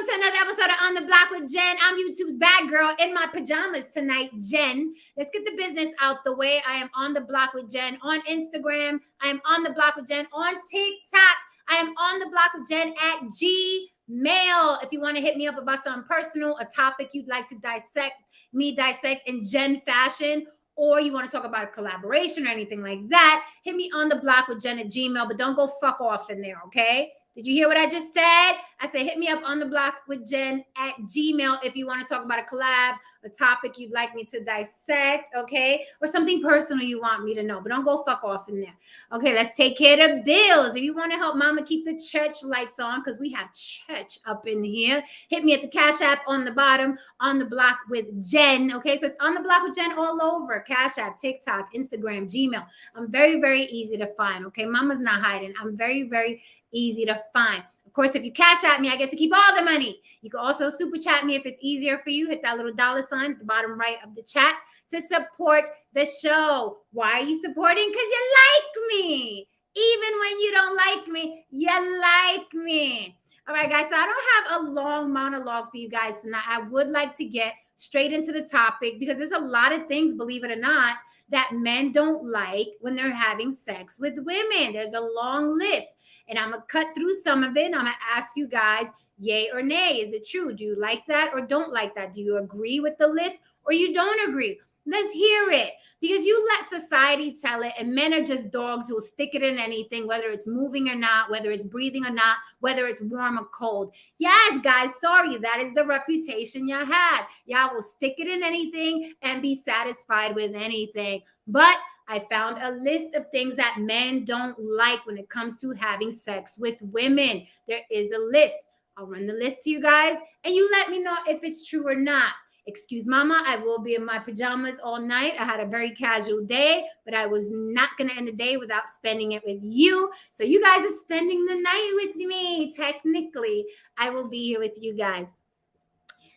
to another episode of On the Block with Jen. I'm YouTube's bad girl in my pajamas tonight, Jen. Let's get the business out the way. I am on the block with Jen on Instagram. I am on the block with Jen on TikTok. I am on the block with Jen at Gmail. If you want to hit me up about something personal, a topic you'd like to dissect in Jen fashion, or you want to talk about a collaboration or anything like that, hit me on the block with Jen at Gmail, but don't go fuck off in there, okay? Did you hear what I just said? I said, hit me up on the block with Jen at Gmail if you want to talk about a collab, a topic you'd like me to dissect, okay? Or something personal you want me to know, but don't go fuck off in there. Okay, let's take care of the bills. If you want to help mama keep the church lights on, because we have church up in here, hit me at the Cash App on the bottom, on the block with Jen, okay? So it's on the block with Jen all over, Cash App, TikTok, Instagram, Gmail. I'm very, very easy to find, okay? Mama's not hiding. I'm very, very easy to find. Of course, if you cash at me, I get to keep all the money. You can also super chat me if it's easier for you. Hit that little dollar sign at the bottom right of the chat to support the show. Why are you supporting? Because you like me. Even when you don't like me, you like me. All right, guys, so I don't have a long monologue for you guys tonight. I would like to get straight into the topic because there's a lot of things, believe it or not, that men don't like when they're having sex with women. There's a long list. And I'm going to cut through some of it. And I'm going to ask you guys, yay or nay. Is it true? Do you like that or don't like that? Do you agree with the list or you don't agree? Let's hear it. Because you let society tell it, and men are just dogs who'll stick it in anything, whether it's moving or not, whether it's breathing or not, whether it's warm or cold. Yes, guys, sorry, that is the reputation y'all had. Y'all will stick it in anything and be satisfied with anything. But I found a list of things that men don't like when it comes to having sex with women. There is a list. I'll run the list to you guys, and you let me know if it's true or not. Excuse mama, I will be in my pajamas all night. I had a very casual day, but I was not going to end the day without spending it with you. So you guys are spending the night with me. Technically, I will be here with you guys.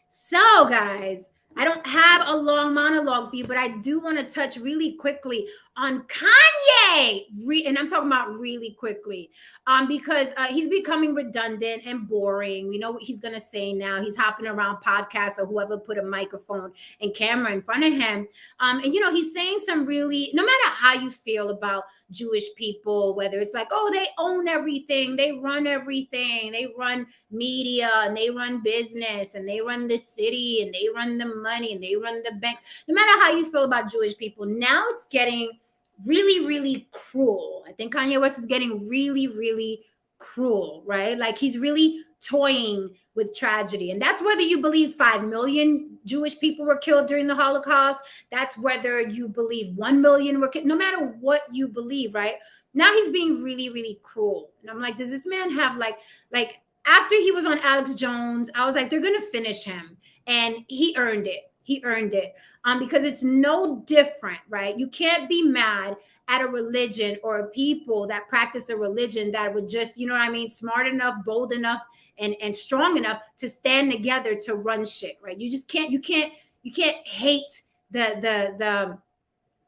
So, guys, I don't have a long monologue for you, but I do want to touch really quickly on Kanye. And I'm talking about really quickly because he's becoming redundant and boring. We know what he's going to say now. He's hopping around podcasts or whoever put a microphone and camera in front of him. And, he's saying some really, no matter how you feel about Jewish people, whether it's like, oh, they own everything, they run everything, they run media and they run business and they run the city and they run the money and they run the bank. No matter how you feel about Jewish people, now it's getting really, really cruel. I think Kanye West is getting really, really cruel, right? Like he's really toying with tragedy. And that's whether you believe 5 million Jewish people were killed during the Holocaust. That's whether you believe 1 million were killed. No matter what you believe, right? Now he's being really, really cruel. And I'm like, does this man have like after he was on Alex Jones, I was like, they're going to finish him. And he earned it. He earned it because it's no different, right? You can't be mad at a religion or a people that practice a religion that would just, smart enough, bold enough, and strong enough to stand together to run shit, right? You just can't, you can't hate the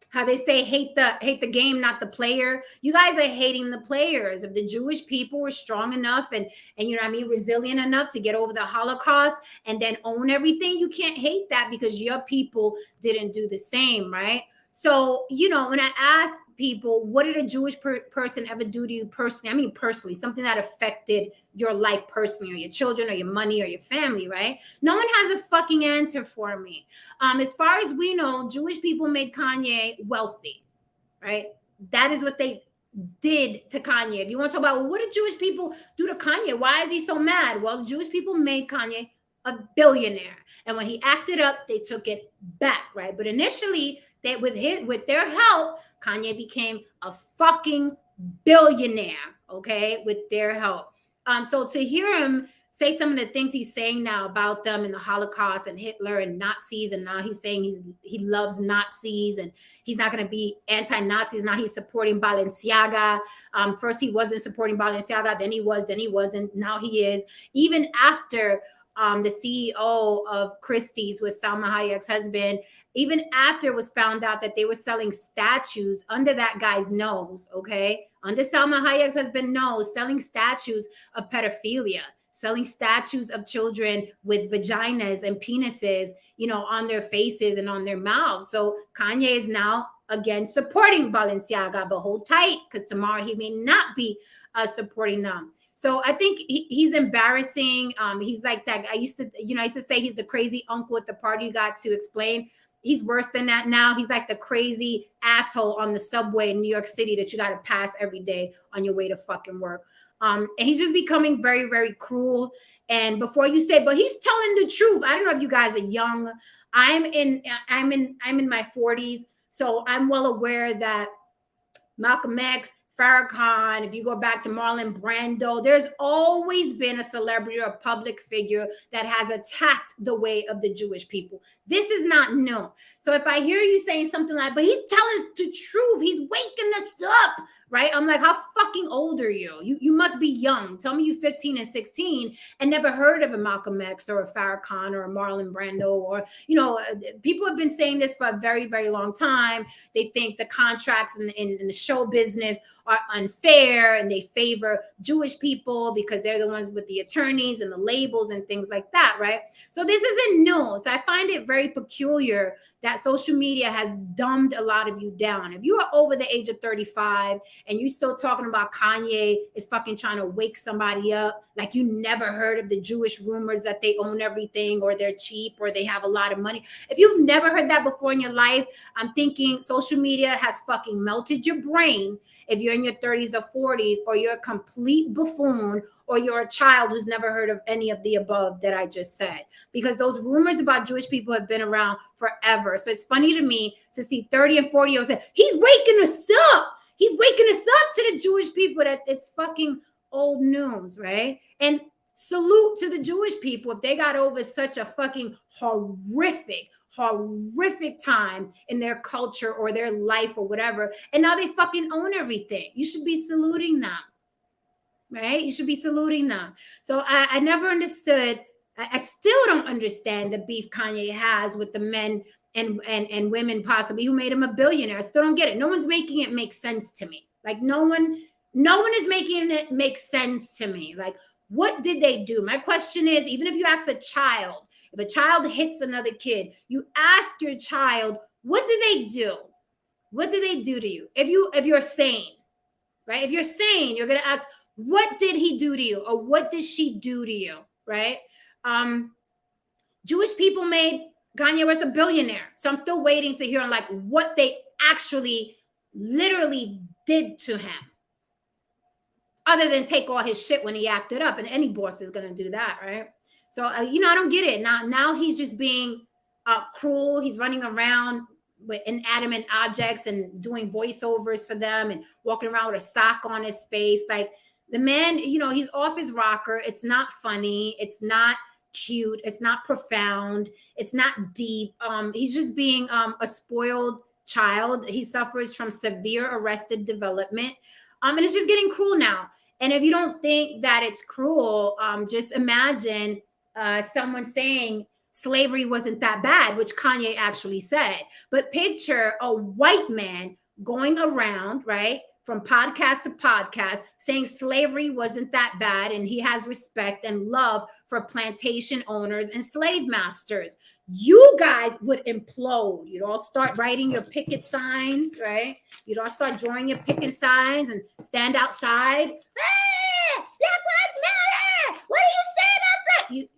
how they say hate the game, not the player. You guys are hating the players. If the Jewish people were strong enough and resilient enough to get over the Holocaust and then own everything, you can't hate that because your people didn't do the same, right? So, when I ask people, what did a Jewish person ever do to you personally? Personally, something that affected your life personally or your children or your money or your family, right? No one has a fucking answer for me. As far as we know, Jewish people made Kanye wealthy, right? That is what they did to Kanye. If you want to talk about, well, what did Jewish people do to Kanye? Why is he so mad? Well, the Jewish people made Kanye a billionaire. And when he acted up, they took it back, right? But initially, with their help, Kanye became a fucking billionaire, okay, with their help. So to hear him say some of the things he's saying now about them and the Holocaust and Hitler and Nazis, and now he's saying he loves Nazis and he's not going to be anti-Nazis. Now he's supporting Balenciaga. First he wasn't supporting Balenciaga, then he was, then he wasn't, now he is. Even after the CEO of Christie's was Salma Hayek's husband, even after it was found out that they were selling statues under that guy's nose, okay? Under Salma Hayek's husband's nose, selling statues of pedophilia. selling statues of children with vaginas and penises, on their faces and on their mouths. So Kanye is now again supporting Balenciaga, but hold tight, because tomorrow he may not be supporting them. So I think he's embarrassing. He's like that. I used to say he's the crazy uncle at the party you got to explain. He's worse than that now. He's like the crazy asshole on the subway in New York City that you got to pass every day on your way to fucking work. And he's just becoming very, very cruel. And before you say, but he's telling the truth. I don't know if you guys are young. I'm in my 40s, so I'm well aware that Malcolm X, Farrakhan, if you go back to Marlon Brando, there's always been a celebrity or a public figure that has attacked the way of the Jewish people. This is not new. So if I hear you saying something like, but he's telling the truth, he's waking us up, right? I'm like, how fucking old are you? You must be young. Tell me you 15 and 16 and never heard of a Malcolm X or a Farrakhan or a Marlon Brando, or, people have been saying this for a very, very long time. They think the contracts in the show business are unfair and they favor Jewish people because they're the ones with the attorneys and the labels and things like that, right? So this isn't new. So I find it very peculiar that social media has dumbed a lot of you down. If you are over the age of 35 and you're still talking about Kanye is fucking trying to wake somebody up, like you never heard of the Jewish rumors that they own everything or they're cheap or they have a lot of money. If you've never heard that before in your life, I'm thinking social media has fucking melted your brain. If you're in your 30s or 40s, or you're a complete buffoon, or you're a child who's never heard of any of the above that I just said, because those rumors about Jewish people have been around forever. So it's funny to me to see 30 and 40-year-olds say, he's waking us up. He's waking us up to the Jewish people. That it's fucking old news, right? And salute to the Jewish people if they got over such a fucking horrific time in their culture or their life or whatever, and now they fucking own everything. You should be saluting them, right? You should be saluting them. So I never understood. I still don't understand the beef Kanye has with the men and women possibly who made him a billionaire. I still don't get it. No one's making it make sense to me. Like no one is making it make sense to me. Like, what did they do? My question is, even if you ask a child, if a child hits another kid, you ask your child, what did they do? What did they do to you? If you're sane, right? If you're sane, you're going to ask, what did he do to you? Or what did she do to you? Right? Jewish people made Kanye West a billionaire. So I'm still waiting to hear on like what they actually literally did to him. Other than take all his shit when he acted up. And any boss is going to do that, right? So, I don't get it. Now he's just being cruel. He's running around with inanimate objects and doing voiceovers for them and walking around with a sock on his face. Like the man, he's off his rocker. It's not funny. It's not cute. It's not profound. It's not deep. He's just being a spoiled child. He suffers from severe arrested development. And it's just getting cruel now. And if you don't think that it's cruel, just imagine someone saying slavery wasn't that bad, which Kanye actually said. But picture a white man going around, right, from podcast to podcast saying slavery wasn't that bad and he has respect and love for plantation owners and slave masters. You guys would implode. You'd all start writing your picket signs, right? You'd all start drawing your picket signs and stand outside. Hey, Black Lives Matter! What do you say about slavery?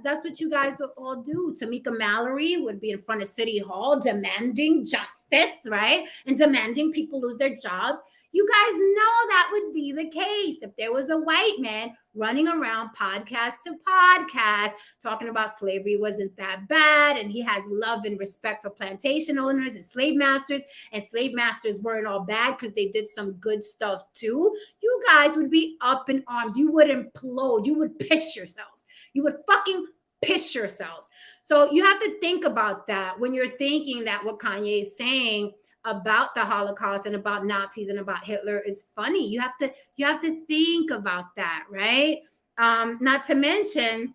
That's what you guys would all do. Tamika Mallory would be in front of City Hall demanding justice, right? And demanding people lose their jobs. You guys know that would be the case if there was a white man running around podcast to podcast talking about slavery wasn't that bad and he has love and respect for plantation owners and slave masters weren't all bad because they did some good stuff too. You guys would be up in arms. You would implode. You would piss yourselves. You would fucking piss yourselves. So you have to think about that when you're thinking that what Kanye is saying about the Holocaust and about Nazis and about Hitler is funny. You have to think about that, right? Not to mention,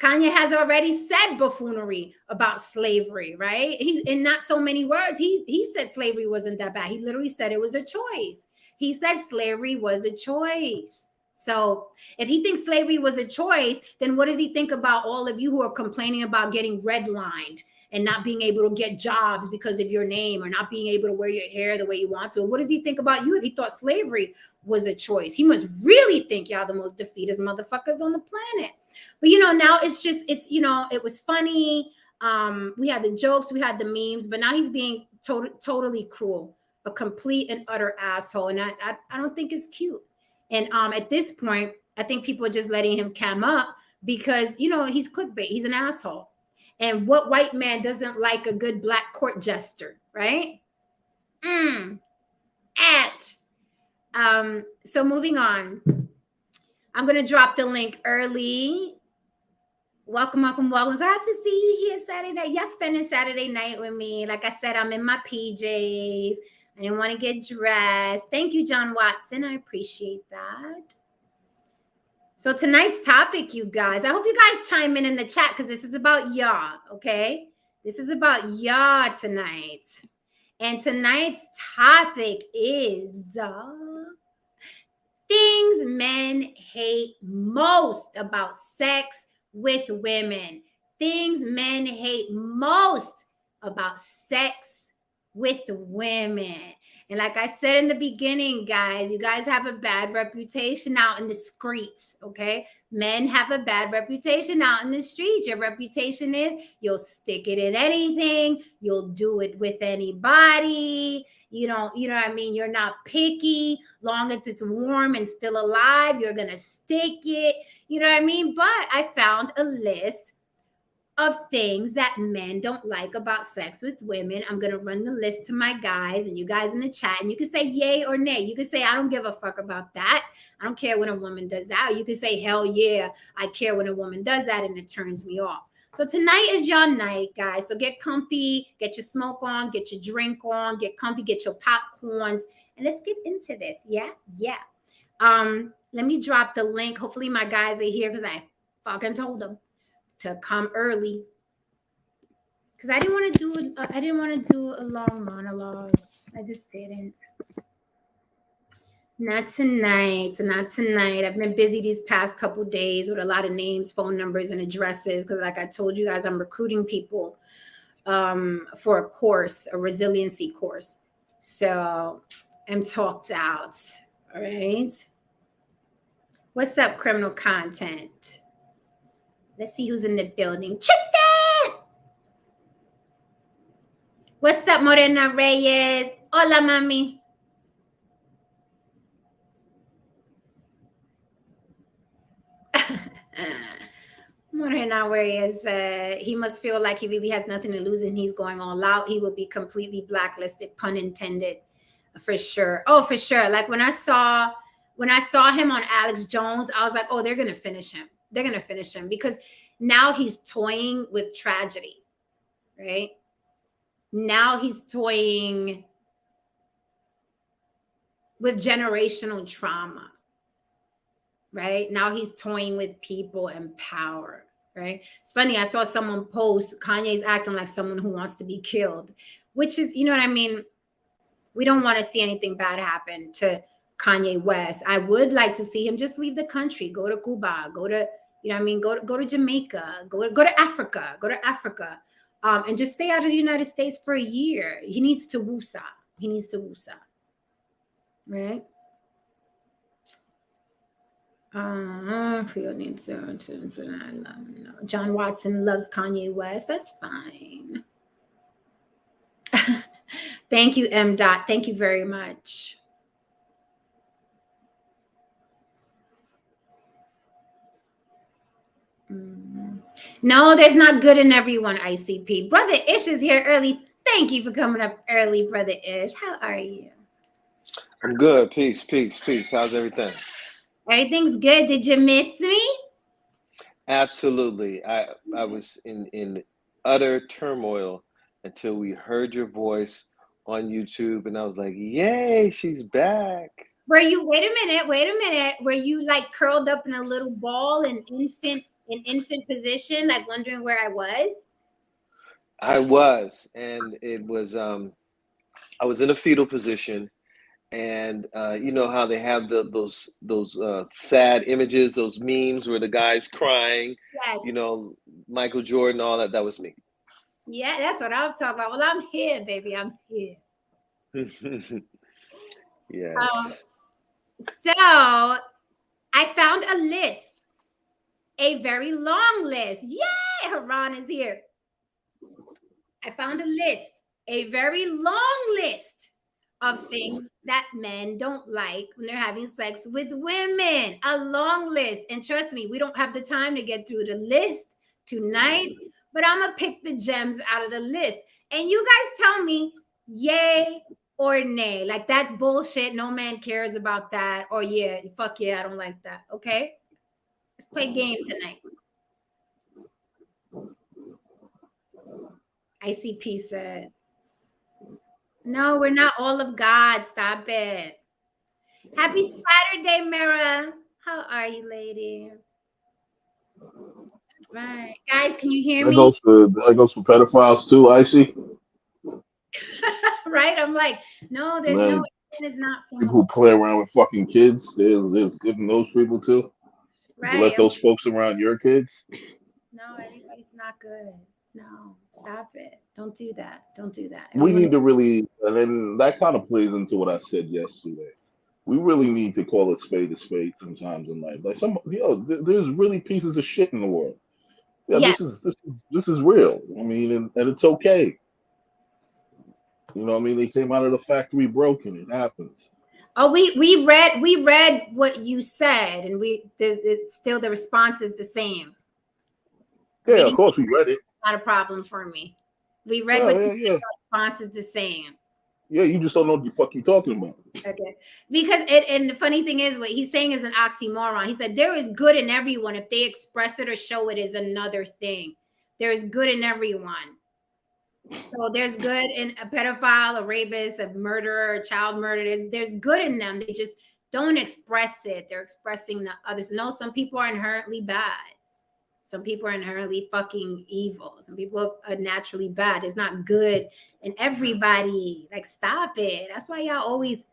Kanye has already said buffoonery about slavery, right? He, in not so many words, he said slavery wasn't that bad. He literally said it was a choice. He said slavery was a choice, So if he thinks slavery was a choice, then what does he think about all of you who are complaining about getting redlined and not being able to get jobs because of your name, or not being able to wear your hair the way you want to? What does he think about you if he thought slavery was a choice? He must really think y'all the most defeatist motherfuckers on the planet. But now it's it was funny. We had the jokes, we had the memes, but now he's being totally cruel, a complete and utter asshole. And I don't think it's cute. And at this point, I think people are just letting him cam up because, he's clickbait. He's an asshole. And what white man doesn't like a good black court jester, right? So moving on. I'm going to drop the link early. Welcome. So I have to see you here Saturday night. Y'all spending Saturday night with me. Like I said, I'm in my PJs. I didn't want to get dressed. Thank you, John Watson. I appreciate that. So tonight's topic, you guys, I hope you guys chime in the chat because this is about y'all, okay? This is about y'all tonight. And tonight's topic is things men hate most about sex with women. Things men hate most about sex with women. And like I said in the beginning, guys, you guys have a bad reputation out in the streets, okay? Men have a bad reputation out in the streets. Your reputation is you'll stick it in anything. You'll do it with anybody. You know what I mean? You're not picky. Long as it's warm and still alive, you're going to stick it. You know what I mean? But I found a list of things that men don't like about sex with women. I'm going to run the list to my guys and you guys in the chat, and you can say yay or nay. You can say, I don't give a fuck about that. I don't care when a woman does that. Or you can say, hell yeah, I care when a woman does that and it turns me off. So tonight is your night, guys. So get comfy, get your smoke on, get your drink on, get comfy, get your popcorns, and let's get into this. Yeah. Let me drop the link. Hopefully my guys are here because I fucking told them to come early because I didn't want to do a long monologue. I just didn't. Not tonight. I've been busy these past couple days with a lot of names, phone numbers, and addresses because, like I told you guys, I'm recruiting people for a course, a resiliency course. So I'm talked out. All right. What's up, criminal content? Let's see who's in the building. Tristan! What's up, Morena Reyes? Hola, mami. Morena Reyes, he must feel like he really has nothing to lose and he's going all out. He will be completely blacklisted, pun intended, for sure. Oh, for sure. Like when I saw him on Alex Jones, I was like, oh, they're going to finish him. They're going to finish him because now he's toying with tragedy, right? Now he's toying with generational trauma, right? Now he's toying with people and power, right? It's funny. I saw someone post Kanye's acting like someone who wants to be killed, which is, you know what I mean? We don't want to see anything bad happen to Kanye West. I would like to see him just leave the country, go to Cuba, go to, you know what I mean? Go to Jamaica, go to Africa, and just stay out of the United States for a year. He needs to woosah. Right? John Watson loves Kanye West. That's fine. Thank you, M. Dot. Thank you very much. No, there's not good in everyone, ICP. Brother Ish is here early. Thank you for coming up early, Brother Ish. How are you? I'm good. Peace. How's everything? Everything's good. Did you miss me? Absolutely. I was in utter turmoil until we heard your voice on YouTube, and I was like, yay, she's back. Were you, wait a minute. Were you like curled up in a little ball in infant position, like wondering where I was? I was, and it was I was in a fetal position, and you know how they have those sad images, those memes where the guy's crying, Yes. you know, Michael Jordan, all that. That was me. Yeah, that's what I'm talking about. Well, I'm here, baby. I'm here. Yes. So I found a list, a very long list. Yay, Haran is here. I found a list, a very long list of things that men don't like when they're having sex with women. A long list. And trust me, we don't have the time to get through the list tonight, but I'm going to pick the gems out of the list. And you guys tell me yay or nay. Like, that's bullshit. No man cares about that. Or yeah, fuck yeah, I don't like that. Okay? Let's play game tonight. ICP said, no, we're not all of God. Stop it. Happy Saturday, Mira. How are you, lady? Right. Guys, can you hear me? That goes for pedophiles too, Icy. Right? I'm like, no, there's Man, no, it's not from people who play around with fucking kids, there's giving those people too. right. You let those folks around your kids. No, everybody's not good. No, stop it. Don't do that. Don't do that. We Everyone need to really, and then that kind of plays into what I said yesterday. We really need to call a spade sometimes in life. Like there's really pieces of shit in the world. Yeah, Yes. this is real. I mean, and it's okay. You know what I mean? They came out of the factory broken. It happens. Oh, we read what you said, and it's still the response is the same. Yeah, of course we read it. Not a problem for me. We read what you said, the response is the same. Yeah, you just don't know what the fuck you're talking about. Okay. Because and the funny thing is, what he's saying is an oxymoron. He said there is good in everyone. If they express it or show it is another thing. There is good in everyone. So there's good in a pedophile, a rapist, a murderer, a child murderer. There's good in them. They just don't express it. They're expressing the others. No, some people are inherently bad. Some people are inherently fucking evil. Some people are naturally bad. It's not good in everybody. Like, stop it. That's why y'all always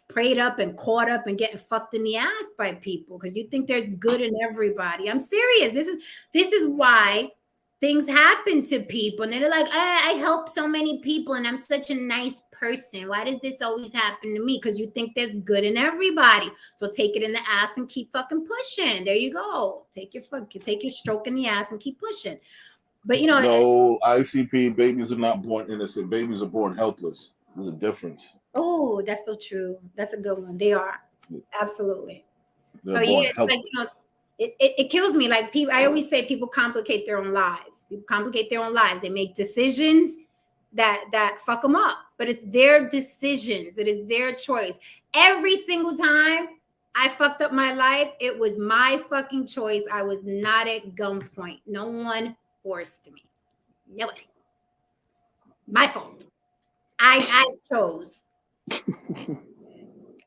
prayed up and caught up and getting fucked in the ass by people, because you think there's good in everybody. I'm serious. This is why things happen to people, and they're like, I help so many people and I'm such a nice person. Why does this always happen to me? Because you think there's good in everybody. So take it in the ass and keep fucking pushing. There you go. Take your stroke in the ass and keep pushing. But you know, no, ICP, babies are not born innocent. Babies are born helpless. There's a difference. Oh, that's so true. That's a good one. They are. Absolutely. They're so yeah, it's like, you know, it kills me. Like, people, I always say people complicate their own lives. People complicate their own lives. They make decisions that fuck them up. But it's their decisions. It is their choice. Every single time I fucked up my life, it was my fucking choice. I was not at gunpoint. No one forced me. Nobody. My fault. I chose.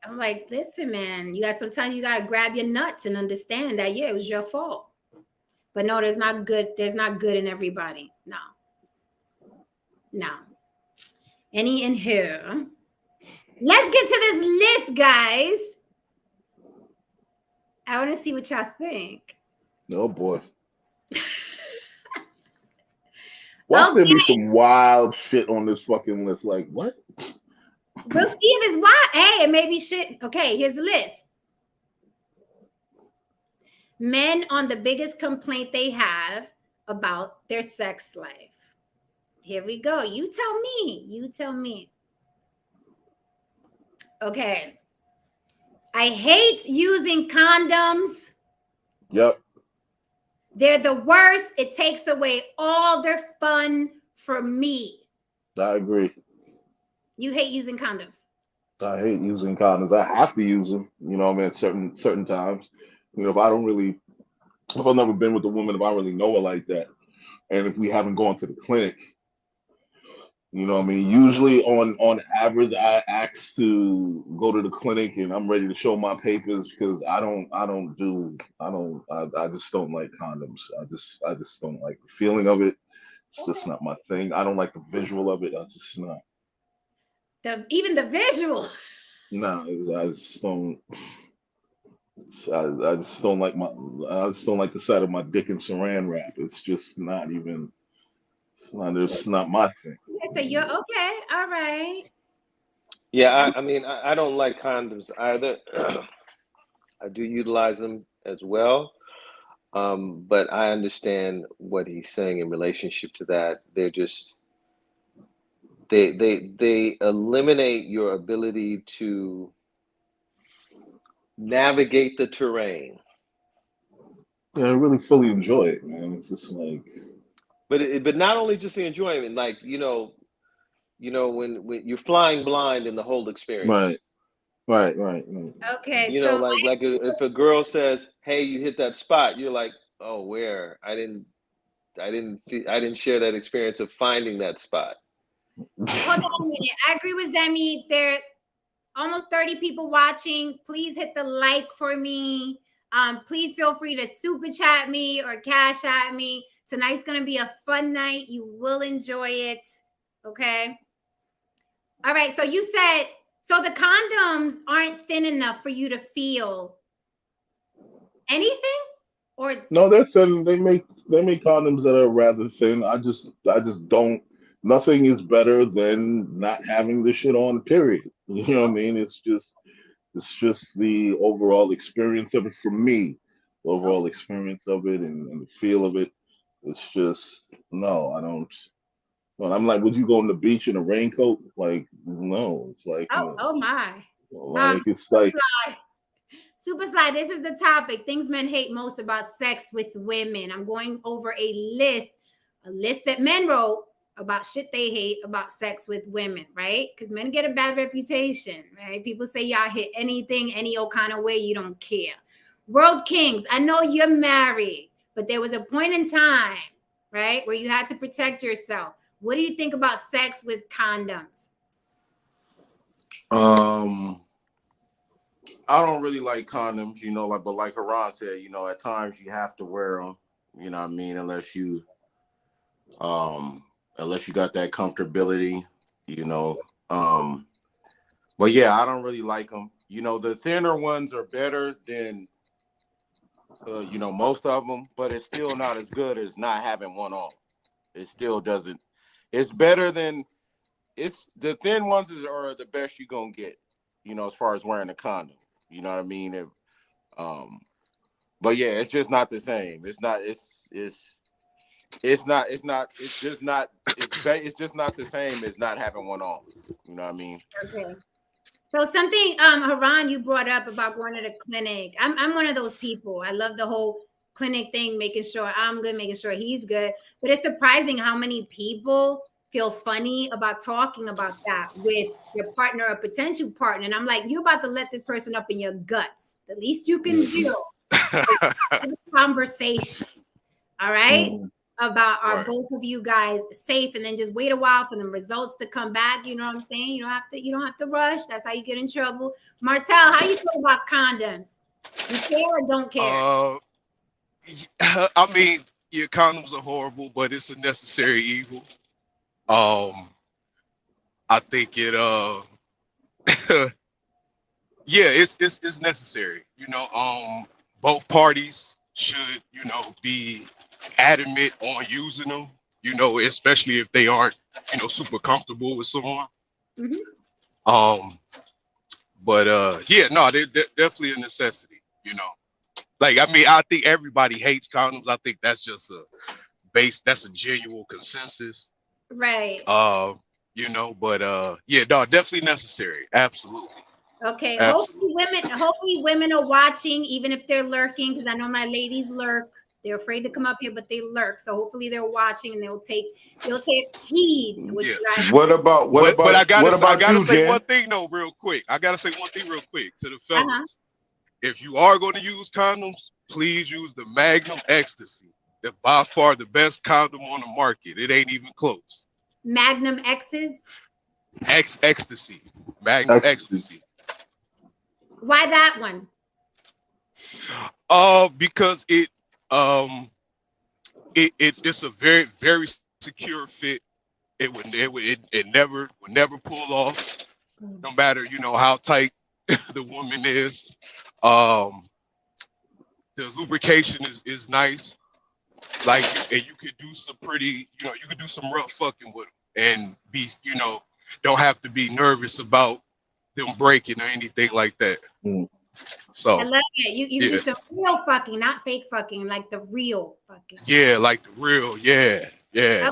I'm like, listen, man, sometimes you gotta grab your nuts and understand that, yeah, it was your fault. But no, there's not good in everybody. No. Any in here? Let's get to this list, guys. I want to see what y'all think. Oh boy. Watch there be some wild shit on this fucking list. Like, what? We'll see if it's wild. Hey, it may be shit. Okay, here's the list. Men on the biggest complaint they have about their sex life. Here we go. You tell me. You tell me. Okay. I hate using condoms. Yep. They're the worst. It takes away all their fun for me. I agree. You hate using condoms. I hate using condoms. I have to use them, you know, I mean, at certain times. You know, if I've never been with a woman, if I really know her like that, and if we haven't gone to the clinic, you know what I mean? Usually on average, I ask to go to the clinic and I'm ready to show my papers, because I just don't like condoms. I just don't like the feeling of it. It's just not my thing. I don't like the visual of it. I just not. Even the visual. Nah, I just don't. I just don't like my. I just don't like the sight of my dick and Saran wrap. It's just not even. It's not. It's not my thing. Okay, so you're okay. All right. Yeah, I mean, I don't like condoms either. I do utilize them as well. But I understand what he's saying in relationship to that. They're just they eliminate your ability to navigate the terrain. Yeah, I really fully enjoy it, man. It's just like But not only just the enjoyment, like when you're flying blind in the whole experience. right, right. Okay, You know, so like if a girl says, "Hey, you hit that spot," you're like, "Oh, where? I didn't share that experience of finding that spot." hold on a minute. I agree with Zemi. There are almost 30 people watching. Please hit the like for me. Please feel free to super chat me or cash at me. Tonight's gonna be a fun night. You will enjoy it. Okay. All right. So you said so the condoms aren't thin enough for you to feel anything, or No, they're thin. They make condoms that are rather thin. I just don't. Nothing is better than not having the shit on. Period. You know what I mean? It's just the overall experience of it for me. The overall experience of it and the feel of it. It's just no. I don't. Well, I'm like, would you go on the beach in a raincoat? Like, no. It's like, oh my. like it's Super like, Sly. Super Sly, this is the topic. Things men hate most about sex with women. I'm going over a list that men wrote about shit they hate about sex with women, right? Because men get a bad reputation, right? People say y'all hit anything, any old kind of way, you don't care. World Kings, I know you're married, but there was a point in time, right, where you had to protect yourself. What do you think about sex with condoms? I don't really like condoms, but like Haran said, at times you have to wear them, you know what I mean, unless you got that comfortability, you know. But yeah, I don't really like them. The thinner ones are better than most of them, but it's still not as good as not having one on. It still doesn't. It's better than the thin ones are the best you're gonna get, as far as wearing a condom. You know what I mean? But yeah, it's just not the same. It's just not the same as not having one on. You know what I mean? Okay. So something, Haran, you brought up about going to the clinic. I'm one of those people. I love the whole clinic thing, making sure I'm good, making sure he's good. But it's surprising how many people feel funny about talking about that with your partner or potential partner. And I'm like, you're about to let this person up in your guts. The least you can do is conversation. All right. About are both of you guys safe, and then just wait a while for the results to come back. You know what I'm saying? You don't have to rush. That's how you get in trouble. Martel, how you feel about condoms? You care or don't care? I mean, your condoms are horrible, but it's a necessary evil. I think it yeah, it's necessary. Both parties should, be adamant on using them, especially if they aren't, super comfortable with someone. But yeah, no, they're definitely a necessity, Like, I mean, I think everybody hates condoms. I think that's just that's a genuine consensus. Right. But yeah, no, definitely necessary. Absolutely. Okay. Absolutely. Hopefully women are watching, even if they're lurking, because I know my ladies lurk. They're afraid to come up here, but they lurk. So hopefully they're watching and they'll take heed to what you guys. What about But I gotta you, say Jen? one thing though, real quick. I gotta say one thing real quick to the fellas. If you are going to use condoms, please use the Magnum Ecstasy. They're by far the best condom on the market. It ain't even close. Magnum X's? Ecstasy. Magnum Ecstasy. Why that one? Because it's a very, very secure fit. It would never pull off, no matter how tight the woman is. Um, the lubrication is nice. Like, and you could do some pretty, you could do some rough fucking with them and be, don't have to be nervous about them breaking or anything like that. Mm. So I love it. You do some real fucking, not fake fucking, like the real fucking. yeah, like the real, yeah. Okay,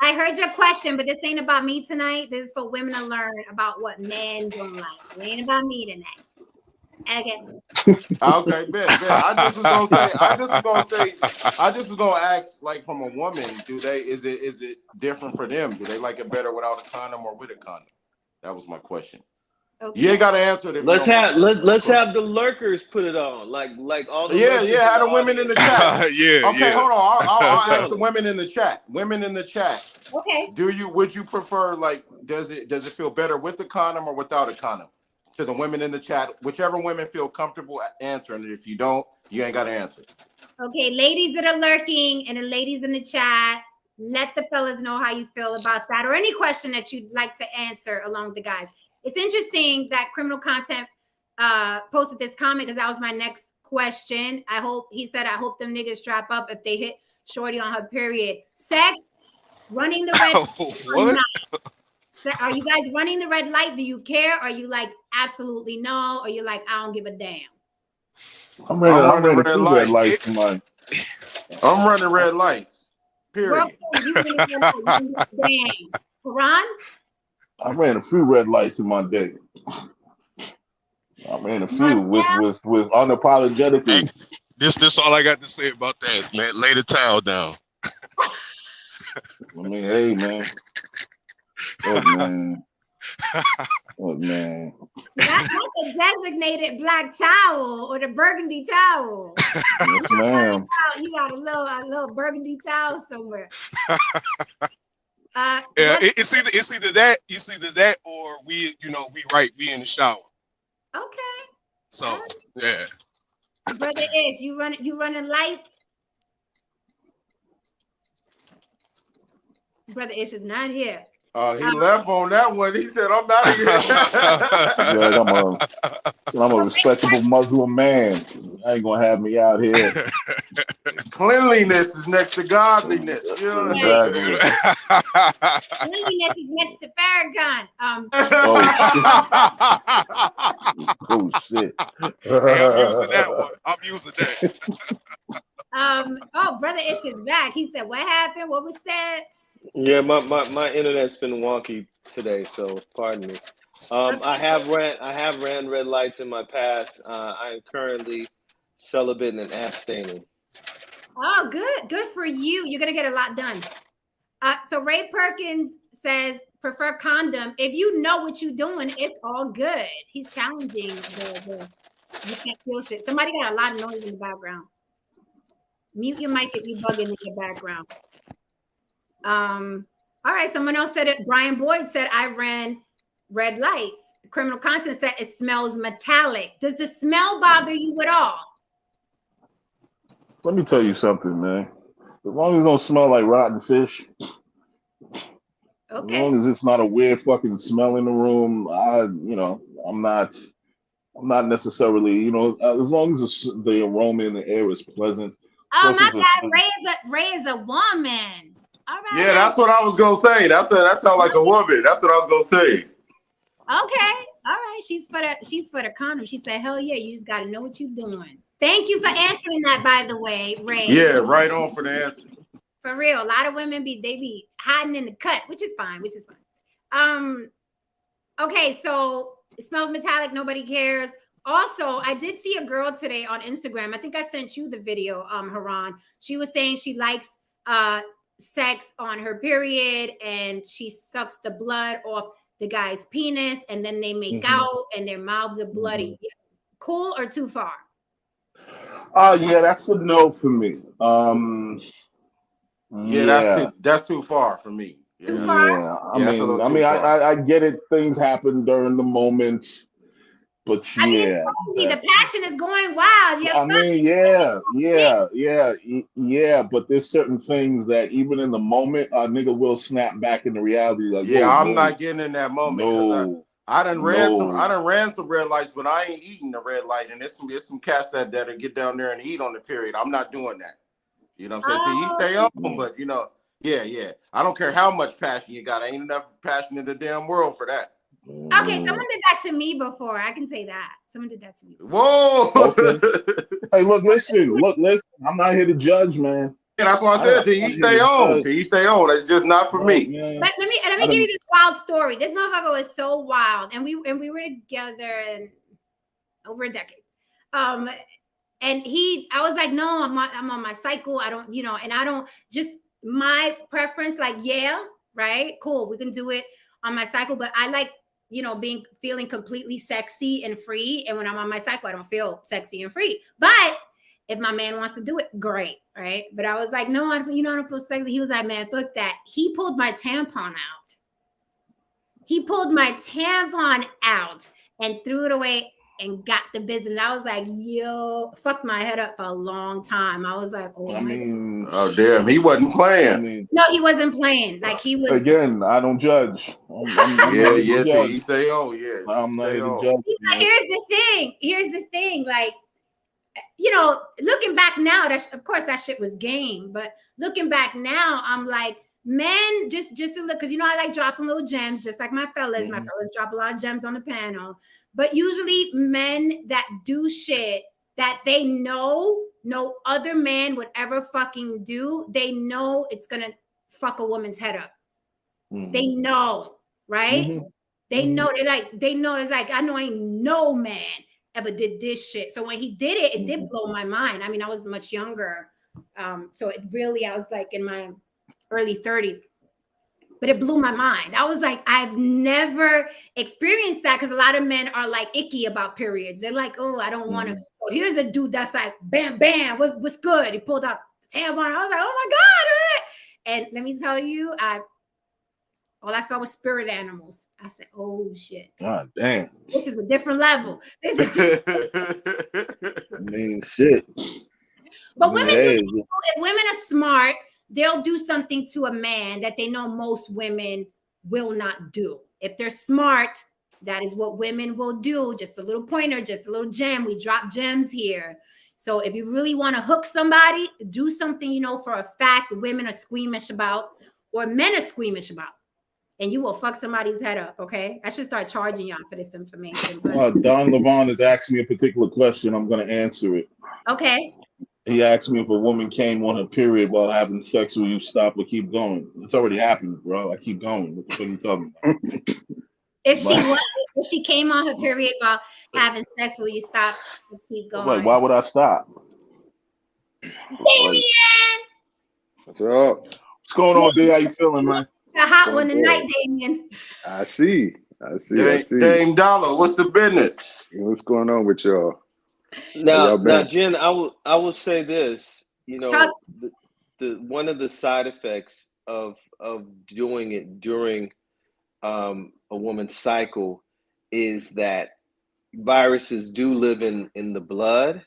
I heard your question, but this ain't about me tonight. This is for women to learn about what men don't like. It ain't about me tonight. Okay. Okay, bet. I just was gonna ask, like, from a woman, is it different for them? Do they like it better without a condom or with a condom? That was my question. Okay. You ain't gotta answer it. Let's have the lurkers put it on, like all the have the women in the chat. Okay, hold on. I'll ask the women in the chat. Women in the chat. Okay. Would you prefer, like, does it feel better with the condom or without a condom? To the women in the chat, whichever women feel comfortable answering it. If you don't, you ain't gotta answer. Okay, ladies that are lurking and the ladies in the chat, let the fellas know how you feel about that, or any question that you'd like to answer along with the guys. It's interesting that Criminal Content posted this comment, because that was my next question. I hope them niggas strap up if they hit shorty on her period. Sex, running the red what? Are you guys running the red light? Do you care? Are you like, absolutely no? Or you like, I don't give a damn? I'm running red lights. I'm running red lights. Period. Damn. Quran? I ran a few red lights in my day. I ran a few with unapologetically. Hey, this all I got to say about that, man. Lay the towel down. I mean, hey, man. What, man? That's the designated black towel or the burgundy towel. Yes, ma'am. You got a little burgundy towel somewhere. It's either that or we in the shower. Okay. So yeah. Brother Ish, you running lights? Brother Ish is not here. He left on that one. He said, "I'm not here." I'm a respectable Muslim man. I ain't gonna have me out here. Cleanliness is next to godliness. You know? Exactly. Cleanliness is next to Farrakhan. Oh shit. I'm using that. Brother Ish is back. He said, "What happened? What was said?" Yeah, my internet's been wonky today, so pardon me. I have ran red lights in my past. I am currently celibate and abstaining. Oh, good for you. You're gonna get a lot done. So Ray Perkins says prefer condom. If you know what you're doing, it's all good. He's challenging the you can't feel shit. Somebody got a lot of noise in the background. Mute your mic if you bugging in your background. All right, someone else said it. Brian Boyd said I ran red lights. Criminal Content said it smells metallic. Does the smell bother you at all? Let me tell you something, man. As long as it don't smell like rotten fish, okay. As long as it's not a weird fucking smell in the room, I'm not necessarily, as long as the aroma in the air is pleasant. Oh my God, Ray is a woman. All right. Yeah, that's what I was gonna say. That sounds like a woman. That's what I was gonna say. Okay. All right. She's for the condom. She said, hell yeah, you just gotta know what you're doing. Thank you for answering that, by the way, Ray. Yeah, right on for the answer. For real. A lot of women be hiding in the cut, which is fine. Okay, so it smells metallic, nobody cares. Also, I did see a girl today on Instagram. I think I sent you the video, Haran. She was saying she likes sex on her period and she sucks the blood off the guy's penis and then they make out and their mouths are bloody. Cool or too far? Yeah, that's a no for me. That's too far for me. Too far? Yeah, I get it. Things happen during the moment. But I mean, it's crazy. The passion is going wild. But there's certain things that even in the moment, a nigga will snap back into reality. Like, I'm not getting in that moment. No, I done ran No. some red lights, but I ain't eating the red light. And there's some cats that get down there and eat on the period. I'm not doing that. You know what I'm saying? Till you stay on, but you know, yeah. I don't care how much passion you got. I ain't enough passion in the damn world for that. Okay, someone did that to me before. I can say that. Someone did that to me. Whoa. Okay. Hey, listen. I'm not here to judge, man. Yeah, that's what I said. Till you stay on. Till you stay on. It's just not for me. Man. Let me give you this wild story. This motherfucker was so wild, and we were together in over a decade. And I was like, no, I'm on my cycle. I don't, and I don't just my preference. Like, yeah, right, cool, we can do it on my cycle, but I like, feeling completely sexy and free. And when I'm on my cycle, I don't feel sexy and free. But if my man wants to do it, great, right? But I was like, no, I don't feel sexy. He was like, man, fuck that. He pulled my tampon out and threw it away and got the business. I was like, yo, fucked my head up for a long time. I was like, oh, oh damn, he wasn't playing. No, he wasn't playing. Like, he was. Again, I don't judge. Yeah. Till you stay on. Yeah, I'm not here to judge. Here's the thing. Like, looking back now, of course that shit was game. But looking back now, I'm like, men, just to look, because I like dropping little gems, just like my fellas. Mm-hmm. My fellas drop a lot of gems on the panel. But usually men that do shit that they know no other man would ever fucking do, they know it's gonna fuck a woman's head up. Mm-hmm. They know, right? Mm-hmm. They know. They know. It's like, I know ain't no man ever did this shit. So when he did it, it did blow my mind. I mean, I was much younger. So it really, I was like in my early 30s. But it blew my mind. I was like, I've never experienced that, because a lot of men are like icky about periods. They're like, oh, I don't want to. So here's a dude that's like, bam, bam, what's good? He pulled out the tampon. I was like, oh my God. And let me tell you, all I saw was spirit animals. I said, oh shit. God damn. This is a different level. Shit. But if women are smart, they'll do something to a man that they know most women will not do. If they're smart, that is what women will do. Just a little pointer, just a little gem. We drop gems here. So if you really want to hook somebody, do something, for a fact women are squeamish about, or men are squeamish about, and you will fuck somebody's head up, okay? I should start charging y'all for this information. Don Levon has asked me a particular question. I'm going to answer it. Okay. He asked me if a woman came on her period while having sex, will you stop or keep going? It's already happened, bro. I keep going. What the fuck are you talking about? If she came on her period while having sex, will you stop or keep going? Like, why would I stop? Damien! What's up? What's going on, D? How you feeling, man? A hot one tonight, Damien. I see. Dame Dollar, what's the business? What's going on with y'all? Now, Jen, I will say this. The one of the side effects of doing it during a woman's cycle is that viruses do live in the blood,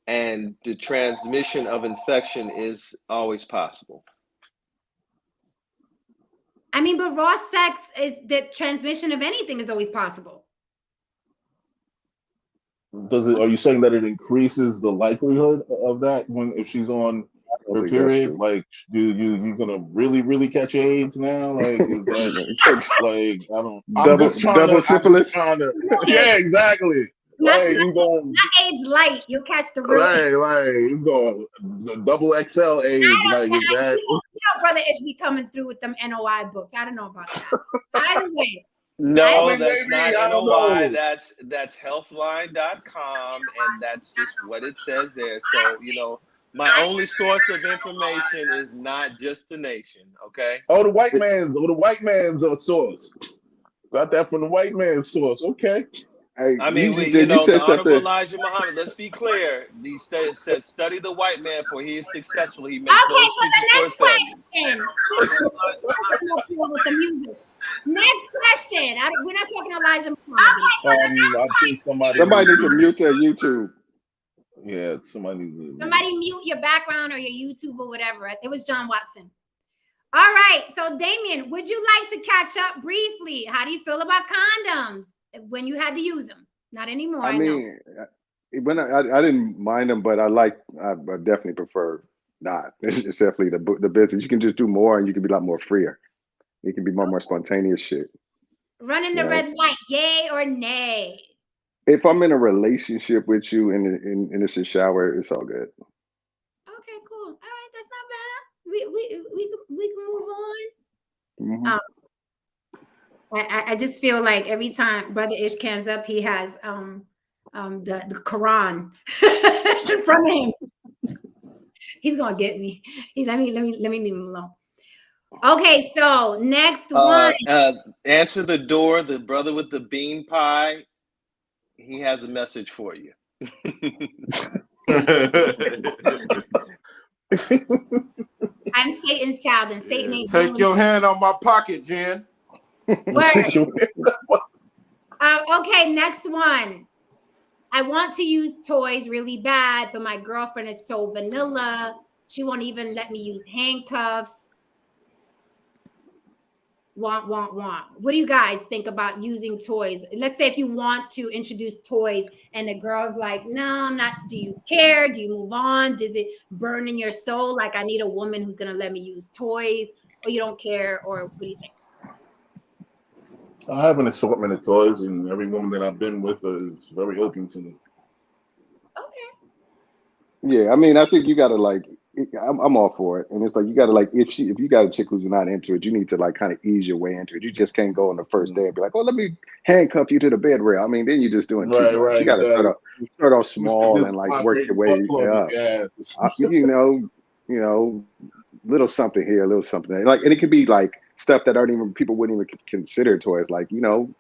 and the transmission of infection is always possible. I mean, but raw sex, is the transmission of anything is always possible. Are you saying that it increases the likelihood of that if she's on her period? Like, you gonna really catch AIDS now? Like, is that like, I don't double syphilis? Yeah, exactly. Not AIDS light, you'll catch the real. Like it's going the double XL AIDS. Like, is that? Brother Ish be coming through with them NOI books. I don't know about that. Either way. No, that's not NOI. That's healthline.com, and that's just what it says there. So, my only source of information is not just the nation, okay? The white man's source. Got that from the white man's source, okay? Hey, I mean, the Honorable Elijah Muhammad, let's be clear. He said, study the white man, for he is successful. He makes no excuses for his family. Next question. We're not talking Elijah Muhammad. I think somebody needs to mute their YouTube. Yeah, somebody mute your background or your YouTube or whatever. It was John Watson. All right. So, Damien, would you like to catch up briefly? How do you feel about condoms? when you had to use them. Not anymore. I I know. mean, when I didn't mind them, but I definitely prefer not. It's definitely the business. You can just do more, and you can be a lot more freer. You can be more spontaneous shit. Running You the know, red light, yay or nay? if I'm in a relationship with you and it's a shower, it's all good. Okay, cool. All right, that's not bad. We can move on. hmm I just feel like every time Brother Ish comes up, he has the Quran in front of him. He's gonna get me. Let me leave him alone. Okay, so next one. Answer the door. The brother with the bean pie. He has a message for you. I'm Satan's child, and Satan ain't Take doing your hand on my pocket, Jen. Word. Okay, next one. I want to use toys really bad, but my girlfriend is so vanilla. She won't even let me use handcuffs. Want. What do you guys think about using toys? Let's say if you want to introduce toys and the girl's like, no, I'm not. Do you care? Do you move on? Does it burn in your soul? Like, I need a woman who's going to let me use toys, or you don't care, or what do you think? I have an assortment of toys, and every woman that I've been with is very open to them. Okay. Yeah, I mean, I think you gotta like. I'm all for it, and it's like you gotta like if you got a chick who's not into it, you need to like kind of ease your way into it. You just can't go on the first day and be like, "Oh, let me handcuff you to the bed rail." I mean, then you're just doing too much. Right. You gotta Exactly. start off small and like work your way up. You know, little something here, little something there. Like, and it could be like stuff that aren't even people wouldn't even consider toys. Like, you don't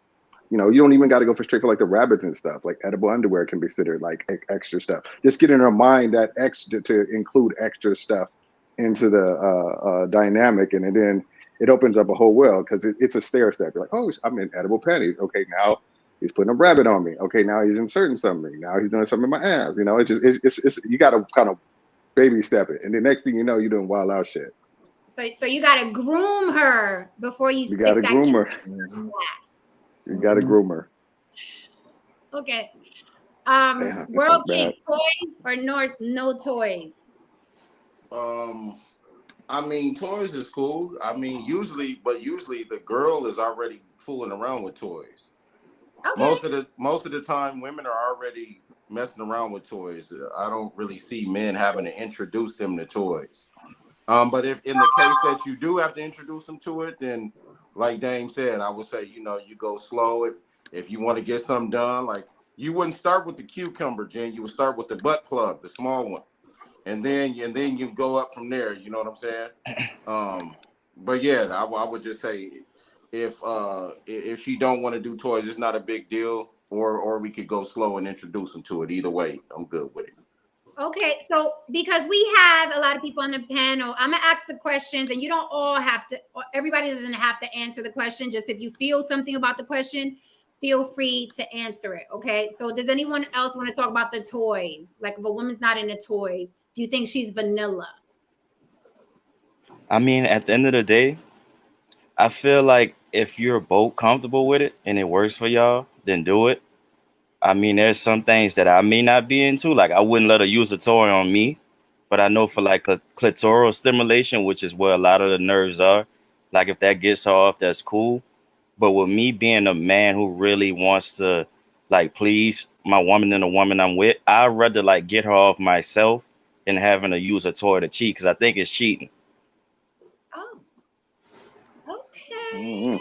even got to go straight for like the rabbits and stuff. Like edible underwear can be considered like extra stuff. Just get in her mind that extra to include extra stuff into the dynamic, and then it opens up a whole world because it's a stair step. You're like, oh, I'm in edible panties. Okay, now he's putting a rabbit on me. Okay, now he's inserting something. Now he's doing something in my ass. It's you got to kind of baby step it, and the next thing you know, you're doing wild out shit. So you got to groom her before you stick gotta that groom her. ass. You got to groom her. Okay. Damn, World this is Peace toys or no toys? I mean, toys is cool. I mean, usually the girl is already fooling around with toys. Okay. Most of the time, women are already messing around with toys. I don't really see men having to introduce them to toys. But if in the case that you do have to introduce them to it, then like Dame said, I would say, you go slow. If you want to get something done, like you wouldn't start with the cucumber, Jen. You would start with the butt plug, the small one, and then you go up from there. You know what I'm saying? But yeah, I would just say if she don't want to do toys, it's not a big deal. Or we could go slow and introduce them to it. Either way, I'm good with it. Okay, so because we have a lot of people on the panel, I'm gonna ask the questions, and you don't all have to. Everybody doesn't have to answer the question. Just if you feel something about the question, feel free to answer it. Okay. So does anyone else want to talk about the toys? Like, if a woman's not into toys, do you think she's vanilla? I mean, at the end of the day, I feel like if you're both comfortable with it and it works for y'all, then do it. I mean, there's some things that I may not be into. Like, I wouldn't let her use a toy on me, but I know for like clitoral stimulation, which is where a lot of the nerves are, like if that gets her off, that's cool. But with me being a man who really wants to like please my woman and the woman I'm with, I'd rather like get her off myself than having to use a toy to cheat, because I think it's cheating. Oh, okay. Mm-hmm.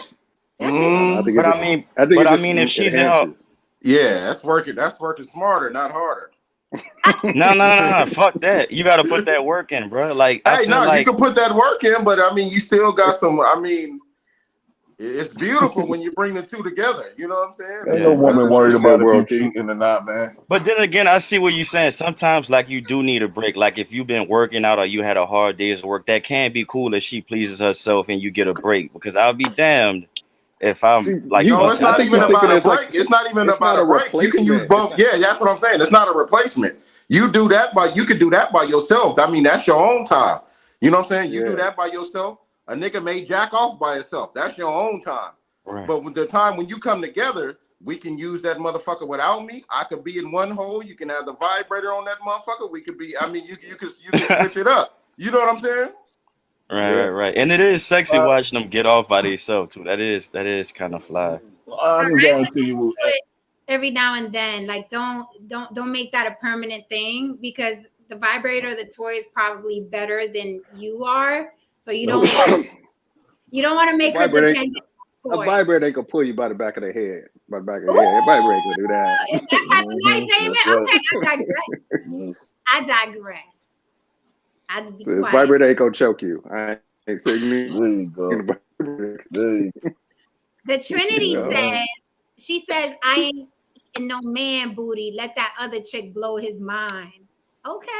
That's interesting. But I mean, if she's in her, yeah, that's working smarter, not harder. no, fuck that. You got to put that work in, bro. Like, you can put that work in, but I mean, you still got some. I mean, it's beautiful when you bring the two together. You know what I'm saying? There's no woman worried about if you cheating or not, man. But then again, I see what you're saying. Sometimes, like, you do need a break. Like, if you've been working out or you had a hard day's work, that can be cool if she pleases herself and you get a break. Because I'll be damned if I'm like, no, it's not even about a break. It's not even about a break. You can use both. Yeah, that's what I'm saying. It's not a replacement. You do that you can do that by yourself. I mean, that's your own time. You know what I'm saying? You do that by yourself. A nigga may jack off by himself. That's your own time. Right. But with the time when you come together, We can use that motherfucker without me. I could be in one hole. You can have the vibrator on that motherfucker. We could be. I mean, you can switch it up. You know what I'm saying? Right. And it is sexy watching them get off by themselves too. That is kind of fly. I can guarantee you. Every now and then, like don't make that a permanent thing, because the vibrator, the toy is probably better than you are. So you don't want to make her dependent. A vibrator ain't gonna pull you by the back of the head. By the back of the head. A vibrator ain't gonna do that. Is that type of night, Damon? Okay, I digress. I just be So this quiet. vibrator ain't gonna choke you. I ain't saying you. There you go. There you go. The Trinity says, I ain't eating no man booty. Let that other chick blow his mind. Okay.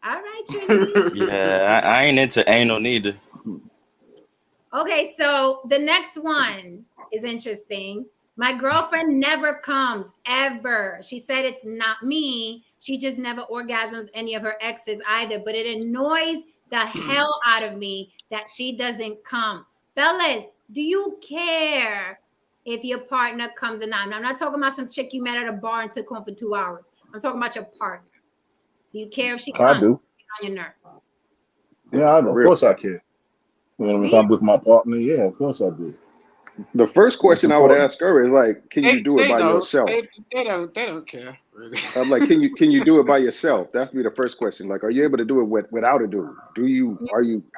All right, Trinity. Yeah, I ain't into anal neither. Okay, so the next one is interesting. My girlfriend never comes, ever. She said it's not me. She just never orgasms with any of her exes either, but it annoys the hell out of me that she doesn't come. Fellas, do you care if your partner comes or not? And I'm not talking about some chick you met at a bar and took home for 2 hours. I'm talking about your partner. Do you care if she comes? I do. On your nerve? Yeah, I do. Of course I care. You know, if I'm with my partner, yeah, of course I do. The first question I would ask her is like, can you do it by yourself? They don't care. Really. I'm like, can you do it by yourself? That's be the first question. Like, are you able to do it without a dude?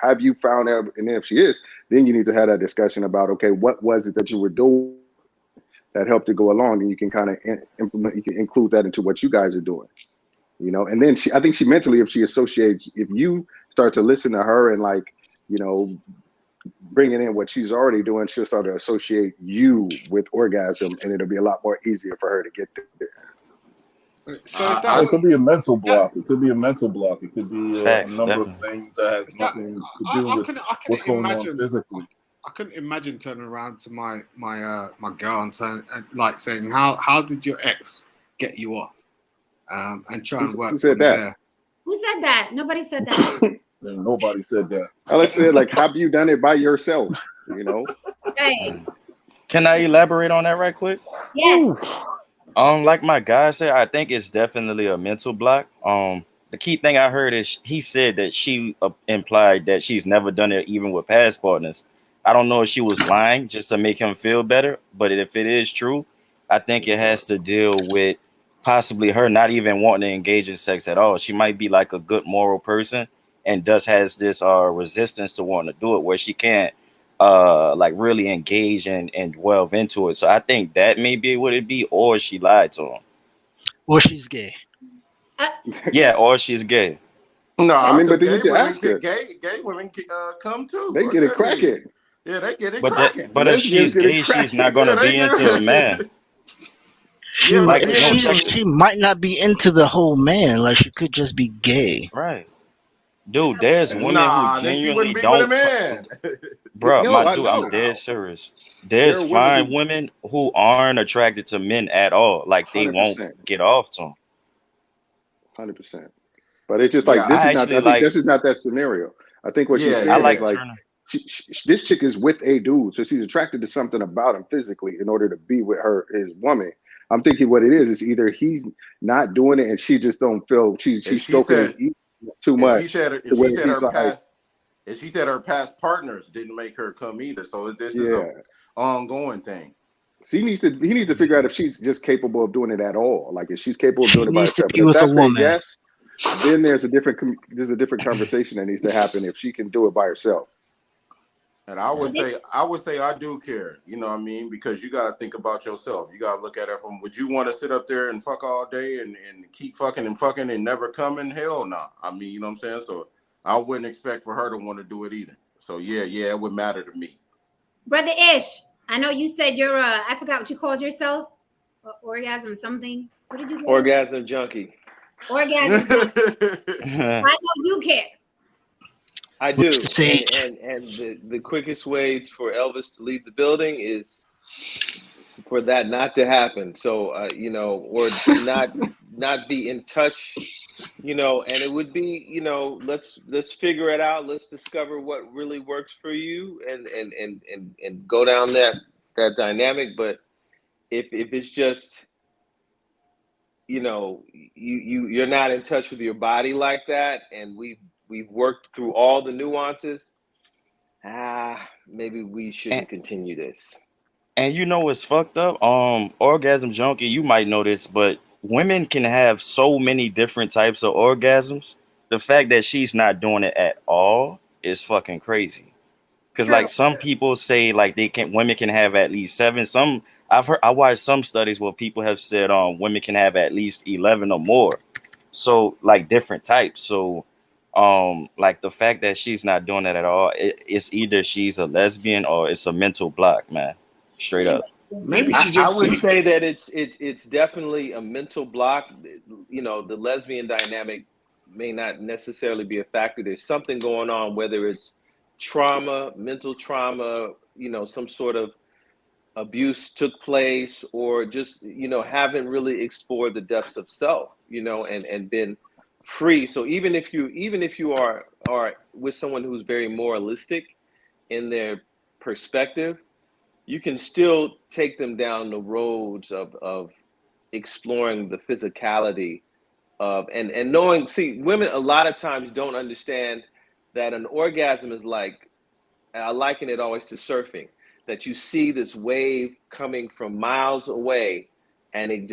Have you found out? And then if she is, then you need to have that discussion about, okay, what was it that you were doing that helped it go along? And you can kind of implement, you can include that into what you guys are doing, you know? And then I think she mentally, if you start to listen to her and like, you know, bringing in what she's already doing, she'll start to associate you with orgasm, and it'll be a lot more easier for her to get there. So it could be a mental block. It could be a mental block. It could be a number of things that has nothing to do with what's going on physically. I couldn't imagine turning around to my girl and saying, how did your ex get you off? And try and work from there. Who said that? Nobody said that. Nobody said that. I said, like, have you done it by yourself? You know. Hey. Can I elaborate on that right quick? Yes. Like my guy said, I think it's definitely a mental block. The key thing I heard is he said that she implied that she's never done it even with past partners. I don't know if she was lying just to make him feel better, but if it is true, I think it has to deal with possibly her not even wanting to engage in sex at all. She might be like a good moral person and has this resistance to wanting to do it, where she can't like really engage and delve into it. So I think that may be what it be, or she lied to him. Or she's gay. Yeah, or she's gay. No, I mean, but then you can ask her. Gay women come too. They get it cracking. Yeah, they get it cracking. But if she's gay, she's not going to be into a man. She might not be into the whole man. Like, she could just be gay. Right. Dude, there's women who genuinely don't. Bro, I'm dead serious. There's fine women who aren't attracted to men at all. Like, they 100%. Won't get off to them. 100%. But it's just like, this is not that scenario. I think what she's saying is like, this chick is with a dude, so she's attracted to something about him physically in order to be with his woman. I'm thinking what it is either he's not doing it and she just don't feel she's stroking his ego too much. She said her past partners didn't make her come either. So this is an ongoing thing. So he needs to figure out if she's just capable of doing it at all. Like, if she's capable of doing it by herself. She needs to be with a woman. Yes, then there's a different conversation that needs to happen if she can do it by herself. And I would say I do care, you know what I mean? Because you got to think about yourself. You got to look at it from, would you want to sit up there and fuck all day and keep fucking and never coming? Hell no. I mean, you know what I'm saying? So I wouldn't expect for her to want to do it either. So yeah, it would matter to me. Brother Ish, I know you said you're I forgot what you called yourself. Orgasm something. What did you call Orgasm junkie. Orgasm junkie. I know you care. I do, and the quickest way for Elvis to leave the building is for that not to happen. So you know, or not be in touch, you know. And it would be, you know, let's figure it out. Let's discover what really works for you, and go down that dynamic. But if it's just, you know, you're not in touch with your body like that, and we've worked through all the nuances, maybe we shouldn't continue this. And you know what's fucked up? Orgasm junkie, you might know this, but women can have so many different types of orgasms. The fact that she's not doing it at all is fucking crazy. Cause like some people say like women can have at least 7. I watched some studies where people have said women can have at least 11 or more. So like different types. So like the fact that she's not doing it at all, it's either she's a lesbian or it's a mental block, man. Straight up. Maybe she just. I would say that it's definitely a mental block. You know, the lesbian dynamic may not necessarily be a factor. There's something going on, whether it's trauma, mental trauma, you know, some sort of abuse took place, or just, you know, haven't really explored the depths of self, you know, and been free. So even if you are with someone who's very moralistic in their perspective, you can still take them down the roads of exploring the physicality of and knowing. See, women a lot of times don't understand that an orgasm is like, I liken it always to surfing, that you see this wave coming from miles away, and it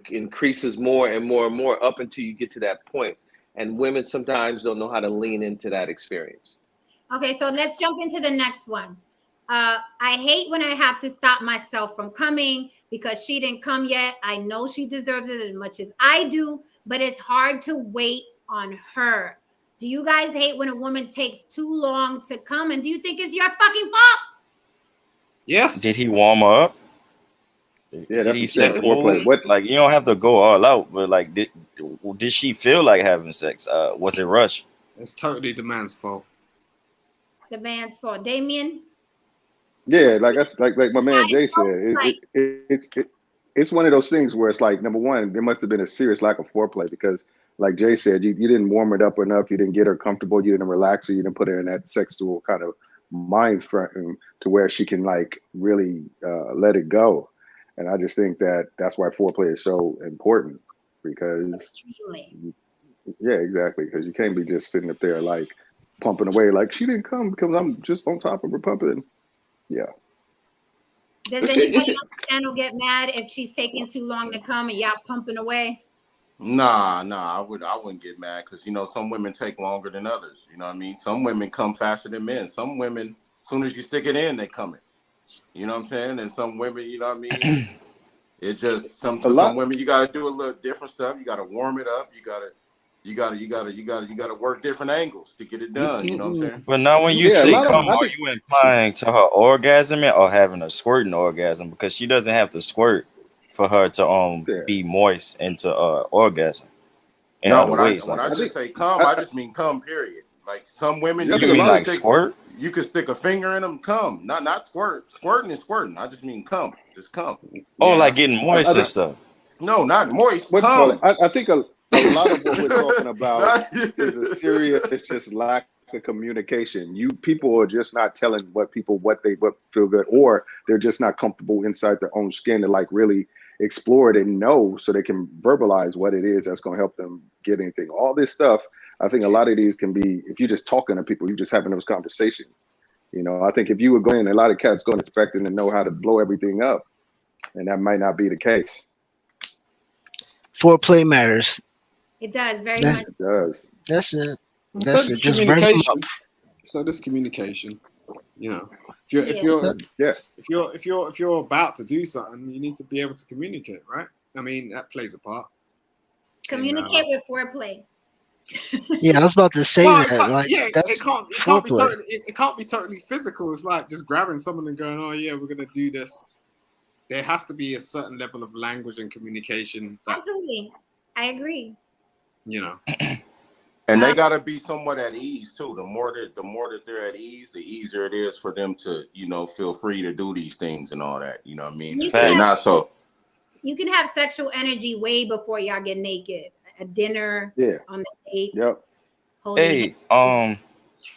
increases more and more and more up until you get to that point. And women sometimes don't know how to lean into that experience. Okay, so let's jump into the next one. I hate when I have to stop myself from coming because she didn't come yet. I know she deserves it as much as I do, but it's hard to wait on her. Do you guys hate when a woman takes too long to come? And do you think it's your fucking fault? Yes. Did he warm her up? Yeah, did he set the mood? What? Like, you don't have to go all out, but like, did she feel like having sex? Was it rushed? It's totally the man's fault. The man's fault. Damien? Yeah, like that's like my man Jay said. It's one of those things where it's like, number one, there must have been a serious lack of foreplay, because like Jay said, you didn't warm it up enough, you didn't get her comfortable, you didn't relax her, you didn't put her in that sexual kind of mind frame to where she can like really let it go. And I just think that's why foreplay is so important, because yeah, exactly, because you can't be just sitting up there like pumping away like she didn't come because I'm just on top of her pumping. Yeah. Does anybody on the channel get mad if she's taking too long to come and y'all pumping away? Nah, I wouldn't get mad, because, you know, some women take longer than others. You know what I mean? Some women come faster than men. Some women, as soon as you stick it in, they coming. You know what I'm saying? And some women, you know what I mean? It just some women, you got to do a little different stuff. You got to warm it up. You got to work different angles to get it done. You know what I'm saying? But now when you say come, are you implying to her orgasming or having a squirting orgasm? Because she doesn't have to squirt for her to be moist into orgasm. No, when I just say come, I just mean come, period. Like some women, you mean like squirt? You could stick a finger in them, come. Not squirt. Squirting is squirting. I just mean come. Just come. Oh, like getting moist and stuff. No, not moist. Come. I think a lot of what we're talking about is a serious, it's just lack of communication. People are just not telling what feel good, or they're just not comfortable inside their own skin to like really explore it and know, so they can verbalize what it is that's going to help them get anything. All this stuff, I think a lot of these can be, if you're just talking to people, you're just having those conversations. You know, I think if you were going, a lot of cats going expecting to know how to blow everything up, and that might not be the case. Foreplay matters. It does very much. It does. That's it. That's it. Just bring them up. So this communication, you know, if you're about to do something, you need to be able to communicate, right? I mean, that plays a part. Communicate with foreplay. Yeah, I was about to say that. Like, yeah, that's it can't be totally physical. It's like just grabbing someone and going, "Oh yeah, we're gonna do this." There has to be a certain level of language and communication. Absolutely, I agree. You know, and they gotta be somewhat at ease too. The more that they're at ease, the easier it is for them to, you know, feel free to do these things and all that. You know what I mean? You can have sexual energy way before y'all get naked. At dinner, on the date. Yep. Hey,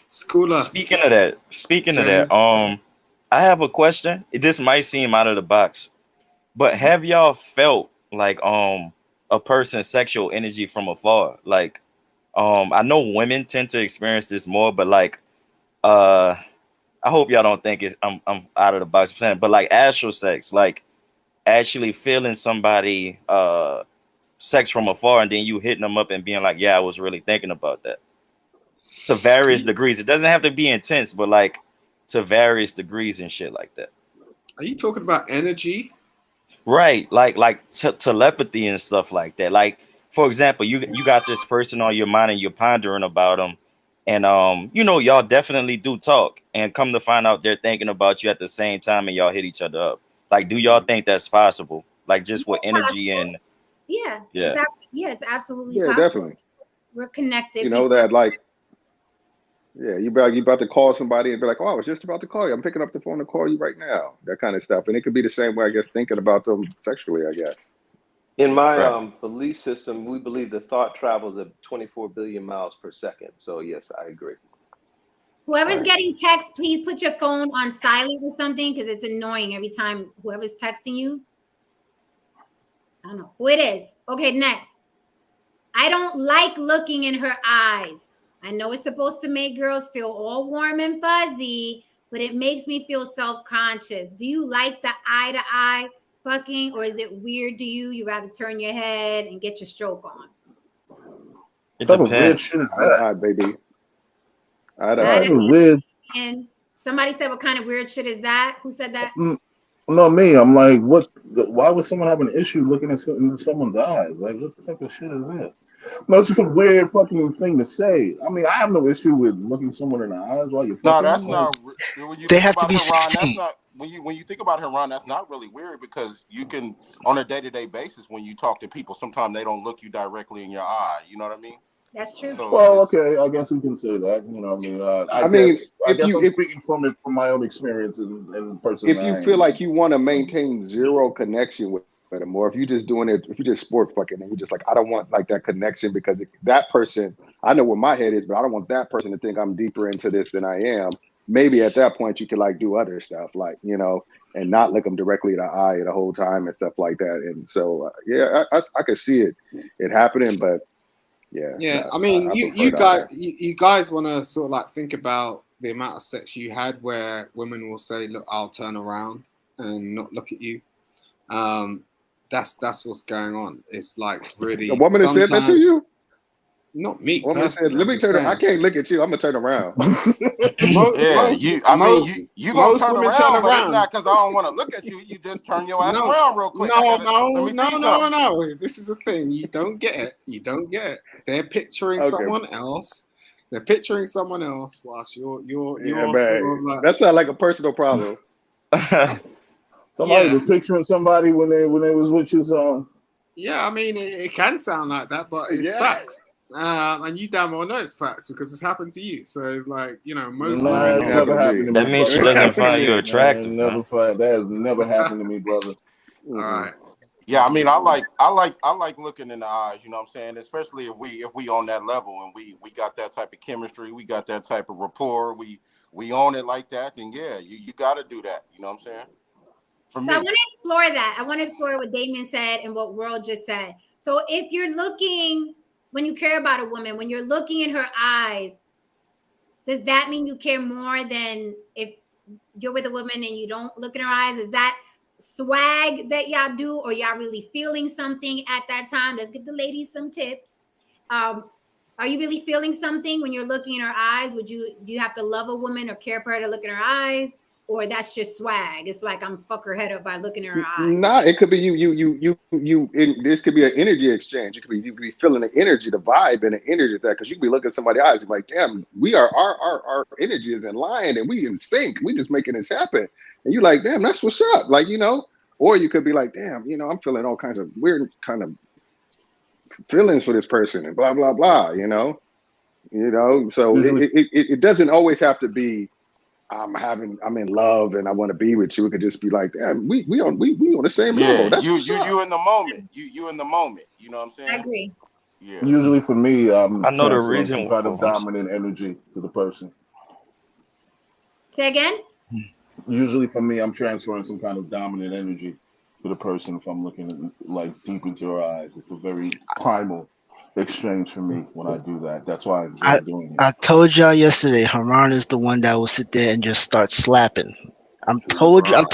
school us. Speaking of that, I have a question. This might seem out of the box, But have y'all felt like a person's sexual energy from afar? Like I know women tend to experience this more, but like I hope y'all don't think I'm out of the box percent, but like astral sex, like actually feeling somebody sex from afar and then you hitting them up and being like, yeah, I was really thinking about that. To various degrees. It doesn't have to be intense, but like to various degrees and shit like that. Are you talking about energy? Right, like telepathy and stuff like that. Like, for example, you got this person on your mind and you're pondering about them, and you know, y'all definitely do talk, and come to find out they're thinking about you at the same time, and y'all hit each other up. Like, do y'all think that's possible? Like, just with energy and Yeah, yeah, it's absolutely Yeah, possible. definitely. We're connected. You know People that, like, yeah, you about to call somebody and be like, oh, I was just about to call you. I'm picking up the phone to call you right now. That kind of stuff. And it could be the same way, I guess, thinking about them sexually, I guess. In my right. belief system, we believe the thought travels at 24 billion miles per second. So yes, I agree. Whoever's Right. getting text, please put your phone on silent or something, because it's annoying every time whoever's texting you. I don't know who it is. Okay, next. I don't like looking in her eyes. I know it's supposed to make girls feel all warm and fuzzy, but it makes me feel self-conscious. Do you like the eye-to-eye fucking, or is it weird to you? You rather turn your head and get your stroke on? It What type of weird depends. shit is Eye to that? eye, baby. Eye to What eye. type of weird? And somebody said, what kind of weird shit is that? Who said that? No, me. I'm like, what? Why would someone have an issue looking into someone's eyes? Like, what type of shit is that? No, it's just a weird fucking thing to say. I mean, I have no issue with looking someone in the eyes while you're No, fucking. that's Like, not. When you They think have to about be Haran, that's 16. not when you think about Haran, that's not really weird, because you can, on a day-to-day basis, when you talk to people, sometimes they don't look you directly in your eye. You know what I mean? That's true. So well, it's okay, I guess we can say that. You know, what I mean, I mean, I if guess you I'm speaking from my own experience and person if that you I feel am. like you want to maintain zero connection with them, or if you're just doing it, if you just sport fucking and you're just like, I don't want like that connection because that person, I know where my head is, but I don't want that person to think I'm deeper into this than I am. Maybe at that point you could like do other stuff, like, you know, and not look them directly in the eye the whole time and stuff like that. And so, yeah, I could see it happening, but yeah, Yeah, no, I mean, I you prefer guys, that. you guys want to sort of like think about the amount of sex you had where women will say, "Look, I'll turn around and not look at you." That's what's going on. It's like A really woman has said that to sometimes, you? not me A woman said, personally. let I'm me just turn, I saying. can't look at you. I'm going to turn around. yeah. I mean, you gonna Most turn women turn around, but it's around. not because I don't want to look at you. You just turn your ass No, around real quick. Let me see something. no. This is the thing. You don't get it. You don't get it. They're picturing Okay. someone else. They're picturing someone else whilst you're Yeah, sort of man. like, That sounds like a personal problem. Somebody yeah. was picturing somebody when they was with you. So Yeah, I mean, it can sound like that, but it's Yeah. facts. And you damn well know it's facts because it's happened to you. So it's like, you know, most nah, women. it's never happened to That me. means she brother. doesn't happened to find you me. attractive, Man, man. that has never happened to me, brother. All right. Yeah, I mean, I like looking in the eyes. You know what I'm saying? Especially if we on that level and we got that type of chemistry, we got that type of rapport, we own it like that. Then yeah, you got to do that. You know what I'm saying? For me. So I want to explore that. I want to explore what Damien said and what World just said. So if you're looking, when you care about a woman, when you're looking in her eyes, does that mean you care more than if you're with a woman and you don't look in her eyes? Is that swag that y'all do, or y'all really feeling something at that time? Let's give the ladies some tips. Are you really feeling something when you're looking in her eyes? Do you have to love a woman or care for her to look in her eyes? Or that's just swag? It's like I'm fuck her head up by looking in her eyes. Nah, it could be this could be an energy exchange. You could be feeling the energy, the vibe and the energy of that, because you could be looking at somebody's eyes and be like, damn, we are our energy is in line and we in sync. We just making this happen. And you're like, damn, that's what's up. Like, you know, or you could be like, damn, you know, I'm feeling all kinds of weird kind of feelings for this person and blah, blah, blah, you know. So it doesn't always have to be I'm in love and I want to be with you. It could just be like, damn, we on the same level. That's you in the moment. You in the moment. You know what I'm saying? I agree. Yeah. Usually for me, I'm I know the transferring reason. some kind of dominant energy to the person. Say again? Usually for me, I'm transferring some kind of dominant energy to to the person if I'm looking at, like deep into her eyes. It's a very primal exchange for me when I do that. That's why I enjoy doing it. I told y'all yesterday, Haran is the one that will sit there and just start slapping. I told y'all.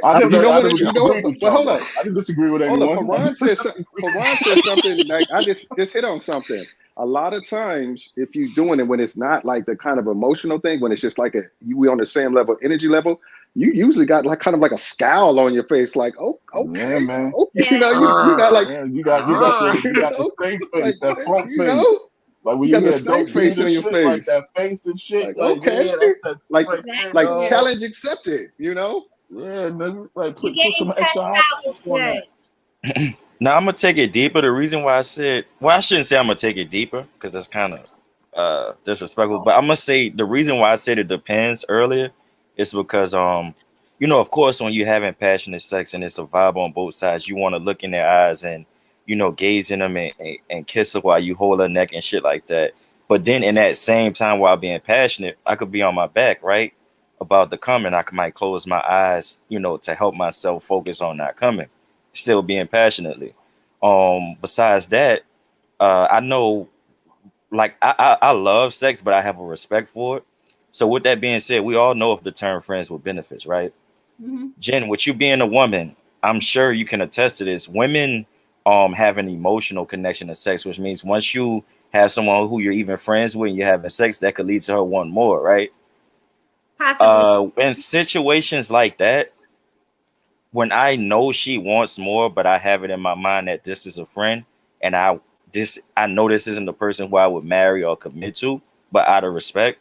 I You know what? but hold up. I didn't disagree with anyone. Hold up. Haran said something like I just hit on something. A lot of times, if you're doing it when it's not like the kind of emotional thing, when it's just like we on the same level, energy level, you usually got like kind of like a scowl on your face, like, oh, okay, yeah, man. Okay. You know, you got like you got the straight face, that front face. Know? Like when you got the straight face on your face, like that face and shit. Like, okay, like challenge accepted. You know. Yeah, nigga. Like put some extra hot sauce on that. Now I'm gonna take it deeper. The reason why I said, well, I shouldn't say I'm gonna take it deeper because that's kind of disrespectful. But I'm gonna say the reason why I said it depends earlier is because you know, of course, when you're having passionate sex and it's a vibe on both sides, you want to look in their eyes and, you know, gaze in them and kiss her while you hold her neck and shit like that. But then in that same time while being passionate, I could be on my back, right, about the coming. I might close my eyes, you know, to help myself focus on not coming, still being passionately. Besides that, I know, like, I love sex, but I have a respect for it. So with that being said, we all know of the term friends with benefits, right? Mm-hmm. Jen, with you being a woman, I'm sure you can attest to this. Women have an emotional connection to sex, which means once you have someone who you're even friends with and you're having sex, that could lead to her wanting more, right? Possibly. In situations like that, when I know she wants more, but I have it in my mind that this is a friend, and I know this isn't the person who I would marry or commit to, but out of respect,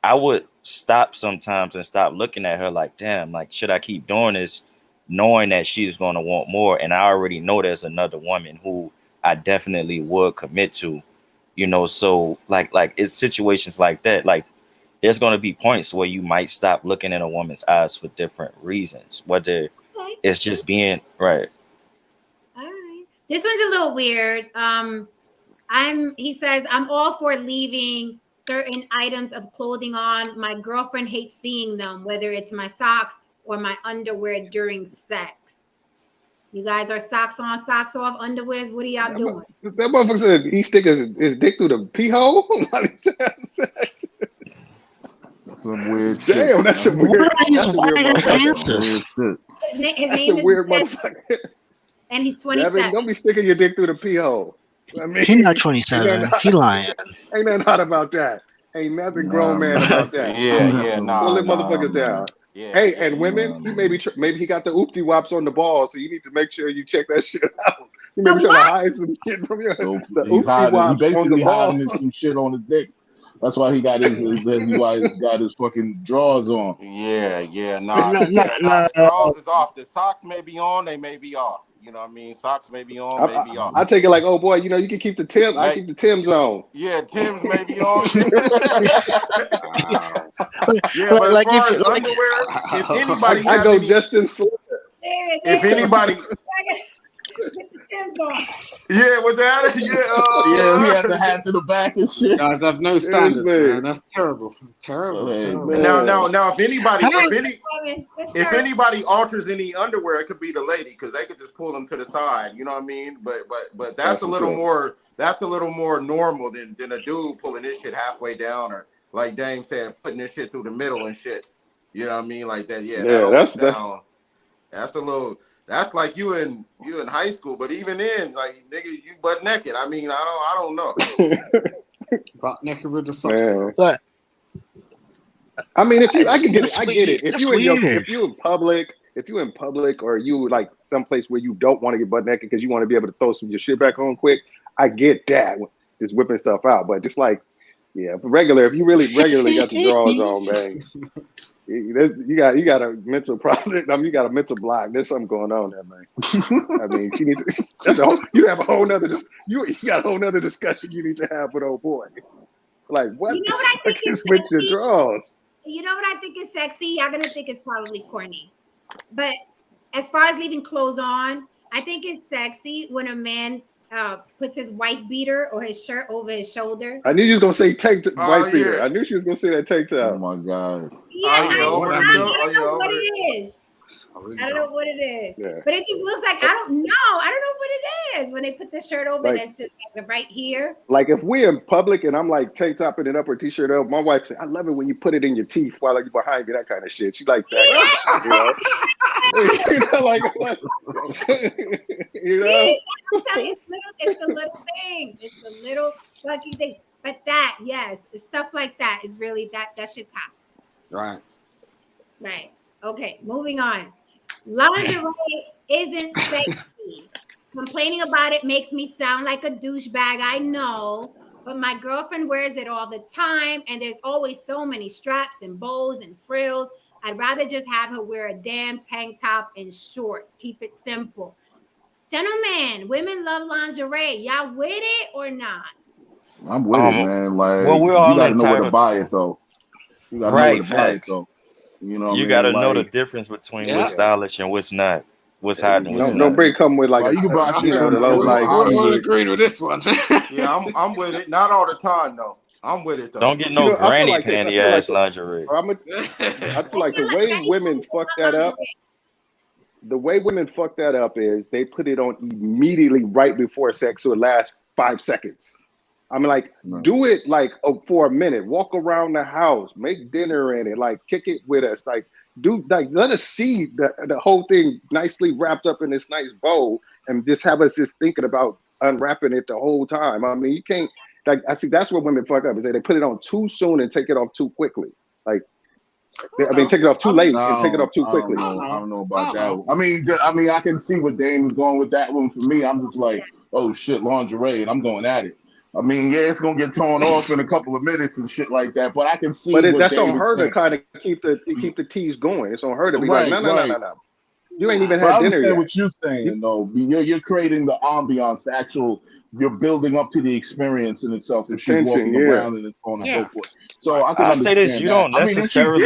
I would stop sometimes and stop looking at her like, damn, like, should I keep doing this, knowing that she's going to want more? And I already know there's another woman who I definitely would commit to, you know. So like it's situations like that. Like, there's going to be points where you might stop looking in a woman's eyes for different reasons, whether it's just being right. All right. This one's a little weird. He says, I'm all for leaving certain items of clothing on. My girlfriend hates seeing them, whether it's my socks or my underwear during sex. You guys are socks on, socks off, underwears. What are y'all doing? That motherfucker said he stick his dick through the pee hole. That's some weird shit. Damn, that's a weird. That's a answer. His name is weird motherfucker. And he's 27. Devin, don't be sticking your dick through the pee hole. I mean, he's not 27. He lying. Ain't nothing hot about that. Ain't nothing grown man about that. Don't let motherfuckers down. Yeah, hey, and women, he maybe he got the oopty wops on the ball, so you need to make sure you check that shit out. You maybe trying to hide some shit from you. The oopty wops on the ball. Hiding some shit on his dick. That's why he got his fucking drawers on. Nah, the drawers is off. The socks may be on, they may be off. You know what I mean? Socks may be on, may be off. I take it like, oh boy, you know, you can keep the Tim. I keep the Tim's on. Yeah, Tim's may be on. But like if underwear, if anybody, I go Justin Slaughter. If anybody. Get the Tim's on. Yeah, with that, yeah, we had the hat to the back and shit. Guys have no standards, man. That's terrible. Terrible. Now, if anybody alters any underwear, it could be the lady because they could just pull them to the side. You know what I mean? But that's a little more. That's a little more normal than a dude pulling this shit halfway down, or like Dame said, putting this shit through the middle and shit. You know what I mean? Like that. Yeah, that's a little. That's like you in high school, but even then, like, nigga, you butt naked. I mean, I don't know. Butt naked with the socks. But I mean, if you, I get it. If you're in public, or you like someplace where you don't want to get butt naked because you want to be able to throw some of your shit back on quick, I get that. Just whipping stuff out, but just like, yeah, if you really regularly got the drawers on, man. You got a mental problem. I mean, you got a mental block. There's something going on there, man. I mean, she needs to, you have a whole nother you got a whole nother discussion you need to have with old boy. Like, what? You know what I think is with your drawers? You know what I think is sexy? Y'all gonna think it's probably corny, but as far as leaving clothes on, I think it's sexy when a man puts his wife beater or his shirt over his shoulder. I knew you was gonna say wife beater. Yeah. I knew she was gonna say that tank top. Oh my god. Yeah, I know what it is. really I don't know what it is, Yeah. but it just looks like I don't know what it is when they put the shirt open. Like- It's just like right here. Like if we're in public and I'm like tank topping it up or t-shirt up, my wife said, "I love it when you put it in your teeth while you're behind me." That kind of shit. She like that. You know? You know, like you know. See, I'm telling you, it's the little things. It's the little fucking thing. But that, yes, stuff like that is really that shit's hot. Right. Right. Okay, moving on. Lingerie isn't sexy. Complaining about it makes me sound like a douchebag, I know, but my girlfriend wears it all the time, and there's always so many straps and bows and frills. I'd rather just have her wear a damn tank top and shorts. Keep it simple. Gentlemen, women love lingerie. Y'all with it or not? I'm with it, man. Like, well, we're you all gotta know where to entitled buy to it, though. You gotta Right, know where to buy it, facts. though. You know what I You mean? got to know the Like, difference between Yeah. what's stylish and what's not, what's hot and what's Don't not. bring come with like Well, a, you can buy you shit know, from the low the like We're all Hollywood. agreeing with this one. Yeah, I'm with it. Not all the time though. I'm with it though. Don't get You no know, I feel granny like this. I panty feel like ass lingerie. I feel like the way women fuck that up, the way women fuck that up is they put it on immediately right before sex, so it lasts 5 seconds. I mean, like, Right. do it like for a minute. Walk around the house, make dinner in it, like kick it with us, like let us see the whole thing nicely wrapped up in this nice bow, and just have us just thinking about unwrapping it the whole time. I mean, you can't like I see that's what women fuck up is they put it on too soon and take it off too quickly. Like, I mean, take it off too late and take it off too quickly. I don't know about that. I mean, I can see what Dane was going with that one. For me, I'm just like, oh shit, lingerie, and I'm going at it. I mean, yeah, it's gonna get torn off in a couple of minutes and shit like that, but I can see. But what that's Dane on was her to saying. kind of keep the tease going. It's on her to be Right, like, no. You ain't even But I had dinner understand yet. what you're saying, though. You're creating the ambiance, the actual. You're building up to the experience in itself, and she's Tension, walking yeah. around and it's on and so forth. So I can I say understand this: you that. don't I mean, necessarily.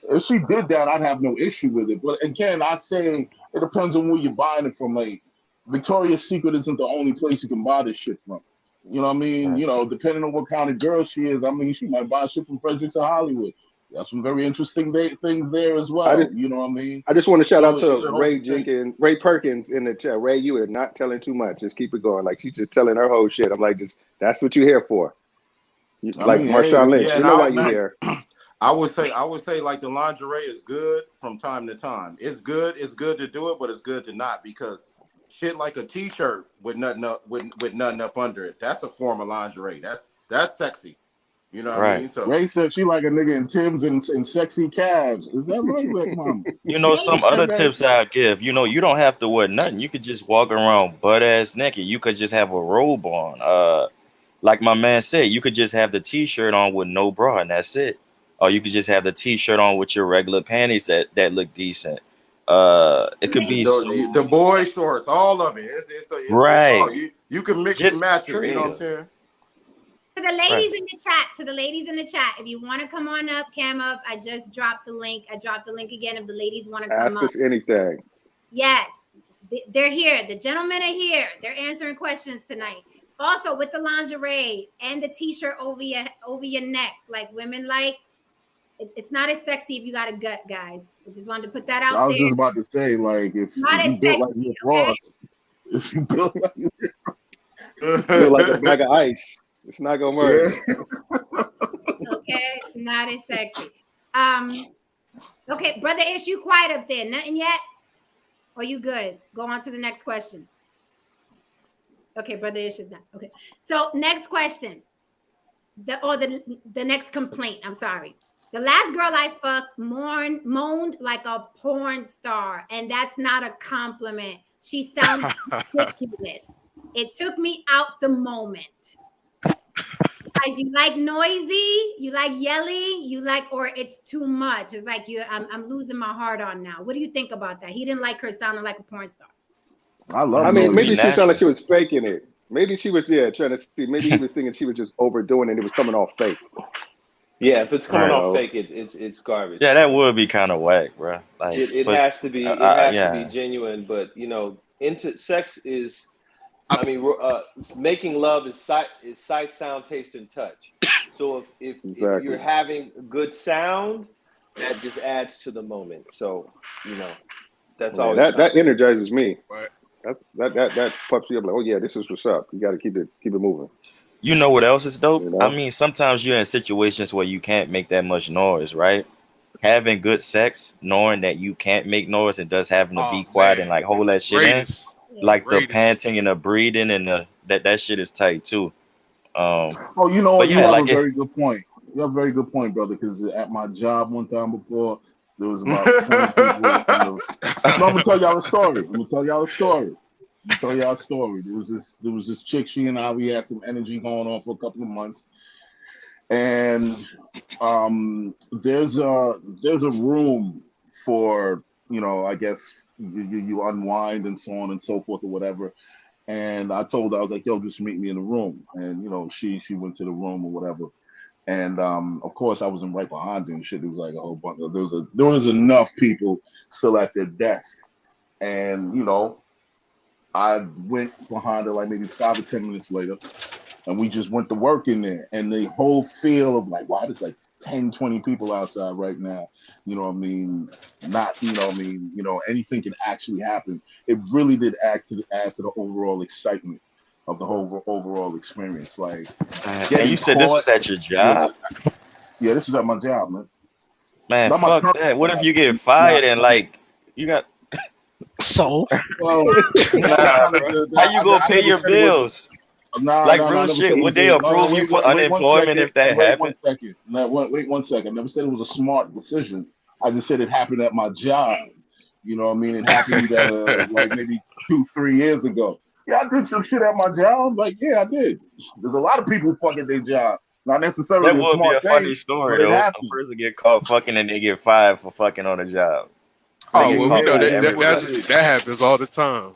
if she did that, I'd have no issue with it. But again, I say it depends on where you're buying it from. Like, Victoria's Secret isn't the only place you can buy this shit from. You know what I mean? You know, depending on what kind of girl she is, I mean, she might buy shit from Fredericks or Hollywood. There's some very interesting things there as well. You know what I mean? I just want to shout out So, to Ray Perkins in the chat. Ray, you are not telling too much. Just keep it going. Like, she's just telling her whole shit. I'm like, that's what you're here for. Like Marshawn Lynch, yeah, you know why you're here. I would say like the lingerie is good from time to time. It's good to do it, but it's good to not, because shit like a t-shirt with nothing up with nothing up under it, that's a form of lingerie. That's sexy. You know what I mean? So Ray said she like a nigga in Tim's and sexy calves. Is that right, Mom? You know, some other tips I'll give. You know, you don't have to wear nothing. You could just walk around butt ass naked. You could just have a robe on. Like my man said, you could just have the t-shirt on with no bra, and that's it. Or you could just have the t-shirt on with your regular panties that look decent. It could be the boy shorts, all of it. It's right. all. You can mix and match it. You know what I'm saying? To the ladies in the chat, if you want to come on up, cam up. I just dropped the link. I dropped the link again if the ladies want to come Ask up. us anything. Yes, they're here. The gentlemen are here. They're answering questions tonight. Also, with the lingerie and the t-shirt over your neck, like women like, it's not as sexy if you got a gut, guys. I just wanted to put that out there. I was just about to say, like, if you built like Rick Ross, if you built like Feel like a bag of ice. It's not gonna work. Okay, not as sexy. Okay, brother Ish, you quiet up there. Nothing yet? Or you good? Go on to the next question. Okay, brother Ish is not. Okay. So next question. The next complaint. I'm sorry. The last girl I fucked moaned like a porn star, and that's not a compliment. She sounded ridiculous. It took me out the moment. Guys, you like noisy, you like yelling, or it's too much. It's like I'm losing my heart on now. What do you think about that? He didn't like her sounding like a porn star. I mean, maybe she sounded like she was faking it. Maybe she was trying to see. Maybe he was thinking she was just overdoing it and it was coming off fake. Yeah, if it's coming off fake, it's garbage. Yeah, that would be kind of whack, bro. Like, it has to be. It has to be genuine. But sex is. I mean, making love is sight, sound, taste, and touch. So if you're having good sound, that just adds to the moment. So, that's Man, always that energizes me. But That pups you up like, oh yeah, this is what's up. You got to keep it moving. You know what else is dope? You know? I mean, sometimes you're in situations where you can't make that much noise, right? Having good sex, knowing that you can't make noise and just having to be quiet and like hold that shit in, like the panting and the breathing and that shit is tight too. Oh, you know what? Yeah, you have like a very good point. You have a very good point, brother. Because at my job one time before, there was about 20 people. No, I'm gonna tell y'all a story. There was this chick. She and I, we had some energy going on for a couple of months, and there's a room for, I guess you unwind and so on and so forth or whatever. And I told her, I was like, yo, just meet me in the room. And she went to the room or whatever. And of course I wasn't right behind her and shit. There was like a whole bunch of there was enough people still at their desk. And I went behind her like maybe 5 or 10 minutes later, and we just went to work in there. And the whole feel of like, wow, there's like 10, 20 people outside right now. You know what I mean? Not, anything can actually happen. It really did add to the overall excitement of the whole overall experience. Like, and you said this was at your job? Yeah, this was at my job, man. Man, fuck that. What if you get fired and like you got So well, how you gonna pay your bills? Real shit. Would they approve you for unemployment if that happened? Wait 1 second. I never said it was a smart decision. I just said it happened at my job. You know what I mean? It happened like maybe 2-3 years ago. Yeah, I did some shit at my job. Like, yeah, I did. There's a lot of people fucking their job. Not necessarily. That would be a funny story though. A person get caught fucking and they get fired for fucking on the job. Oh well, we know that happens all the time.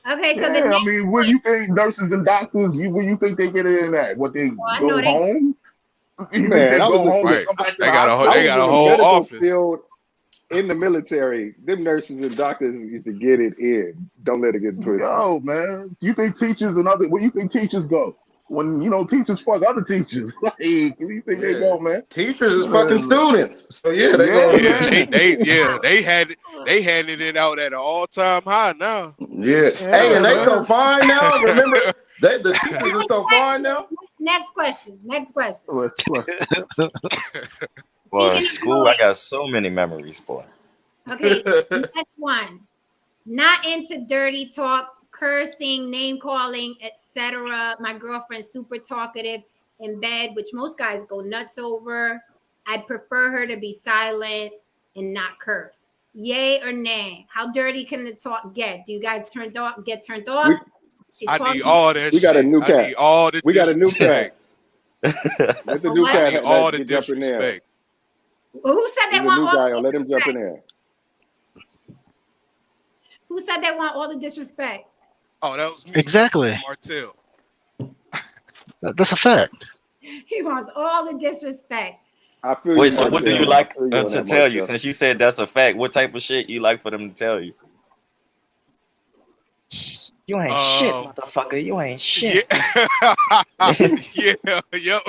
Okay, so I mean, where you think nurses and doctors? Where you think they get in at? What they go home? Man, they go home. Right. They got a whole office. Field in the military, them nurses and doctors used to get it in. Don't let it get twisted. No, man. You think teachers and where you think teachers go? When teachers fuck other teachers, like, where you think they go, man? Teachers is fucking students, so yeah, they go. They handed it out at an all-time high now. Yeah. Hey, and they so fine now. Remember, the teachers are so fine now. Next question. Boy, school, I got so many memories, boy. Okay, next one. Not into dirty talk, cursing, name calling, etc. My girlfriend's super talkative in bed, which most guys go nuts over. I'd prefer her to be silent and not curse. Yay or nay? How dirty can the talk get? Do you guys get turned off? I need all that. We got a new cat. I need all the. We got a new cat. Let the new cat all the disrespect. Who said they want all the disrespect? Let him jump in there. Who said they want all the disrespect? Oh, that was me. Exactly. Martell. That's a fact. He wants all the disrespect. Wait, so what do you like to tell you? Since you said that's a fact, what type of shit you like for them to tell you? You ain't shit, motherfucker. You ain't shit. Yep.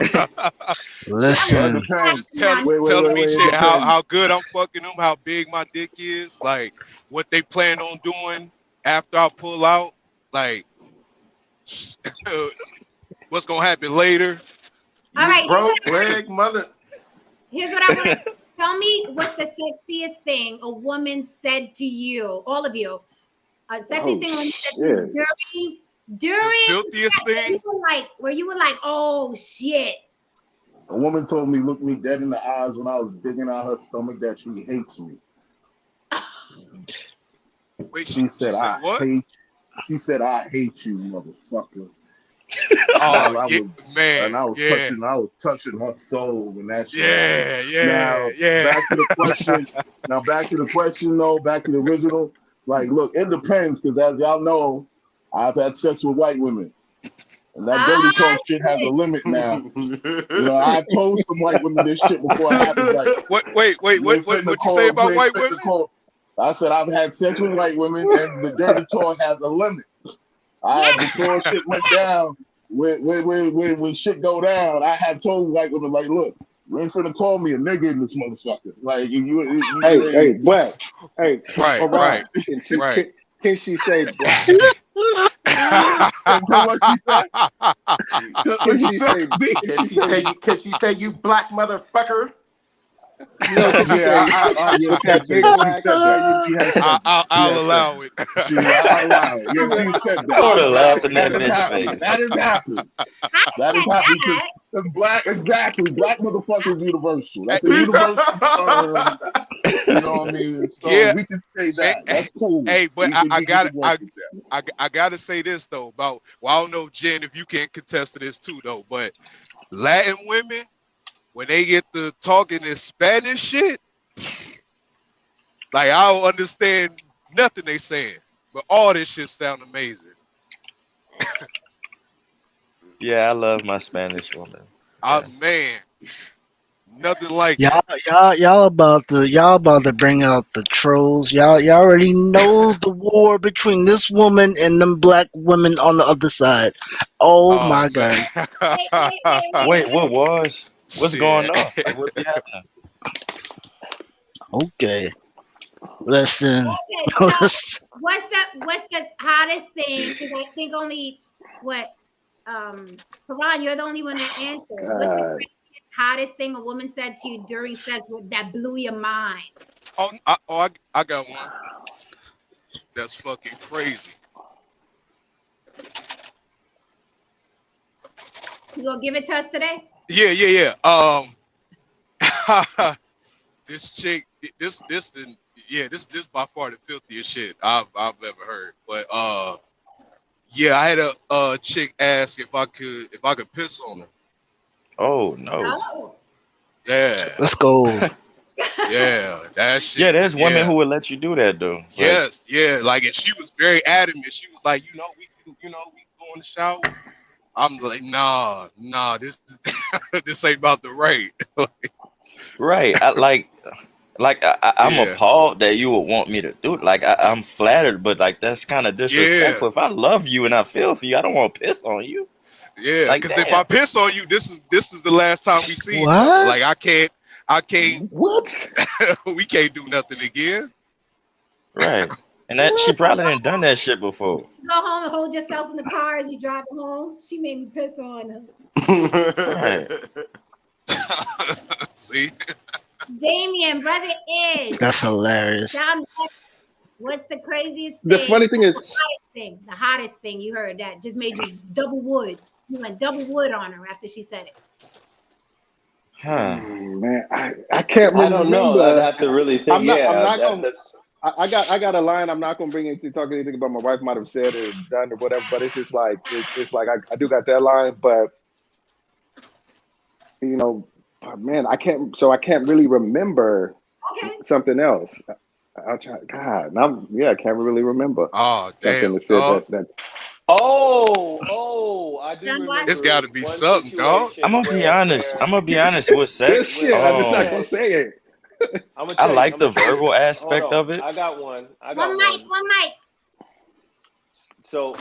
Listen. Telling me shit, how good I'm fucking them, how big my dick is, like what they plan on doing after I pull out, like what's gonna happen later. All right. Broke leg mother. Here's what I want to tell me. What's the sexiest thing a woman said to you? All of you. A sexy thing when you said during filthiest thing where you were like, oh shit. A woman told me, look me dead in the eyes when I was digging out her stomach, that she hates me. Wait, she said I hate you, motherfucker. Man, I was touching her soul and that shit. Yeah. Back to the question, back to the original. Like, look, it depends, because as y'all know, I've had sex with white women. And that dirty talk shit has a limit now. I told some white women this shit before it happened. Like, what you say about white women? I said I've had sex with white women, and the dirty talk has a limit. Before shit went down, when shit go down, I have told white women, like, look, You ain't finna call me a nigga in this motherfucker. Like you Hey, but hey, Right, Orion, right, right. can she say black? what she said? Can she say? Can she say you black motherfucker? No, can she say with that big black? She said that. She has said that. I'll allow it. I'll allow it. Yeah, she said that. I would have laughed in that That has bitch happened. face. That has happened. That has happened because black, exactly. Black motherfucker is universal. That's a universal term. You know what I mean? So Yeah. we can say that. That's cool. Hey, but I got gotta say this though about. Well, I don't know, Jen, if you can contest to this too though, but Latin women, when they get to talking this Spanish shit, like I don't understand nothing they saying, but all this shit sound amazing. Yeah, I love my Spanish woman. Man, nothing like Y'all about to bring out the trolls. Y'all already know the war between this woman and them black women on the other side. Oh my God. Wait, what was? What's going on? Like, what be happening? Okay. Listen. Okay, so what's the hottest thing? Because I think only Karan, you're the only one that answered. What's the craziest, hottest thing a woman said to you during sex that blew your mind? I got one. That's fucking crazy. You gonna give it to us today? Yeah. This chick, this by far the filthiest shit I've ever heard. But yeah, I had a chick ask if I could piss on her. Oh no. Oh. Yeah. Let's go. Yeah, that shit. Yeah, there's women who would let you do that though. Yes, yeah. Like, and she was very adamant. She was like, we can go in the shower. I'm like, nah, this this ain't about the right. Right. I'm appalled that you would want me to do it. Like I'm flattered, but like that's kind of disrespectful. If I love you and I feel for you, I don't want to piss on you. Yeah, like, because if I piss on you, this is the last time we see each other. Like I can't. What? We can't do nothing again. Right. And that she probably didn't done that shit before. Go home and hold yourself in the car as you drive home. She made me piss on her. Right. See? Damien, brother is. That's hilarious. What's the craziest thing? The funny thing is, the hottest thing you heard that just made you double wood. You went double wood on her after she said it. Huh. Man, I can't remember. I don't know. I'd have to really think. I'm not gonna. I got a line. I'm not gonna bring anything, talk anything about my wife might have said or done or whatever. But it's just like it's like I do got that line, but man, I can't really remember something else. I'll try. God, I can't really remember. Oh damn! That said that. Oh, I do remember. It's got to be something, dog. I'm gonna be honest with sex. This shit, I'm just not gonna say it. I like the verbal aspect of it. I got one. One mic. So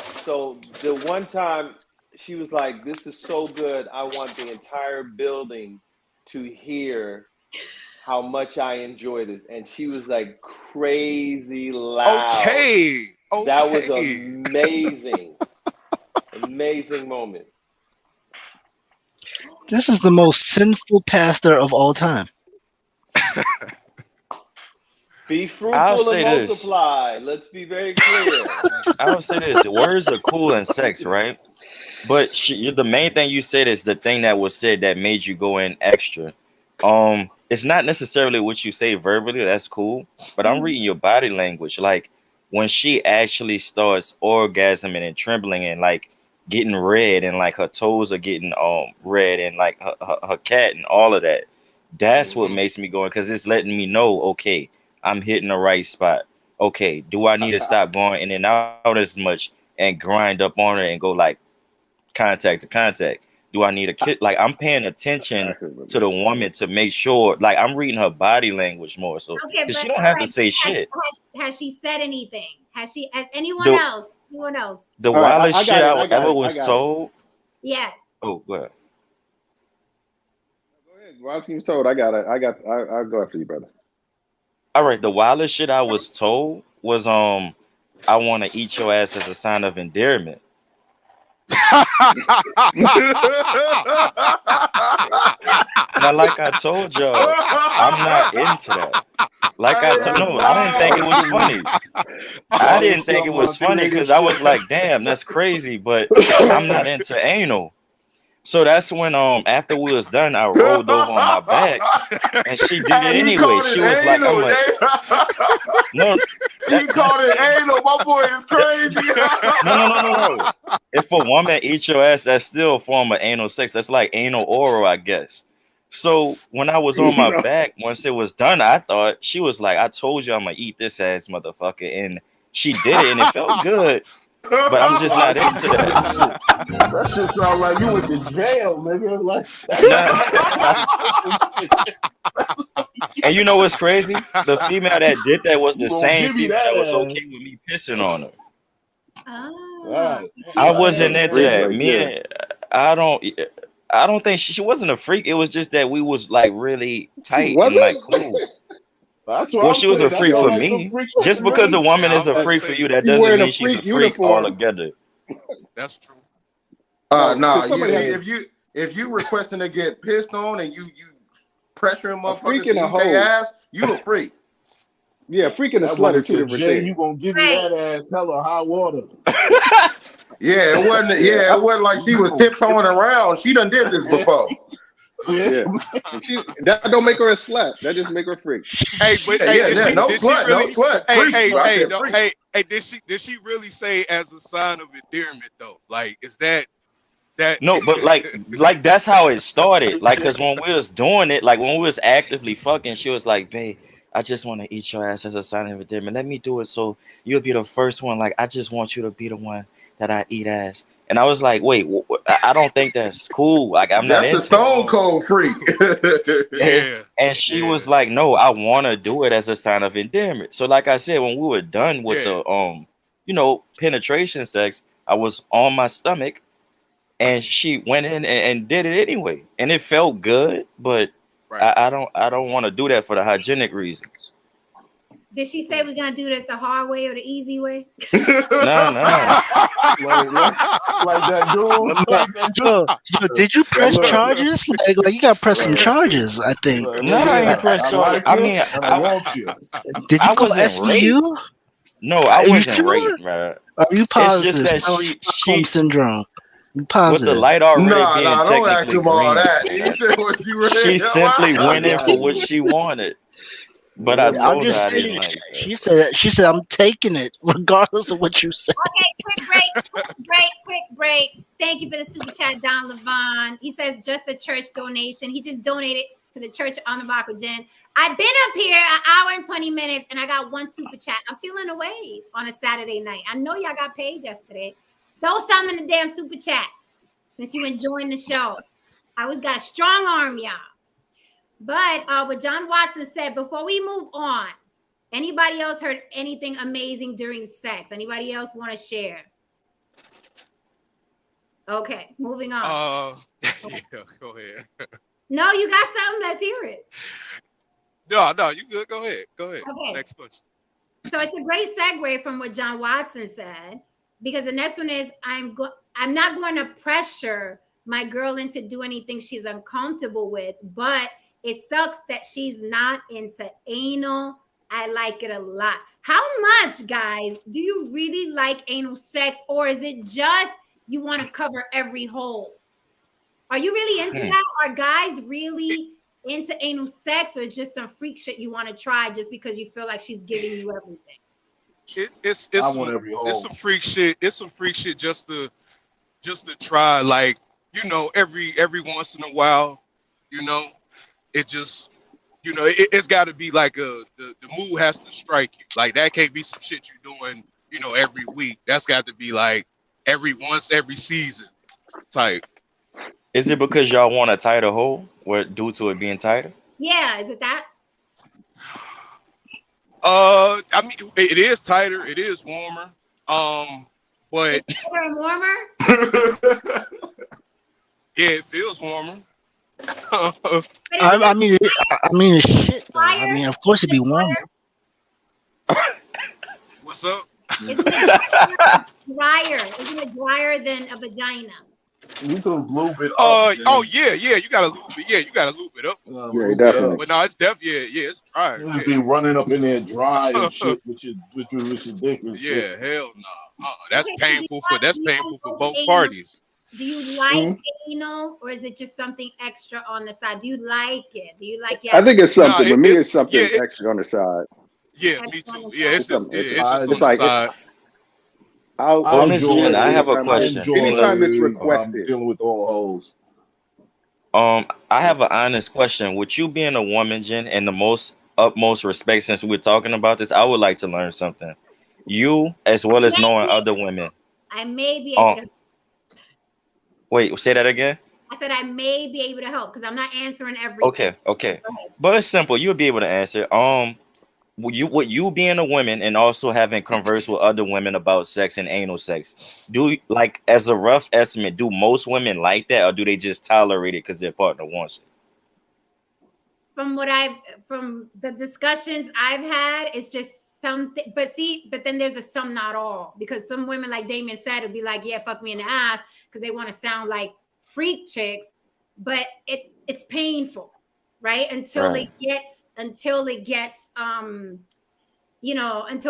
the one time she was like, "This is so good. I want the entire building to hear how much I enjoy this," and she was like crazy loud. Okay. That was amazing. Amazing moment. This is the most sinful pastor of all time. Be fruitful and multiply. Let's be very clear. I'll say this: the words are cool in sex, right? But the main thing you said is the thing that was said that made you go in extra. It's not necessarily what you say verbally. That's cool, but I'm reading your body language. Like when she actually starts orgasming and trembling and like getting red and like her toes are getting red and like her cat and all of that. That's what makes me going, because it's letting me know, okay, I'm hitting the right spot. Okay, do I need to stop going in and out as much and grind up on her and go like contact to contact? Do I need a kid? Like I'm paying attention to the woman to make sure, like I'm reading her body language more. So because she don't have to say shit. Has she said anything? Has anyone else? The wildest shit I ever was told. Yes. Oh, go ahead. Once you told, I'll go after you, brother. All right, the wildest shit I was told was I want to eat your ass as a sign of endearment. Now, like I told y'all, I'm not into that. Like I didn't think it was funny. I didn't think it was funny because I was like, damn, that's crazy, but I'm not into anal. So that's when after we was done, I rolled over on my back and she did it anyway. She was like, I'm like, no. You called it anal. My boy is crazy. No. If a woman eats your ass, that's still a form of anal sex. That's like anal oral, I guess. So when I was on my back, once it was done, I thought she was like, I told you I'm gonna eat this ass, motherfucker. And she did it and it felt good. But I'm just not into that. That shit sound like you went to jail, nigga. Like, and you know what's crazy? The female that did that was the same female that was okay with me pissing on her. Oh, I wasn't into that. I don't think she wasn't a freak. It was just that we was like really tight and like cool. Well, she was a freak for me. Just because a woman is a freak for you, that doesn't mean she's a freak altogether. That's true. No, if you requesting to get pissed on and you pressuring motherfuckers to use their ass, you a freak. Yeah, freaking a slut are two different things. You gonna give me that ass hella hot water? Yeah, it wasn't. Yeah, it wasn't like she was tiptoeing around. She done did this before. Yeah, that don't make her a slut. That just make her a freak. Hey, but no slut. Hey, did she really say as a sign of endearment though? Like, is that? No, but like that's how it started. Like, cause when we was doing it, like when we was actively fucking, she was like, "Babe, I just want to eat your ass as a sign of endearment. Let me do it so you'll be the first one. Like, I just want you to be the one that I eat ass." And I was like, "Wait, I don't think that's cool. Like, I'm not into the Stone Cold freak." And she was like, "No, I want to do it as a sign of endearment." So, like I said, when we were done with the penetration sex, I was on my stomach, and she went in and did it anyway, and it felt good. But I don't want to do that for the hygienic reasons. Did she say we're gonna do this the hard way or the easy way? No. like that dude. Did you press charges? Like you got to press some charges, I think. No, I ain't press charges. I mean, I want you. Did you go SVU? No, I wasn't raped, man. Are you positive? It's just that Stockholm syndrome. You positive? With the light already being don't ask technically him all green, that. He said what you read. she simply went in for what she wanted. But I told her I didn't like that. She said, I'm taking it, regardless of what you say. Okay, quick break. Thank you for the super chat, Don Levon. He says just a church donation. He just donated to the church on the block with Jen. I've been up here an hour and 20 minutes, and I got one super chat. I'm feeling the ways on a Saturday night. I know y'all got paid yesterday. Throw some in the damn super chat since you enjoying the show. I always got a strong arm, y'all. But what John Watson said, before we move on, anybody else heard anything amazing during sex? Anybody else want to share? Okay, moving on. Go ahead. No, you got something? Let's hear it. No, you good. Go ahead. Okay. Next question. So it's a great segue from what John Watson said, because the next one is I'm not going to pressure my girl into do anything she's uncomfortable with, but it sucks that she's not into anal. I like it a lot. How much, guys, do you really like anal sex, or is it just you want to cover every hole? Are you really into that? Are guys really into anal sex, or is just some freak shit you want to try just because you feel like she's giving you everything? It's some freak shit. It's some freak shit just to try, like, every once in a while, it just, it's got to be like the mood has to strike you. Like, that can't be some shit you're doing, every week. That's got to be like every season type. Is it because y'all want a tighter hole, or due to it being tighter? Yeah, is it that? I mean, it is tighter. It is warmer. But it's tighter and warmer. Yeah, it feels warmer. I mean, shit. Though. I mean, of course it'd be warm. What's up? Isn't it drier? Isn't it drier than a vagina? You can lube it up. Oh yeah, you gotta lube it. Yeah, you gotta lube it up. Yeah, definitely. But no, it's definitely it's dry. You be running up in there dry and shit with your dick. Yeah, hell no. That's painful for both parties. Do you like anal, or is it just something extra on the side? Do you like it? Do you like it? I think it's something. With me, it's something extra on the side. Yeah, me too. Yeah, it's just on the side. Honest Jen, I have a question. Anytime it's requested. Dealing with all hoes. I have an honest question. With you being a woman, Jen, and the utmost respect, since we're talking about this, I would like to learn something. You, as well as knowing other women. I may be able to. Wait, say that again. I said I may be able to help because I'm not answering everything. Okay. But it's simple. You'll be able to answer. With you being a woman and also having conversed with other women about sex and anal sex, as a rough estimate, do most women like that, or do they just tolerate it because their partner wants it? From the discussions I've had, it's just something. But then there's a some, not all, because some women, like Damien said, would be like, yeah, fuck me in the ass, because they want to sound like freak chicks, but it's painful, right? Until it gets until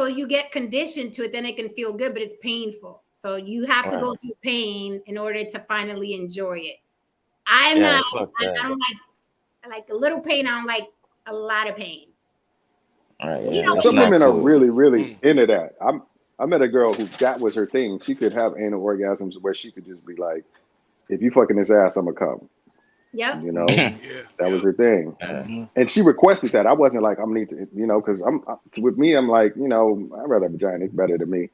you get conditioned to it, then it can feel good, but it's painful. So you have to go through pain in order to finally enjoy it. I don't like a little pain. I don't like a lot of pain. Some women are really, really into that. I met a girl who that was her thing. She could have anal orgasms where she could just be like, if you fucking this ass, I'm gonna come. Yep. That was her thing. And she requested that. I wasn't like, I'm need to, because with me, I'm like, I'd rather have a vagina. It's better than me.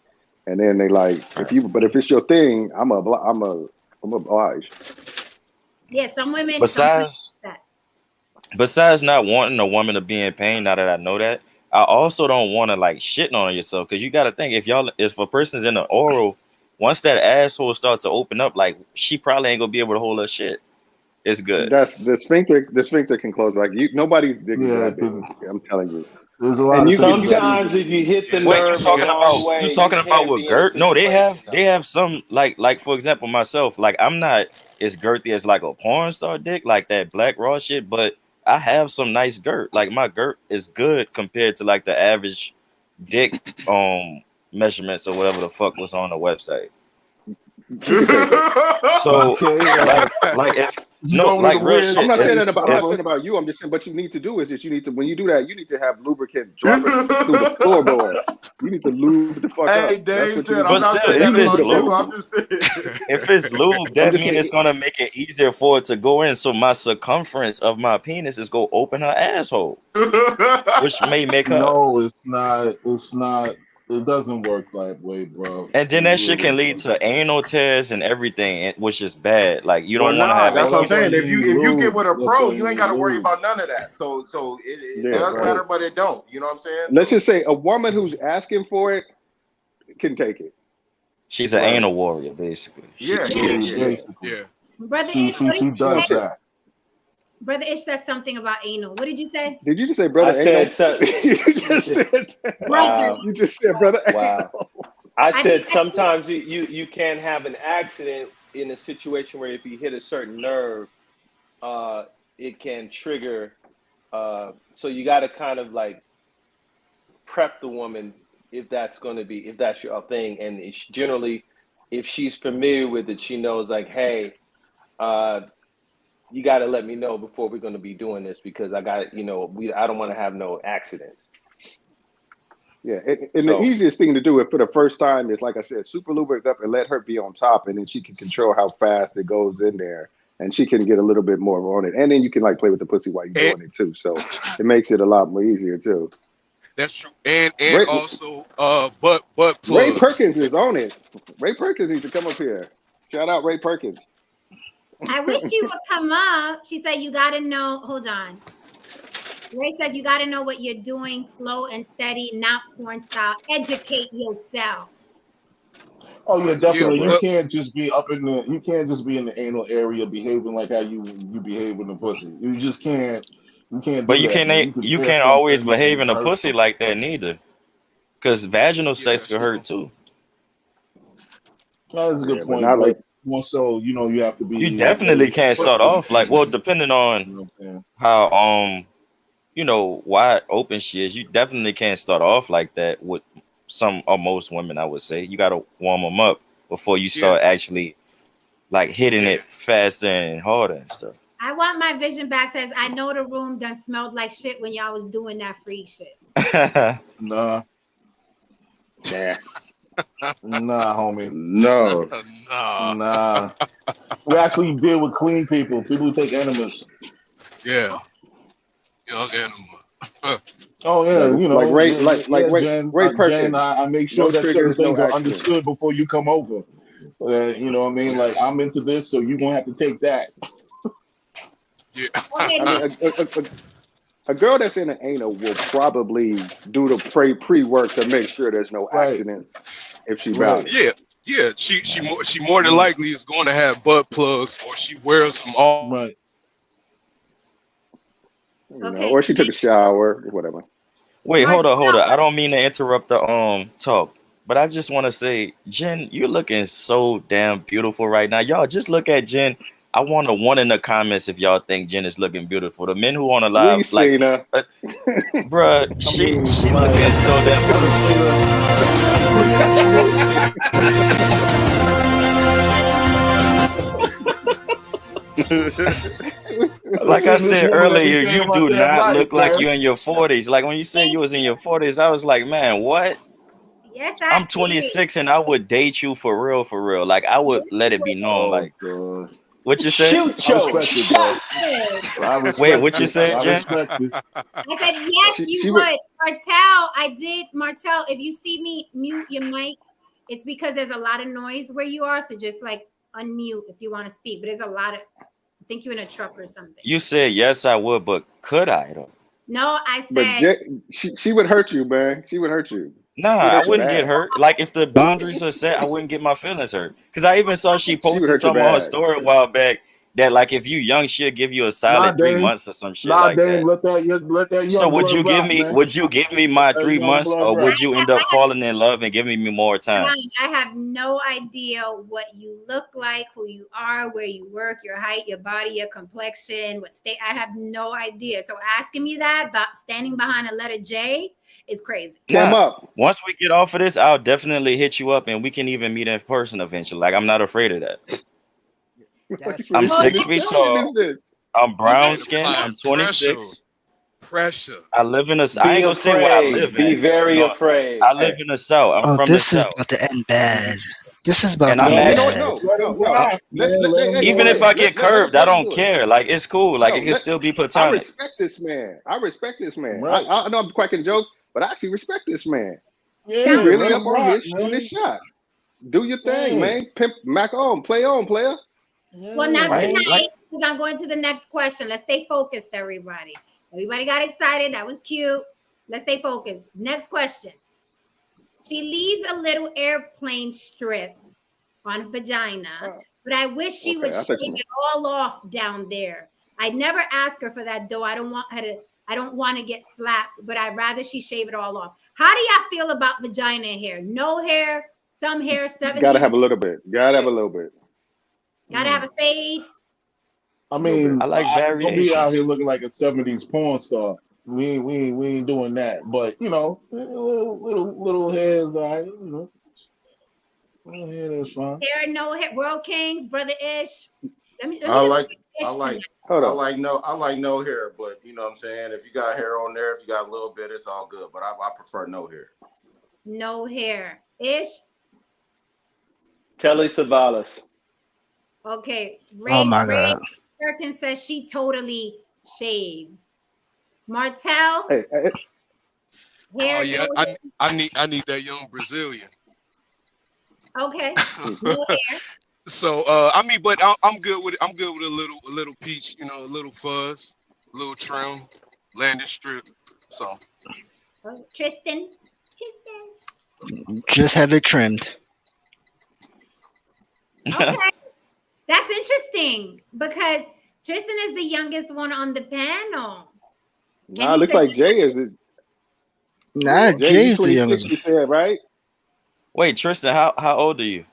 And then they like, if it's your thing, I'm obliged. Yeah, some women. Besides not wanting a woman to be in pain, now that I know that, I also don't want to like shitting on yourself, because you got to think, if a person's in the oral, once that asshole starts to open up, like she probably ain't gonna be able to hold her shit. It's good. That's the sphincter. The sphincter can close. Like nobody's digging that big. I'm telling you. There's a lot. Sometimes if you hit the nerve, you talking about with girth? No, they have some like for example, myself. Like I'm not as girthy as like a porn star dick, like that black raw shit, but I have some nice girth. Like my girth is good compared to like the average dick measurements or whatever the fuck was on the website. So like if real shit. I'm not saying that about you. I'm just saying, what you need to do is that when you do that, you need to have lubricant drop it through the floorboard. You need to lube the fuck up. Hey, Dave said, if it's lube, that means it's gonna make it easier for it to go in. So my circumference of my penis is go open her asshole, which may make her. No, it's not. It's not. It doesn't work that way, bro. And then that shit can lead to anal tears and everything, which is bad. Like you don't want to have. That's what I'm saying. If you get with a pro, you ain't got to worry about none of that. So it does matter, but it don't. You know what I'm saying? Let's just say a woman who's asking for it can take it. She's an anal warrior, basically. Yeah. Brother, she does that. Brother Ish said something about anal. What did you say? Did you just say brother? You just said brother. You just said brother. Wow. I said sometimes you can have an accident in a situation where if you hit a certain nerve, it can trigger. So you got to kind of like prep the woman if that's your thing. And it's generally, if she's familiar with it, she knows like, hey, you got to let me know before we're going to be doing this, because I got, I don't want to have no accidents. Yeah, and the easiest thing to do for the first time is, like I said, super lubricate up and let her be on top, and then she can control how fast it goes in there, and she can get a little bit more on it, and then you can like play with the pussy while you're doing it too. So it makes it a lot more easier too. That's true, and also butt plugs. Ray Perkins is on it. Ray Perkins needs to come up here. Shout out Ray Perkins. I wish you would come up. She said, you got to know. Hold on. Ray says, you got to know what you're doing, slow and steady, not porn style. Educate yourself. Oh yeah, definitely. Yeah, You can't just be up in the. You can't just be in the anal area behaving like how you behave in the pussy. You just can't. You can't But do that, man. You could you bear can't always something behave and in a hurt pussy something. like that neither. Because vaginal yeah, sex that's could true. hurt too. That's a Yeah, good but point, not like but more so, you have to You be definitely very can't start careful. off like, well, depending on You know what I'm saying? how wide open she is, you definitely can't start off like that with some or most women. I would say you got to warm them up before you Yeah, start actually like hitting yeah. it faster and harder and stuff. I want my vision back. Says I know the room done smelled like shit when y'all was doing that free shit. Nah, nah. nah, homie, No. Nah. nah. We actually deal with clean people, people who take enemas. Yeah. Young animal. Oh yeah, Like Ray, yeah, Jen. Ray Jen, Perkins. I make sure No that certain triggers, no things are accidents. understood before you come over. You know what I mean? Yeah. Like I'm into this, so you're gonna have to take that. Yeah. Okay, I mean, a girl that's in an anal will probably do the pre-work to make sure there's no Right, accidents if she right. values. Yeah. Yeah. She more than likely is going to have butt plugs, or she wears them all. Right. okay. Or she took a shower, whatever. Wait, hold Martell, up. I don't mean to interrupt the talk, but I just want to say, Jen, you're looking so damn beautiful right now. Y'all just look at Jen. I want a one in the comments if y'all think Jen is looking beautiful. The men who on the We live, like, seen her. bruh, I she mean, looking like, so damn Like I I've seen this said woman every earlier, day you of my do damn not life, look like man. you in your 40s. Like when you said you was in your 40s, I was like, man, what? yes, I I'm did. 26 and I would date you for real, for real. Like I would Yes, let you it be would. known. Oh Like god. what you say? Shoot I your respect it, though. shot. Good. I Wait, respect what you it. said, I Jen? respect it. I said yes, She you would. would. Martell, I did. Martell, if you see me mute your mic, it's because there's a lot of noise where you are. So just like unmute if you want to speak. But there's a lot of. I think you're in a truck or something. You said yes, I would, but could I though? No, I But said she would hurt you, man. She would hurt you. Nah, She would I hurt you wouldn't get bad. hurt. Like if the boundaries are set, I wouldn't get my feelings hurt. Cause I even saw she She would posted hurt you something on her bad. story a while back that like if you young, she'll give you a Nah, solid 3 Dame. months or some shit Nah, like Dame. that. Let that So young blood rock, man. would you give me my Let that 3 young months blood or rock. would you end up falling in love and giving me more time? Ryan, I have no idea what you look like, who you are, where you work, your height, your body, your complexion, what state. I have no idea. So asking me that about standing behind a letter J is crazy. Came Nah, up. once we get off of this, I'll definitely hit you up and we can even meet in person eventually. Like I'm not afraid of that. I'm Well, 6 you feet saying tall. this bitch. I'm brown Apply skin. I'm pressure. 26. Pressure. I live in a. I Be ain't gonna say where I afraid. live Be at. very No, afraid. I live in the South. I'm Oh, from the this is South, about to end bad. This is about and to I'm end You know what? actually. bad. Let him rock, man. Let him Even if rock. I get curved, I don't care. Like it's cool. Like No, it can still be I platonic. respect this man. I respect this man. Right. I know I'm cracking jokes, but I actually respect this man. Yeah, He Sounds really let up him on rock, his shooting man. his shot. Do your thing, Yeah. man. Pimp Mac on, player. Well, not Right? tonight, Like because I'm going to the next question. Let's stay focused, everybody. Everybody got excited. That was cute. Let's stay focused. Next question. She leaves a little airplane strip on vagina, but I wish she would I think shave it all off down there. I'd never ask her for that though. I don't want to get slapped, but I'd rather she shave it all off. How do y'all feel about vagina hair? No hair, some hair, 70s. gotta have a little bit. Gotta have a little bit. Gotta have a fade. I mean, I like don't be out here variations. looking like a '70s porn star. We ain't doing that. But you know, little hairs, all right. You know, little hair is fine. Hair, no hair. World Kings, Brother Ish. Let me I just like Ish I like tonight. Hold I on. like no hair, but you know what I'm saying? If you got hair on there, if you got a little bit, it's all good. But I prefer no hair. No hair. Ish. Telly Savalas. Okay. Oh my Ray God. Perkins says she totally shaves. Martell, Hey, hair, Oh yeah, no hair. I need that young Brazilian. Okay. No hair. So I mean, but I'm good with it. I'm good with a little peach, you know, a little fuzz, a little trim, landing strip. So Tristan. Just have it trimmed. Okay, that's interesting because Tristan is the youngest one on the panel. Nah, it looks like Jay is it. Nah, Jay's the youngest. You said, right? Wait, Tristan, how old are you?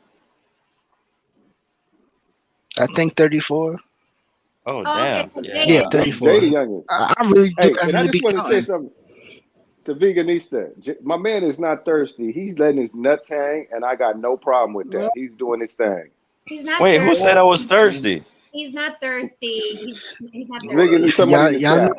I think 34. Oh, okay, damn. so Yeah, 34. Jay the youngest. I really do. Hey, and I just want to say something to Veganista. My man is not thirsty. He's letting his nuts hang, and I got no problem with that. He's doing his thing. He's not Wait, thirsty. who said I was thirsty? He's not thirsty. He's not thirsty. Veganista, somebody in the chat.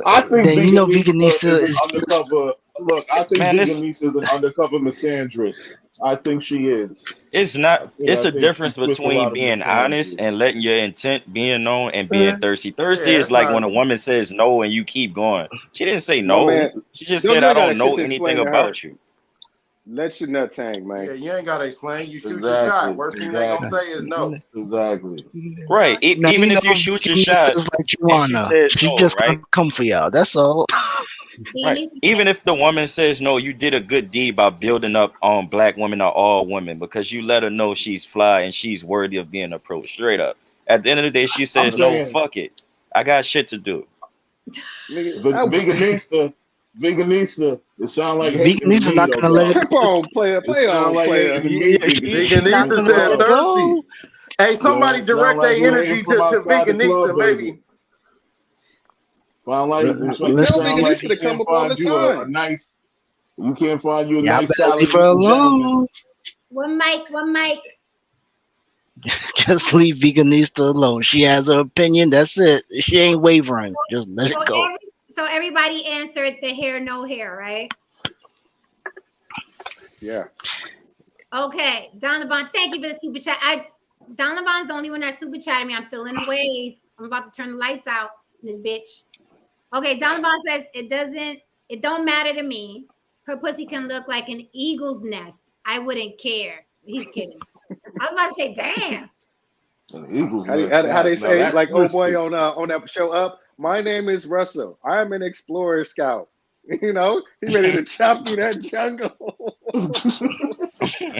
I think Veganista is undercover. Look, I think Veganista is an undercover misandrist. I think she is. It's not. Yeah, it's I a think difference she twists a lot between of being misandry. honest and letting your intent being known and being thirsty. Thirsty is it's like not- when a woman says no and you keep going. She didn't say My no. man, She just don't said do I that don't shit know to anything explain to her. about you. Let your nuts hang, man. Yeah, you ain't gotta explain. You shoot your Exactly, shot. Worst thing they gonna say is no. Exactly. Right. Now, Even you if know, you shoot your Veganista shot is like and she Joanna. says She no, just right? gonna come for y'all. That's all. Right. Even if the woman says no, you did a good deed by building up on black women or all women because you let her know she's fly and she's worthy of being approached. Straight up. At the end of the day, she says no. saying- Fuck it. I got shit to do. Veganista. It sounds like Veganista's not gonna let it. Come on, player. Play on, player. Veganista said thirsty. Hey, somebody direct their energy to Veganista, maybe. Well, like, Veganista to come up all the time. You can't find you a Y'all nice better leave her salad. alone. One mic. Just leave Veganista alone. She has her opinion. That's it. She ain't wavering. Just let it go. So everybody answered the hair, no hair, right? Yeah. Okay, Donovan, thank you for the super chat. Donovan's the only one that super chatted me. I'm feeling ways. I'm about to turn the lights out, this bitch. Okay, Donovan says it don't matter to me. Her pussy can look like an eagle's nest. I wouldn't care. He's kidding. I was about to say, damn. How they say, like old boy on that show Up? My name is Russell. I'm an explorer scout. You know, he ready to chop through that jungle.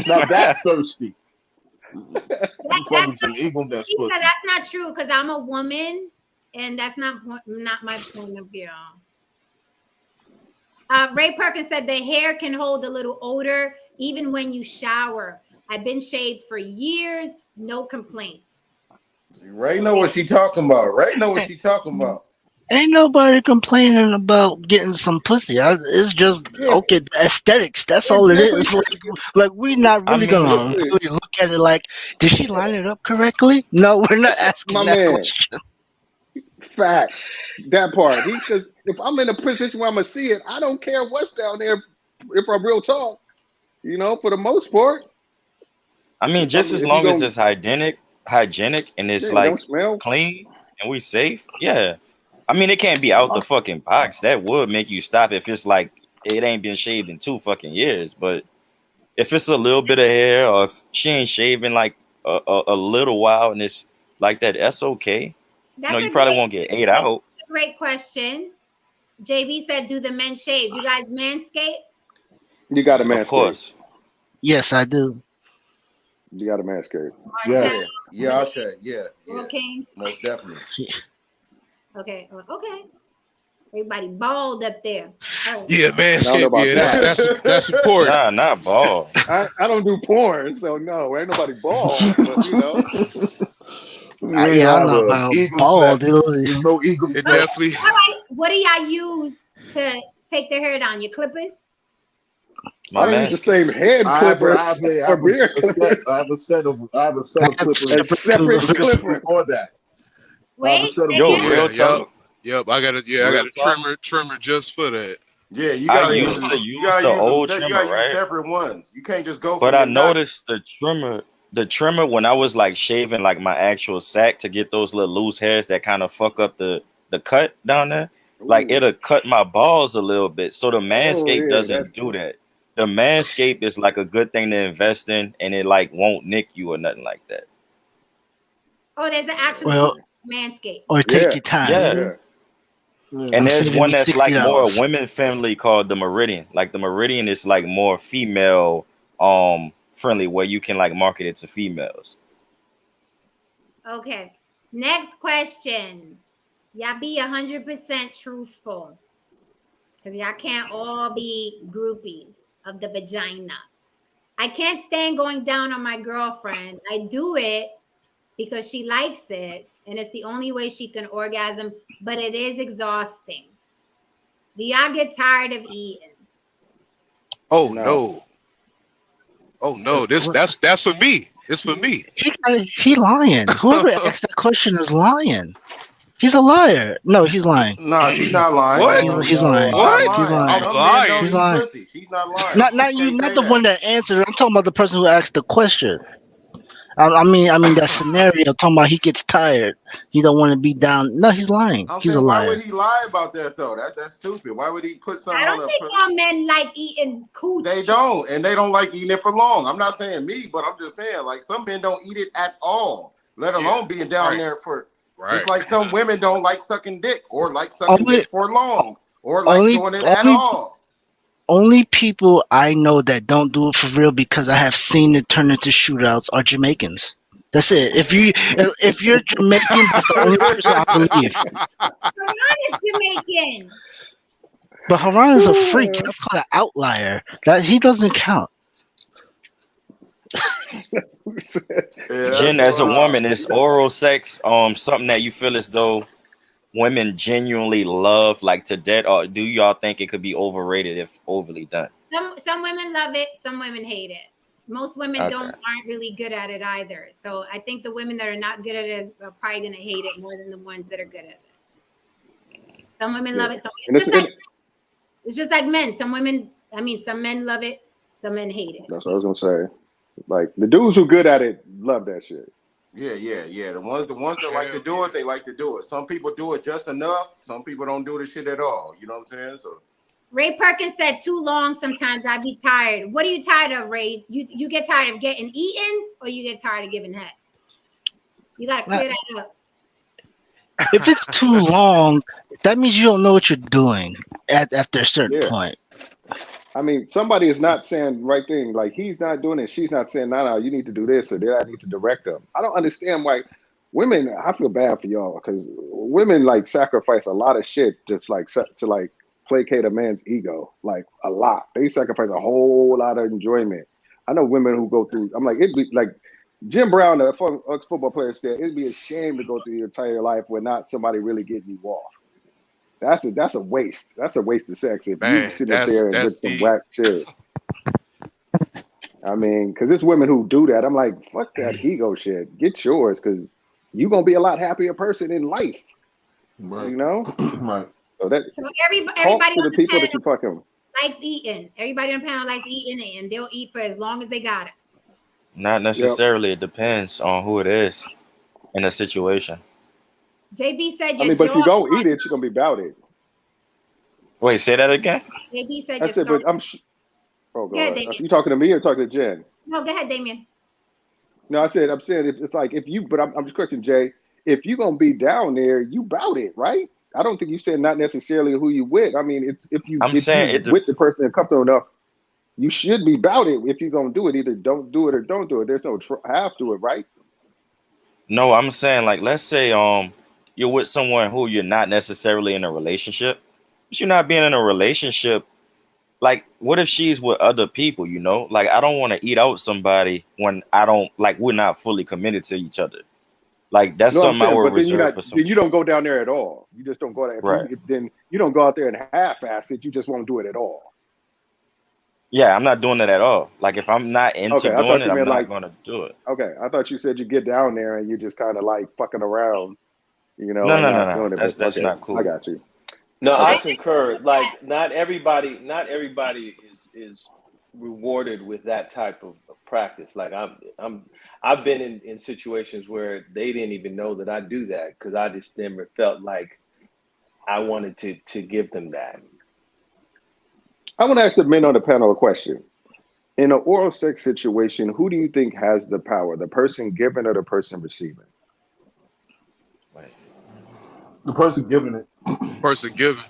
Now that's thirsty. That's not true because I'm a woman, and that's not my point of view. Ray Perkins said the hair can hold a little odor even when you shower. I've been shaved for years, no complaints. Ray know what she talking about. Ain't nobody complaining about getting some pussy. It's just okay, the aesthetics. That's all it is. Like we're not really gonna really look at it like, did she line it up correctly? No, we're not asking that question. Facts. That part. Because if I'm in a position where I'm gonna see it, I don't care what's down there. If I'm real talk, you know, for the most part. I mean, just as long as it's hygienic, and it's like clean and we safe. Yeah. I mean, it can't be out the fucking box. That would make you stop if it's like it ain't been shaved in 2 fucking years. But if it's a little bit of hair or if she ain't shaving like a little while and it's like that, that's okay. You probably won't get ate out. That's a great question. JB said, do the men shave? You guys manscape? You got a manscape. Of course. Yes, I do. You got a manscape. Yeah, I'll shave. Yeah. Okay. Most definitely. Okay. Everybody bald up there. Oh. Yeah, manscape. Yeah, that's important. Nah, not bald. I don't do porn, so no, ain't nobody bald. But you know. Yeah, I know about bald. There's no eagle. It definitely. All right. What do y'all use to take their hair down? Your clippers? I don't use the same head clippers. I have a set of clippers. A separate clipper. For that. Wait. Real talk. Yep, I got a trimmer just for that. Yeah, you gotta use the old trimmer, right? Separate ones. You can't just go. But I noticed the trimmer when I was like shaving like my actual sack to get those little loose hairs that kind of fuck up the cut down there. Like it'll cut my balls a little bit. So the Manscaped doesn't do that. The Manscaped is like a good thing to invest in, and it like won't nick you or nothing like that. Oh, there's an actual Manscaped. Or take your time. Yeah. And there's one that's like more women friendly called the Meridian. Like the Meridian is like more female friendly where you can like market it to females. Okay. Next question. Y'all be 100% truthful. Because y'all can't all be groupies of the vagina. I can't stand going down on my girlfriend. I do it because she likes it. And it's the only way she can orgasm. But it is exhausting. Do y'all get tired of eating? Oh no. Oh no, that's for me. It's for me. He lying. Whoever asked that question is lying. He's a liar. No, he's lying. No, she's not lying. What? He's lying. What? He's lying. I'm lying. He's lying. Pussy. She's not lying. Not you. Not the one that answered. I'm talking about the person who asked the question. I mean that scenario. Talking about he gets tired. He don't want to be down. No, he's lying. He's a liar. Why would he lie about that though? That's stupid. Why would he put something? I don't think all men like eating cooch. They don't, and they don't like eating it for long. I'm not saying me, but I'm just saying like some men don't eat it at all, let alone being down there for. It's like some women don't like sucking dick or like sucking dick for long or like doing it at all. Only people I know that don't do it for real because I have seen it turn into shootouts are Jamaicans. That's it. If you're Jamaican, that's the only person I believe. Haran is Jamaican. But Haran is a freak. That's called an outlier. That he doesn't count. Jen, as a woman, is oral sex something that you feel as though women genuinely love like to death, or do y'all think it could be overrated if overly done? Some women love it, some women hate it. Most women aren't really good at it either. So I think the women that are not good at it are probably gonna hate it more than the ones that are good at it. Some women love it. It's just like men. Some men love it, some men hate it. That's what I was gonna say. Like the dudes who good at it love that shit. Yeah. The ones that like to do it, they like to do it. Some people do it just enough. Some people don't do the shit at all. You know what I'm saying? So Ray Perkins said too long. Sometimes I'd be tired. What are you tired of, Ray? You get tired of getting eaten, or you get tired of giving head? You gotta clear that up. If it's too long, that means you don't know what you're doing after a certain point. I mean, somebody is not saying the right thing. Like he's not doing it. She's not saying, no, you need to do this or that. I need to direct them. I don't understand why women. I feel bad for y'all because women like sacrifice a lot of shit just like to like placate a man's ego. Like a lot. They sacrifice a whole lot of enjoyment. I know women who go through. I'm like, it'd be like Jim Brown, the ex-football player, said, it'd be a shame to go through your entire life where not somebody really getting you off. That's a waste. That's a waste of sex if you sit up there and get some whack shit. I mean, because there's women who do that. I'm like, fuck that ego shit. Get yours, because you're gonna be a lot happier person in life. Right. You know? Right. So everybody to the people that you fucking likes eating. Everybody on the panel likes eating it, and they'll eat for as long as they got it. Not necessarily. It depends on who it is in the situation. JB said, but if you don't eat it, you're gonna be about it. Wait, say that again. JB said, I said, but I'm. Oh, go ahead. Damien. You talking to me or talking to Jen? No, go ahead, Damien. No, I'm saying it's like if you, but I'm just correcting Jay. If you're gonna be down there, you bout it, right? I don't think you said not necessarily who you with. I mean, it's if you with the person and comfortable enough, you should be bout it. If you're gonna do it, either don't do it or don't do it. There's no have to it, right? No, I'm saying like let's say you're with someone who you're not necessarily in a relationship, but you're not being in a relationship. Like, what if she's with other people? You know, like I don't want to eat out somebody when we're not fully committed to each other. Like that's something I would reserve for some. Then you don't go down there at all. You just don't go there. Right. Then you don't go out there and half-ass it. You just won't do it at all. Yeah, I'm not doing it at all. Like if I'm not into doing it, I'm not going to do it. Okay, I thought you said you get down there and you just kind of like fucking around. You know? No. That's not cool. I got you. No, I concur. Like not everybody is rewarded with that type of practice. Like I've been in situations where they didn't even know that I do that because I just never felt like I wanted to give them that. I want to ask the men on the panel a question. In an oral sex situation, who do you think has the power? The person giving or the person receiving? The person giving it. Person giving.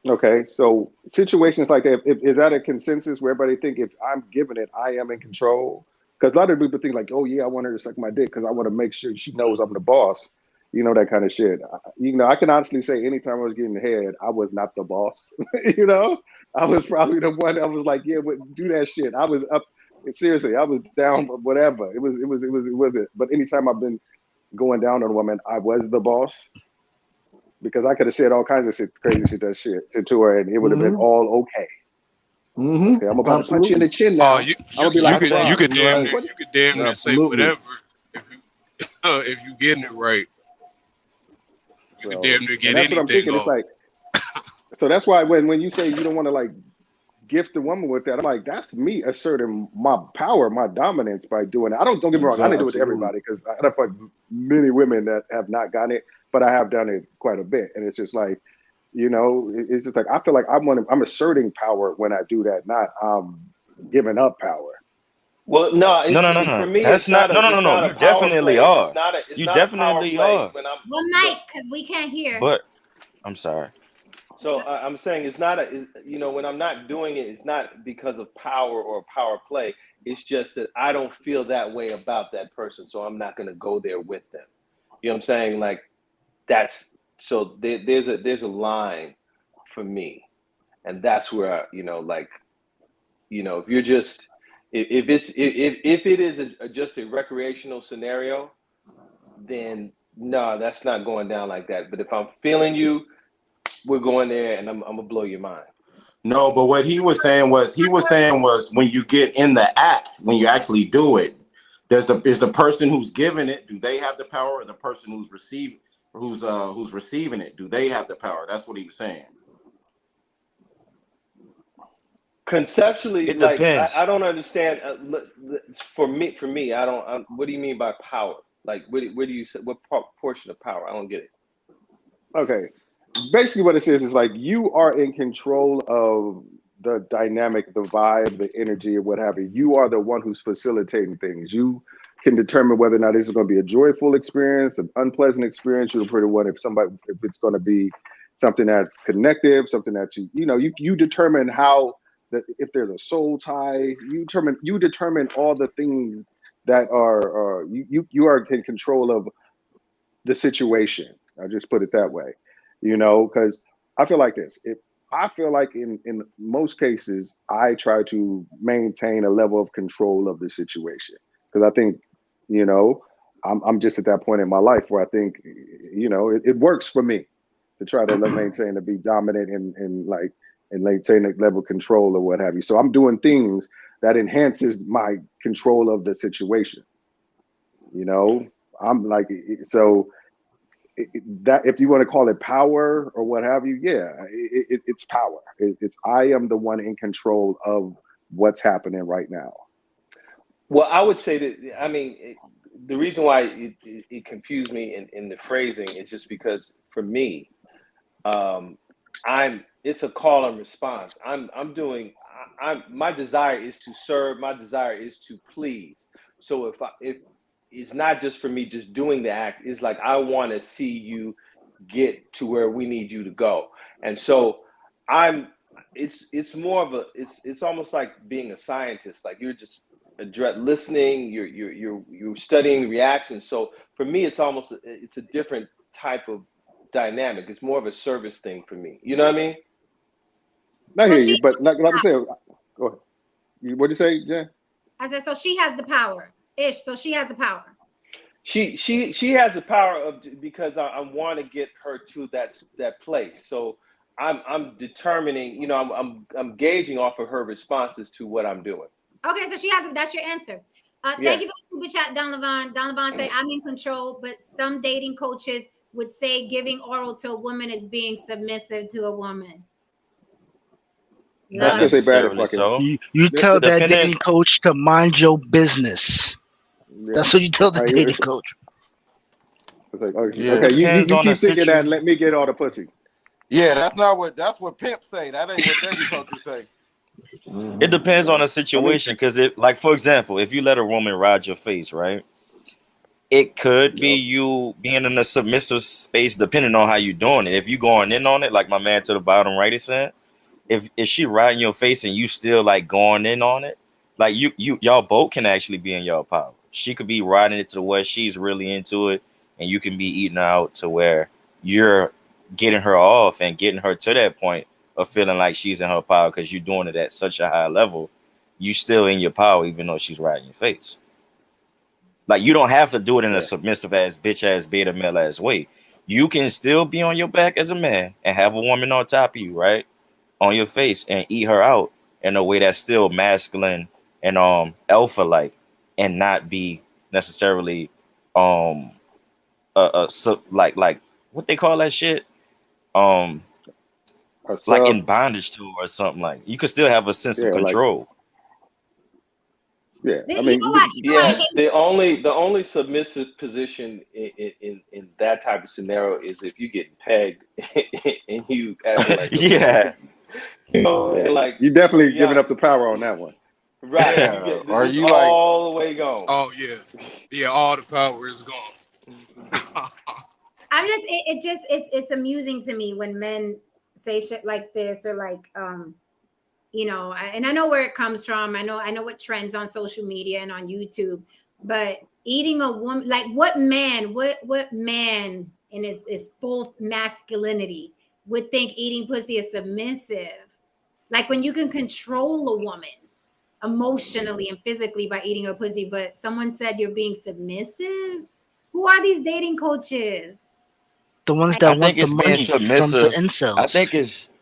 Okay, so situations like that, is that a consensus where everybody think if I'm giving it, I am in control? Because a lot of people think like, oh yeah, I want her to suck my dick because I want to make sure she knows I'm the boss. You know, that kind of shit. I can honestly say anytime I was getting head, I was not the boss. I was probably the one that was like, yeah, do that shit. I was up. Seriously, I was down, whatever. It wasn't. But anytime I've been going down on a woman, I was the boss. Because I could have said all kinds of crazy shit to her, and it would have been all okay. Okay, I'm about to punch you in the chin now. You I'll be like, you could damn near say whatever if you getting it right. You could damn near get anything. That's what I'm thinking. It's like, so that's why when you say you don't want to like gift the woman with that, I'm like, that's me asserting my power, my dominance by doing it. Don't get me wrong, I didn't do it to everybody because I have many women that have not gotten it. But I have done it quite a bit, and it's just like, it's just like I feel like I'm asserting power when I do that, not giving up power. Well, no. For me, that's not. No. You definitely are. You definitely are. Well, Mike, because we can't hear. But I'm sorry. So I'm saying it's not when I'm not doing it, it's not because of power or power play. It's just that I don't feel that way about that person, so I'm not going to go there with them. You know what I'm saying? Like. There's a line for me, and that's where if you're just if it is just a recreational scenario, then no, that's not going down like that. But if I'm feeling you, we're going there, and I'm gonna blow your mind. No, but what he was saying was when you get in the act, when you actually do it, is the person who's giving it, do they have the power, or the person who's receiving it, do they have the power? That's what he was saying. Conceptually, it depends. I don't understand. For me, I don't. What do you mean by power? Like, where do you say what portion of power? I don't get it. Okay, basically, what it says is like you are in control of the dynamic, the vibe, the energy, or what have you. You are the one who's facilitating things. You can determine whether or not this is going to be a joyful experience, an unpleasant experience. You're pretty one if it's going to be something that's connective, something that you determine how that if there's a soul tie. You determine all the things that are you are in control of the situation. I'll just put it that way, because I feel like this. I feel like in most cases I try to maintain a level of control of the situation because I think. I'm just at that point in my life where I think, it works for me to try to maintain to be dominant and maintain a level of control or what have you. So I'm doing things that enhances my control of the situation. I'm like, so that if you want to call it power or what have you, yeah, it's power. It's I am the one in control of what's happening right now. Well, I would say that, the reason why it confused me in the phrasing is just because for me, it's a call and response. My desire is to serve. My desire is to please. So if it's not just for me just doing the act, it's like, I want to see you get to where we need you to go. And so it's more of it's almost like being a scientist. Like you're just listening, you're studying reactions. So for me, it's a different type of dynamic. It's more of a service thing for me. You know what I mean? I hear you, but like I said, go ahead. What'd you say, Jen? I said, so she has the power. So she has the power. She has the power because I want to get her to that place. So I'm determining, I'm gauging off of her responses to what I'm doing. Okay, so that's your answer. Thank you for the super chat, Don Levon. Don Levon say, I'm in control, but some dating coaches would say giving oral to a woman is being submissive to a woman. Not necessarily so. You tell that dating coach to mind your business. Yeah. That's what you tell the dating coach. It's like, okay, you keep thinking that and let me get all the pussy. Yeah, that's what pimps say. That ain't what dating coaches say. It depends on the situation, because for example, if you let a woman ride your face, right? it could be you being in a submissive space, depending on how you're doing it. If you going in on it, like my man to the bottom right is saying, if she right in your face and you still like going in on it, like y'all both can actually be in your power. She could be riding it to where she's really into it, and you can be eating her out to where you're getting her off and getting her to that point of feeling like she's in her power because you're doing it at such a high level. You still in your power even though she's riding your face. Like, you don't have to do it in a submissive ass, bitch ass, beta male ass way. You can still be on your back as a man and have a woman on top of you, right? On your face, and eat her out in a way that's still masculine and alpha like, and not be necessarily like what they call that shit? Like in bondage to or something. Like, you could still have a sense of control. Yeah, I You mean, know what? The only submissive position in that type of scenario is if you get pegged and you acting like yeah. You know, like you definitely giving up the power on that one. Right. Yeah. Are you all the way gone? Oh yeah. Yeah, all the power is gone. I'm just it's amusing to me when men say shit like this, or like you know, and I know where it comes from. I know what trends on social media and on YouTube, but eating a woman, like what man in his full masculinity would think eating pussy is submissive? Like, when you can control a woman emotionally and physically by eating her pussy, but someone said you're being submissive? Who are these dating coaches? The ones that want the being money from the incels.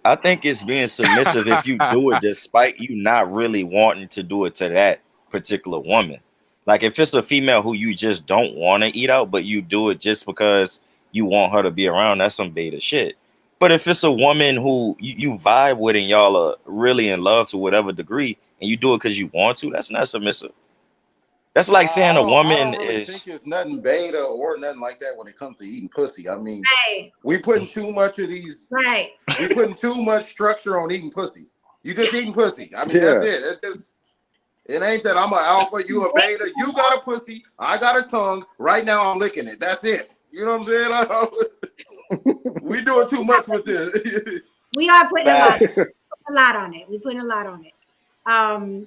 I think it's being submissive if you do it despite you not really wanting to do it to that particular woman. Like, if it's a female who you just don't want to eat out, but you do it just because you want her to be around, that's some beta shit. But if it's a woman who you vibe with and y'all are really in love to whatever degree, and you do it because you want to, that's not submissive. That's like saying a woman I don't really think it's nothing beta or nothing like that when it comes to eating pussy. I mean, we putting too much of these. Right. We putting too much structure on eating pussy. You just eating pussy. I mean, that's it. It's just. It ain't that I'm an alpha, you a beta. You got a pussy, I got a tongue. Right now, I'm licking it. That's it. You know what I'm saying? We doing too much with this. We are putting a lot on it. We're putting a lot on it. I'm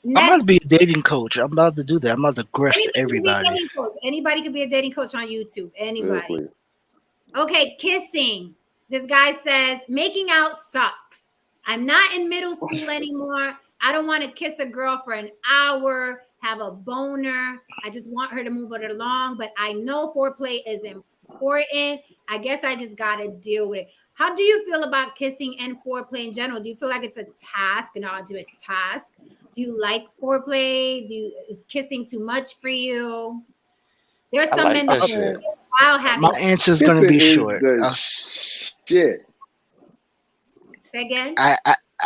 about to be a dating coach. I'm about to do that. I'm about to grift everybody. Anybody could be a dating coach on YouTube. Anybody. Okay, kissing. This guy says, making out sucks. I'm not in middle school anymore. I don't want to kiss a girl for an hour, have a boner. I just want her to move it along. But I know foreplay is important. I guess I just got to deal with it. How do you feel about kissing and foreplay in general? Do you feel like it's a task, an arduous task? Do you like foreplay? Is kissing too much for you? There's some men that say, wow, my answer is going to be short. Shit. Say again?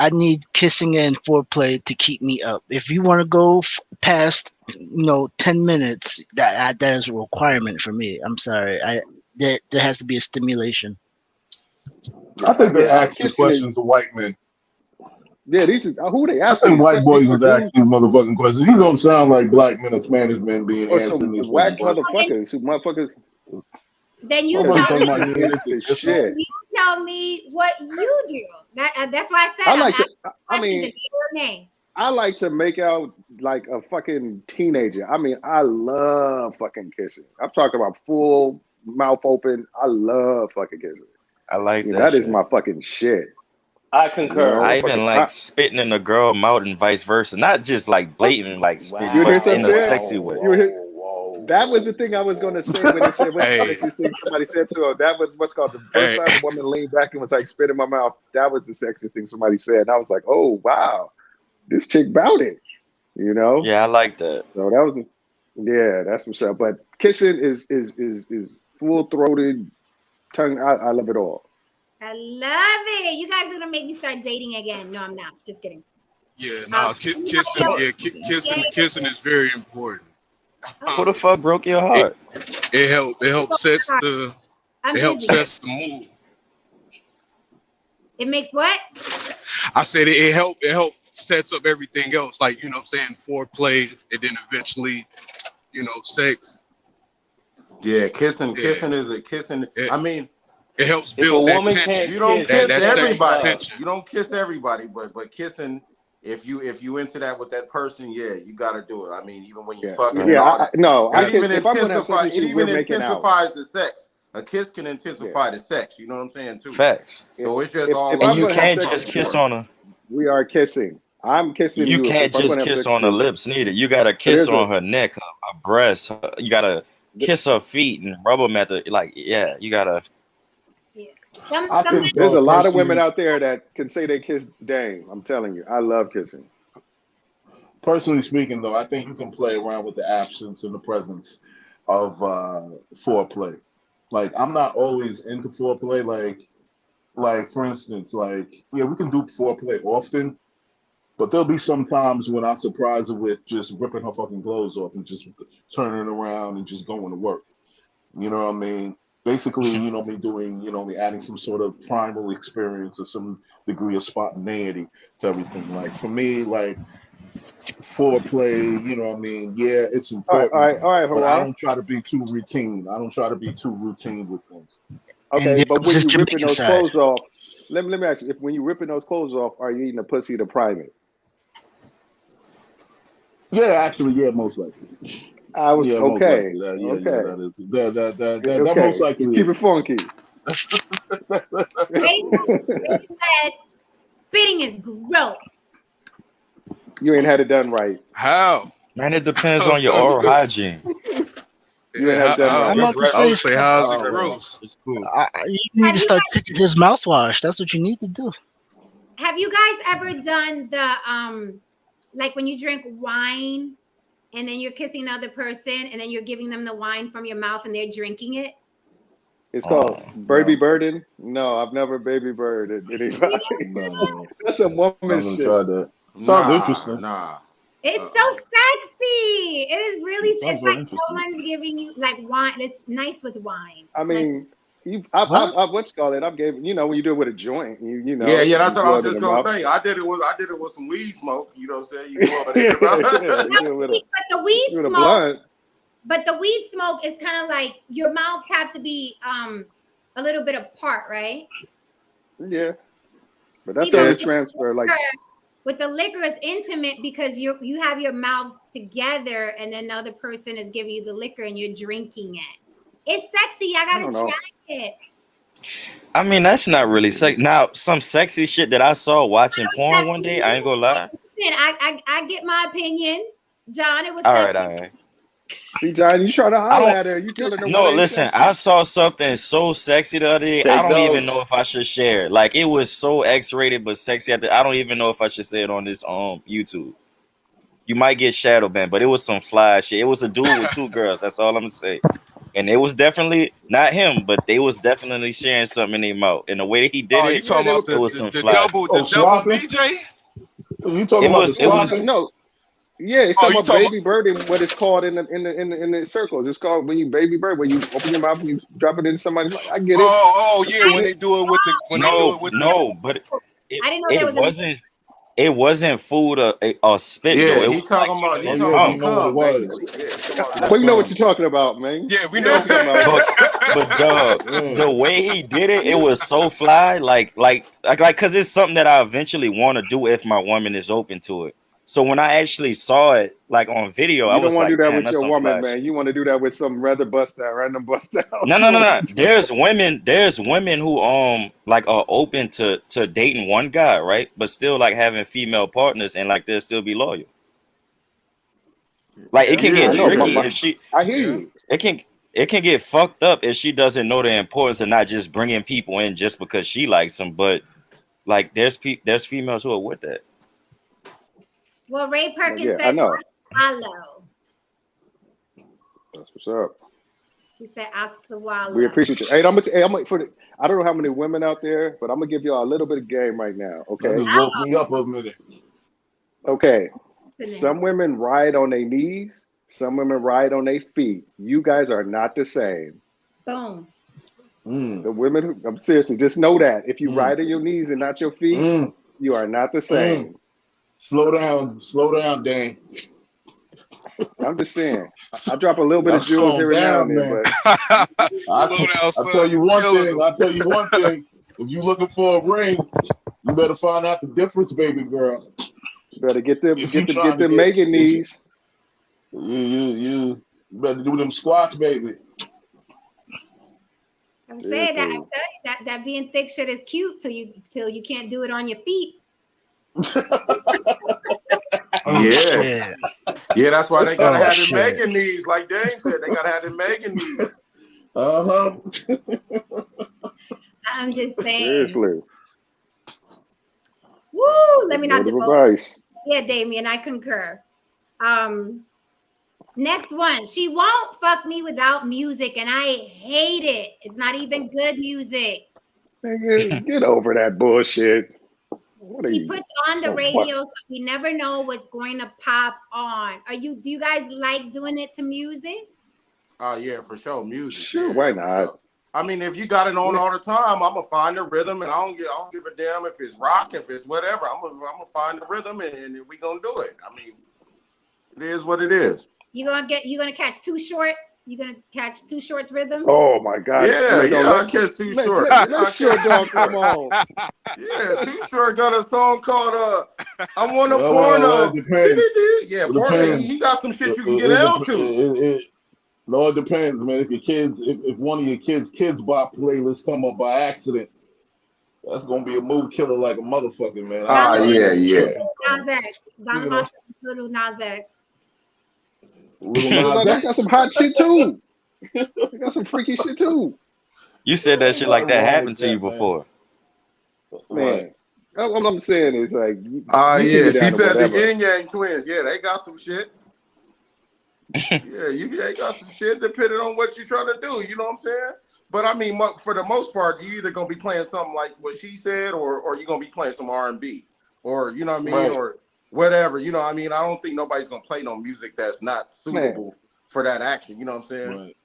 I need kissing and foreplay to keep me up. If you want to go past, 10 minutes, that is a requirement for me. I'm sorry. There has to be a stimulation. I think they're asking questions to white men. Yeah, these is who they asking. I think white boys was asking motherfucking questions. These don't sound like black men or Spanish men being or answering some these whack motherfuckers. Who motherfuckers. Then you tell me what you do. That's why I said I like to make out like a fucking teenager. I mean, I love fucking kissing. I'm talking about full mouth open. I love fucking kissing. I like that is my fucking shit. I concur. I even like spitting in a girl mouth and vice versa. Not just like blatant like spitting, but in a sexy way. That was the thing I was going to say when they said, what's the sexist thing somebody said to her? That was what's called the first time a woman leaned back and was like, spit in my mouth. That was the sexiest thing somebody said. And I was like, oh, wow, this chick bout it, Yeah, I like that. So that was, that's what's up. But kissing is full-throated tongue. I love it all. I love it. You guys are going to make me start dating again. No, I'm not. Just kidding. Yeah, no, kissing is very important. Who the fuck broke your heart? It helps sets the mood. It makes what? I said it helps sets up everything else, like foreplay, and then eventually, sex. Yeah, kissing is a kissing. I mean, it helps build that tension. You don't kiss everybody. Tension. You don't kiss everybody, but kissing. If you into that with that person, yeah, you got to do it. I mean, even when you fucking. Yeah, it even intensifies the sex. A kiss can intensify the sex. You know what I'm saying too. Facts. So it's just all. And you can't just kiss on her. We are kissing. I'm kissing you. You can't just kiss on her lips neither. You gotta kiss on her neck, her breast. You gotta kiss her feet and rub them at the you gotta. There's a lot of women out there that can say they kiss Dame. I'm telling you, I love kissing. Personally speaking, though, I think you can play around with the absence and the presence of foreplay. Like, I'm not always into foreplay. Like for instance, we can do foreplay often, but there'll be some times when I surprise her with just ripping her fucking clothes off and just turning around and just going to work. You know what I mean? Basically, me doing, me adding some sort of primal experience or some degree of spontaneity to everything. Like for me, foreplay, yeah, it's important. All right, but I don't try to be too routine. I don't try to be too routine with things. Okay, but when you're ripping those clothes off, let me ask you, when you're ripping those clothes off, are you eating a pussy to prime it? Yeah, actually, yeah, most likely. I was okay. That most likely. Keep it funky. Ray said, spitting is gross. You ain't had it done right. How? Man, it depends on your oral hygiene. You ain't had it done right. I'm about to say, how's it gross? It's cool. You need to start picking his mouthwash. That's what you need to do. Have you guys ever done the like when you drink wine and then you're kissing the other person and then you're giving them the wine from your mouth and they're drinking it? It's called baby birding. No, I've never baby birded anybody. No. That's a woman shit. Sounds interesting. Nah. It's so sexy. It is really. It's like someone's giving you like wine. It's nice with wine. I mean, I've what's called it? I've gave when you do it with a joint. You know. Yeah. That's what I was just gonna say. I did it with some weed smoke. You know what I'm saying? You know what But the weed smoke. But the weed smoke is kind of like your mouths have to be a little bit apart, right? Yeah. But that's how it transfer. Like with the liquor, it's intimate because you have your mouths together, and then the other person is giving you the liquor, and you're drinking it. It's sexy. I gotta try it. I mean, that's not really sexy. Now, some sexy shit that I saw watching porn one day. I ain't gonna lie. I get my opinion, John. It was all sexy. right. See, John, you trying to holler at her. You telling her. No, listen. I saw something so sexy the other day. I don't even know if I should share it. Like, it was so X-rated but sexy. I don't even know if I should say it on this YouTube. You might get shadow banned, but it was some fly shit. It was a dude with two girls. That's all I'm gonna say. And it was definitely not him, but they was definitely sharing something in their mouth. And the way that he did it, you talking about it was some fly. double BJ? You talking about the was no. Yeah, it's talking about baby birding. What it's called in the circles. It's called when you baby bird. When you open your mouth and you drop it in somebody's mouth. I get it. Oh yeah, when they do it with the but I didn't know there was it wasn't food or spit. Yeah, though. He's talking about Well, you know what you're talking about, man. Yeah, we know. But dog, the way he did it, it was so fly. Like, cause it's something that I eventually want to do if my woman is open to it. So when I actually saw it, like on video, I was like, "You don't want to do that with your woman, man. You want to do that with some random bust out." No. There's women who like are open to dating one guy, right? But still like having female partners, and like they'll still be loyal. Like it can get tricky if she. I hear you. It can get fucked up if she doesn't know the importance of not just bringing people in just because she likes them, but like there's females who are with that. Well, Ray Perkins said, "Hello." That's what's up. She said, "Ask the wallow." We appreciate it. Hey, I don't know how many women out there, but I'm gonna give y'all a little bit of game right now. Okay. Just woke me up a minute. Okay. Some women ride on their knees. Some women ride on their feet. You guys are not the same. Boom. The women, I'm seriously, just know that if you ride on your knees and not your feet, you are not the same. Slow down, Dane. I'm just saying. I drop a little bit of jewels here and now and then, but I'll tell you one thing. I'll tell you one thing. If you're looking for a ring, you better find out the difference, baby girl. You better get them Megan knees. You better do them squats, baby. I'm saying that. I tell you that being thick shit is cute till you can't do it on your feet. Yeah, that's why they gotta have the Megan knees, like Dame said. They gotta have the Megan knees. I'm just saying. Seriously. Woo! Let me not devote. Yeah, Damien, I concur. Next one. She won't fuck me without music, and I hate it. It's not even good music. Get over that bullshit. She puts on the radio, so we never know what's going to pop on. Do you guys like doing it to music? Oh yeah, for sure. Music. Sure, yeah, why not? Sure. I mean, if you got it on all the time, I'm gonna find the rhythm, and I don't give a damn if it's rock, if it's whatever. I'm gonna find the rhythm, and we gonna do it. I mean, it is what it is. You gonna catch Too Short? You gonna catch Too Short's rhythm? Oh my God! Yeah, I catch Too Short. Let's Short Dog come on. Yeah, Too Short got a song called "I Want a Porno." Yeah, porno. He got some shit you can get out to. No, it depends, man. If one of your kids bop playlist come up by accident, that's gonna be a mood killer like a motherfucker, man. Yeah. Nas X, Little Nas X. They got some hot shit too. They got some freaky shit too. You said that shit like that happened to you before. Man, what I'm saying is like, yeah, she said the Yin Yang Twins. Yeah, they got some shit. They got some shit depending on what you're trying to do. You know what I'm saying? But I mean, for the most part, you either gonna be playing something like what she said, or you're gonna be playing some R&B, or you know what I mean, right. or whatever. You know what I mean? I don't think nobody's gonna play no music that's not suitable for that action. You know what I'm saying? Right.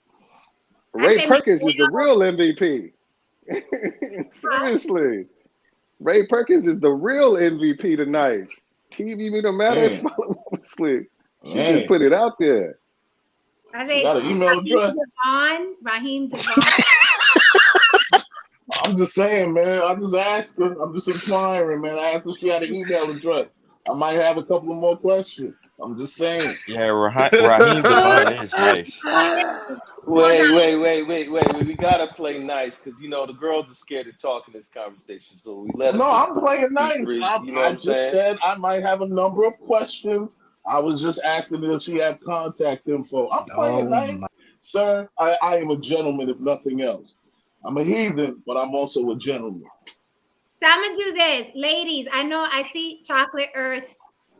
Ray Perkins is the real MVP. Seriously, Ray Perkins is the real MVP tonight. TV me no matter. She just put it out there. I say got an email address. Raheem Devon. I'm just saying, man. I just asked her. I'm just inquiring, man. I asked her if she had an email address. I might have a couple of more questions. I'm just saying. Yeah, Raheem Devon is nice. Wait. We gotta play nice because the girls are scared to talk in this conversation. So we let them. No, I'm playing nice. I just said I might have a number of questions. I was just asking if she had contact info. I'm playing nice. Sir, I am a gentleman, if nothing else. I'm a heathen, but I'm also a gentleman. So I'm gonna do this. Ladies, I see Chocolate Earth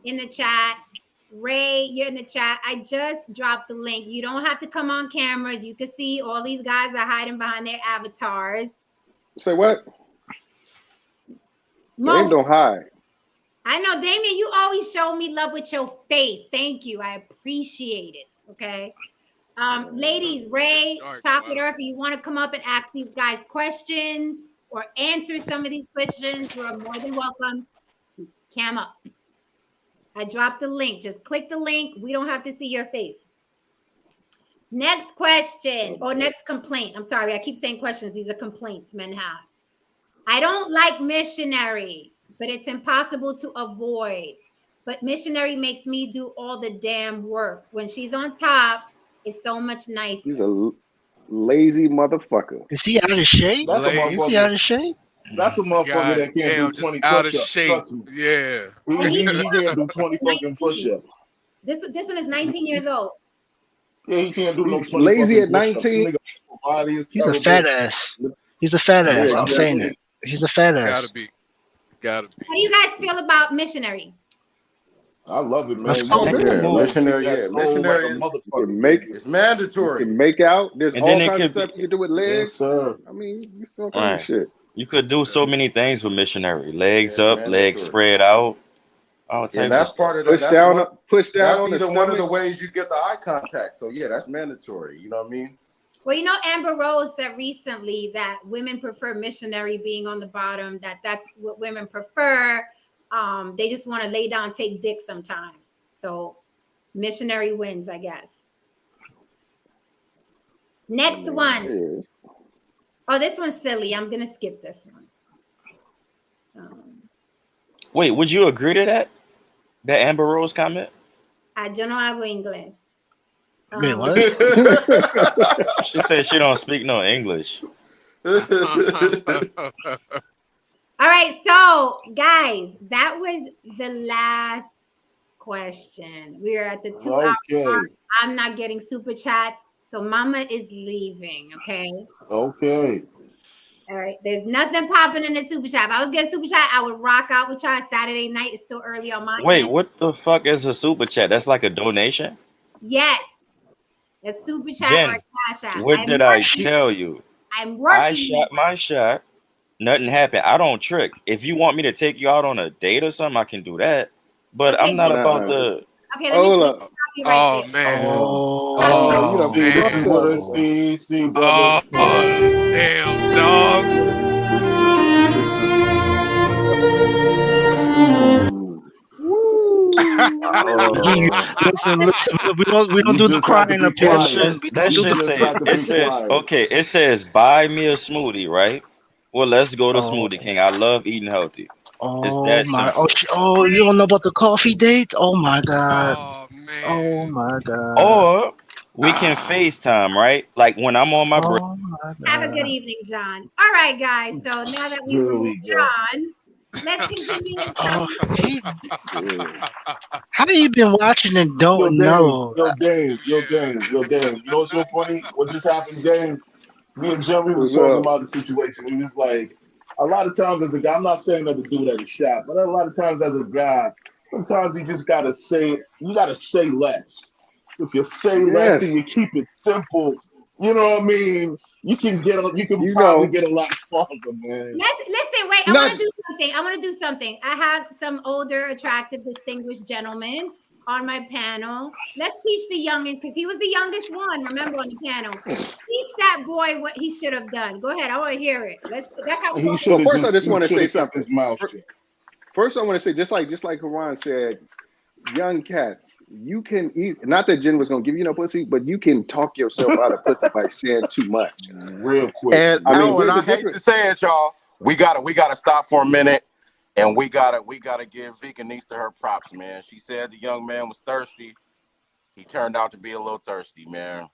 in the chat. Ray, you're in the chat. I just dropped the link. You don't have to come on cameras. You can see all these guys are hiding behind their avatars. Say what? They don't hide. I know, Damien, you always show me love with your face. Thank you. I appreciate it. Okay. Ladies, Ray, Chocolate Earth, if you want to come up and ask these guys questions or answer some of these questions, you're more than welcome. Cam up. I dropped the link. Just click the link. We don't have to see your face. Next question or next complaint. I'm sorry. I keep saying questions. These are complaints men have. I don't like Missionary, but it's impossible to avoid. But Missionary makes me do all the damn work. When she's on top, it's so much nicer. He's a lazy motherfucker. Is he out of shape? Is he out of shape? That's a motherfucker that can't do 20 out of push-ups. shape. Yeah. He can't do 20 fucking push-ups. This one is 19 years old. Yeah, he can't do no 20 lazy at 19. He's a fat ass. He's a fat ass. I'm saying it. He's a fat ass. Gotta be. How do you guys feel about Missionary? I love it, man. Missionary is it's mandatory. You can make out. There's And all then it kinds of could stuff you can do with legs. Yes, sir. I mean, you still kind of shit. You could do so many things with Missionary. Legs up, legs spread out. All types that's of part of the push down. That's on either the one of the ways you get the eye contact. So yeah, that's mandatory. You know what I mean? Well, Amber Rose said recently that women prefer Missionary being on the bottom. That's what women prefer. They just want to lay down, take dick sometimes. So Missionary wins, I guess. Next one. Oh, this one's silly. I'm gonna skip this one. Wait, would you agree to that? That Amber Rose comment? Yo no hablo inglés. Wait, what? She said she don't speak no English. All right, so guys, that was the last question. We are at the 2 hour mark. I'm not getting super chats, so Mama is leaving. Okay. Okay. All right. There's nothing popping in the super chat. If I was getting super chat, I would rock out with y'all. Saturday night. It's still early on my Wait, end. what the fuck is a super chat? That's like a donation? Yes. That's super chat Jen, or cash app. what did I tell you? I'm working. I shot my shot. Nothing happened. I don't trick. If you want me to take you out on a date or something, I can do that. But Okay, I'm not good. about to. Okay, let me Hold stop up. you right there. Man. Oh, you know, this is what I see, brother. Damn, dog. Listen, we don't do the crying up here, man. That should say it says okay. It says buy me a smoothie, right? Well, let's go to Smoothie King. I love eating healthy. It's that simple. Oh, you don't know about the coffee dates? Oh my god. Oh my god. Or we can FaceTime, right? Like when I'm on my break. Oh my god. Have a good evening, John. All right, guys. So now that we removed John, let's continue. How you been watching and don't know? Yo, Dave. You know what's so funny? What just happened, Dave? Me and Jeremy was talking about the situation. He was like, a lot of times as a guy, I'm not saying that the dude had a shot, but a lot of times as a guy, sometimes you just gotta say less. If you say less and you keep it simple, you know what I mean? You can probably get a lot farther, man. Listen, wait, I want to do something. I have some older, attractive, distinguished gentlemen on my panel. Let's teach the youngest, because he was the youngest one, remember, on the panel. Teach that boy what he should have done. Go ahead, I want to hear it. That's how Well, first I just want to say something. First I want to say, just like Haran said, young cats, you can eat, not that Jen was gonna give you no pussy, but you can talk yourself out of pussy by saying too much. Real quick. And I hate to say it, y'all. We gotta stop for a minute. And we gotta give Veganista her props, man. She said the young man was thirsty. He turned out to be a little thirsty, man.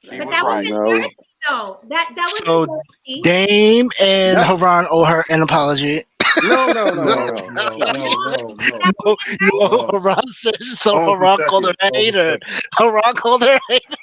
She was right. Thirsty, though. That was so thirsty. Dame and Haran owe her an apology. No. Haran said so. Haran called her a hater. Haran called her a hater.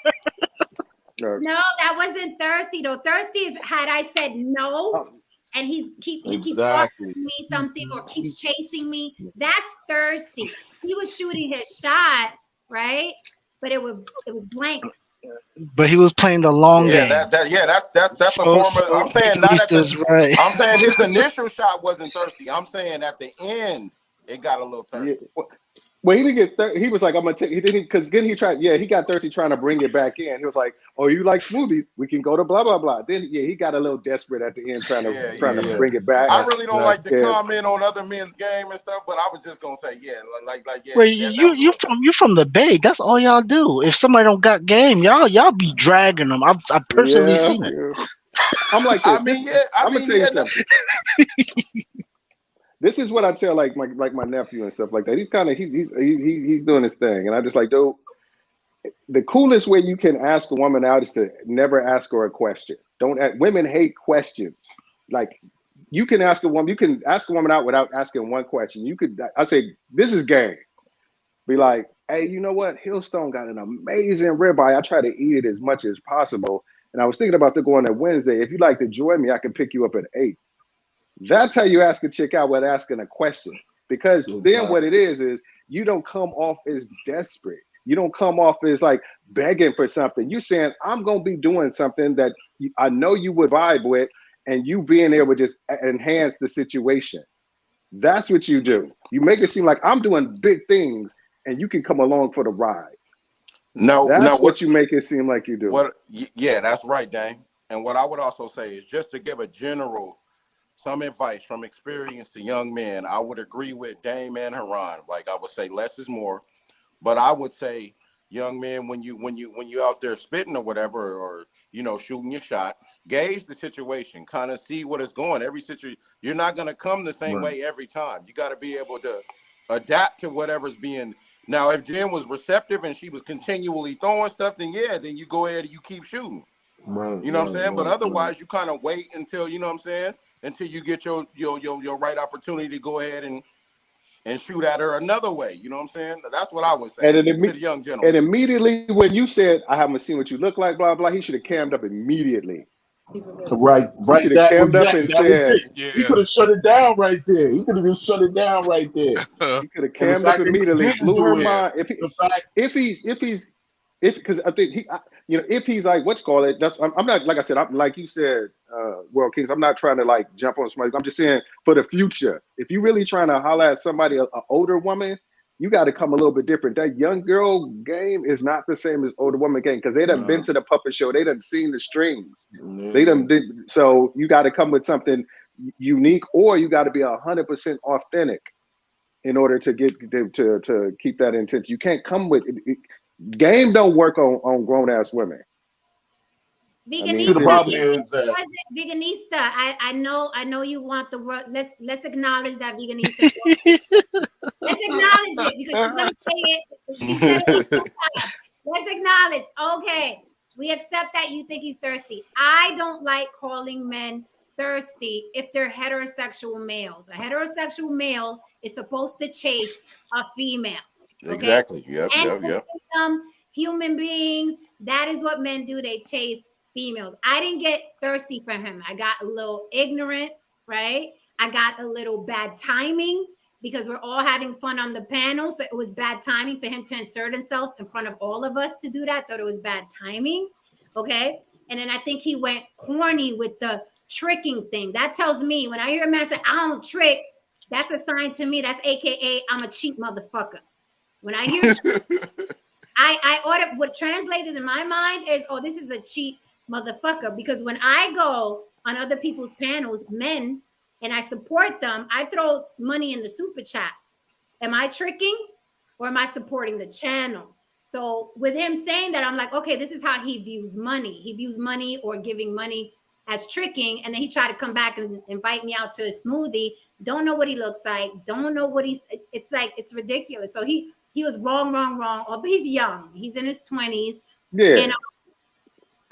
No, that wasn't thirsty though. Thirsty is had I said no. And he keeps offering me something or keeps chasing me. That's thirsty. He was shooting his shot, right? But it was blanks. But he was playing the long game. That's a form of. I'm saying not at the. Right. I'm saying his initial shot wasn't thirsty. I'm saying at the end it got a little thirsty. Yeah. Well, he didn't get thirsty. He was like, I'm gonna take. He didn't, because then he tried. Yeah, he got thirsty trying to bring it back in. He was like, "Oh, you like smoothies? We can go to blah blah blah." Then he got a little desperate at the end, trying to bring it back. I really don't like to comment on other men's game and stuff, but I was just gonna say, Wait, you from the Bay? That's all y'all do. If somebody don't got game, y'all be dragging them. I've personally seen it. I'm like this. I'm gonna tell you something. This is what I tell like my nephew and stuff like that. He's kind of he's doing his thing, and I just like, dude, the coolest way you can ask a woman out is to never ask her a question. Women hate questions. Like you can ask a woman out without asking one question. I say this is game. Be like, hey, you know what? Hillstone got an amazing ribeye. I try to eat it as much as possible. And I was thinking about going on Wednesday. If you'd like to join me, I can pick you up at 8. That's how you ask a chick out without asking a question. Because then what it is you don't come off as desperate. You don't come off as like begging for something. You're saying, I'm going to be doing something that I know you would vibe with, and you being there would just enhance the situation. That's what you do. You make it seem like I'm doing big things, and you can come along for the ride. That's what you make it seem like you do. Yeah, that's right, Dane. And what I would also say is just to give some advice from experience to young men. I would agree with Dame and Haran. Like I would say less is more. But I would say, young men, when you out there spitting or whatever, or shooting your shot, gauge the situation, kind of see what is going. Every situation, you're not gonna come the same way every time. You got to be able to adapt to whatever's being. Now, if Jen was receptive and she was continually throwing stuff, then you go ahead and you keep shooting. Right, you know what I'm saying? But otherwise, you kind of wait until until you get your right opportunity to go ahead and shoot at her another way. You know what I'm saying? That's what I would say to the young gentleman. And immediately when you said, I haven't seen what you look like, blah, blah, he should have cammed up immediately. Right. He should have cammed up and said, he could have shut it down right there. He could have just shut it down right there. He could have cammed up immediately, blew her mind. Because I think if he's like, what's called it, that's, I'm not, like I said, I'm like you said, World Kings, I'm not trying to like jump on somebody. I'm just saying for the future, if you're really trying to holler at somebody, an older woman, you got to come a little bit different. That young girl game is not the same as older woman game, because they done been to the puppet show. They done seen the strings. They done did, so you got to come with something unique, or you got to be 100% authentic in order to get to keep that intention. You can't come with game don't work on grown ass women. Veganista, the problem is that Veganista. I know you want the word. Let's acknowledge that, Veganista. Let's acknowledge it, because she's gonna say it. She said it sometimes. Let's acknowledge. Okay, we accept that you think he's thirsty. I don't like calling men thirsty if they're heterosexual males. A heterosexual male is supposed to chase a female. Okay? Exactly. Yep. Human beings. That is what men do. They chase females. I didn't get thirsty for him. I got a little ignorant, right? I got a little bad timing because we're all having fun on the panel. So it was bad timing for him to insert himself in front of all of us to do that. Thought it was bad timing. Okay. And then I think he went corny with the tricking thing. That tells me, when I hear a man say, I don't trick, that's a sign to me. That's AKA I'm a cheap motherfucker. When I hear I order, what translated in my mind is, oh, this is a cheap motherfucker. Because when I go on other people's panels, men, and I support them, I throw money in the super chat. Am I tricking, or am I supporting the channel? So with him saying that, I'm like, okay, this is how he views money. He views money or giving money as tricking. And then he tried to come back and invite me out to a smoothie. Don't know what he looks like. Don't know what it's like. It's ridiculous. So he was wrong. Oh, but he's young. He's in his 20s. Yeah. And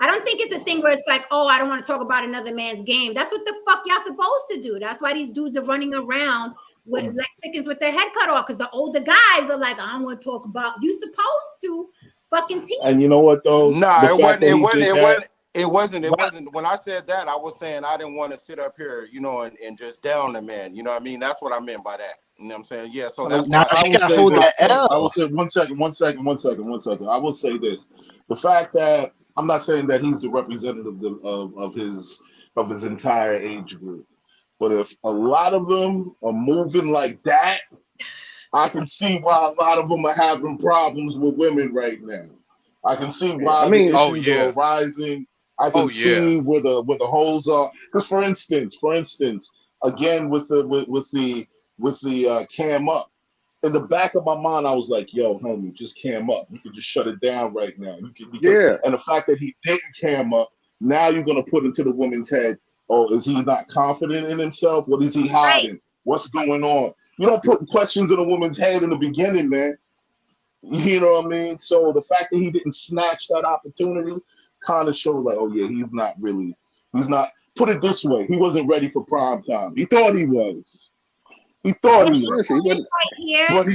I don't think it's a thing where it's like, oh, I don't want to talk about another man's game. That's what the fuck y'all supposed to do. That's why these dudes are running around with like chickens with their head cut off, because the older guys are like, I don't want to talk about. You supposed to fucking teach. And you know what though? Nah, it wasn't. When I said that, I was saying I didn't want to sit up here, and just down the man. You know what I mean? That's what I meant by that. You know what I'm saying? Yeah. So that's I will say one second. I will say this: the fact that I'm not saying that he's the representative of his entire age group, but if a lot of them are moving like that, I can see why a lot of them are having problems with women right now. I can see why the issues are rising. I can see where the holes are. Because for instance, again with the cam up, in the back of my mind, I was like, "Yo, homie, just cam up. You can just shut it down right now." And the fact that he didn't cam up, now you're gonna put into the woman's head, "Oh, is he not confident in himself? What is he hiding? Right. What's going on?" You don't put questions in a woman's head in the beginning, man. You know what I mean? So the fact that he didn't snatch that opportunity kind of showed like, oh yeah, he's not. Put it this way, he wasn't ready for prime time. He thought he was. But he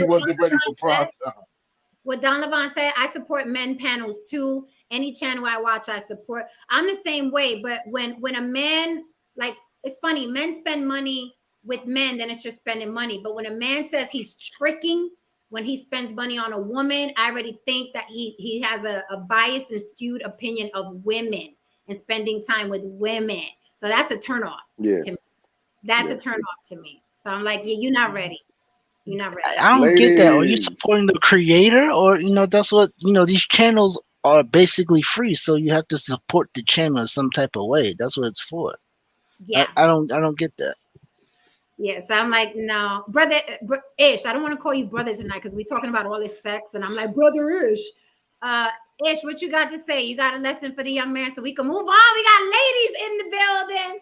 wasn't ready for prime time. What Don Levon said, I support men panels too. Any channel I watch, I support. I'm the same way, but when a man, like, it's funny, men spend money with men, then it's just spending money. But when a man says he's tricking, when he spends money on a woman, I already think that he has a biased and skewed opinion of women and spending time with women. So that's a turnoff to me. That's a turnoff to me. So I'm like, you're not ready. You're not ready. I don't get that. Are you supporting the creator, or that's what these channels are basically free, so you have to support the channel in some type of way. That's what it's for. Yeah. I don't get that. Yeah, so I'm like, no, brother Ish. I don't want to call you brother tonight because we're talking about all this sex, and I'm like, brother Ish. Ish, what you got to say? You got a lesson for the young man so we can move on. We got ladies in the building.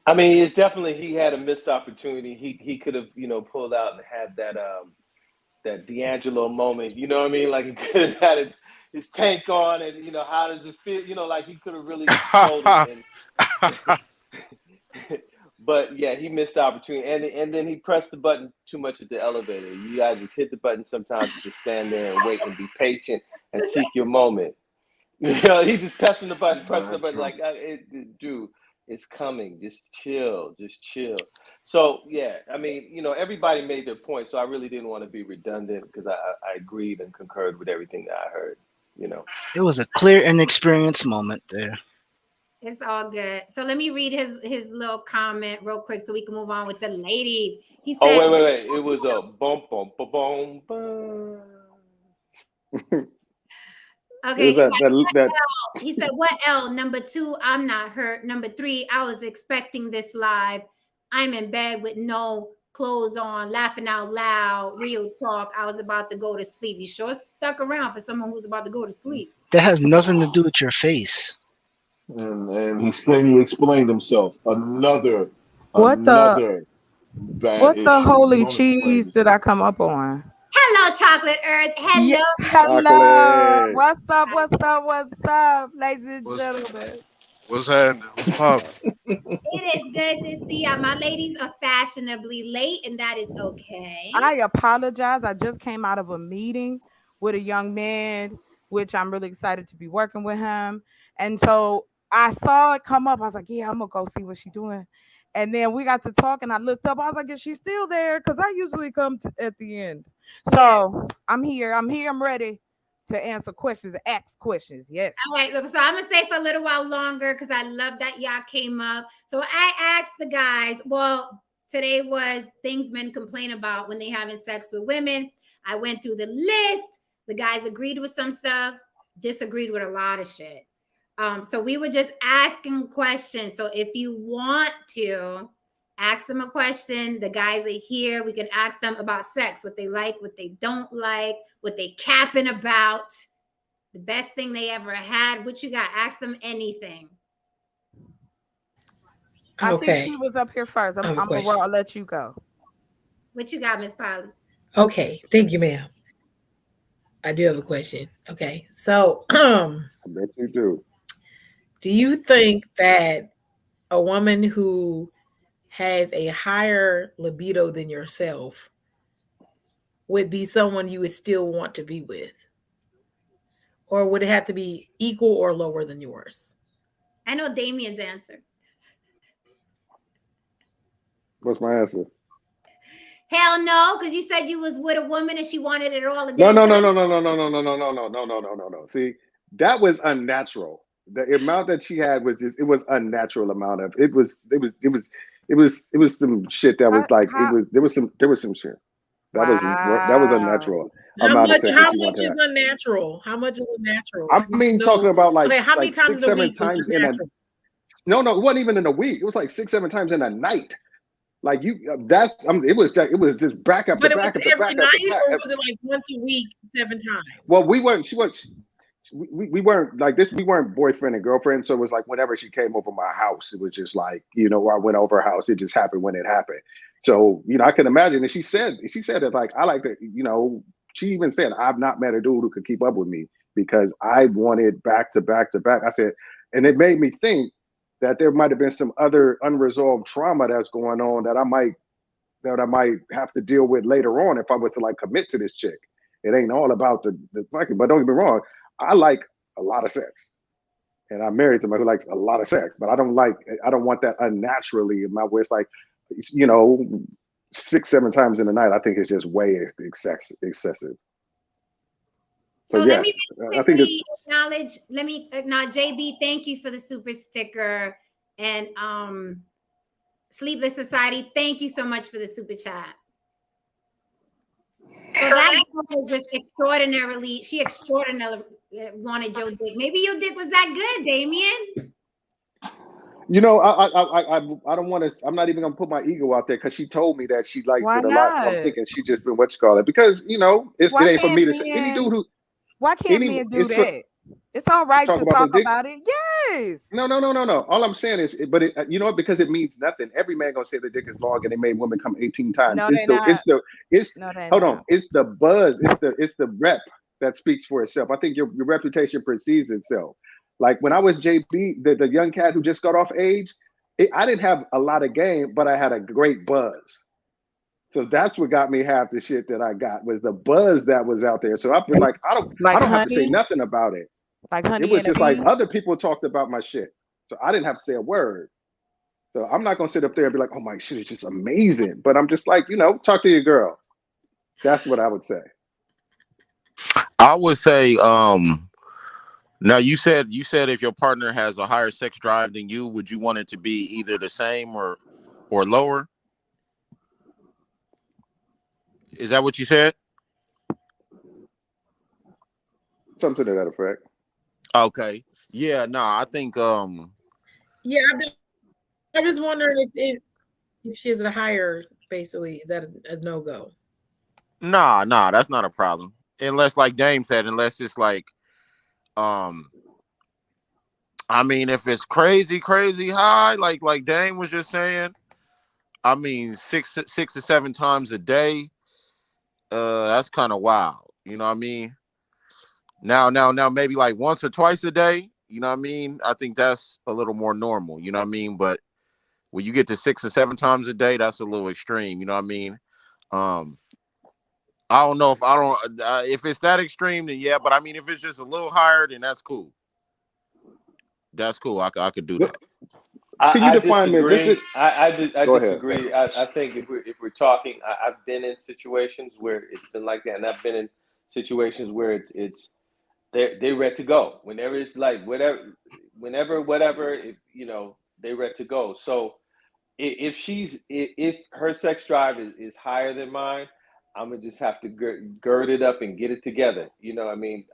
I mean, it's definitely he had a missed opportunity. He could have, pulled out and had that D'Angelo moment. You know what I mean? Like he could have had his tank on, and how does it feel? Like he could have really told him. But yeah, he missed the opportunity, and then he pressed the button too much at the elevator. You guys just hit the button sometimes, just stand there and wait and be patient and seek your moment. He just pressing the button, like, dude, it's coming. Just chill. So yeah, I mean, everybody made their point, so I really didn't want to be redundant because I agreed and concurred with everything that I heard. It was a clear and experienced moment there. It's all good. So let me read his little comment real quick so we can move on with the ladies. He said, "Oh wait! It was a boom, boom, boom, boom." Okay. He said, "What L? Number 2, I'm not hurt. Number 3, I was expecting this live. I'm in bed with no clothes on, laughing out loud. Real talk. I was about to go to sleep. You sure stuck around for someone who's about to go to sleep? That has nothing to do with your face." And he explained himself. Another what the holy cheese did I come up on? Hello, Chocolate Earth. Hello. Yeah, hello. What's up, ladies and gentlemen? What's happening? What's up? It is good to see y'all. My ladies are fashionably late, and that is okay. I apologize. I just came out of a meeting with a young man, which I'm really excited to be working with him. And so I saw it come up. I was like, yeah, I'm going to go see what she's doing. And then we got to talk, and I looked up. I was like, is she still there? Because I usually come at the end. So I'm here. I'm ready to answer questions, ask questions. Yes. All right. So I'm going to stay for a little while longer because I love that y'all came up. So I asked the guys, well, today was things men complain about when they having sex with women. I went through the list. The guys agreed with some stuff, disagreed with a lot of shit. So we were just asking questions. So if you want to ask them a question, the guys are here. We can ask them about sex, what they like, what they don't like, what they capping about, the best thing they ever had. What you got? Ask them anything. I think she was up here first. I'll let you go. What you got, Miss Polly? Okay, thank you, ma'am. I do have a question. Okay, so I bet you do. Do you think that a woman who has a higher libido than yourself would be someone you would still want to be with? Or would it have to be equal or lower than yours? I know Damien's answer. What's my answer? Hell no, because you said you was with a woman and she wanted it all. No. See, that was unnatural. The amount that she had was it was unnatural amount of it was some shit that was like there was some shit that was unnatural. How much is unnatural? How much is unnatural? I mean, talking about like how many times 6, 7 times in a no, it wasn't even in a week. It was like 6, 7 times in a night. Like it was just back up. But it was every night, or was it like once a week, 7 times? Well, we weren't like this. We weren't boyfriend and girlfriend. So it was like whenever she came over my house, it was just like, I went over her house. It just happened when it happened. So, I can imagine. And she said that like, I like that, she even said, I've not met a dude who could keep up with me because I wanted back to back to back. I said, and it made me think that there might have been some other unresolved trauma that's going on that I might have to deal with later on if I was to like commit to this chick. It ain't all about the fucking, but don't get me wrong. I like a lot of sex, and I'm married to somebody who likes a lot of sex, but I don't want that unnaturally in my way. It's like, 6, 7 times in a night. I think it's just way excessive. So yes, I think it's acknowledge. Let me acknowledge JB. Thank you for the super sticker, and Sleepless Society. Thank you so much for the super chat. So that was just extraordinarily. She extraordinarily wanted your dick. Maybe your dick was that good, Damien. You know, I don't want to. I'm not even gonna put my ego out there because she told me that she likes Why it a lot. I'm not? thinking she just been what you call it because you know it Why ain't for me can't to say. Any dude men? who Why can't any men do it's for that? It's all right talk to about the talk dick. about it. Yes. No. All I'm saying is, but you know what? Because it means nothing. Every man gonna say the dick is long and they made women come 18 times. No, they not. It's No, they hold on. not. It's the buzz. It's the rep that speaks for itself. I think your reputation precedes itself. Like when I was JB, the young cat who just got off age, I didn't have a lot of game, but I had a great buzz. So that's what got me half the shit that I got was the buzz that was out there. So I've been like, I Like don't have to say honey, nothing about it. like It honey was and a just like bee. other people talked about my shit. So I didn't have to say a word. So I'm not gonna sit up there and be like, oh my shit is just amazing. But I'm just like, you know, talk to your girl. That's what I would say. I would say, now you said if your partner has a higher sex drive than you, would you want it to be either the same or lower? Is that what you said? Something to that effect. Okay. Yeah, no, I think Yeah, I was wondering if she has a higher, basically, is that a no-go? nah, that's not a problem. Unless, like Dame said, unless it's like I mean, if it's crazy high, like Dame was just saying, I mean, 6 to 7 times a day, that's kind of wild. You know what I mean? Now, maybe like once or twice a day. You know what I mean? I think that's a little more normal. You know what I mean? But when you get to 6 or 7 times a day, that's a little extreme. You know what I mean? I don't know if it's that extreme, then yeah. But I mean, if it's just a little higher, then that's cool. That's cool. I could do that. Can you define me? Disagree. I Go disagree. I think if we're talking, I've been in situations where it's been like that, and I've been in situations where it's they're ready to go. Whenever it's like whatever, if, you know, they're ready to go. So if her sex drive is higher than mine, I'm gonna just have to gird it up and get it together. You know what I mean?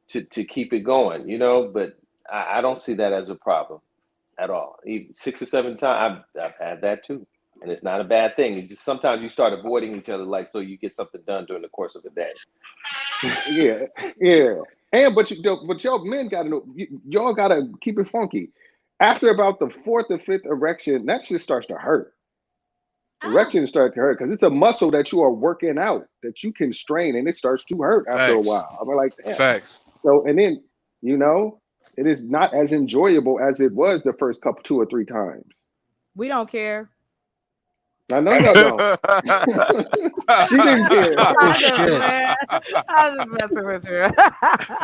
To keep it going. You know, but I don't see that as a problem at all. 6 or 7 times, I've had that too, and it's not a bad thing. It just sometimes you start avoiding each other, like so you get something done during the course of a day. Yeah. And but y'all men gotta know, y'all gotta keep it funky. After about the 4th or 5th erection, that shit starts to hurt. Erection starts to hurt because it's a muscle that you are working out that you can strain, and it starts to hurt after a while. I'm like, damn. Facts. So and then you know, it is not as enjoyable as it was the first 2 or 3 times. We don't care. I know y'all don't. She didn't care. I'm just messing with you.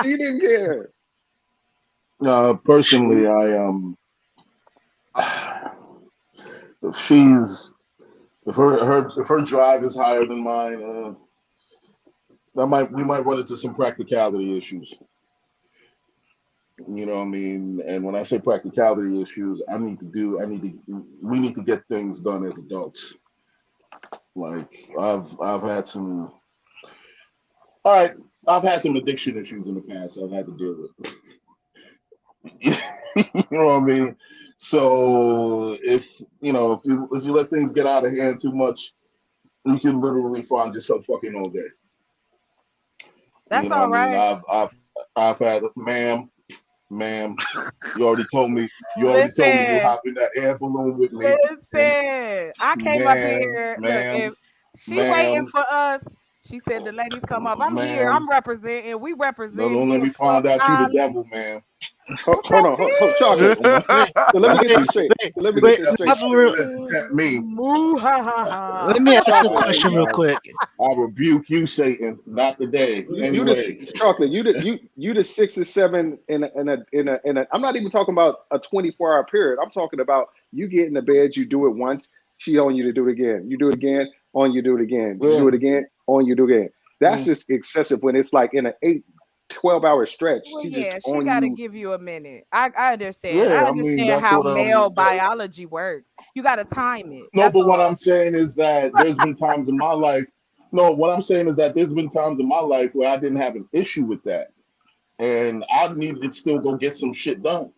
She didn't care. Personally, if her drive is higher than mine, we might run into some practicality issues. You know what I mean? And when I say practicality issues, we need to get things done as adults. Like I've had some addiction issues in the past I've had to deal with. You know what I mean? So if you let things get out of hand too much, you can literally find yourself fucking all day. That's all right. I've had, ma'am, you already told me you hop in that air balloon with me. Listen, I came up here. Look, if she waiting for us, she said the ladies come up. I'm here. I'm representing. We represent. No, don't let me find out you the devil, man. Hold on, Chocolate. So let me get this straight. Let me ask you a question real quick. I rebuke you, Satan. Not today. Anyway, Chocolate. You the 6 or 7 in a. I'm not even talking about a 24-hour period. I'm talking about you get in the bed, you do it once, she on you to do it again. You do it again, on you do it again. You do it again, on you do it again. That's just excessive when it's like in an 12-hour stretch. Well, she got to give you a minute. I understand. Yeah, I understand how male biology works. You got to time it. No, but what I'm saying is that there's been times in my life. No, what I'm saying is that there's been times in my life where I didn't have an issue with that, and I needed to still go get some shit done.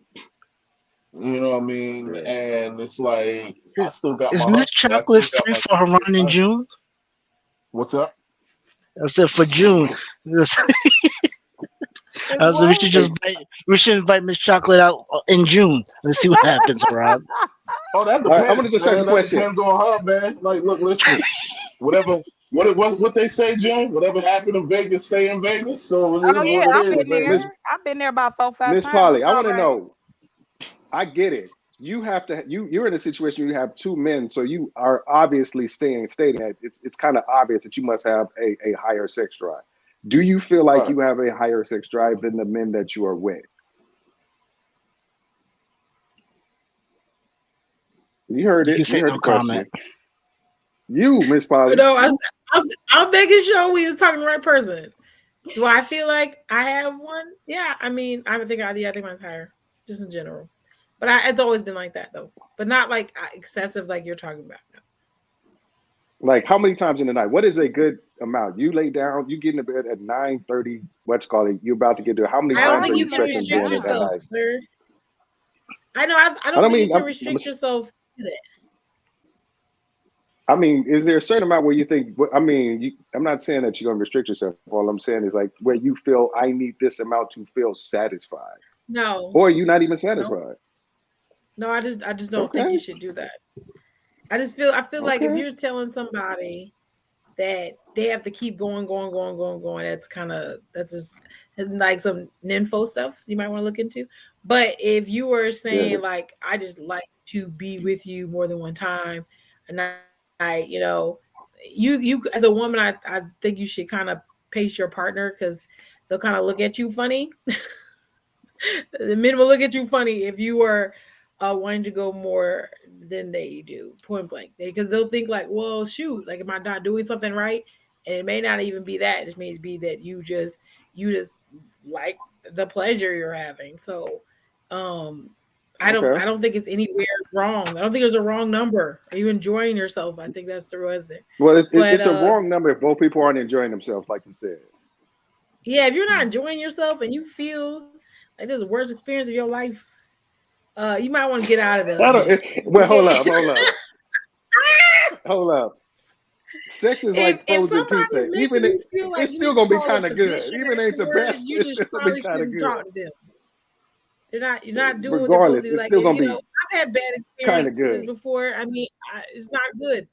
You know what I mean? And it's like I still got Is my Miss hustle. I Chocolate still got free my for her run in June? What's up? I said for June. I said we should invite Miss Chocolate out in June. Let's see what happens, Rob. Oh, that All right, depends. I'm gonna just ask a Man. That question. depends on her, man. Like, look, listen. Whatever, what they say, Jim. Whatever happened in Vegas, stay in Vegas. So it is Oh yeah, what I've it been is, baby. there. I've been there about 4-5 Miss times. Polly, It's I all want to right. know. I get it. You have to. You're in a situation where you have two men, so you are obviously stating that it's kind of obvious that you must have a higher sex drive. Do you feel like you have a higher sex drive than the men that you are with? You heard You it. can say You heard no the question. comment. You, Miss Polly. No, I'm making sure we was talking to the right person. Do I feel like I have one? Yeah, I mean, I think mine's higher, just in general. But it's always been like that though. But not like excessive, like you're talking about. No. Like how many times in the night? What is a good amount? You lay down, you get in the bed at 9:30. What's called it? You're about to get there. How many I don't times think are you you can checking restrict in at yourself, night? sir. I know. I don't think you can restrict yourself to that. I mean, is there a certain amount where you think? I mean, I'm not saying that you're gonna restrict yourself. All I'm saying is like where you feel I need this amount to feel satisfied. No. Or you're not even satisfied. No, I just don't think you should do that. I feel like if you're telling somebody that they have to keep going, that's just like some nympho stuff you might want to look into. But if you were saying like, I just like to be with you more than one time, and I you as a woman, I think you should kind of pace your partner because they'll kind of look at you funny. The men will look at you funny if you are wanting to go more than they do, point blank. Because they'll think like, well, shoot, like, am I not doing something right? And it may not even be that. It just may be that you just like the pleasure you're having. So, I don't think it's anywhere wrong. I don't think there's a wrong number. Are you enjoying yourself? I think that's the reason. Well, it's a wrong number if both people aren't enjoying themselves, like you said. Yeah, if you're not enjoying yourself and you feel like this is the worst experience of your life, you might want to get out of there. Well, hold up. Sex is like frozen pizza. Even it's still gonna be kind of good. Even ain't the best. You just probably shouldn't talk to them. You're not doing regardless. What they're supposed to do. It's still gonna be. I've had bad experiences before. I mean, it's not good.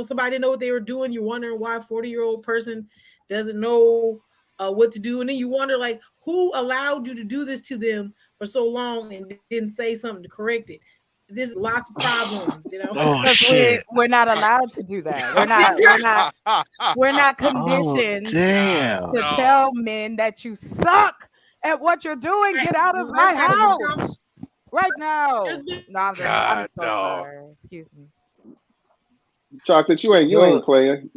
Somebody didn't know what they were doing. You're wondering why a 40-year-old person doesn't know what to do, and then you wonder like, who allowed you to do this to them for so long and didn't say something to correct it. There's lots of problems, Oh shit! We're not allowed to do that. We're not conditioned to tell men that you suck at what you're doing. Get out of my house right now. No, I'm so sorry. Excuse me. Chocolate, you ain't playing.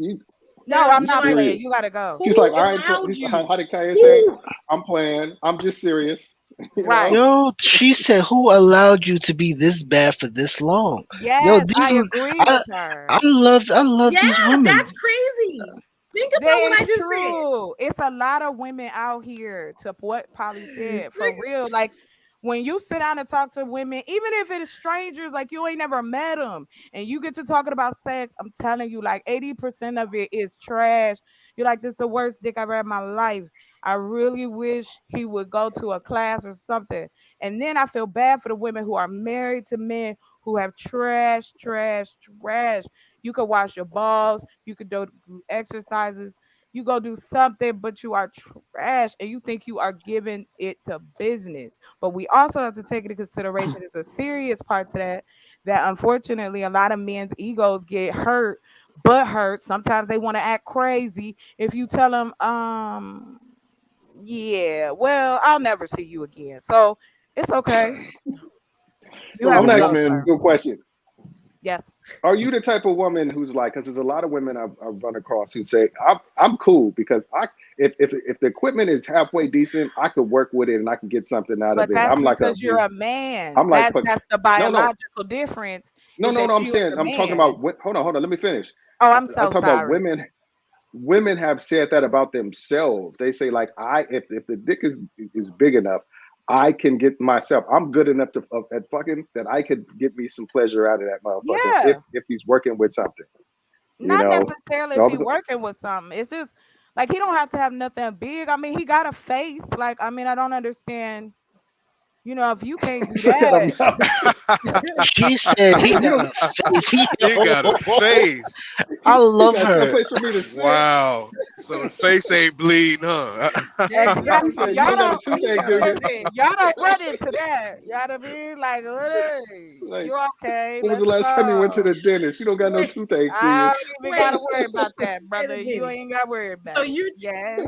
No, I'm not playing. You gotta go. She's like, all right. How did Kaya say? I'm playing. I'm just serious. Right. Yo, she said, who allowed you to be this bad for this long? Yes, I agree with her. I love these women. That's crazy. Think about what I just said. It's a lot of women out here, to what Polly said, for real. Like, when you sit down and talk to women, even if it is strangers, like you ain't never met them, and you get to talking about sex, I'm telling you, like 80% of it is trash. You're like, this is the worst dick I've ever had in my life. I really wish he would go to a class or something. And then I feel bad for the women who are married to men who have trash. You could wash your balls. You could do exercises. You go do something, but you are trash and you think you are giving it to business. But we also have to take into consideration, it's a serious part to that unfortunately a lot of men's egos get hurt. Sometimes they want to act crazy. If you tell them, yeah, well, I'll never see you again. So it's okay. I'm not good question. Yes. Are you the type of woman who's like, because there's a lot of women I've run across who say, I'm cool because if the equipment is halfway decent, I could work with it and I can get something out of it. That's I'm like because you're a man. I'm like, that's the biological difference. No, I'm saying, I'm talking about, hold on, let me finish. Oh, I'm so talking sorry. About women have said that about themselves. They say like, if the dick is big enough, I can get myself. I'm good enough to at fucking that I could get me some pleasure out of that motherfucker if he's working with something. Not necessarily if he's working with something. It's just like he don't have to have nothing big. I mean, he got a face. Like, I mean, I don't understand. You know, if you can't do that. She said he got a face. He got a face. I love her. Wow. So the face ain't bleeding, huh? Exactly. Y'all don't run into that. Y'all know what I mean? Like, hey, you okay? When was the last time you went to the dentist? You don't got no toothache. I don't even gotta worry about that, brother. You ain't gotta worry about it. So you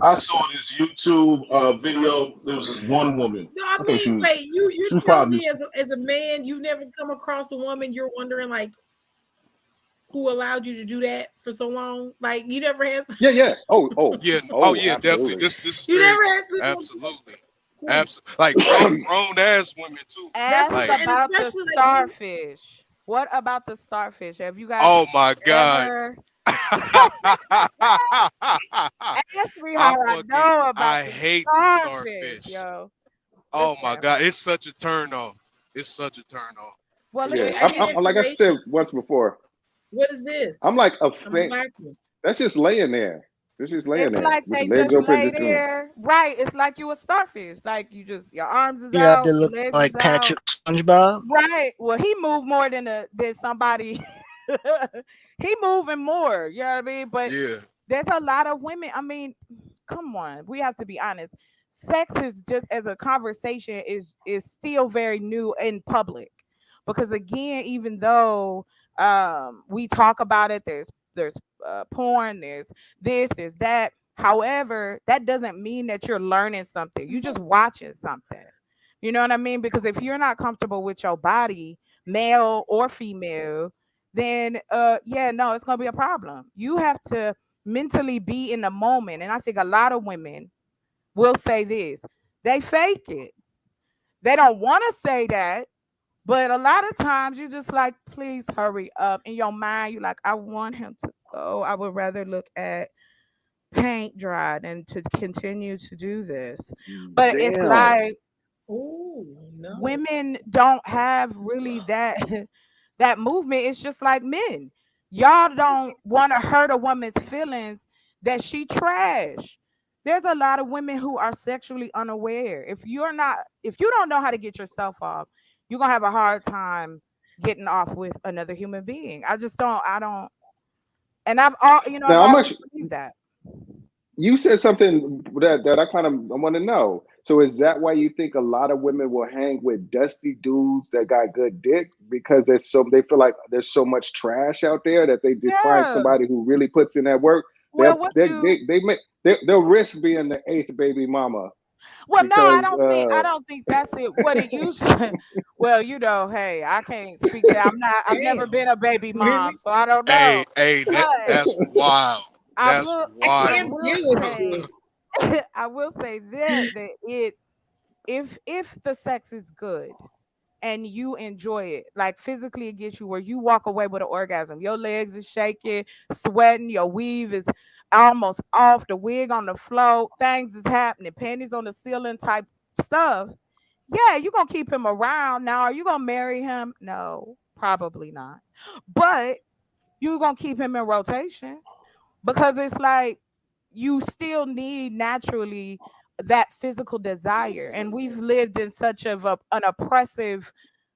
I saw this YouTube video. There was this one woman. No, I mean, wait, you tell me as a man, you've never come across a woman you're wondering like who allowed you to do that for so long? Like you never had Yeah. Oh yeah. Absolutely. Definitely. This you never had to absolutely. Like grown ass women too. Ask about the starfish. What about the starfish? Have you guys? Oh my God. Ask me how I know about I hate starfish. Yo. Oh my God, it's such a turn off. It's such a turn off. Well, yeah, I'm like I said once before. What is this? I'm like a fan. That's just laying there. It's just laying there. It's like they just lay there. Right. It's like you a starfish. Like you just your arms is out. They look like Patrick SpongeBob. Right. Well, he moved more than somebody. He moving more. You know what I mean? But there's a lot of women. I mean, come on. We have to be honest. Sex is just as a conversation is still very new in public, because again, even though we talk about it, there's porn, there's this, there's that. However, that doesn't mean that you're learning something. You're just watching something. You know what I mean? Because if you're not comfortable with your body, male or female, then it's gonna be a problem. You have to mentally be in the moment, and I think a lot of women will say this. They fake it. They don't want to say that, but a lot of times you're just like, please hurry up. In your mind, you're like, I want him to go. I would rather look at paint dry than to continue to do this. But it's like women don't have really that movement. It's just like men. Y'all don't want to hurt a woman's feelings that she trash. There's a lot of women who are sexually unaware. If you don't know how to get yourself off, you're gonna have a hard time getting off with another human being. I don't. And I've believed that. You said something that I want to know. So is that why you think a lot of women will hang with dusty dudes that got good dick, because they feel like there's so much trash out there that they just find somebody who really puts in that work? Well, they'll risk being the 8th baby mama. Well, because, no, I don't think that's it. What it usually, well, hey, I can't speak that. I've never been a baby mom, so I don't know. Hey, that's wild. That's wild. I will say that if the sex is good and you enjoy it, like physically it gets you where you walk away with an orgasm, your legs is shaking, sweating, your weave is almost off, the wig on the floor, things is happening, panties on the ceiling type stuff. Yeah, you're gonna keep him around. Now, are you gonna marry him? No, probably not. But you're gonna keep him in rotation, because it's like you still need naturally that physical desire. And we've lived in such of an oppressive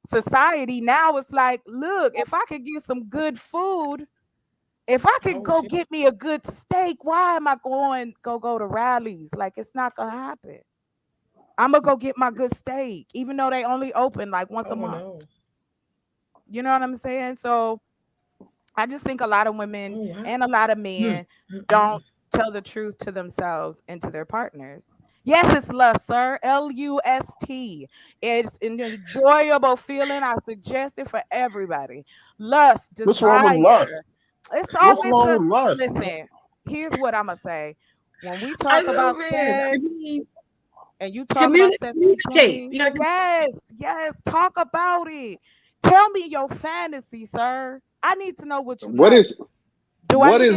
society. Now it's like, look, if I could get some good food, if I could go get me a good steak, why am I go to rallies? Like, it's not gonna happen. I'm gonna go get my good steak, even though they only open like once a month. You know what I'm saying? So I just think a lot of women and a lot of men don't tell the truth to themselves and to their partners. Yes, it's lust, sir. L-U-S-T. It's an enjoyable feeling. I suggest it for everybody. Lust, desire. What's wrong with lust? It's always listen, here's what I'm gonna say. When we talk about sex, and you talk about sex, yes, talk about it. Tell me your fantasy, sir. I need to know what you What is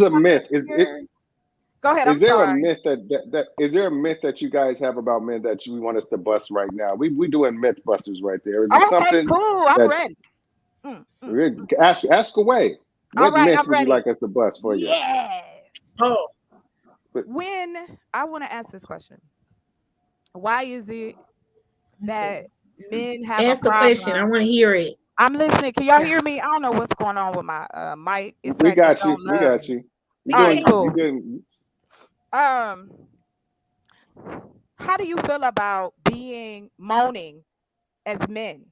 a myth? Is it Go ahead. Is there a myth is there a myth that you guys have about men that you want us to bust right now? We doing myth busters right there. Is there something? Cool. I'm ready. Ask away. What myth would you like us to bust for you? Yeah. Oh. When I want to ask this question, why is it that men have ask a the problem? question? I want to hear it. I'm listening. Can y'all hear me? I don't know what's going on with my mic. It's we like got you. We got you. All right, cool. You're How do you feel about moaning as men?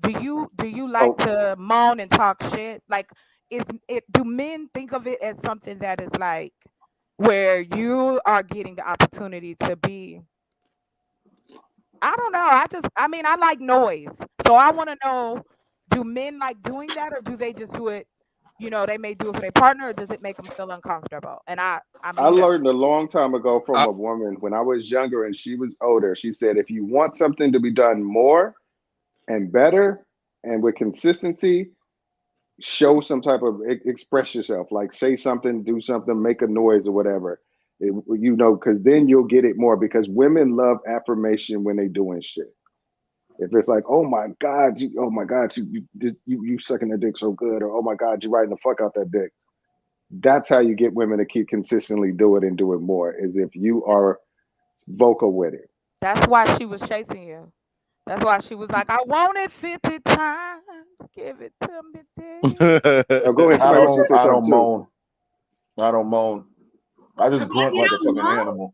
Do you like to moan and talk shit? Like, do men think of it as something that is like where you are getting the opportunity to be? I don't know. I like noise. So I want to know, do men like doing that, or do they just do it? You know, they may do it for their partner, or does it make them feel uncomfortable? And I learned a long time ago from a woman when I was younger and she was older. She said, if you want something to be done more and better and with consistency, show some type of express yourself, like say something, do something, make a noise or whatever. Because then you'll get it more, because women love affirmation when they doing shit. If it's like, oh my God, you sucking the dick so good, or oh my God, you riding the fuck out that dick. That's how you get women to keep consistently do it and do it more, is if you are vocal with it. That's why she was chasing you. That's why she was like, I want it 50 times. Give it to me. Go ahead. I don't moan. I don't moan. I just grunt like a fucking animal.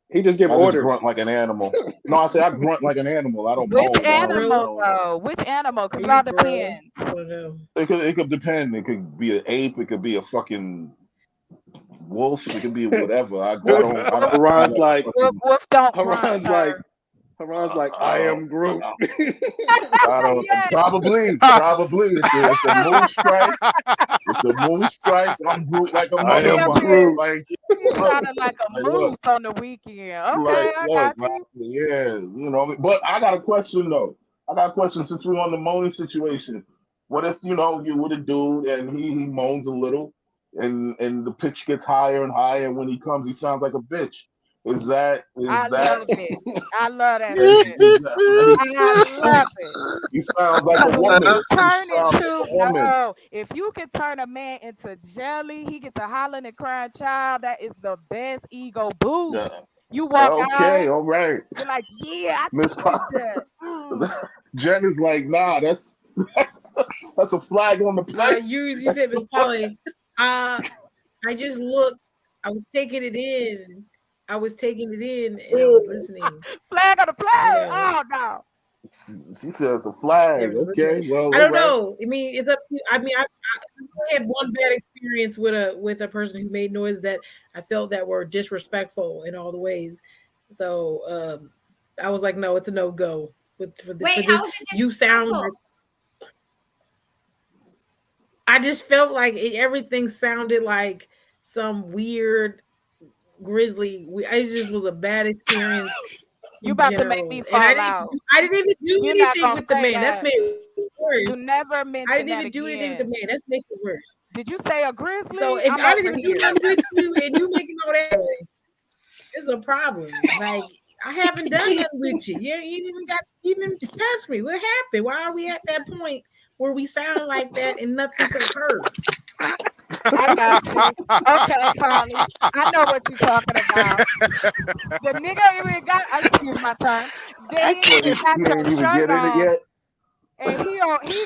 He just give orders. Just grunt like an animal. No, I say I grunt like an animal. I don't moan. Which animal though? Which animal? Because it all depends. It could depend. It could be an ape. It could be a fucking wolf. It could be whatever. Haran's like, wolf don't. Haran's like, I am Groot. Probably. If the moon strikes, I'm Groot like a motherfucker. Like, you sounded like a moose on the weekend. Okay, I got you. Yeah, But I got a question though. Since we're on the moaning situation. What if you with a dude and he moans a little, and the pitch gets higher and higher, and when he comes, he sounds like a bitch. I love it. I love that shit. I love it. He sounds like a woman. If you can turn a man into jelly, he gets a hollering and crying child. That is the best ego boost. Yeah. You walk out. Okay, all right. You're like, yeah, I did that. Jen is like, nah, that's a flag on the plate. You said, Miss Polly. I just looked. I was taking it in. and I was listening. Flag on the play. Yeah. Oh no. She says a flag. Okay. Well, I don't know. I mean, it's up to you. I mean, I had one bad experience with a person who made noise that I felt that were disrespectful in all the ways. So I was like, no, it's a no-go. For this. You sound like, I just felt like everything sounded like some weird grizzly. It just was a bad experience. You about to make me fall out. I didn't even do anything with the man. That's made it worse. You never mentioned I didn't even do anything with the man. That makes it worse. Did you say a grizzly? So if I didn't do nothing with you and you making all that, it's a problem. Like, I haven't done nothing with you. You didn't touch me. What happened? Why are we at that point where we sound like that and nothing's occurred? I got you. Okay, Polly. I know what you're talking about. The nigga even got, excuse my term, they even got your shirt on. Yet. And he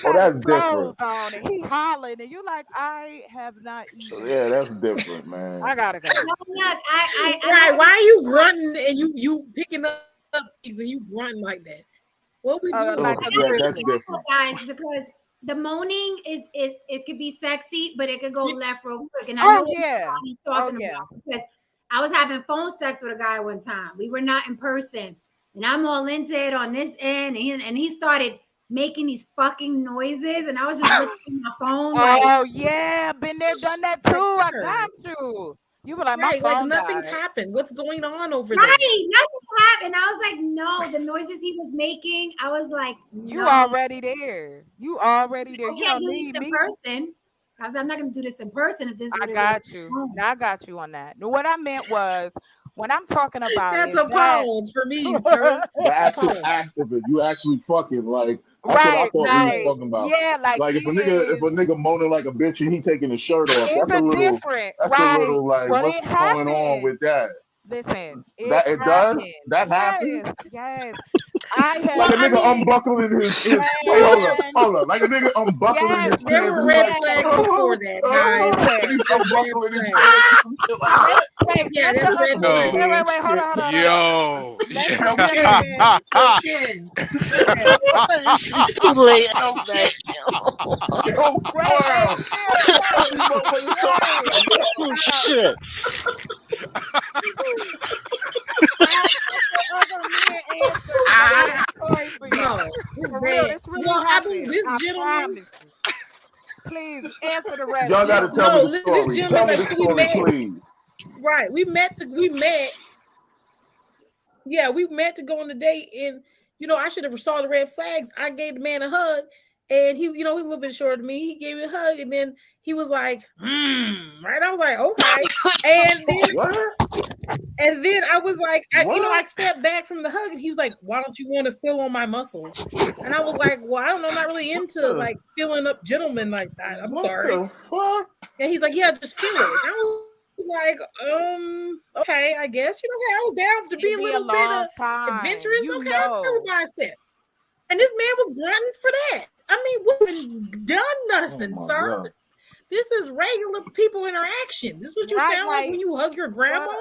got his clothes on and he hollering and you're like, I have not eaten. Yeah, that's different, man. I gotta go. No, look, right, why are you grunting and you picking up things and you grunting like that? What we doing? That's different, guys, because the moaning it could be sexy, but it could go left real quick. And I know what he's talking about, because I was having phone sex with a guy one time. We were not in person, and I'm all into it on this end, and he started making these fucking noises, and I was just looking at my phone. Oh yeah, been there, done that too. I got you. You were like, my phone nothing's happened. What's going on over there? Right, nothing happened. I was like, no, the noises he was making, I was like, no. You already there. You already there. You don't need me. Person. I was like, I'm not gonna do this in person if this. I got you. I got you on that. What I meant was, when I'm talking about that's a pause for me, sir. The actual act of it, you actually fucking like. That's what I thought we was talking about. Yeah, like if a nigga moaning like a bitch and he taking his shirt off, that's a little different. That's a little like what's going on with that? Listen, it does. That happens. Yes. Like a nigga unbuckling his. Wait, hold up. Like a nigga unbuckling his. There were red flags before that, guys. He's unbuckling his. Yeah, that's red flags. Wait, hold on. Yo. Too late. Oh shit. This gentleman. Please answer the rest. Y'all gotta tell me the story. Tell me the story, please. Right, we met. Yeah, we met to go on a date, and I should have saw the red flags. I gave the man a hug, and he, he's a little bit shorter than me. He gave me a hug, and then he was like, right? I was like, okay, and then I was like, I stepped back from the hug, and he was like, why don't you want to feel on my muscles? And I was like, well, I don't know, I'm not really into like feeling up gentlemen like that. I'm sorry. What the fuck? And he's like, yeah, just feel it. And I was like, okay, I guess. I was down to be a little bit adventurous. Okay, I feel myself. And this man was grunting for that. I mean, we haven't done nothing, sir. God. This is regular people interaction. This is what you sound like when you hug your grandma.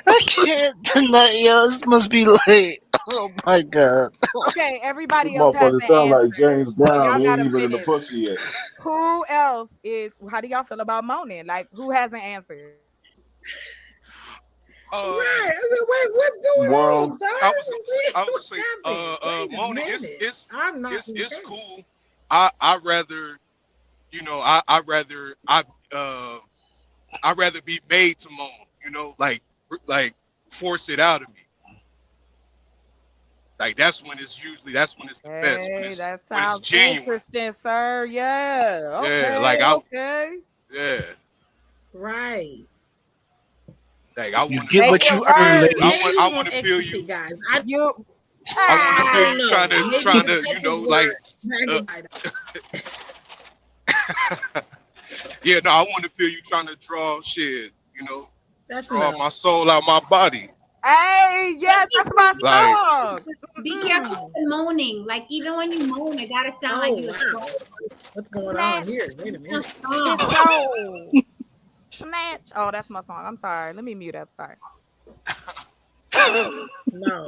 I can't tonight, yo. This must be late. Oh my god. Okay, everybody else has Motherfucker an sound like answer. James Brown. He Y'all ain't gotta even in the finish. pussy yet. Who else is? How do y'all feel about moaning? Like, who has an answer? Right. I said, wait, what's going on, sir? I was saying, moaning, it's cool. I rather, I'd rather be made to moan, like force it out of me. Like that's when it's the best. When That sounds genuine. interesting, sir. Yeah. Okay. Yeah, like okay. Yeah. Right. Like I want get what you earn, ladies. I want to feel you, guys. I want to feel you trying to, yeah, no, I want to feel you trying to draw shit, draw my soul out my body. Hey, yes, that's my song. Be careful with moaning. Like even when you moan, it gotta sound like you're strong. What's going on here? Wait a minute. Snatch. Oh, that's my song. I'm sorry. Let me mute up. Sorry. No. I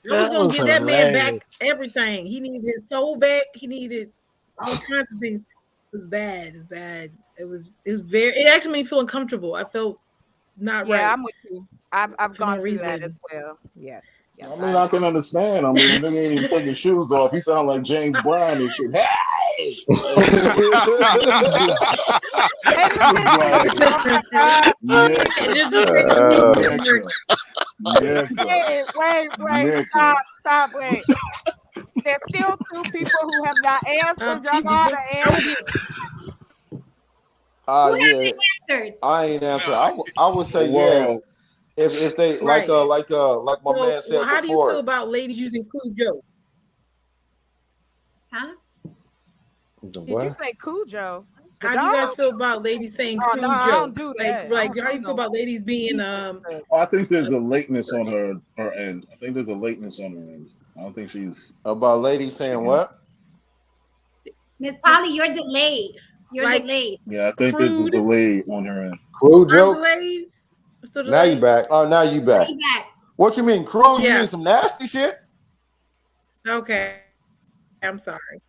was gonna give that man back everything. He needed his soul back. He needed all kinds of things. It was bad. It was bad. It was very. It actually made me feel uncomfortable. I felt not right. Yeah, I'm with you. I've gone through that as well. Yes. I mean, I can understand. I mean, the nigga ain't even taking his shoes off. He sound like James Brown and shit. Hey! Wait. Stop, wait. There's still two people who have not answered. Y'all gotta answer. Yeah. I ain't answer. I would say yes. If they like my man said how do you before. feel about ladies using Cujo? Huh? Did you say Cujo? How do you guys feel about ladies saying crude no, I don't jokes? do that. Like how do you feel about ladies being I think there's a lateness on her end. I think there's a lateness on her end. I don't think she's about ladies saying what? Miss Polly, you're delayed. You're delayed. Yeah, I think there's a delay on her end. Crude joke. Delayed? Now you back. Oh, now you back. What you mean, crude? You Yeah. mean some nasty shit? Okay. I'm sorry.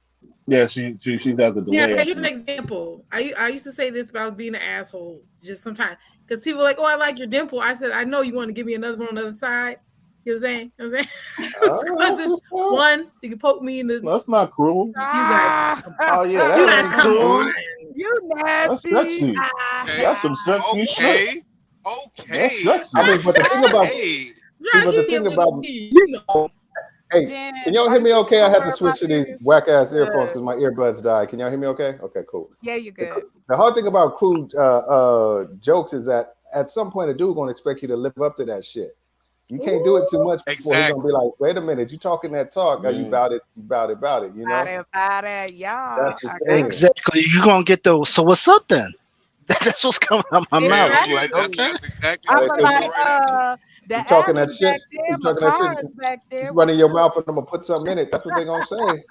Yeah, she has a delay. Yeah, here's an example. I used to say this about being an asshole just sometimes because people are like, oh, I like your dimple. I said, I know you want to give me another one on the other side. You know what I'm saying? Because it's one, you can poke me in the. That's not cruel. You guys. Oh yeah, You that guys ain't come cool. on. You nasty. That's sexy. That's some sexy shit. Okay. I mean, but the thing about Hey. Hey, can y'all hear me okay? I had to switch to these whack ass earphones because my earbuds died. Can y'all hear me okay? Okay, cool. Yeah, you're good. The hard thing about crude jokes is that at some point a dude gonna expect you to live up to that shit. You can't do it too much before he's gonna be like, wait a minute, you talking that talk? Are you about it? You know? About it, y'all. That's the thing. Exactly. You're gonna get those. So what's up then? That's what's coming out my mouth. Like, that's exactly I'm what like, you talking that shit. You talking that shit. You running your mouth and I'm gonna put something in it. That's what they're gonna say.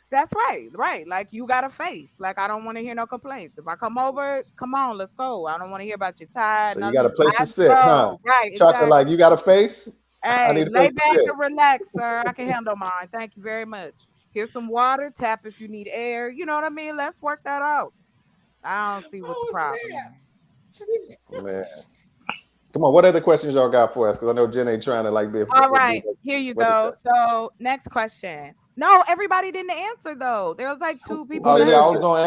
That's right. Like you got a face. Like I don't want to hear no complaints. If I come over, come on, let's go. I don't want to hear about your tie. So you got a place to sit, huh? Right. Chocolate, exactly. like you got a face. Hey, lay back and relax, sir. I can handle mine. Thank you very much. Here's some water. Tap if you need air. You know what I mean? Let's work that out. I don't see what the problem is. Man. Come on, what other questions y'all got for us? Because I know Jen ain't trying to like be. All right, here you go. So next question. No, everybody didn't answer though. There was like 2 people. Oh yeah, I was gonna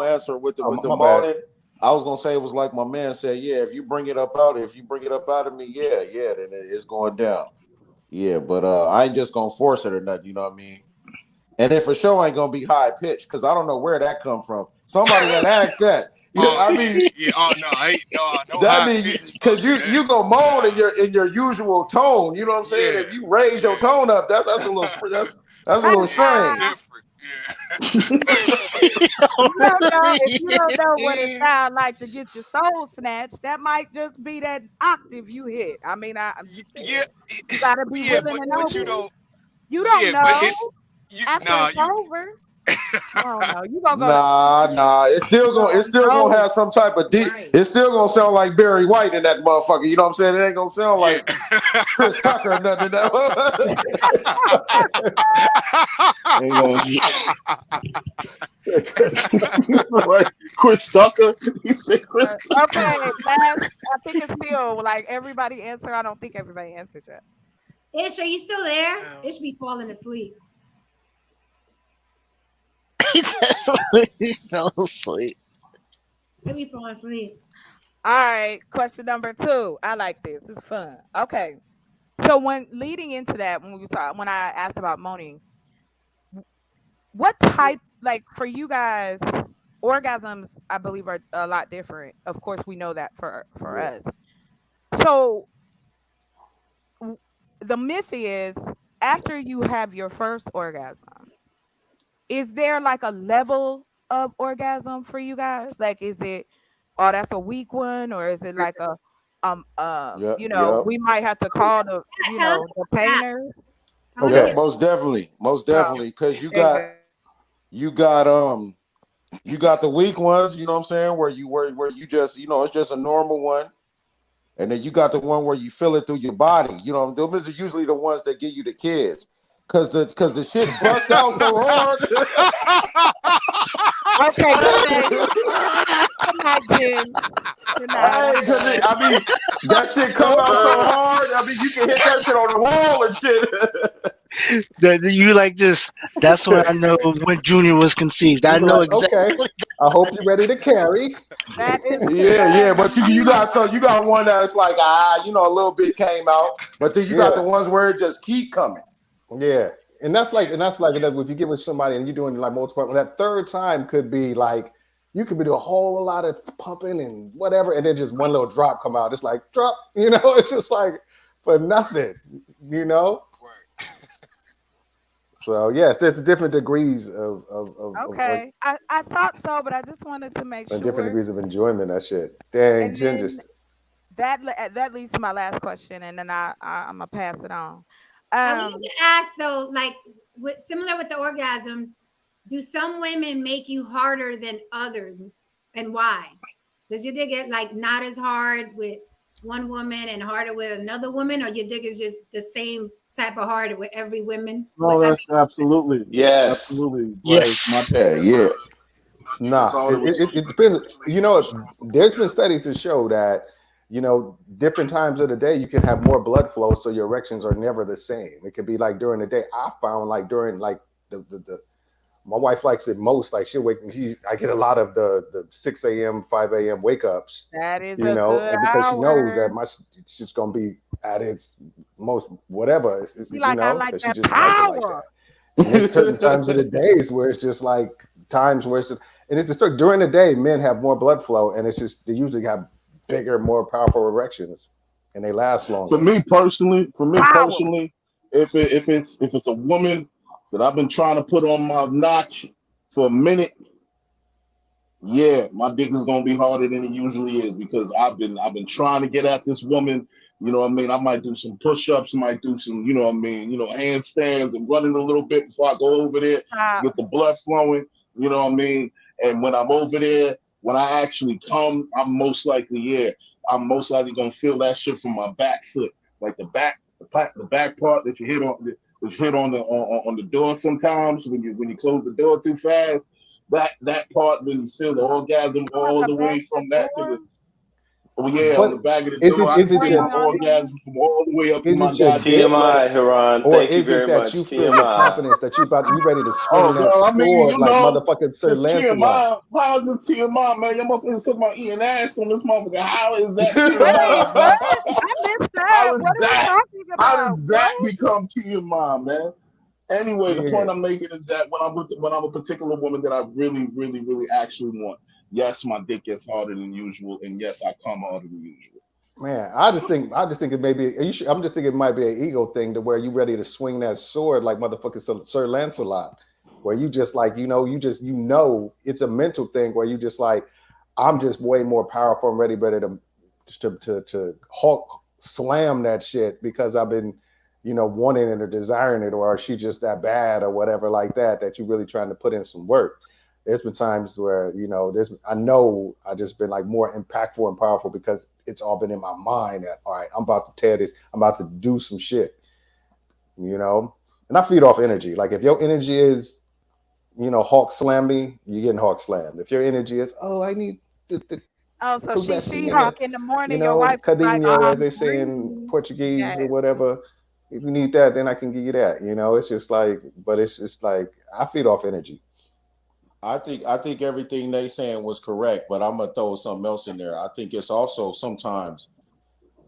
answer with the morning. I was gonna say it was like my man said. Yeah, if you bring it up out of me, yeah, then it's going down. Yeah, but I ain't just gonna force it or nothing. You know what I mean? And then for sure ain't gonna be high pitched because I don't know where that come from. Somebody that asked that. I mean, that means because you go moan in your usual tone. You know what I'm saying? If you raise your tone up, that's a little that's a little strange. If you don't know what it sounds like to get your soul snatched, that might just be that octave you hit. I mean, I'm just saying, you gotta be willing to know. You don't know. After it's over. Oh no, you gonna go. Nah. It's still gonna have some type of deep. Right. It's still gonna sound like Barry White in that motherfucker. You know what I'm saying? It ain't gonna sound like Chris Tucker or nothing. Like Chris Tucker. Okay, I think it's still like everybody answered. I don't think everybody answered yet. Ish, are you still there? Ish be falling asleep. He fell asleep. Maybe falling asleep. All right, question number 2. I like this. It's fun. Okay, so when leading into that, when I asked about moaning, what type, like for you guys, orgasms I believe are a lot different. Of course, we know that for us. So the myth is after you have your first orgasm, is there like a level of orgasm for you guys? Like, is it, oh, that's a weak one, or is it like a we might have to call the the painter? Okay. Yeah, most definitely, because you got the weak ones. You know what I'm saying? Where you just it's just a normal one, and then you got the one where you feel it through your body. You know, those are usually the ones that give you the kids. Cause the shit bust out so hard. Okay, I mean, that shit come out so hard. I mean, you can hit that shit on the wall and shit. You like this? That's when I know when Junior was conceived. I know exactly. Okay. I hope you're ready to carry. That is but you got one that's like a little bit came out, but then you got the ones where it just keep coming. Yeah, and that's like if you give it somebody and you're doing like multiple, that third time could be like you could be doing a whole lot of pumping and whatever, and then just one little drop come out. It's like drop, it's just like for nothing, Right. So yes, there's different degrees of okay. I thought so, but I just wanted to make sure. Different degrees of enjoyment. That shit. Dang, Jen just. That leads to my last question, and then I'm gonna pass it on. I wanted to ask though, like similar with the orgasms, do some women make you harder than others, and why? Does your dick get like not as hard with one woman and harder with another woman, or your dick is just the same type of hard with every woman? No, that's absolutely absolutely yes. Yeah. Nah, it depends. There's been studies to show that. Different times of the day you can have more blood flow, so your erections are never the same. It could be like during the day. I found like during like the My wife likes it most. Like she'll wake me. I get a lot of the 6 a.m., 5 a.m. wake ups. That is you a know, good and because she knows hour. that it's just gonna be at its most whatever. Be like, I like she that just like it like power. that. And there's certain times of the days where it's just like times where it's just, and it's just during the day, men have more blood flow, and it's just they usually have bigger, more powerful erections, and they last longer. For me personally, if it's a woman that I've been trying to put on my notch for a minute, yeah, my dick is gonna be harder than it usually is because I've been trying to get at this woman. You know what I mean? I might do some push-ups, might do some, you know what I mean, handstands and running a little bit before I go over there, get the blood flowing, you know what I mean? And when I'm over there, when I actually come, I'm most likely gonna feel that shit from my back foot, like the back part that you hit on the door sometimes when you close the door too fast. That part when you feel the orgasm all the way from that to the on the back of the door. I feel the orgasm from all the way up to my TMI, Hiran. Or Thank you is it very that much. you feel the TMI. confidence that you ready to swing that girl, I mean, sword like motherfucking Sir Lancelot? How is this TMI, man? Your motherfucker took my eating ass on this motherfucker. How is that Wait, TMI? what? I missed that. What are we talking about? How does that become TMI, man? Anyway, the point I'm making is that when I'm a particular woman that I really, really, really actually want, yes, my dick gets harder than usual, and yes, I come harder than usual. Man, I just think it may be. I'm just thinking it might be an ego thing to where you ready to swing that sword like motherfucking Sir Lancelot, where you just like it's a mental thing where you just like I'm just way more powerful and ready to Hulk slam that shit because I've been wanting it or desiring it, or is she just that bad or whatever like that you really trying to put in some work. There's been times where I know I just been like more impactful and powerful because it's all been in my mind that all right, I'm about to tear this, I'm about to do some shit, and I feed off energy. Like if your energy is, Hulk slam me, you're getting Hulk slammed. If your energy is, I need to so she Hulk in the morning, your wife cadinho, like, as they say in Portuguese or whatever. If you need that, then I can give you that. It's just like, but it's just like I feed off energy. I think everything they saying was correct, but I'm gonna throw something else in there. I think it's also sometimes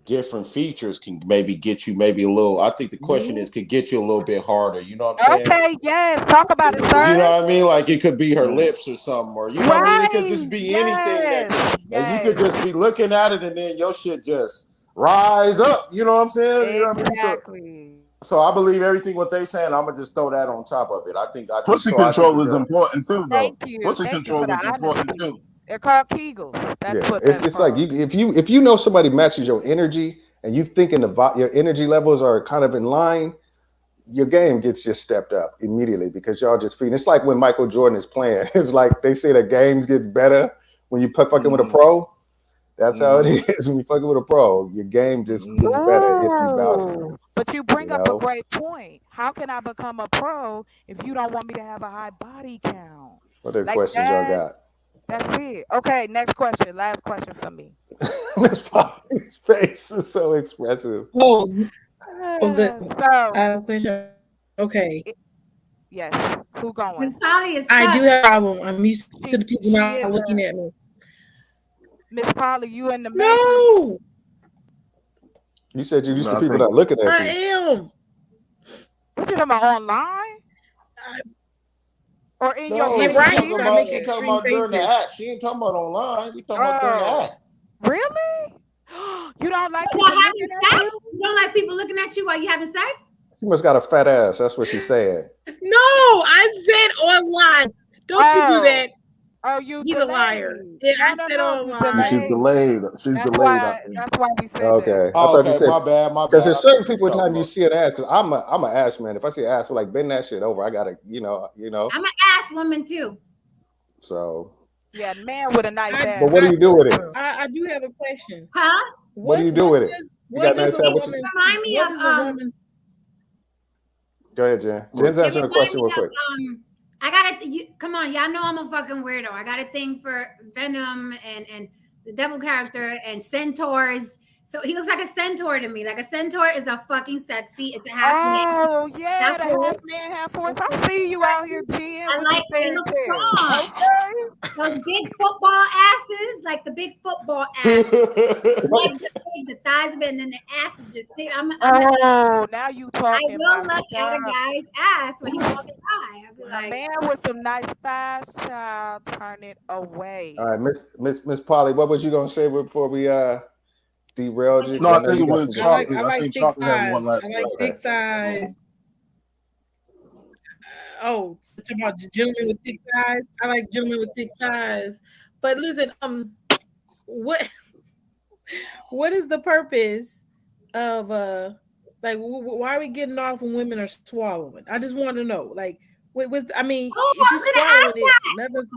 different features can maybe get you maybe a little. I think the question is could get you a little bit harder. You know what I'm saying? Okay, yes. Talk about it, sir. You know what I mean? Like it could be her lips or something, or you know what I mean? It could just be anything and you could just be looking at it and then your shit just rise up. You know what I'm saying? You know what I mean? Exactly. So I believe everything what they saying. I'm gonna just throw that on top of it. I think pussy control is important too, though. Thank you. Pussy control is important too. They're called Kegels. That's what it's like if you know somebody matches your energy and you thinking your energy levels are kind of in line, your game gets just stepped up immediately because y'all just feeding. It's like when Michael Jordan is playing. It's like they say that games get better when you fucking with a pro. That's how it is when you fucking with a pro. Your game just gets better if you value it. But you bring up a great point. How can I become a pro if you don't want me to have a high body count? What are the questions y'all got? That's it. Okay, next question. Last question for me. Miss Polly's face is so expressive. So I have a question. Okay. Yes. Who going? Miss Polly is I do have a problem. I'm used to the people not looking at me. Miss Polly, you in the No. You said you used to people not looking at you. I am. What you talking about, online? Or in your she's talking about during the act. She ain't talking about online. We talking about during the act. Really? You don't like people having sex? You don't like people looking at you while you having sex? She must got a fat ass. That's what she's saying. No, I said online. Don't you do that. Oh, He's a liar. Yeah, I said online. She's delayed. That's why we said okay. that. I thought you said, my bad. Because there's certain people time you see an ass. Because I'm an ass man. If I see an ass, I'm like bend that shit over. I gotta, you know. I'm an ass woman too. So. Yeah, man with a nice ass. But what do you do with it? I do have a question. Huh? What do you do with it? You got nice ass. Remind me of Go ahead, Jen. Jen's answering a question real quick. I got it. Come on, y'all know I'm a fucking weirdo. I got a thing for Venom and the devil character and centaurs. So he looks like a centaur to me. Like a centaur is a fucking sexy. It's a half man. Oh yeah, That's the half man, half horse. I see you out here, Jen. I like they look strong. Okay. Those big football asses, like the big football asses. The thighs of it, and then the ass is just sitting. Now you talking. I will look at a guy's ass when he's walking by. I'll be a like, man with some nice thighs, child, turn it away. All right, Miss Polly, what was you gonna say before we derailed you? No, I think it was chocolate. I like think thick chocolate had one thighs. last. I like thick thighs. Oh, talking about gentlemen with thick thighs. I like gentlemen with thick thighs. But listen, what is the purpose of like why are we getting off when women are swallowing? I just want to know. Like, I mean, if she's swallowing it,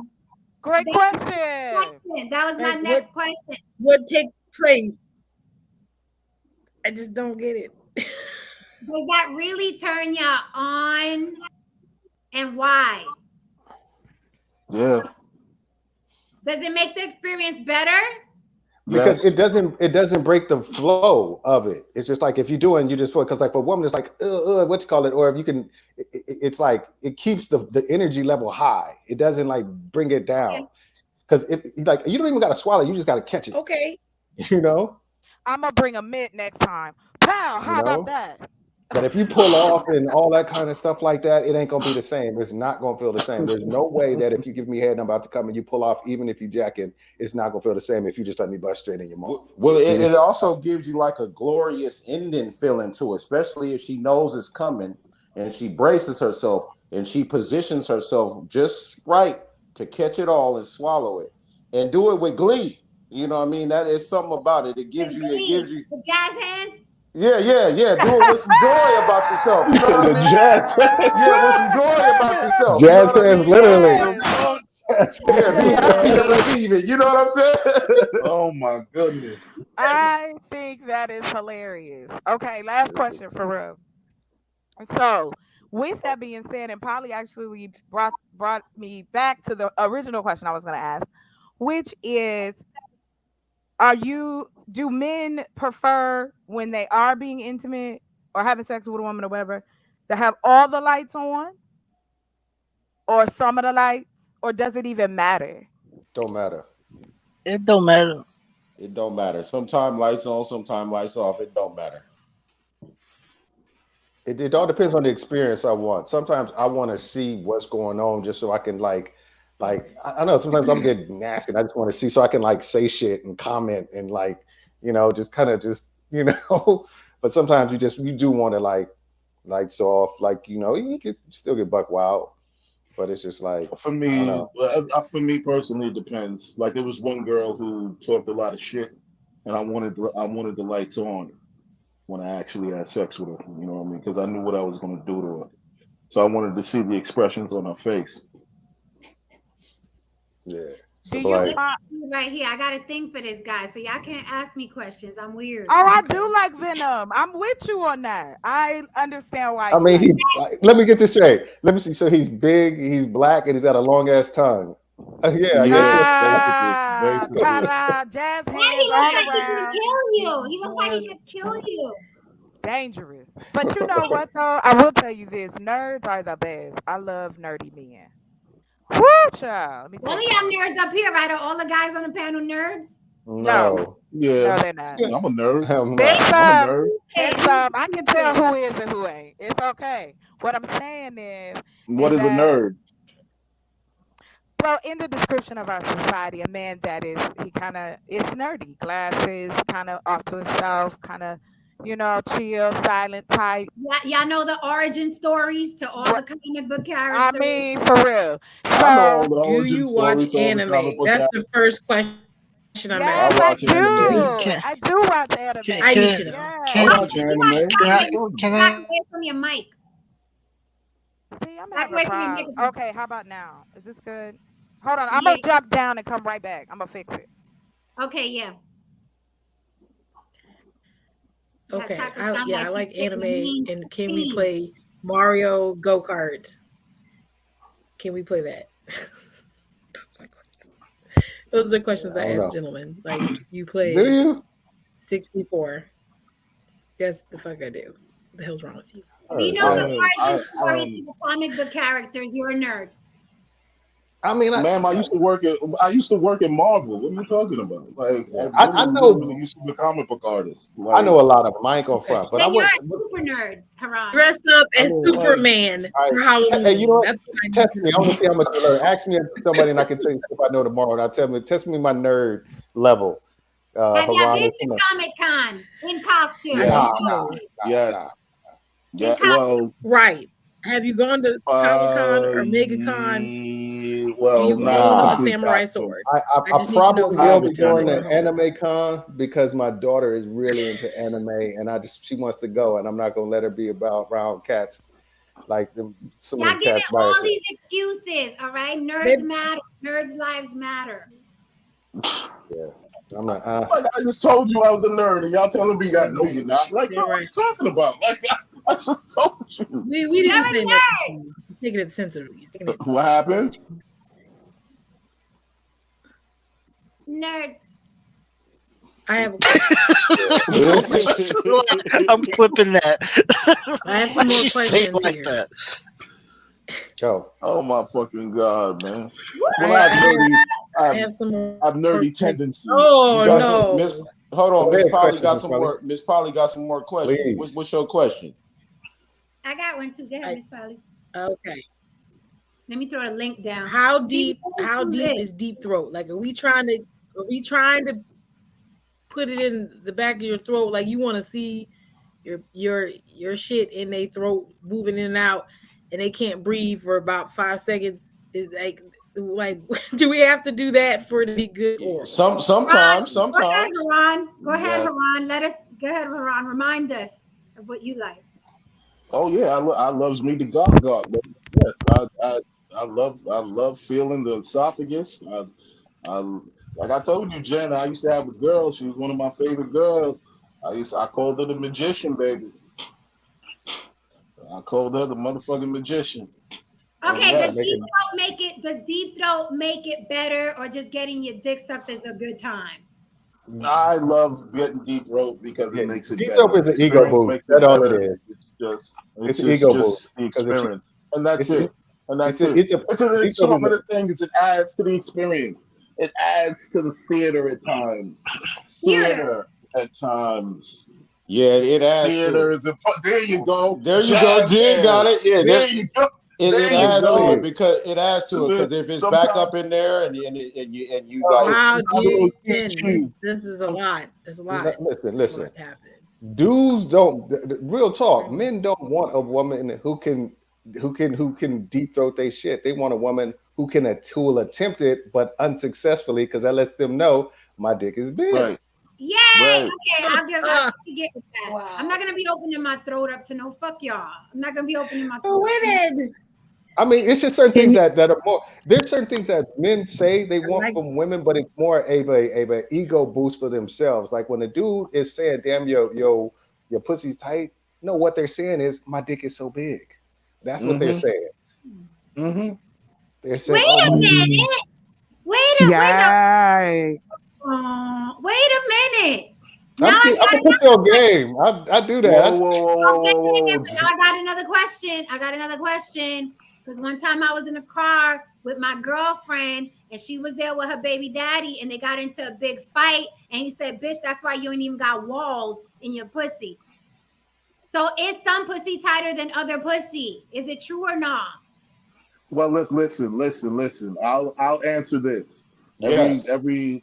great question. That was my next question. What takes place? I just don't get it. Does that really turn you on? And why? Yeah. Does it make the experience better? Because it doesn't break the flow of it. It's just like if you're doing, you just feel, because like for a woman, it's like what you call it, or if you can, it's like it keeps the energy level high. It doesn't like bring it down. Because if like you don't even got to swallow, you just got to catch it. Okay. You know. I'm gonna bring a mitt next time. Pow! How about that? But if you pull off and all that kind of stuff like that, it ain't gonna be the same. It's not gonna feel the same. There's no way that if you give me head and I'm about to come and you pull off, even if you jack in, it's not gonna feel the same if you just let me bust straight in your mouth. Well, it also gives you like a glorious ending feeling too, especially if she knows it's coming and she braces herself and she positions herself just right to catch it all and swallow it and do it with glee. You know what I mean? That is something about it. It gives you the jazz hands. Yeah. Do it with some joy about yourself. You know what I mean? Jazz. Yeah, with some joy about yourself. Jazz you know what hands, I mean? literally. Yeah, be happy to receive it. You know what I'm saying? Oh my goodness. I think that is hilarious. Okay, last question for real. So, with that being said, and Polly actually brought me back to the original question I was going to ask, which is, do men prefer when they are being intimate or having sex with a woman or whatever to have all the lights on or some of the lights, or does it even matter? Don't matter. It don't matter. It don't matter. Sometimes lights on, sometimes lights off. It don't matter. It all depends on the experience I want. Sometimes I want to see what's going on just so I can like I know sometimes I'm getting nasty and I just want to see so I can like say shit and comment and like, you know, just kind of just, you know, but sometimes you do want to like lights off, like, you know, you can still get buck wild, but it's just like, for me personally, it depends. Like there was one girl who talked a lot of shit and I wanted the lights on when I actually had sex with her, you know what I mean? Because I knew what I was going to do to her. So I wanted to see the expressions on her face. Yeah. Do you right here? I got a thing for this guy, so y'all can't ask me questions. I'm weird. Oh, I do like Venom. I'm with you on that. I understand why. I mean, let me get this straight. Let me see. So he's big, he's black, and he's got a long ass tongue. Yeah, basically. Jazz hands. He looks like he could kill you. He looks like he could kill you. Dangerous. But you know what though? I will tell you this: nerds are the best. I love nerdy men. Woo, child. Only I'm nerds up here, right? Are all the guys on the panel nerds? No. Yeah. No, they're not. Yeah, I'm a nerd. I'm a nerd. I can tell who is and who ain't. It's okay. What I'm saying is, what is a nerd? Well, in the description of our society, a man that is nerdy, glasses, kind of off to himself, kind of, you know, chill, silent type. Y'all know the origin stories to all the comic book characters. I mean, for real. So, do you watch anime? That's the first question I'm asking. Yes, I do watch anime. I need to know. Can I away from your mic? See, I'm having a problem. Okay, how about now? Is this good? Hold on, I'm gonna drop down and come right back. I'm gonna fix it. Okay, yeah. Okay, I like anime, and can we play Mario Go-Karts? Can we play that? Those are the questions I ask gentlemen. Like, you play Do you? 64. Yes, the fuck I do. What the hell's wrong with you? We know the origin story to the comic book characters. You're a nerd. I mean, ma'am, I used to work at Marvel. What are you talking about? Like, I know. literally used to be a comic book artist. Like, I know a lot of them. I ain't gonna front, but Then I you're went. a super nerd, Haran. Dress up as Superman for Halloween. Hey, you know what? That's what I Test me. I want to see how much you learn. Ask me somebody, and I can tell you if I know tomorrow. And I'll tell me. Test me my nerd level. Have y'all Haran, been to Comic Con in costume? Yes. Yeah. costume. Well. Right. Have you gone to Comic Con or MegaCon? Well, do you own a samurai sword? I just need to probably know will be if you're going to home. Anime Con because my daughter is really into anime, and she wants to go, and I'm not gonna let her be around cats like them. Y'all giving all these excuses, all right? Nerds matter. Nerds' lives matter. Yeah, I'm not. Like, I just told you I was a nerd, and y'all telling me I know you're not. Like, what are you talking about? Like, I just told you. We didn't say that. You're taking it sensitively. What happened? Nerd. I have. I'm clipping that. I have some more Why'd you say it questions like here. that? Go. Oh my fucking god, man! I have some more. I've nerdy tendencies. Oh You got no! some, Hold on, Go Miss ahead, Polly questions, got Miss some Polly. more. Miss Polly got some more questions. Please. What's your question? I got one too. Go ahead, Miss Polly. Okay. Let me throw a link down. How deep is deep throat? Like, are we trying to put it in the back of your throat? Like, you want to see your shit in their throat moving in and out, and they can't breathe for about 5 seconds? Is like do we have to do that for it to be good? Or Sometimes. Go ahead, Haran. Go ahead, Yes. Haran. Go ahead, Haran. Remind us of what you like. Oh yeah, I loves me to God. Yes, I love feeling the esophagus. Like I told you, Jen, I used to have a girl. She was one of my favorite girls. I called her the magician, baby. I called her the motherfucking magician. Okay, Yeah, does deep throat make it better, or just getting your dick sucked is a good time? I love getting deep throat because it makes it Deep better. throat is an ego Experience boost. makes That's all it better. is. It's an ego just boost. the 'Cause if you- experience, and that's it. And that's it. It's It's an deep throat assortment is of things. It adds to the experience. It adds to the theater at times. Theater at times. Yeah, it adds to Theater it. is there you go. There you go. Jen got it. Yeah, There you go. It There you adds to go. it because if it's back up in there and you like Wow, Jen, this is a lot. It's a lot. Listen. Dudes don't. Real talk. Men don't want a woman who can deep throat their shit. They want a woman who will attempt it, but unsuccessfully, because that lets them know my dick is big. Right. Yay! Right. Okay, I'll get with that. Wow. I'm not gonna be opening my throat up to no fuck y'all. I'm not gonna be opening my throat. Women. I mean, it's just certain things that are more. There's certain things that men say they want from women, but it's more of a ego boost for themselves. Like when a dude is saying, "Damn, your pussy's tight," no, what they're saying is, "My dick is so big." That's what they're saying. Mm-hmm. They're saying, Wait a minute. Wait a minute. Now I'm gonna put you on game. I do that. Now I got another question. Because one time I was in a car with my girlfriend, and she was there with her baby daddy, and they got into a big fight. And he said, "Bitch, that's why you ain't even got walls in your pussy." So is some pussy tighter than other pussy? Is it true or not? Well, look, listen. I'll answer this. Yes.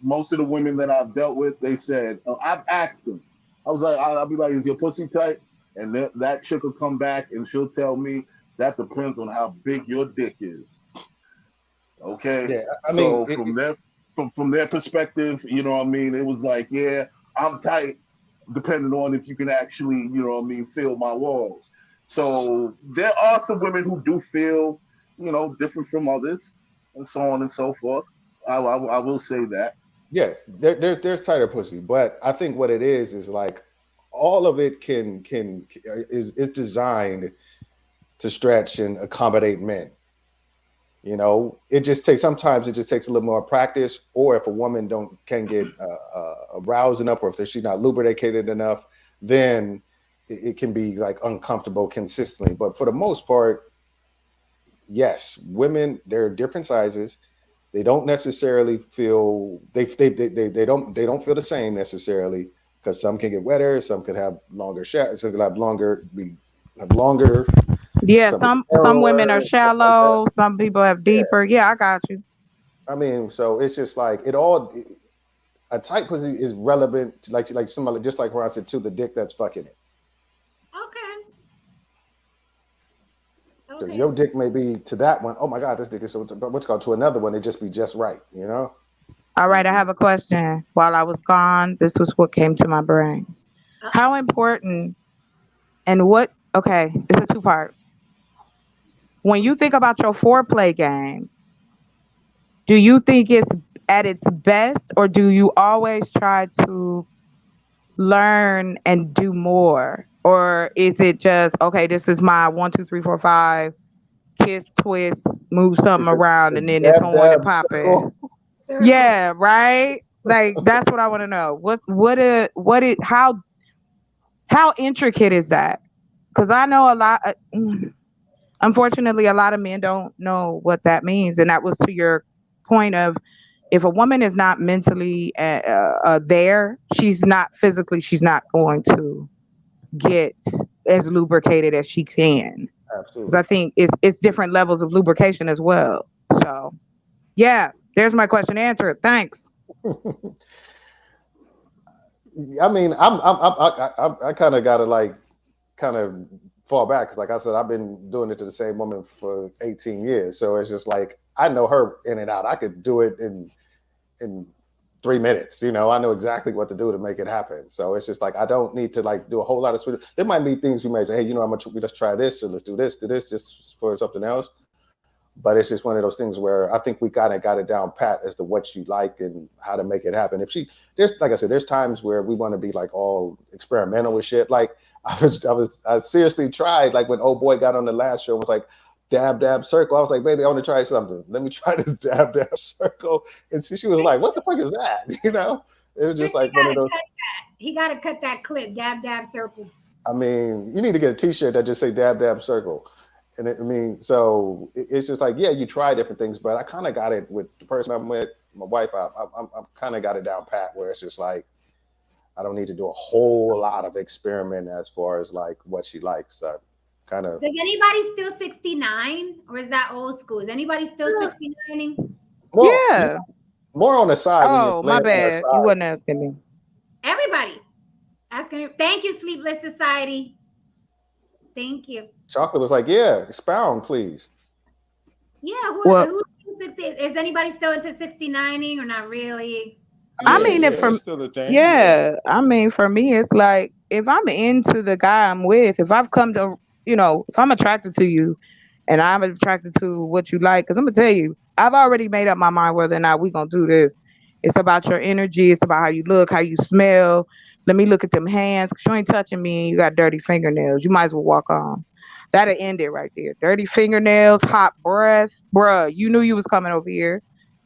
Most of the women that I've dealt with, they said, I've asked them. I was like, I'll be like, "Is your pussy tight?" And that chick will come back and she'll tell me that depends on how big your dick is. Okay. Yeah, I so mean, from their perspective, you know what I mean, it was like, yeah, I'm tight, depending on if you can actually, you know what I mean, feel my walls. So there are some women who do feel, different from others, and so on and so forth. I will say that. Yes, there's tighter pussy, but I think what it is like all of it is designed to stretch and accommodate men. it just takes a little more practice, or if a woman can get aroused enough, or if she's not lubricated enough, then it can be like uncomfortable consistently. But for the most part, yes, women, they're different sizes. They don't necessarily feel they don't feel the same necessarily, because some can get wetter, some could have longer some could have longer. Yeah, some women are shallow, some people have deeper. Yeah, I got you. I mean, so it's just like a tight pussy is relevant to like somebody, just like where I said, to the dick that's fucking it. Because your dick may be to that one, oh my God, this dick is so, but what's called to another one, it just be just right, All right, I have a question. While I was gone, this was what came to my brain. How important and okay, it's a two-part. When you think about your foreplay game, do you think it's at its best, or do you always try to learn and do more? Or is it just, okay, this is my 1, 2, 3, 4, 5, kiss, twist, move something around, and then it's on and popping? Yeah, right? Like, that's what I want to know. How intricate is that? Because I know a lot, unfortunately, a lot of men don't know what that means. And that was to your point of, if a woman is not mentally there, she's not going to get as lubricated as she can. Absolutely. Because I think it's different levels of lubrication as well. So, yeah, there's my question answered. Thanks. I mean, I kind of gotta fall back, because like I said, I've been doing it to the same woman for 18 years. So it's just like, I know her in and out. I could do it in 3 minutes. I know exactly what to do to make it happen. So it's just like, I don't need to do a whole lot of sweet. There might be things we may say, hey, let's try this, or let's do this just for something else. But it's just one of those things where I think we kind of got it down pat as to what you like and how to make it happen. Like I said, there's times where we want to be like all experimental with shit. Like I seriously tried, like when old boy got on the last show, was like, dab circle. I was like, baby, I want to try something. Let me try this dab circle. And she was like, what the fuck is that? It was just like one of those. He got to cut that clip, dab circle. I mean, you need to get a t-shirt that just say dab circle. And so it's just like, yeah, you try different things, but I kind of got it with the person I'm with, my wife. I'm kind of got it down pat, where it's just like, I don't need to do a whole lot of experiment as far as like what she likes. Kind of. Does anybody still 69, or is that old school? Is anybody still 69ing? Yeah. More on the side. Oh, my bad. You wasn't asking me. Everybody asking. Thank you, Sleepless Society. Thank you. Chocolate was like, yeah, expound, please. Yeah. Who's 60? Is anybody still into 69ing or not really? I mean, still a thing. Yeah. I mean, for me, it's like, if I'm into the guy I'm with, if I've come to, if I'm attracted to you and I'm attracted to what you like, because I'm going to tell you, I've already made up my mind whether or not we're going to do this. It's about your energy. It's about how you look, how you smell. Let me look at them hands, because you ain't touching me and you got dirty fingernails. You might as well walk on. That'll end it right there. Dirty fingernails, hot breath. Bruh, you knew you was coming over here.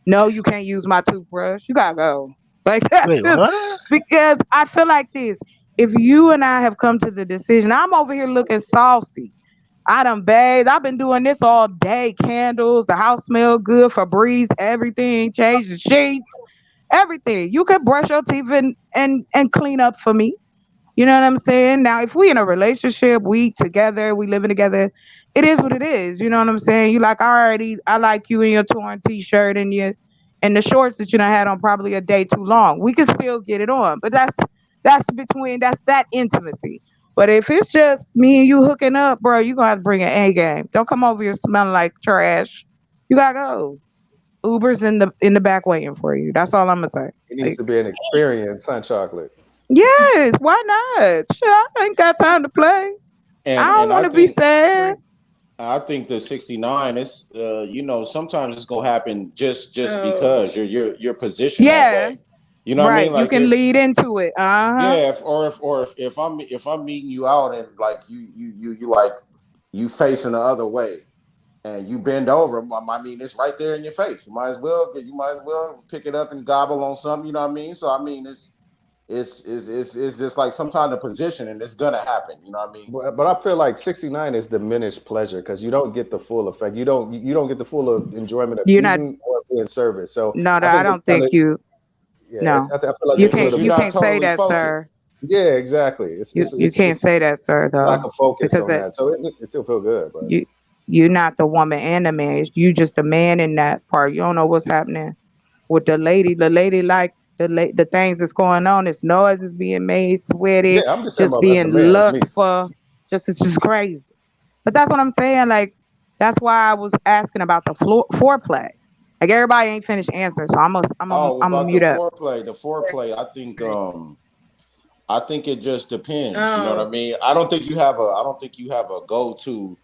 No, you can't use my toothbrush. You got to go. Like that. Wait, what? Because I feel like this. If you and I have come to the decision, I'm over here looking saucy. I done bathed. I've been doing this all day. Candles, the house smell good, Febreze, everything, change the sheets, everything. You could brush your teeth and clean up for me. You know what I'm saying? Now, if we in a relationship, we together, we living together, it is what it is. You know what I'm saying? You like, I like you in your torn t-shirt and the shorts that you done had on probably a day too long. We can still get it on, but that's that intimacy. But if it's just me and you hooking up, bro, you gonna have to bring an A game. Don't come over here smelling like trash. You gotta go. Uber's in the back waiting for you. That's all I'm gonna say. It needs to be an experience, huh, Chocolate? Yes, why not? Shit, I ain't got time to play. I don't want to be sad. I think the 69 is, sometimes it's gonna happen just because you're positioned that way. You know what I mean? Like, you can lead into it. Yeah, if I'm meeting you out and like you facing the other way, and you bend over, I mean, it's right there in your face. You might as well pick it up and gobble on something. You know what I mean? So I mean, it's just like sometimes the position, and it's gonna happen. You know what I mean? But I feel like 69 is diminished pleasure because you don't get the full effect. You don't get the full enjoyment of eating or being serviced. So No, I don't think you. Yeah, no, I feel like you can't say that, sir. Yeah, exactly. You can't say that, sir. Though lack of focus because on that, so it still feel good. But you're not the woman and the man. You just the man in that part. You don't know what's happening with the lady. The lady like the things that's going on. It's noise is being made, sweaty, yeah, I'm just saying about being the man, lustful. It's just crazy. But that's what I'm saying. Like that's why I was asking about the foreplay. Like everybody ain't finished answering, so I'm gonna mute up. The foreplay. I think it just depends. You know what I mean? I don't think you have a go-to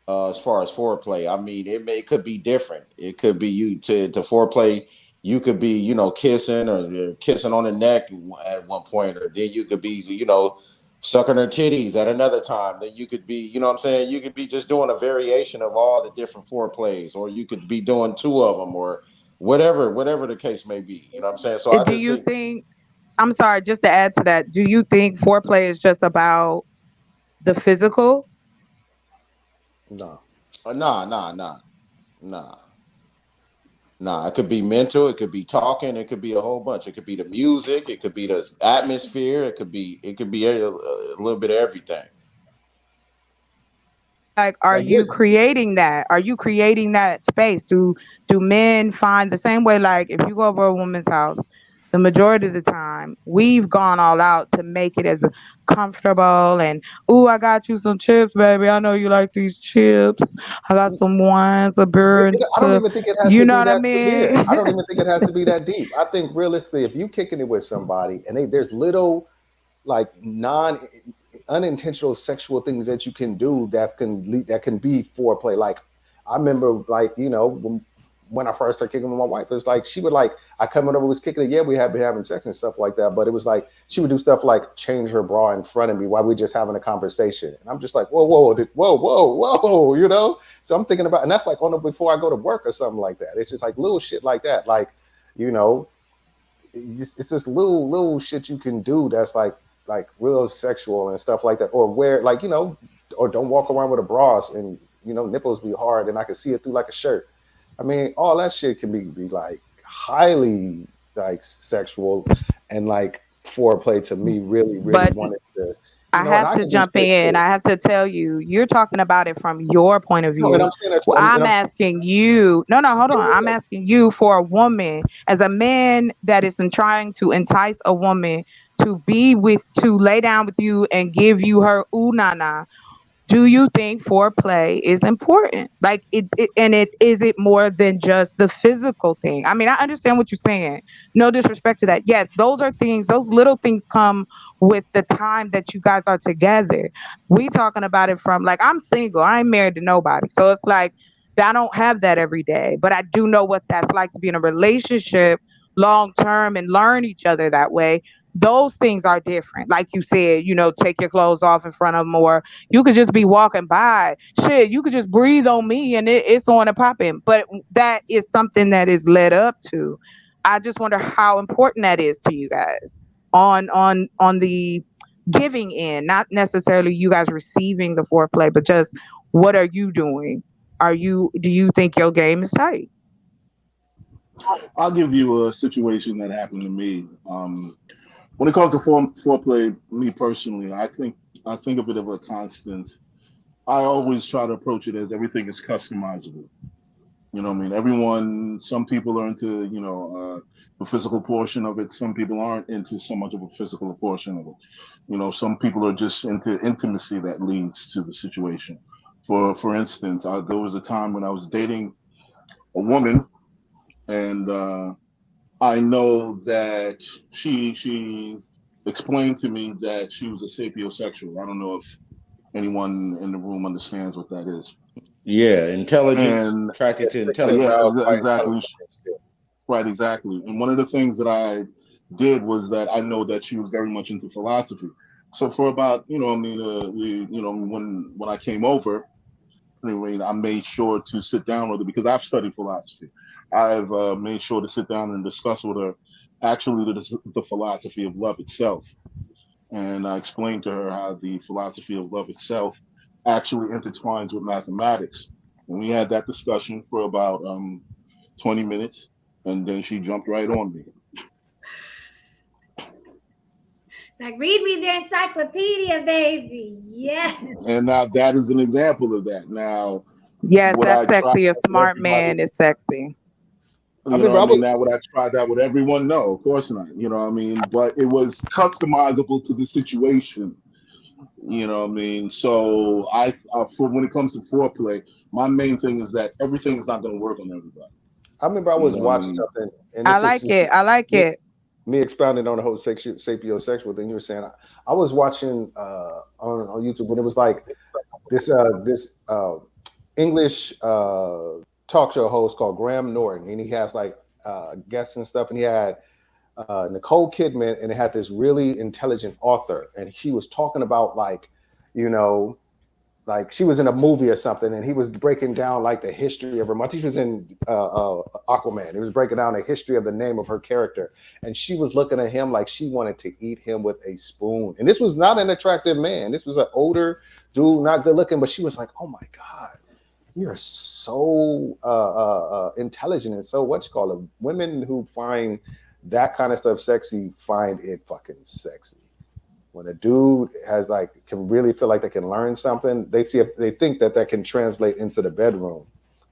as far as foreplay. I mean, it could be different. It could be you to foreplay. You could be, you know, kissing or kissing on the neck at one point, or then you could be, you know, sucking her titties at another time. Then you could be, you know what I'm saying? You could be just doing a variation of all the different foreplays, or you could be doing two of them, or whatever the case may be. You know what I'm saying? So do you think I'm sorry, just to add to that, do you think foreplay is just about the physical? No. Nah, it could be mental, it could be talking, it could be a whole bunch. It could be the music, it could be the atmosphere, it could be a little bit of everything. Like, are you creating that? Are you creating that space? Do men find the same way? Like, if you go over a woman's house, the majority of the time, we've gone all out to make it as comfortable. And, ooh, I got you some chips, baby. I know you like these chips. I got some wines, a beer. I don't even think it has you to know be what I that mean? I don't even think it has to be that deep. I think realistically, if you kicking it with somebody and there's little like unintentional sexual things that you can do that can be foreplay. Like I remember, like, you know, when I first started kicking with my wife, it's like she would like I come over, was kicking it. Yeah, we had been having sex and stuff like that, but it was like she would do stuff like change her bra in front of me while we're just having a conversation, and I'm just like, whoa, you know. So I'm thinking about, and that's like before I go to work or something like that. It's just like little shit like that, like, you know, it's just little shit you can do that's like real sexual and stuff like that, or wear, like, you know, or don't walk around with a bra and, you know, nipples be hard and I can see it through like a shirt. I mean, all that shit can be like highly like sexual, and like foreplay to me really wanted to. I have to jump in. I have to tell you, you're talking about it from your point of view. No, I'm asking you. No, hold on. I'm asking you for a woman, as a man that is trying to entice a woman to lay down with you and give you her ooh na na. Do you think foreplay is important? Like is it more than just the physical thing? I mean, I understand what you're saying. No disrespect to that. Yes, those little things come with the time that you guys are together. We talking about it from, like, I'm single. I ain't married to nobody. So it's like, I don't have that every day, but I do know what that's like to be in a relationship long term and learn each other that way. Those things are different. Like you said, you know, take your clothes off in front of them, or you could just be walking by. Shit, you could just breathe on me and it's on and popping. But that is something that is led up to. I just wonder how important that is to you guys on the giving end, not necessarily you guys receiving the foreplay, but just what are you doing? Do you think your game is tight? I'll give you a situation that happened to me. When it comes to foreplay, me personally, I think of it as a constant. I always try to approach it as everything is customizable. You know what I mean? Some people are into, you know, the physical portion of it. Some people aren't into so much of a physical portion of it. You know, some people are just into intimacy that leads to the situation. For instance, there was a time when I was dating a woman, and I know that she explained to me that she was a sapiosexual. I don't know if anyone in the room understands what that is. Yeah, intelligence, attracted to intelligence. Yeah, exactly. Right, exactly. And one of the things that I did was that I know that she was very much into philosophy. So for about, you know, I mean, when I came over, I made sure to sit down with her because I've studied philosophy. I've made sure to sit down and discuss with her actually the philosophy of love itself. And I explained to her how the philosophy of love itself actually intertwines with mathematics. And we had that discussion for about 20 minutes, and then she jumped right on me. Like, read me the encyclopedia, baby. Yes. And now that is an example of that. Now, yes, would that's I try sexy. A that with smart everybody? man is sexy. You know what I mean? Now, would I try that with everyone? No, of course not. You know what I mean? But it was customizable to the situation. You know what I mean? So for when it comes to foreplay, my main thing is that everything is not going to work on everybody. I remember I was watching something, and I like it. I like it. Me expounding on the whole sapiosexual thing you were saying. I was watching on YouTube, and it was like this English talk show host called Graham Norton, and he has like guests and stuff, and he had Nicole Kidman, and it had this really intelligent author, and she was talking about like, you know, like she was in a movie or something, and he was breaking down like the history of her. I think she was in Aquaman. He was breaking down the history of the name of her character, and she was looking at him like she wanted to eat him with a spoon. And this was not an attractive man. This was an older dude, not good looking, but she was like, "Oh my God, you're so intelligent and so women who find that kind of stuff sexy find it fucking sexy. When a dude has like can really feel like they can learn something, they think that can translate into the bedroom.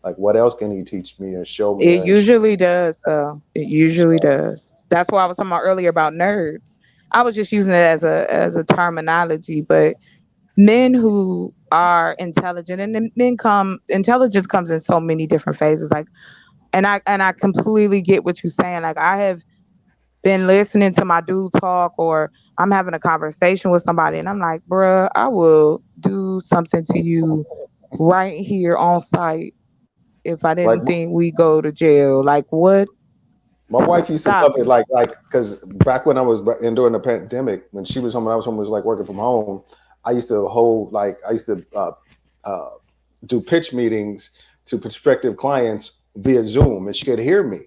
Like, what else can he teach me and show me? It usually does, though. It usually does. That's why I was talking about earlier about nerds. I was just using it as a terminology, but men who are intelligent, and intelligence comes in so many different phases. Like, and I completely get what you're saying. Like, I have been listening to my dude talk, or I'm having a conversation with somebody, and I'm like, bruh, I will do something to you right here on site if I didn't think we go to jail. Like, what? My wife used to love it, like because back when I was during the pandemic, when she was home and I was home, was like working from home. I used to do pitch meetings to prospective clients via Zoom, and she could hear me.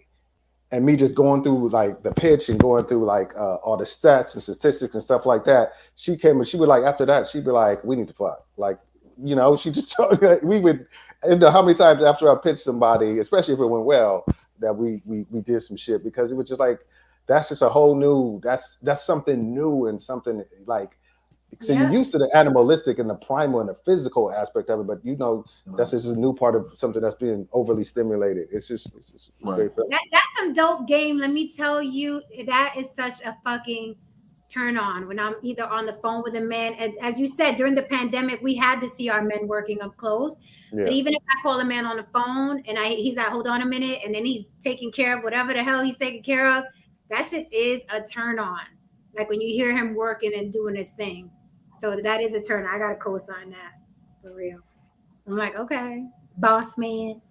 And me just going through like the pitch and going through like all the stats and statistics and stuff like that. She came and she would like, after that, she'd be like, we need to fuck. Like, you know, she just told me, we would, and how many times after I pitched somebody, especially if it went well, that we did some shit, because it was just like, that's just a whole new, that's something new and something like, so you're used to the animalistic and the primal and the physical aspect of it, but you know, that's just a new part of something that's being overly stimulated. It's just very that's some dope game. Let me tell you, that is such a fucking turn on when I'm either on the phone with a man. And as you said, during the pandemic, we had to see our men working up close. Yeah. But even if I call a man on the phone and he's like, hold on a minute, and then he's taking care of whatever the hell he's taking care of, that shit is a turn on. Like when you hear him working and doing his thing. So that is a turn. I gotta co-sign that for real. I'm like, okay, boss man.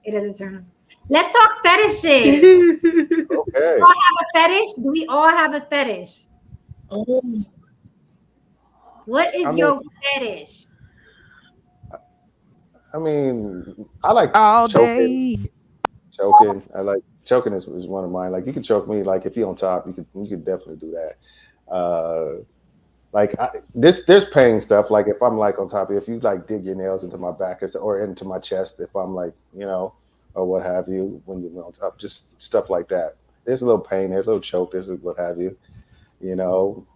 It is a turn on. Let's talk fetishes. Okay. Do we all have a fetish? Do we all have a fetish? Oh. What is your fetish? I mean, I like all choking. Day. Choking. I like choking is one of mine. Like, you can choke me. Like, if you're on top, you could definitely do that. There's pain stuff. Like if I'm like on top of you, if you like dig your nails into my back or into my chest, if I'm like, you know, or what have you, when you're on top, just stuff like that. There's a little pain, there's a little choke, there's what have you. You know,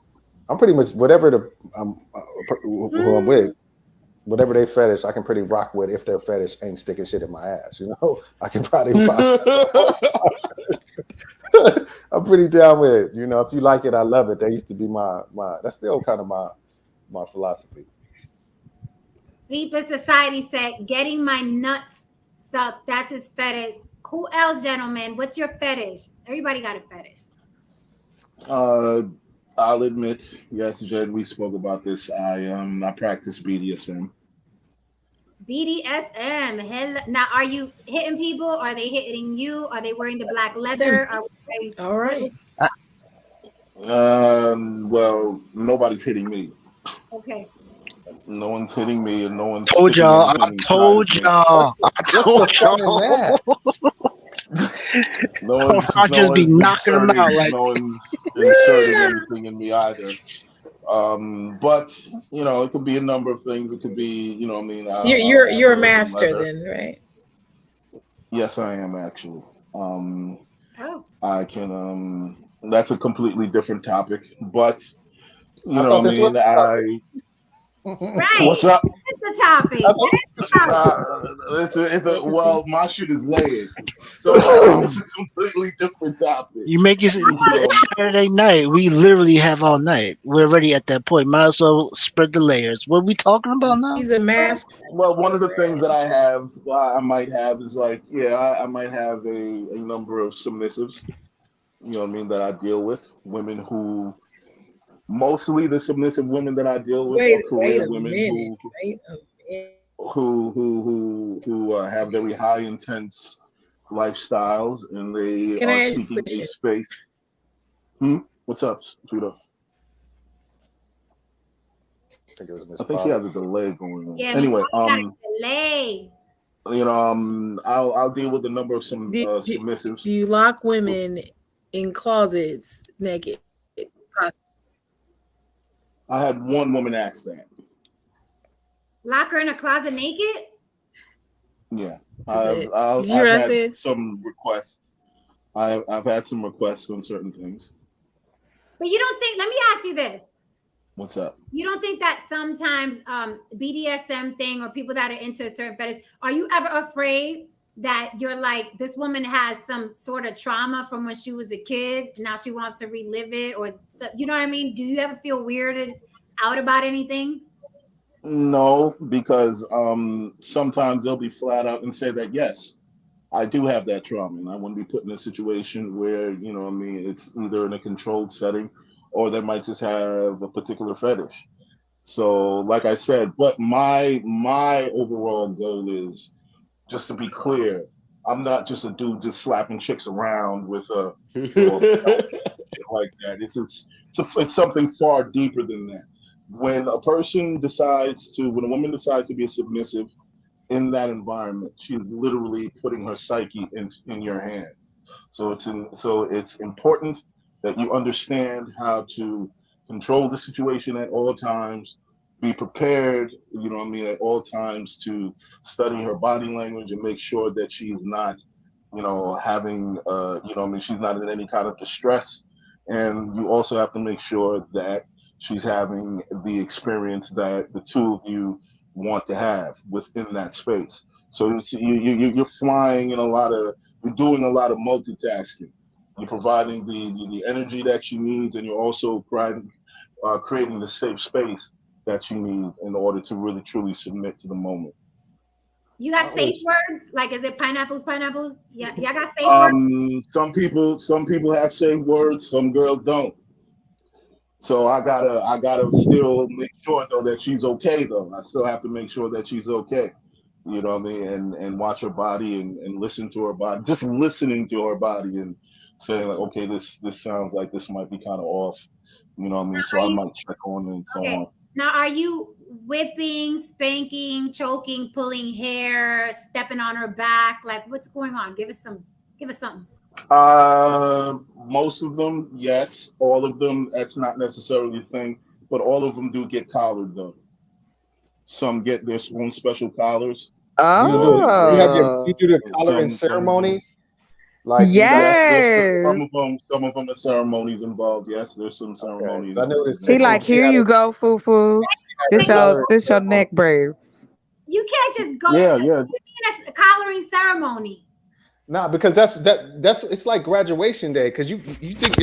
I'm pretty much whatever who I'm with, whatever they fetish, I can pretty rock with. If their fetish ain't sticking shit in my ass, you know, I can probably. I'm pretty down with it. You know, if you like it, I love it. That used to be my that's still kind of my philosophy. Sleeper Society said, getting my nuts sucked. That's his fetish. Who else, gentlemen? What's your fetish? Everybody got a fetish. I'll admit, yes, Jen, we spoke about this. I practice BDSM. BDSM. Now, are you hitting people? Are they hitting you? Are they wearing the black leather? All right. Well, nobody's hitting me. Okay. No one's hitting me, and no one's told sticking y'all. anything I told inside of me. y'all. I What's the told fun in y'all. that? No one's, I'll no just be one's knocking them out inserting, like. no one's inserting anything in me either. But you know, it could be a number of things. It could be, you know, I mean, You're a master then, right? Yes, I am actually. Oh. I can. That's a completely different topic, but you I know, thought what I this was mean, Right. What's up? That's the topic. That's the topic. It's a well, my shit is layered, so it's a completely different topic. You make it it's Saturday night. We literally have all night. We're already at that point. Might as well spread the layers. What are we talking about now? He's a master. Well, one of the things that I might have is like, I might have a number of submissives, you know what I mean, that I deal with. Women who, mostly the submissive women that I deal with are career women who have very high intense lifestyles, and they Can I are ask you a seeking a question? space. What's up, sweetheart? I think she has a delay going on. Yeah, Anyway, got a delay. you know, I'll deal with a number of submissives. Do you lock women in closets naked? I had one woman ask that. Lock her in a closet naked? Yeah, Did I've you hear what I had said? some requests. I've had some requests on certain things. But you don't think, let me ask you this. What's up? You don't think that sometimes BDSM thing or people that are into a certain fetish, are you ever afraid that you're like, this woman has some sort of trauma from when she was a kid, now she wants to relive it, or you know what I mean? Do you ever feel weirded out about anything? No, because sometimes they'll be flat out and say that, yes, I do have that trauma, and I wouldn't be put in a situation where, you know what I mean, it's either in a controlled setting or they might just have a particular fetish. So, like I said, but my overall goal is, just to be clear, I'm not just a dude just slapping chicks around with a like that. It's something far deeper than that. When a woman decides to be a submissive in that environment, she's literally putting her psyche in your hand. So it's important that you understand how to control the situation at all times, be prepared, you know what I mean, at all times to study her body language and make sure that she's not, you know, having, you know what I mean, she's not in any kind of distress. And you also have to make sure that she's having the experience that the two of you want to have within that space. So you're flying in you're doing a lot of multitasking. You're providing the energy that she needs, and you're also creating the safe space that she needs in order to really truly submit to the moment. You got safe words? Like, is it pineapples? Yeah, y'all got safe words? Some people have safe words, some girls don't. So I gotta still make sure though that she's okay though. I still have to make sure that she's okay. You know what I mean? And watch her body and listen to her body. Just listening to her body and saying like, okay, this sounds like this might be kind of off. You know what I mean? So I might check on and so on. Now, are you whipping, spanking, choking, pulling hair, stepping on her back? Like, what's going on? Give us something. Most of them, yes. All of them, that's not necessarily a thing, but all of them do get collared though. Some get their own special collars. You do the collaring ceremony. Like yes, some of them are ceremonies involved. Yes, there's some ceremonies. I know this. He like, here you go, foo. This your neck brace. You can't just go. Yeah. A collaring ceremony. Nah, because that's it's like graduation day. Because you think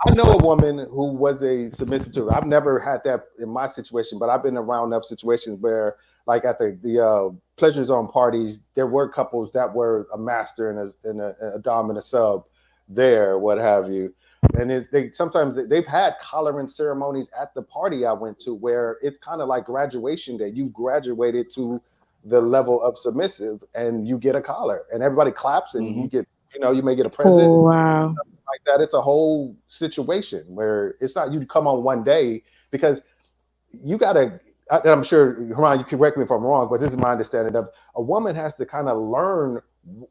I know a woman who was a submissive to her. I've never had that in my situation, but I've been around enough situations where, like at the pleasure zone parties, there were couples that were a master and a dom and a sub there, what have you. And sometimes they've had collaring ceremonies at the party I went to where it's kind of like graduation day. You graduated to the level of submissive and you get a collar and everybody claps and you get, you may get a present. Oh, wow. Like that. It's a whole situation where it's not you come on one day, because you gotta I'm sure, Haran, you can correct me if I'm wrong, but this is my understanding of a woman has to kind of learn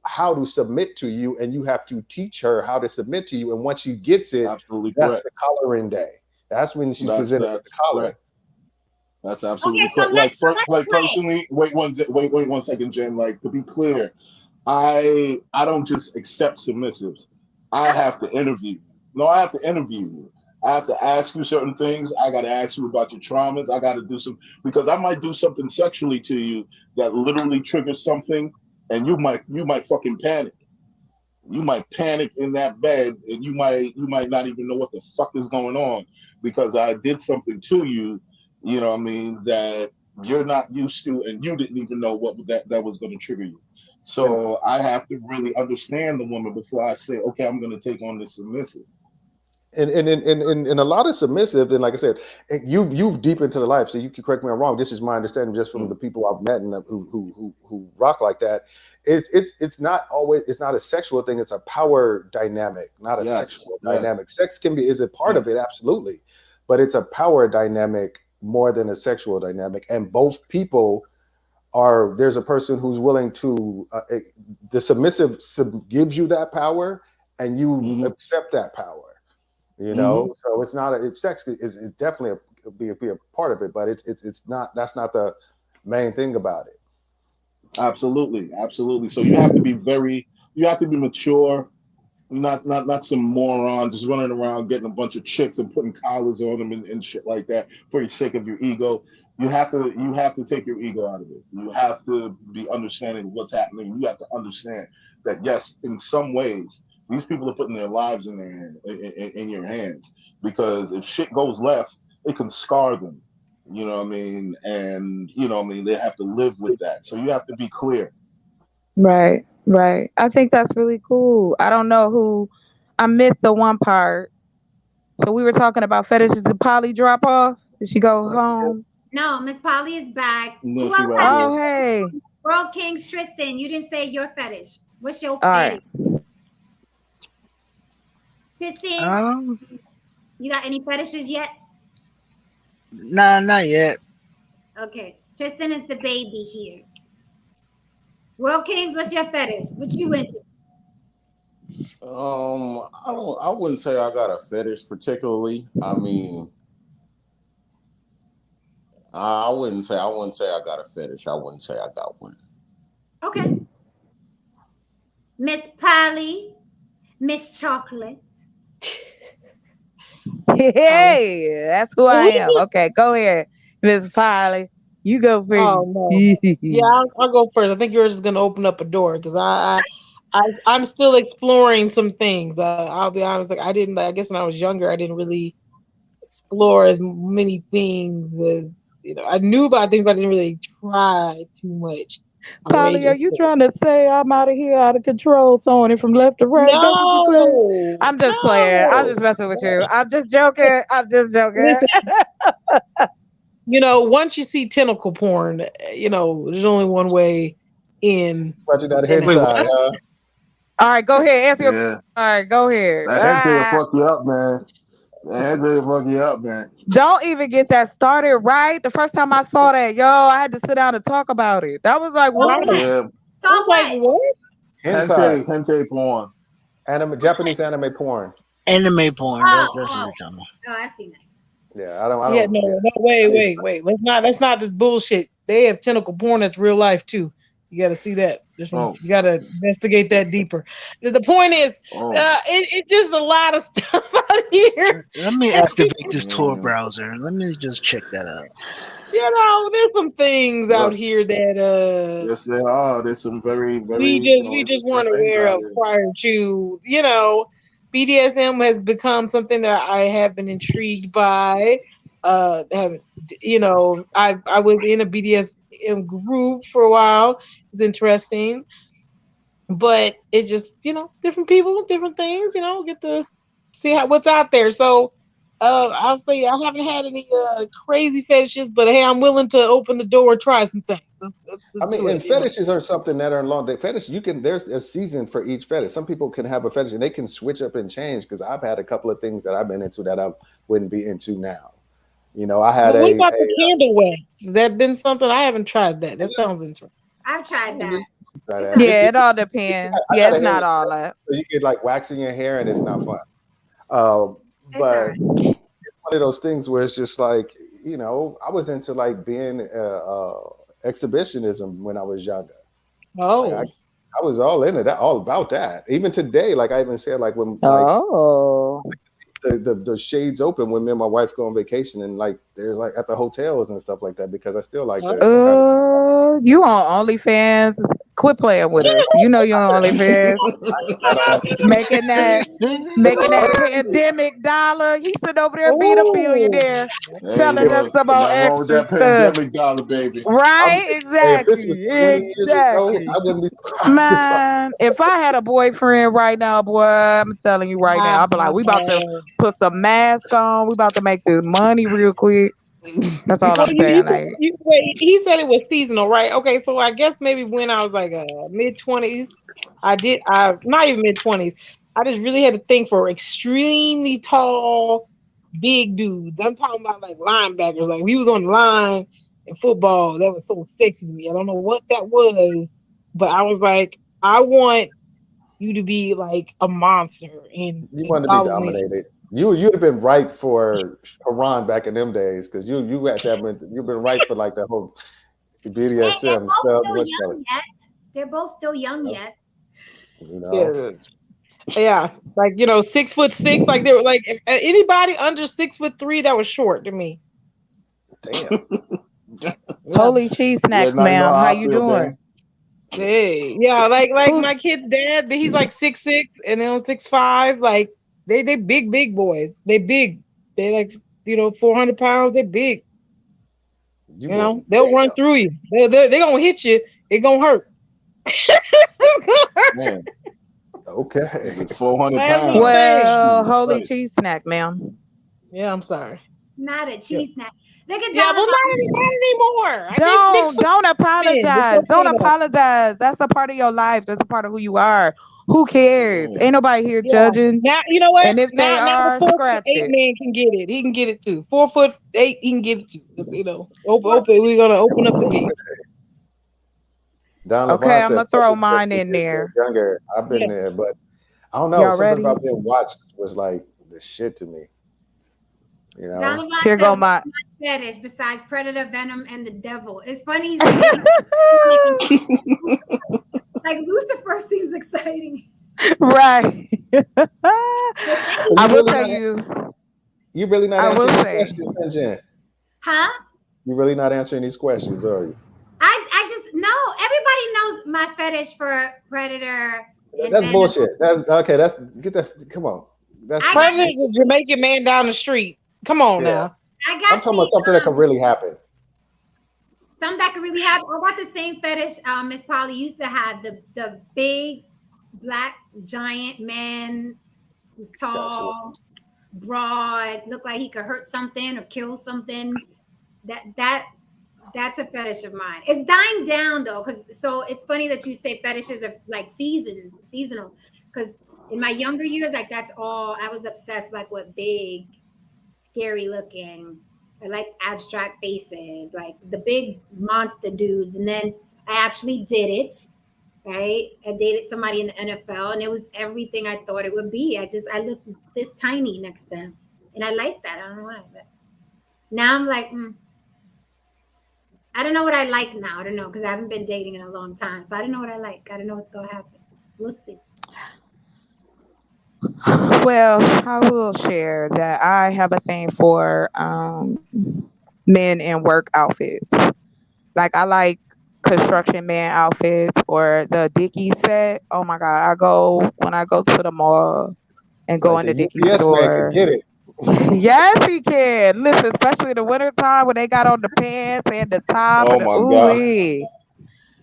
how to submit to you, and you have to teach her how to submit to you. And once she gets it, absolutely that's correct. the coloring day. That's when she's presented with the color. Correct. That's absolutely correct. Like personally, wait one second, Jen. Like, to be clear, I don't just accept submissives. I have to interview. No, I have to interview you. I have to ask you certain things. I got to ask you about your traumas. I got to do some, because I might do something sexually to you that literally triggers something, and you might fucking panic. You might panic in that bed, and you might not even know what the fuck is going on because I did something to you, you know what I mean, that you're not used to, and you didn't even know what that was going to trigger you. So I have to really understand the woman before I say, okay, I'm going to take on this submissive. And a lot of submissive, and like I said, you deep into the life, so you can correct me if I'm wrong. This is my understanding just from the people I've met and who rock like that. It's not a sexual thing. It's a power dynamic, not a sexual dynamic. Sex is a part of it, absolutely, but it's a power dynamic more than a sexual dynamic. And both people there's a person who's willing to the submissive gives you that power, and you accept that power. You know, so it's not sex is definitely be a part of it, but it's not. That's not the main thing about it. Absolutely. So you have to be mature. Not some moron just running around getting a bunch of chicks and putting collars on them and shit like that for the sake of your ego. You have to take your ego out of it. You have to be understanding what's happening. You have to understand that yes, in some ways, these people are putting their lives in your hands, because if shit goes left, it can scar them. You know what I mean? And you know what I mean, they have to live with that. So you have to be clear. Right. I think that's really cool. I don't know I missed the one part. So we were talking about fetishes. Did Polly drop off? Did she go home? No, Miss Polly is back. No, who else right has Oh, hey. World Kings? Tristan, you didn't say your fetish. What's your All right. fetish? Tristan, Um, you got any fetishes yet? nah, not yet. Okay, Tristan is the baby here. World Kings, what's your fetish? What you into? I wouldn't say I got a fetish particularly. I mean, I wouldn't say I got a fetish. I wouldn't say I got one. Okay. Miss Polly, Miss Chocolate. Hey, that's who I am. Okay, go ahead, Miss Polly. You go first. Oh no. Yeah, I'll go first. I think yours is gonna open up a door because I'm still exploring some things. I'll be honest. Like I guess when I was younger, I didn't really explore as many things as I knew about things, but I didn't really try too much. Polly, are you trying to say I'm out of here, out of control, throwing it from left to right? That's what you're saying? I'm just playing. I'm just messing with you. I'm just joking. Listen, once you see tentacle porn, there's only one way in. But you got a head side, All right, go ahead. Answer your. All right, go ahead. That head fuck you up, man. Don't even get that started, right? The first time I saw that, I had to sit down and talk about it. That was like, what? Yeah. So what? Hentai porn. Japanese anime porn. Anime porn. That's what Oh, it's talking about. I see that. Yeah, I don't. Yeah, no, wait. Let's not this bullshit. They have tentacle porn that's real life too. You got to see that. You got to investigate that deeper. The point is, it's just a lot of stuff out here. Let me activate this Tor browser. Let me just check that out. There's some things out here that yes, there are. There's some very, very. we just weren't aware of prior to. BDSM has become something that I have been intrigued by. I was in a BDSM group for a while. It's interesting, but it's just different people, different things. Get to see what's out there. So I'll say I haven't had any crazy fetishes, but hey, I'm willing to open the door and try some things. Fetishes are something that are long. Fetish, there's a season for each fetish. Some people can have a fetish and they can switch up and change. Because I've had a couple of things that I've been into that I wouldn't be into now. You know, I had what about the candle wax? Has that been something? I haven't tried that. That sounds interesting. I've tried that. Yeah, it all depends. Yeah, it's not all that. So you get like waxing your hair, and it's not fun. But it's one of those things where it's just like, you know, I was into like being exhibitionism when I was younger. Oh, like, I was all into that, all about that. Even today, like I even said, like when the shades open when me and my wife go on vacation, and like there's like at the hotels and stuff like that, because I still like that. You on OnlyFans? Quit playing with us. You know you're on OnlyFans. making that pandemic dollar. He's sitting over there being a billionaire, telling us about extra stuff. Dollar, baby. Right? Exactly. Exactly. I wouldn't be surprised. Man, if I had a boyfriend right now, boy, I'm telling you right now, I'd be like, we about to put some mask on. We about to make this money real quick. That's all I'm saying. He said it was seasonal, right? Okay, so I guess maybe when I was like mid-20s, not even mid-20s. I just really had to think for extremely tall, big dudes. I'm talking about like linebackers. Like we was on the line in football. That was so sexy to me. I don't know what that was, but I was like, I want you to be like a monster. And you want to be dominated. You'd have been right for Iran back in them days, because you've been right for like the whole BDSM stuff. They're both still young yet. You know? Yeah, like 6'6", like they were like anybody under 6'3" that was short to me. Damn. Holy cheese snacks, ma'am. How you doing? Hey, yeah, like my kid's dad, he's like 6'6" and then 6'5", like. They big boys. They big. They like 400 pounds. They're big. You know they'll run through you. They're gonna hit you. It gonna hurt. Man. Okay. 400 pounds. Well, holy cheese snack, ma'am. Yeah, I'm sorry. Not a cheese snack. But not anymore. Don't apologize. Don't apologize. That's a part of your life. That's a part of who you are. Who cares? Ain't nobody here judging. Now you know what? And if they are, the scratch 4'8" it. man can get it. He can get it too. 4'8", he can get it too. Open. We're gonna open up the gates. Okay, I'm gonna throw mine in there. Younger, I've been there, but I don't know. Something about being watched was like the shit to me. You know. Here go my fetish besides predator, venom, and the devil. It's funny. Like Lucifer seems exciting. Right. I will tell you. You really not answering these questions, Jen? Huh? You really not answering these questions, are you? I just no. Everybody knows my fetish for predator. That's bullshit. That's okay. Get that. Come on. That's predator's a Jamaican man down the street. Come on now. I'm talking about something that could really happen. Something that could really happen. I got the same fetish Miss Polly used to have. The big black giant man who's tall, broad, looked like he could hurt something or kill something. That's a fetish of mine. It's dying down though, so it's funny that you say fetishes are like seasonal. Because in my younger years, like that's all I was obsessed like with big, scary looking. I like abstract faces, like the big monster dudes. And then I actually did it, right? I dated somebody in the NFL and it was everything I thought it would be. I looked this tiny next to him. And I like that. I don't know why. But now I'm like, I don't know what I like now. I don't know, because I haven't been dating in a long time. So I don't know what I like. I don't know what's going to happen. We'll see. Well, I will share that I have a thing for men in work outfits. Like I like construction man outfits or the Dickies set. Oh my God. When I go to the mall and go in the Dickies store. Get it. Yes, he can. Listen, especially in the wintertime when they got on the pants and the top. Oh my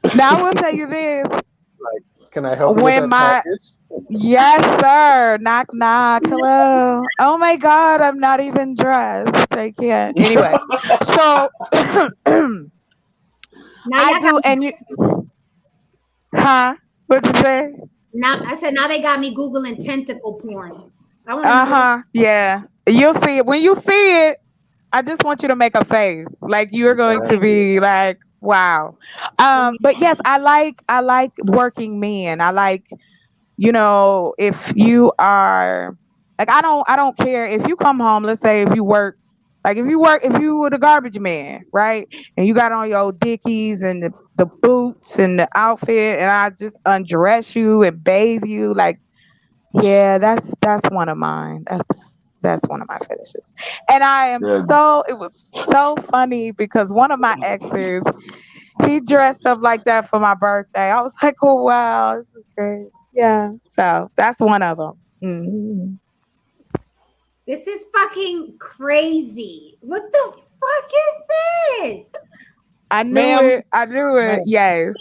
God. Now I will tell you this. Like, can I help you with that package? Yes, sir. Knock, knock. Hello. Oh my God, I'm not even dressed. I can't. Anyway, so I do, and you, huh? What'd you say? Now I said now they got me Googling tentacle porn. Yeah. You'll see it when you see it. I just want you to make a face. Like you're going to be like, wow. But yes, I like working men. I like, you know, if you are like I don't care if you come home, let's say if you were the garbage man, right? And you got on your Dickies and the boots and the outfit, and I just undress you and bathe you, like, yeah, that's one of mine. That's one of my fetishes. And it was so funny because one of my exes, he dressed up like that for my birthday. I was like, oh wow, this is great. Yeah. So that's one of them. Mm-hmm. This is fucking crazy. What the fuck is this? I knew it. Yes.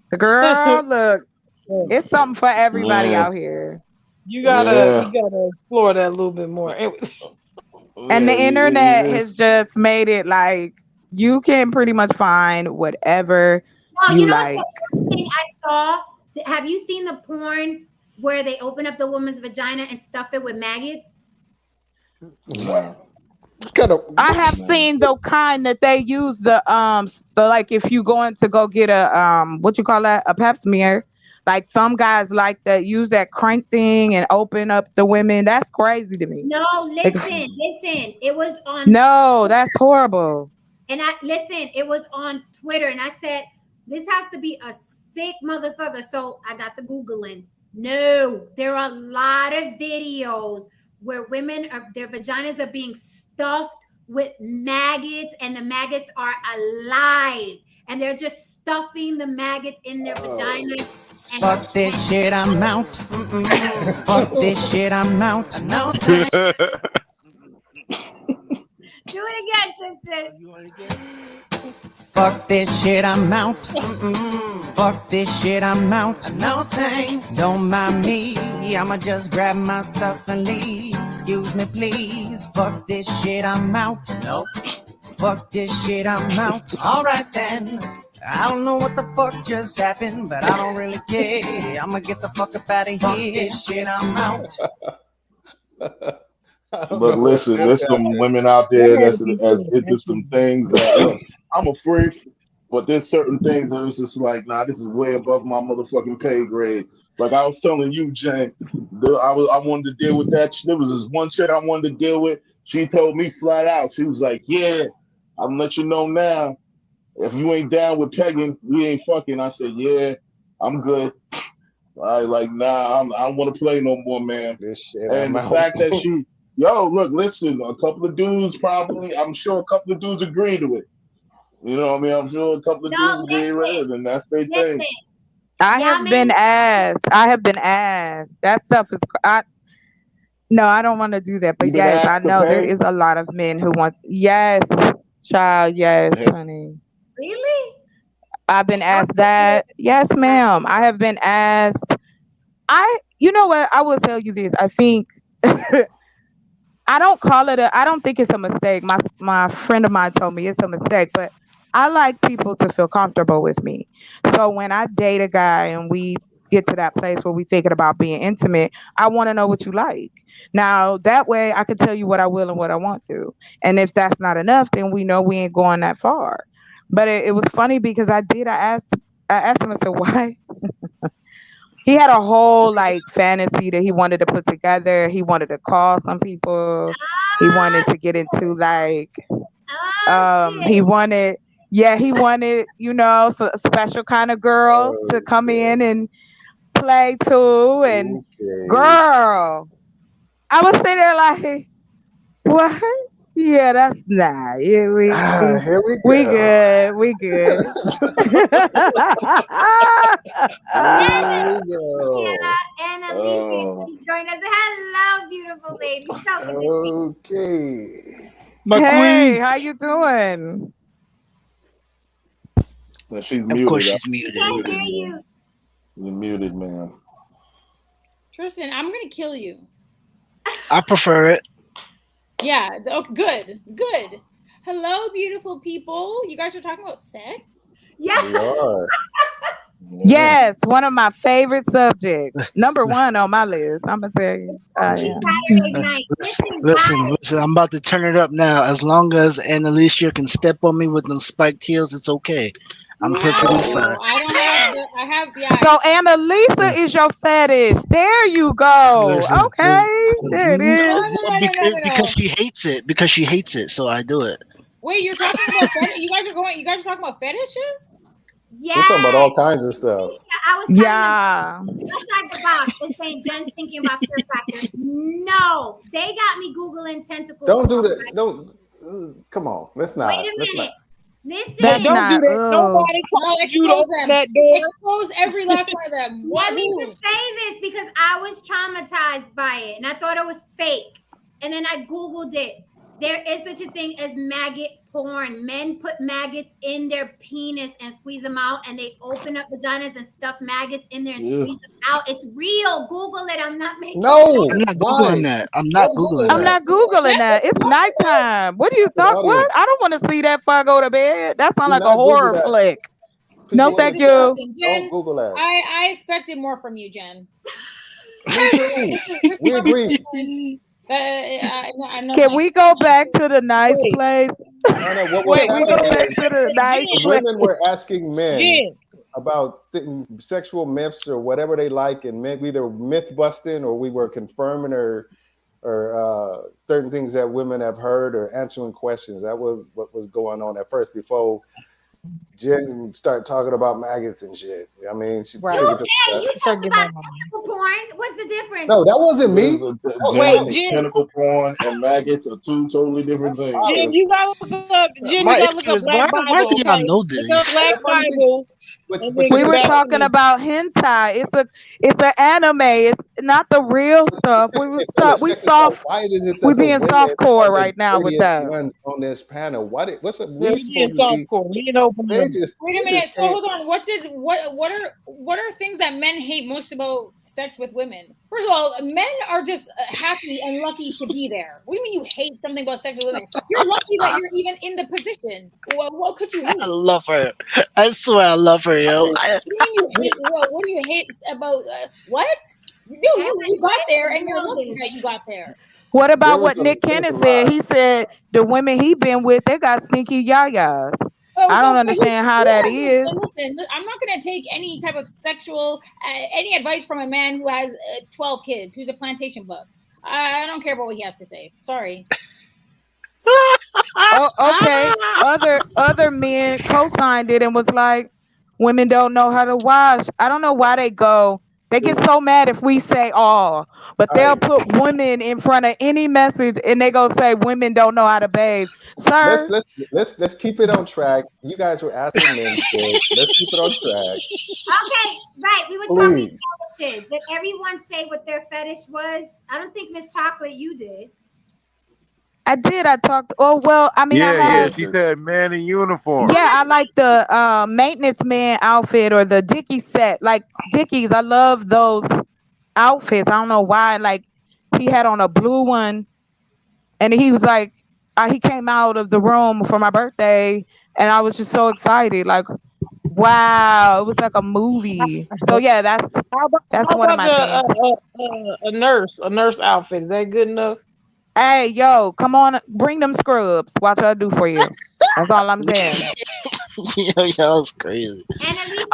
The girl, look, it's something for everybody out here. You gotta explore that a little bit more. And the internet has just made it like you can pretty much find whatever you like. What's the thing I saw? Have you seen the porn where they open up the woman's vagina and stuff it with maggots? I have seen the kind that they use the like if you going to go get a what you call that, a pap smear, like some guys like that use that crank thing and open up the women. That's crazy to me. No, listen. It was on. No, that's horrible. And it was on Twitter, and I said this has to be a sick motherfucker. So I got the Googling. No, there are a lot of videos where women their vaginas are being stuffed with maggots, and the maggots are alive, and they're just stuffing the maggots in their vaginas. And fuck this shit, I'm out. Fuck this shit, I'm out. Do it again, Tristan. Fuck this shit, I'm out. Fuck this shit, I'm out. No thanks. Don't mind me. I'ma just grab my stuff and leave. Excuse me, please. Fuck this shit, I'm out. Nope. Fuck this shit, I'm out. Alright then. I don't know what the fuck just happened, but I don't really care. I'ma get the fuck up out of here. Fuck this shit, I'm out. Look, listen, there's some women out there that's into some things that look, I'm a freak, but there's certain things that it's just like, nah, this is way above my motherfucking pay grade. Like I was telling you, Jen, I wanted to deal with that. There was this one chick I wanted to deal with. She told me flat out, she was like, yeah, I'm let you know now. If you ain't down with pegging, we ain't fucking. I said, yeah, I'm good. I like, nah, I don't want to play no more, man. This shit, and the fact that look, listen, a couple of dudes I'm sure a couple of dudes agree to it. You know what I mean? I'm sure a couple of dudes agree with it, and that's their thing. I have been asked. That stuff is, no, I don't want to do that. But yes, I know there is a lot of men who want, yes, child, yes, honey. Really? I've been asked that. Yes, ma'am. I have been asked. You know what? I will tell you this. I think, I don't think it's a mistake. My friend of mine told me it's a mistake, but I like people to feel comfortable with me. So when I date a guy and we get to that place where we're thinking about being intimate, I want to know what you like. Now, that way I can tell you what I will and what I want to. And if that's not enough, then we know we ain't going that far. But it was funny because I asked him, I said, why? He had a whole like fantasy that he wanted to put together. He wanted to call some people. He wanted to get into like, he wanted, you know, so special kind of girls to come in and play too. And girl, I was sitting there like, what? Yeah, that's not. Yeah, we good. We good. Anna Lisa, please join us. Hello, beautiful lady. Okay. Hey, how you doing? She's muted. Of course, she's muted. I can't hear you. You're muted, man. Tristan, I'm gonna kill you. I prefer it. Yeah. Good. Hello, beautiful people. You guys are talking about sex? Yes. We are. Yes, one of my favorite subjects. Number one on my list. I'm gonna tell you. Listen. I'm about to turn it up now. As long as Annalicia can step on me with them spiked heels, it's okay. I'm perfectly fine. I don't have. I have. Yeah. So Annalisa is your fetish. There you go. Okay, there it is. Because she hates it. Because she hates it. So I do it. Wait, you're talking about you guys are talking about fetishes? Yeah. We're talking about all kinds of stuff. I was telling them outside the box and saying Jen's thinking about fear factor. No, they got me Googling tentacles. Don't do that. Don't. Come on. Let's not. Wait a let's minute. not. Listen. Don't do that. Nobody told you to open that door. Expose every last one of them. Let me just say this because I was traumatized by it and I thought it was fake. And then I Googled it. There is such a thing as maggot porn. Men put maggots in their penis and squeeze them out, and they open up vaginas and stuff maggots in there and squeeze them out. It's real. Google it. I'm not making No, I'm not Googling that. I'm not Googling that. I'm not Googling that. It's nighttime. What do you thought? What? I don't want to see that before I go to bed. That sounds like a horror flick. No, thank you. Jen, Don't Google that. I expected more from you, Jen. We agree. I know Can we go back to the nice place? What Wait, we go back to the nice the place. women were asking men about sexual myths or whatever they like, and either myth busting or we were confirming or certain things that women have heard or answering questions. That was what was going on at first before Jen started talking about maggots and shit. I mean, she You talked about tentacle porn. What's the difference? No, that wasn't me. Wait, tentacle porn and maggots are two totally different things. Jen, you gotta look up. Jen, you gotta look up Black Bible. Why do y'all know Look up this? Black Bible. We were talking about hentai. It's an anime. It's not the real stuff. We being softcore right now with that. On this panel, what's a We're being softcore. We didn't open them. Wait a minute. So hold on. What are things that men hate most about sex with women? First of all, men are just happy and lucky to be there. What do you mean you hate something about sex with women? You're lucky that you're even in the position. What could you hate? I love her. I swear I love her, yo. What do you hate about what? You got there and you're lucky that you got there. What about what Nick Cannon said? He said the women he been with, they got sneaky yayas. I don't understand how that is. Listen, I'm not going to take any type of sexual, any advice from a man who has 12 kids, who's a plantation bug. I don't care about what he has to say. Sorry. Okay. Other men co-signed it and was like, women don't know how to wash. I don't know why they get so mad if we say all, but they'll put women in front of any message and they go say women don't know how to bathe. Sir, let's keep it on track. You guys were asking men, so let's keep it on track. Okay, right. We were talking fetishes. Did everyone say what their fetish was? I don't think Miss Chocolate, you did. I did. I talked. Oh well. I mean, She said man in uniform. Yeah, I like the maintenance man outfit or the Dickies set. Like Dickies, I love those outfits. I don't know why. Like he had on a blue one, and he was like, he came out of the room for my birthday, and I was just so excited. Like, wow, it was like a movie. So yeah, that's one of my things. A nurse outfit. Is that good enough? Hey, yo, come on, bring them scrubs. Watch what I do for you. That's all I'm saying. Y'all's crazy.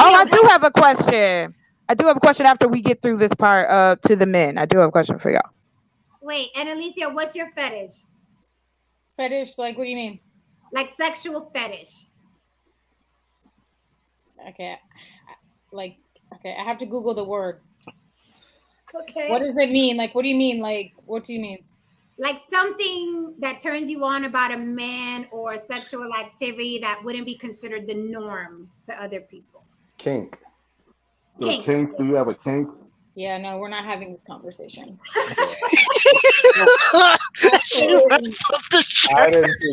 Oh, I do have a question. After we get through this part to the men. I do have a question for y'all. Wait, and Alicia, what's your fetish? Fetish? Like, what do you mean? Like sexual fetish. Okay. I have to Google the word. Okay. What does it mean? Like, what do you mean? Like, what do you mean? Like something that turns you on about a man or sexual activity that wouldn't be considered the norm to other people. Kink. Kink. Do you have a kink? Yeah, no, we're not having this conversation.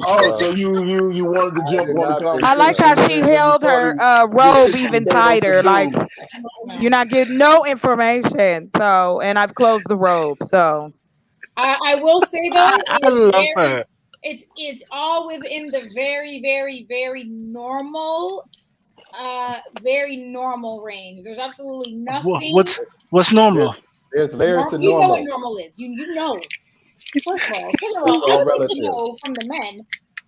Oh, so you wanted to jump on the conversation. I like how she held her robe even tighter. Like you're not getting no information. So, and I've closed the robe. So. I will say though, I love her. It's all within the very, very, very normal very normal range. There's absolutely nothing. What's normal? There's layers to You know normal. what normal is. You know. First of all, I would like to know from the men,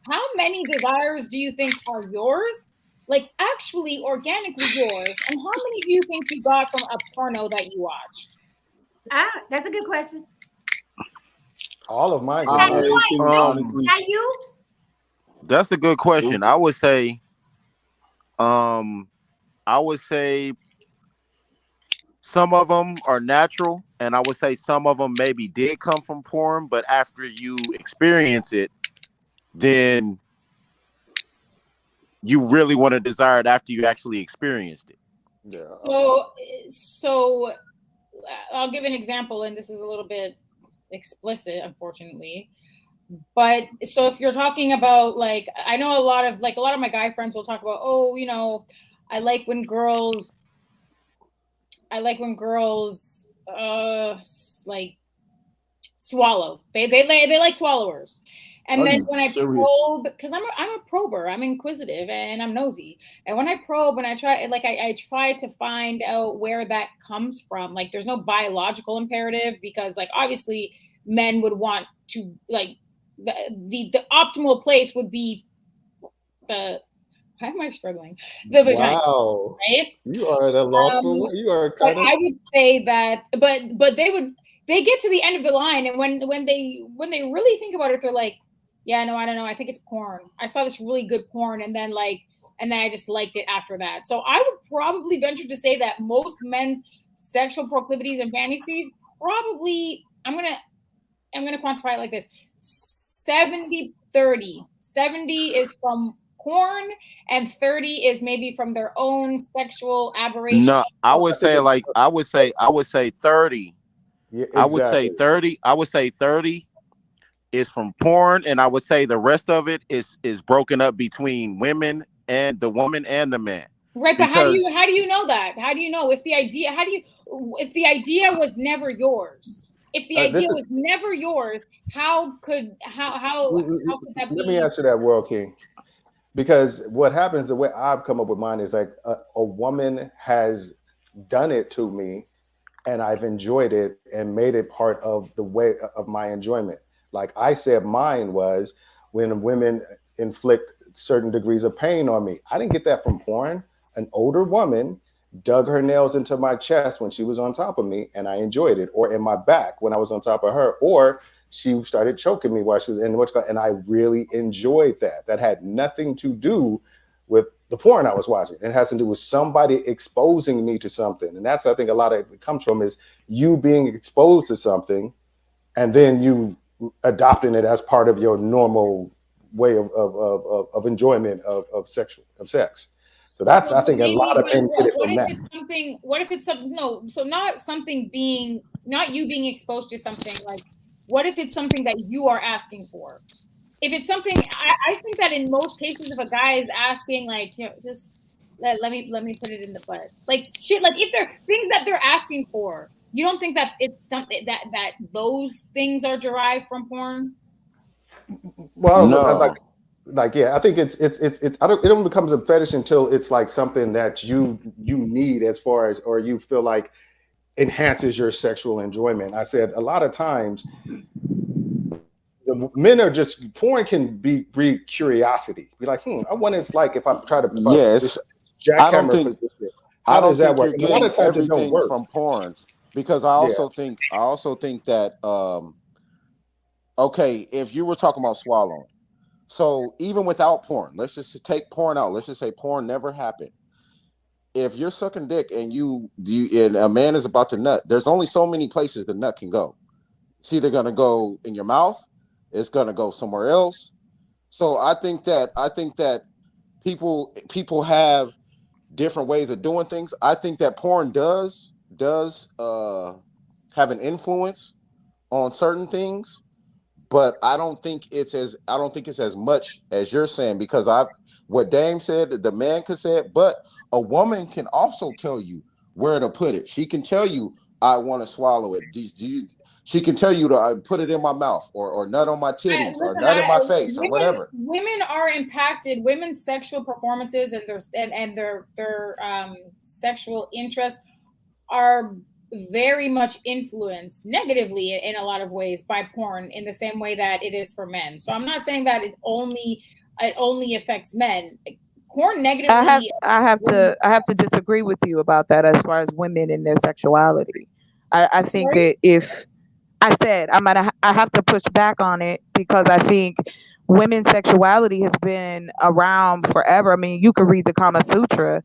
how many desires do you think are yours? Like actually organically yours, and how many do you think you got from a porno that you watched? That's a good question. All of mine. Not you? That's a good question. I would say some of them are natural, and I would say some of them maybe did come from porn, but after you experience it, then you really want to desire it after you actually experienced it. Yeah. So I'll give an example, and this is a little bit explicit, unfortunately. But so if you're talking about, like, I know a lot of my guy friends will talk about, oh, you know, I like when girls like swallow. They like swallowers. And then when I probe, because I'm a prober, I'm inquisitive and I'm nosy. And when I probe and I try, like I try to find out where that comes from. Like there's no biological imperative, because like obviously men would want to, like, the optimal place would be why am I struggling? The vagina. Wow. Right? You are the law school. You are but I would say that, but they get to the end of the line, and when they really think about it, they're like, yeah, no, I don't know. I think it's porn. I saw this really good porn, and then I just liked it after that. So I would probably venture to say that most men's sexual proclivities and fantasies probably, I'm gonna quantify it like this: 70-30. 70 is from porn, and 30 is maybe from their own sexual aberration. No, I would say 30. Yeah, exactly. I would say 30 is from porn, and I would say the rest of it is broken up between women and the woman and the man. Right, but how do you know that? How do you know if the idea was never yours? If the idea was never yours, how could that be? Let me answer that, World King. Because what happens, the way I've come up with mine is like a woman has done it to me, and I've enjoyed it and made it part of the way of my enjoyment. Like I said, mine was when women inflict certain degrees of pain on me. I didn't get that from porn. An older woman dug her nails into my chest when she was on top of me, and I enjoyed it, or in my back when I was on top of her, or she started choking me while she was in and I really enjoyed that. That had nothing to do with the porn I was watching. It has to do with somebody exposing me to something. And that's, I think, a lot of it comes from is you being exposed to something and then you adopting it as part of your normal way of enjoyment of sex. So that's, I think, a lot of men get it from that. What if it's something? No, so not you being exposed to something. Like, what if it's something that you are asking for? If it's something, I think that in most cases, if a guy is asking, like, you know, just let me put it in the butt, like shit, like if they're things that they're asking for, you don't think that it's something that those things are derived from porn? Well, no. Like yeah, I think it's it don't becomes a fetish until it's like something that you need, as far as, or you feel like enhances your sexual enjoyment. I said a lot of times the men are just, porn can breed curiosity. Be like, I wonder it's like if I try to I don't think you're getting everything from porn, because I also think that okay, if you were talking about swallowing, so even without porn, let's just take porn out. Let's just say porn never happened. If you're sucking dick and and a man is about to nut, there's only so many places the nut can go. It's either gonna go in your mouth, it's gonna go somewhere else. So I think that people have different ways of doing things. I think that porn does have an influence on certain things, but I don't think it's as much as you're saying, because what Dame said, the man could say it, but a woman can also tell you where to put it. She can tell you I want to swallow it. She can tell you to put it in my mouth or nut on my titties or nut in my face or whatever. Women are impacted. Women's sexual performances and their sexual interests are very much influenced negatively in a lot of ways by porn, in the same way that it is for men. So I'm not saying that it only affects men. Porn negatively. I have to disagree with you about that as far as women and their sexuality. I think that if I have to push back on it, because I think women's sexuality has been around forever. I mean, you could read the Kama Sutra.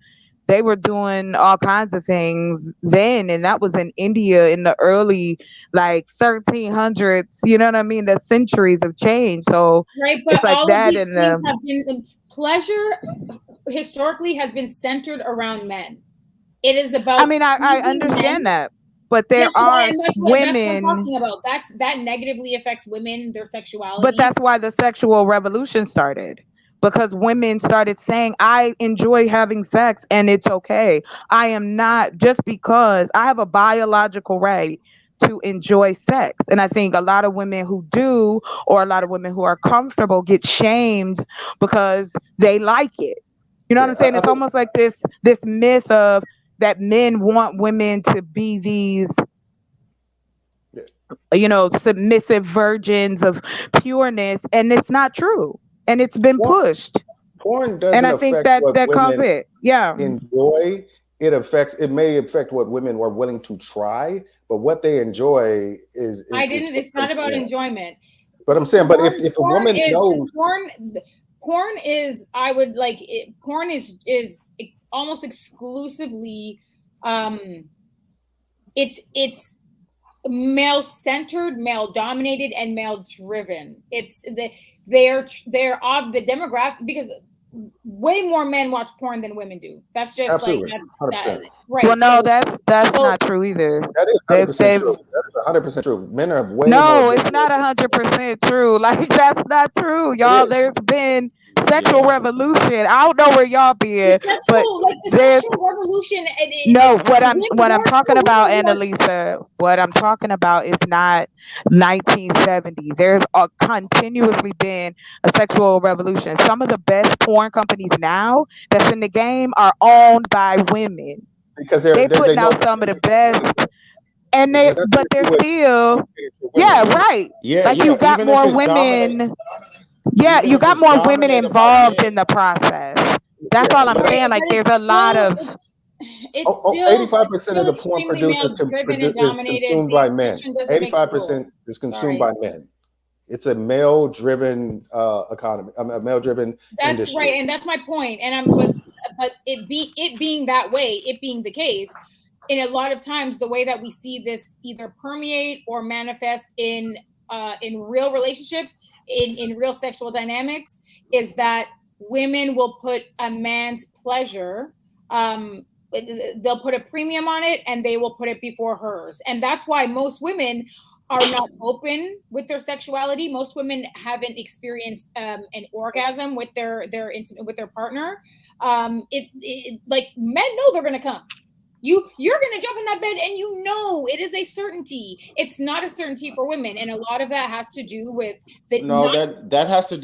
They were doing all kinds of things then, and that was in India in the early 1300s. You know what I mean? The centuries have changed, so right. But it's like all that. of these And things have been pleasure. Historically, has been centered around men. It is about. I mean, I understand that, but there are women. That's what I'm talking about. That negatively affects women, their sexuality. But that's why the sexual revolution started. Because women started saying, I enjoy having sex and it's okay. I am not, just because I have a biological right to enjoy sex. And I think a lot of women who do, or a lot of women who are comfortable, get shamed because they like it. You know what I'm saying? It's almost like this myth of that men want women to be these, submissive virgins of pureness. And it's not true. And it's been pushed. Porn doesn't and I think affect that causes it. Yeah. Enjoy. It may affect what women were willing to try, but what they enjoy is. It's not about enjoyment. But I'm saying, if a woman knows. Porn is, I would like it. Porn is almost exclusively, it's male centered, male dominated, and male driven. They're of the demographic, because way more men watch porn than women do. That's just absolutely. Right. Well, no, that's not true either. That is 100% true. That's 100% true. Men are way more. No, it's not 100% true. That's not true, y'all. There's been sexual revolution. I don't know where y'all been, the sexual revolution. No, what I'm talking about, Annalisa, what I'm talking about is not 1970. There's continuously been a sexual revolution. Some of the best porn companies now that's in the game are owned by women, because they're putting out some of the best. And they're still, right. You got more women. Yeah, you got more women involved in the process. That's all I'm saying. There's a lot of. It's still 85% of the porn producers is consumed by men. 85% is consumed by men. It's a male-driven economy. A male-driven. That's industry. right, and that's my point. And but it being that way, it being the case, in a lot of times, the way that we see this either permeate or manifest in real relationships, in real sexual dynamics, is that women will put a man's pleasure, they'll put a premium on it, and they will put it before hers. And that's why most women are not open with their sexuality. Most women haven't experienced an orgasm with their partner. Like, men know they're gonna come. You're gonna jump in that bed, and it is a certainty. It's not a certainty for women, and a lot of that has to do with that has to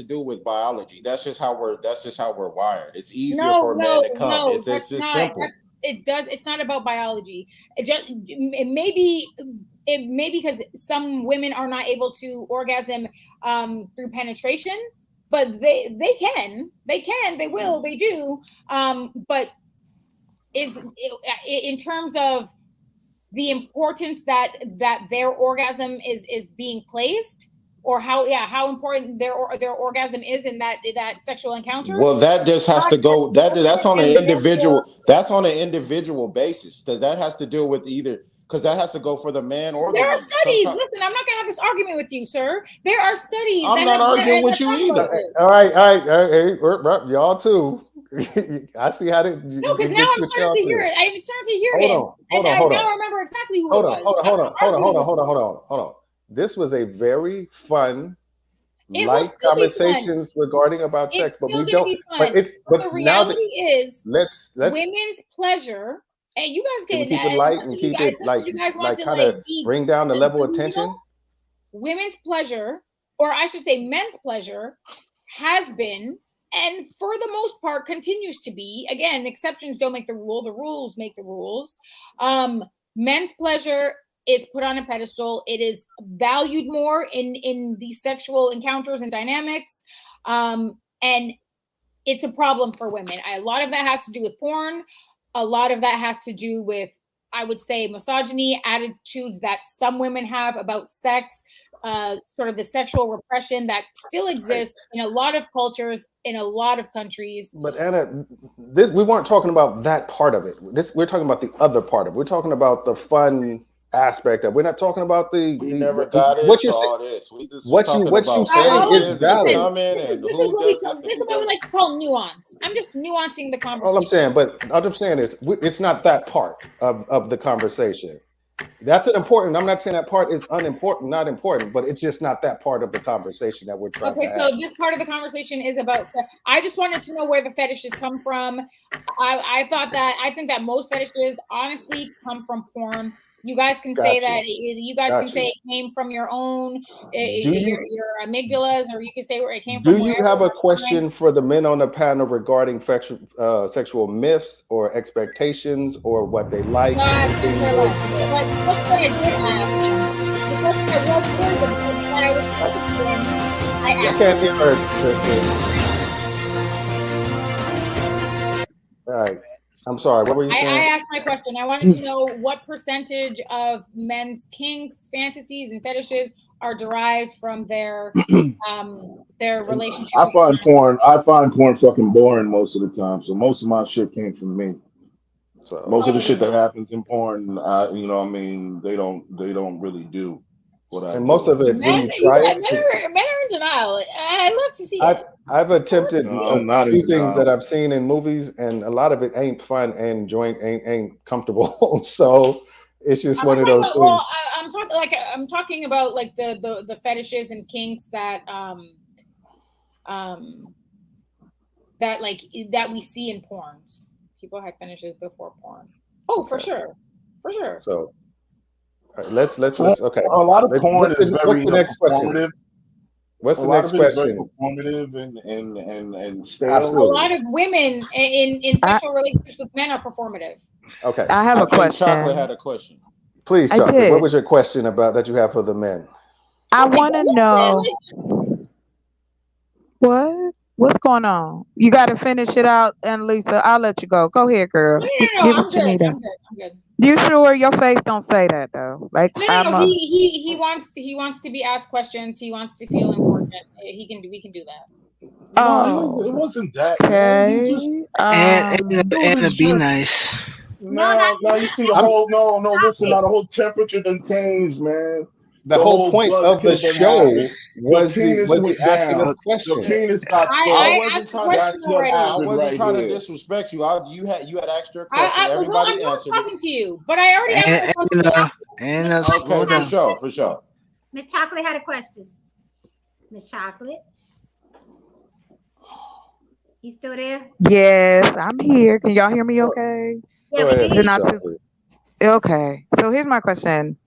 do with biology. That's just how we're wired. It's easier for a man to come. It's just simple. It's not about biology. It may be because some women are not able to orgasm through penetration, but they will, they do. But is in terms of the importance that their orgasm is being placed, or how important their orgasm is in that sexual encounter. Well, that just has to go. That's on an individual. That's on an individual basis. Does that has to do with either? Because that has to go for the man or the woman. There are studies. Listen, I'm not gonna have this argument with you, sir. There are studies. I'm not arguing with you either. All right. Hey, y'all too. I see how to. No, because now I'm starting to hear it. I'm starting to hear him. Hold on. I now remember exactly who it was. Hold on. This was a very fun, light conversations regarding about sex, but we don't. But the reality is, let's women's pleasure And you guys Can we can keep it light and keep it like you guys want to kind of bring down the level of tension? Women's pleasure, or I should say men's pleasure, has been, and for the most part continues to be, again, exceptions don't make the rule, the rules make the rules. Men's pleasure is put on a pedestal. It is valued more in these sexual encounters and dynamics. And it's a problem for women. A lot of that has to do with porn. A lot of that has to do with, I would say, misogyny, attitudes that some women have about sex, sort of the sexual repression that still exists in a lot of cultures, in a lot of countries. But Anna, we weren't talking about that part of it. We're talking about the other part of it. We're talking about the fun aspect of it. We're not talking about we never got into all this. We just what you saying is valid. This is what we like to call nuance. I'm just nuancing the conversation. All I'm saying is it's not that part of the conversation. That's an important. I'm not saying that part is unimportant, not important, but it's just not that part of the conversation that we're trying to have. So this part of the conversation is about, I just wanted to know where the fetishes come from. I think that most fetishes honestly come from porn. You guys can say that can say it came from your own, your amygdalas, or you can say where it came from. Do you have a question for the men on the panel regarding sexual myths or expectations or what they like? No, I think they're like, but the question I did ask, the question I was focusing on, I can't hear her. All right. I'm sorry, what were you saying? I asked my question. I wanted to know what percentage of men's kinks, fantasies, and fetishes are derived from their relationship. I find porn fucking boring most of the time. So most of my shit came from me. So most of the shit that happens in porn, you know what I mean, they don't really do what I do. And most of it, when you try it, men are in denial. I'd love to see it. I've attempted a few things that I've seen in movies, and a lot of it ain't fun and ain't comfortable. So it's just one of those things. Well, I'm talking about like the fetishes and kinks that that we see in porns. People had fetishes before porn. Oh, for sure. So let's okay. A lot of porn is very what's the next question? What's the next question? Performative and stale. Absolutely. A lot of women in sexual relationships with men are performative. Okay. I have a question. Chocolate had a question. Please, Chocolate. What was your question about that you have for the men? I want to know what's going on. You got to finish it out, and Lisa, I'll let you go. Go ahead, girl. No, I'm good. You sure? Your face don't say that though. Like no. He wants to be asked questions. He wants to feel important. We can do that. Oh, it wasn't that. Okay. And be nice. No, you see the whole listen. Now the whole temperature done changed, man. The whole point of the show was the asking of questions. The penis got I wasn't trying to disrespect you. You had asked your question. Everybody answered. I'm talking to you, but I already asked a question. For sure. Miss Chocolate had a question. Miss Chocolate, you still there? Yes, I'm here. Can y'all hear me? Okay. Yeah, we can hear you. Okay. So here's my question.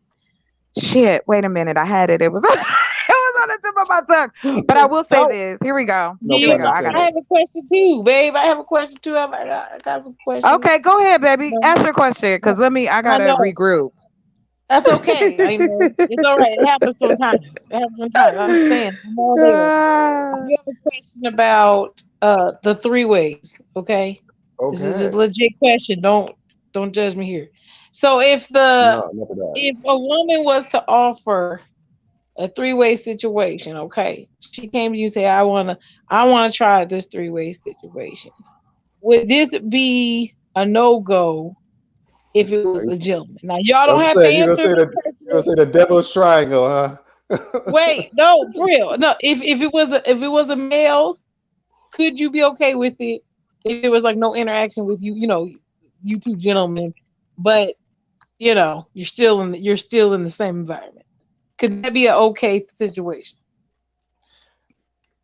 Shit, wait a minute. I had it. It was on the tip of my tongue. But I will say this. Here we go. I have a question too, babe. I have a question too. I got some questions. Okay, go ahead, baby. Ask your question, because I gotta regroup. That's okay. It's all right. It happens sometimes. I understand. I'm all there. I have a question about the three ways. Okay. This is a legit question. Don't judge me here. So if a woman was to offer a three-way situation, okay, she came to you and said, I wanna try this three-way situation. Would this be a no-go if it was a gentleman? Now y'all don't have to answer. You're gonna say the devil's triangle, huh? Wait, no, for real. No, if it was a male, could you be okay with it if it was like no interaction with you, you two gentlemen, but you're still in the same environment? Could that be an okay situation?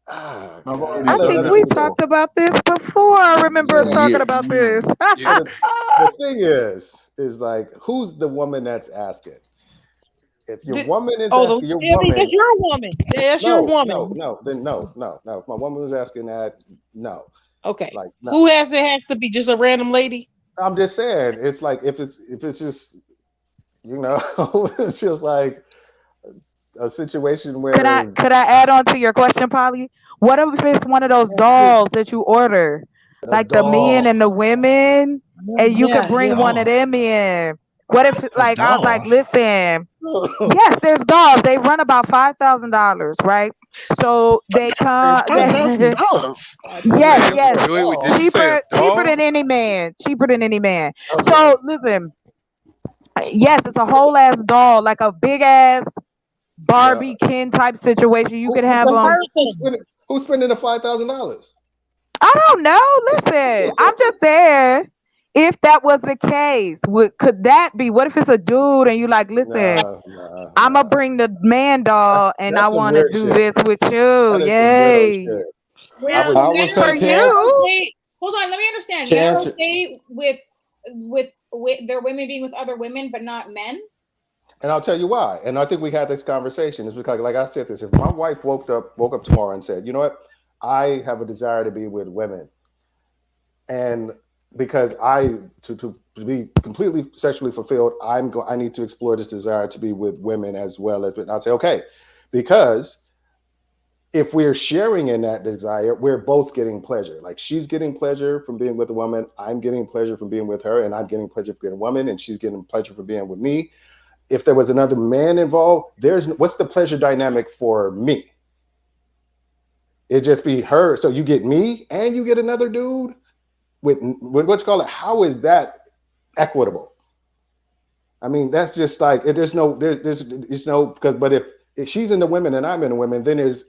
I I think we talked about this before. I remember us talking about this. The thing is like, who's the woman that's asking? If your woman is asking your woman, that's your woman. That's your woman. No. If my woman was asking that, no. Okay. Like, no. Who has to be just a random lady? I'm just saying, it's like if it's just, you know, it's just like a situation where Could I add on to your question, Polly? What if it's one of those dolls that you order, like the men and the women, and you could bring one of them in? What if, like, I was like, listen, yes, there's dolls. They run about $5,000, right? So they come. $5,000. Yes. Cheaper than any man. Cheaper than any man. Okay. So listen, yes, it's a whole ass doll, like a big ass Barbie Ken type situation. You could have who's spending the $5,000? I don't know. Listen, I'm just saying. If that was the case, could that be? What if it's a dude and you like, listen, I'm gonna bring the man doll and I want to do this with you. Yay! Well, I would say, hold on, let me understand. You're okay with their women being with other women, but not men? And I'll tell you why. And I think we had this conversation. It's because, like I said, if my wife woke up tomorrow and said, you know what, I have a desire to be with women, and because to be completely sexually fulfilled, I need to explore this desire to be with women as well as. And I'll say, okay, because if we're sharing in that desire, we're both getting pleasure. Like, she's getting pleasure from being with a woman, I'm getting pleasure from being with her, and I'm getting pleasure from being a woman, and she's getting pleasure from being with me. If there was another man involved, what's the pleasure dynamic for me? It'd just be her. So you get me and you get another dude. With what you call it, how is that equitable? I mean, that's just like there's no because but if she's into women and I'm into women, then it's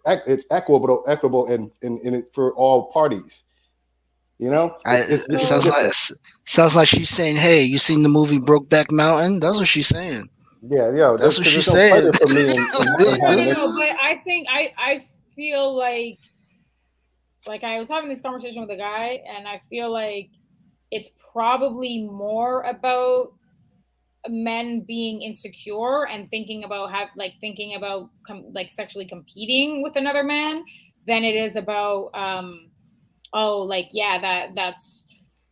equitable in it for all parties. You know, it sounds like she's saying, "Hey, you seen the movie Brokeback Mountain?" That's what she's saying. Yeah, that's what she's saying. No, but I think I feel like I was having this conversation with a guy, and I feel like it's probably more about men being insecure and thinking about sexually competing with another man than it is about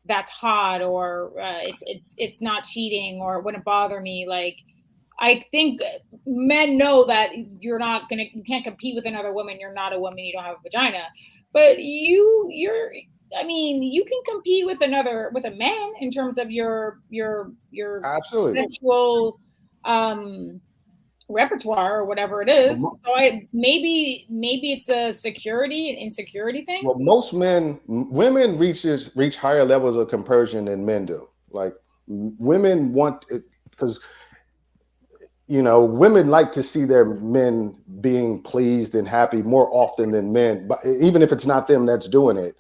that's hot, or it's not cheating, or it wouldn't bother me. Like, I think men know that you can't compete with another woman. You're not a woman. You don't have a vagina. But you can compete with a man in terms of your absolutely sexual repertoire or whatever it is. So maybe it's a insecurity thing. Well, most women reach higher levels of compersion than men do. Like, women want it because, you know, women like to see their men being pleased and happy more often than men. But even if it's not them that's doing it,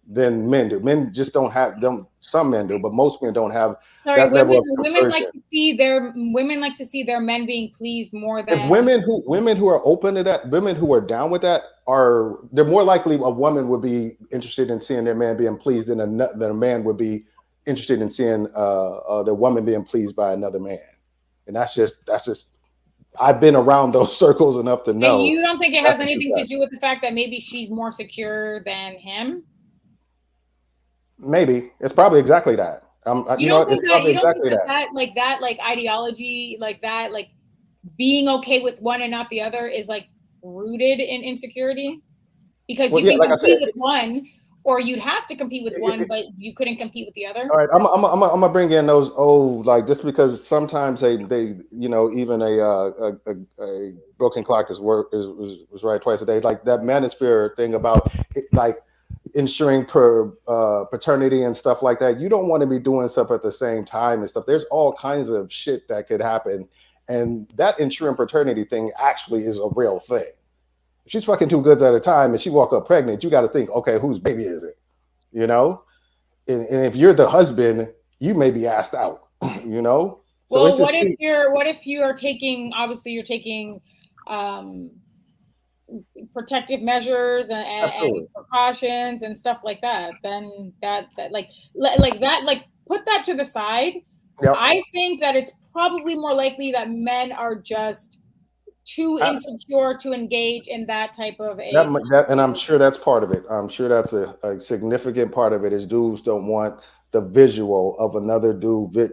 then men do. Men just don't have them. Some men do, but most men don't have that level of compersion. Women like to see their men being pleased more than women who are open to that. Women who are down with that they're more likely a woman would be interested in seeing their man being pleased than a man would be interested in seeing their woman being pleased by another man. And that's just I've been around those circles enough to know. And you don't think it has anything to do with the fact that maybe she's more secure than him? Maybe it's probably exactly that. You don't think that ideology, like being okay with one and not the other, is like rooted in insecurity? Because you can compete with one, or you'd have to compete with one, but you couldn't compete with the other. All right, I'm gonna bring in those just because sometimes they you know, even a broken clock is right twice a day. Like that manosphere thing about it, like ensuring paternity and stuff like that. You don't want to be doing stuff at the same time and stuff. There's all kinds of shit that could happen, and that ensuring paternity thing actually is a real thing. If she's fucking two goods at a time and she walk up pregnant, you got to think, okay, whose baby is it? You know, and if you're the husband, you may be asked out. You know. Well, so what if you're taking, obviously you're taking protective measures and precautions and stuff like that, then that put that to the side. Yep. I think that it's probably more likely that men are just too insecure to engage in that type of and I'm sure that's part of it. I'm sure that's a significant part of it is dudes don't want the visual of another dude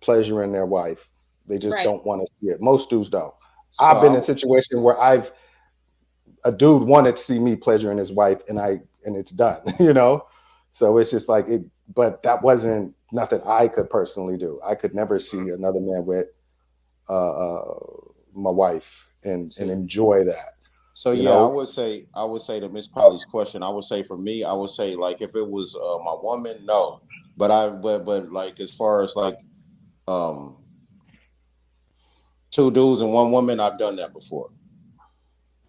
pleasuring their wife. They just don't want to see it. Most dudes don't. So, I've been in a situation where a dude wanted to see me pleasuring his wife and it's done, you know? So it's just like but that wasn't nothing I could personally do. I could never see another man with my wife and enjoy that. So yeah, I would say to Miss Polly's question, I would say for me, I would say like if it was my woman, no. But like as far as like 2 dudes and 1 woman, I've done that before.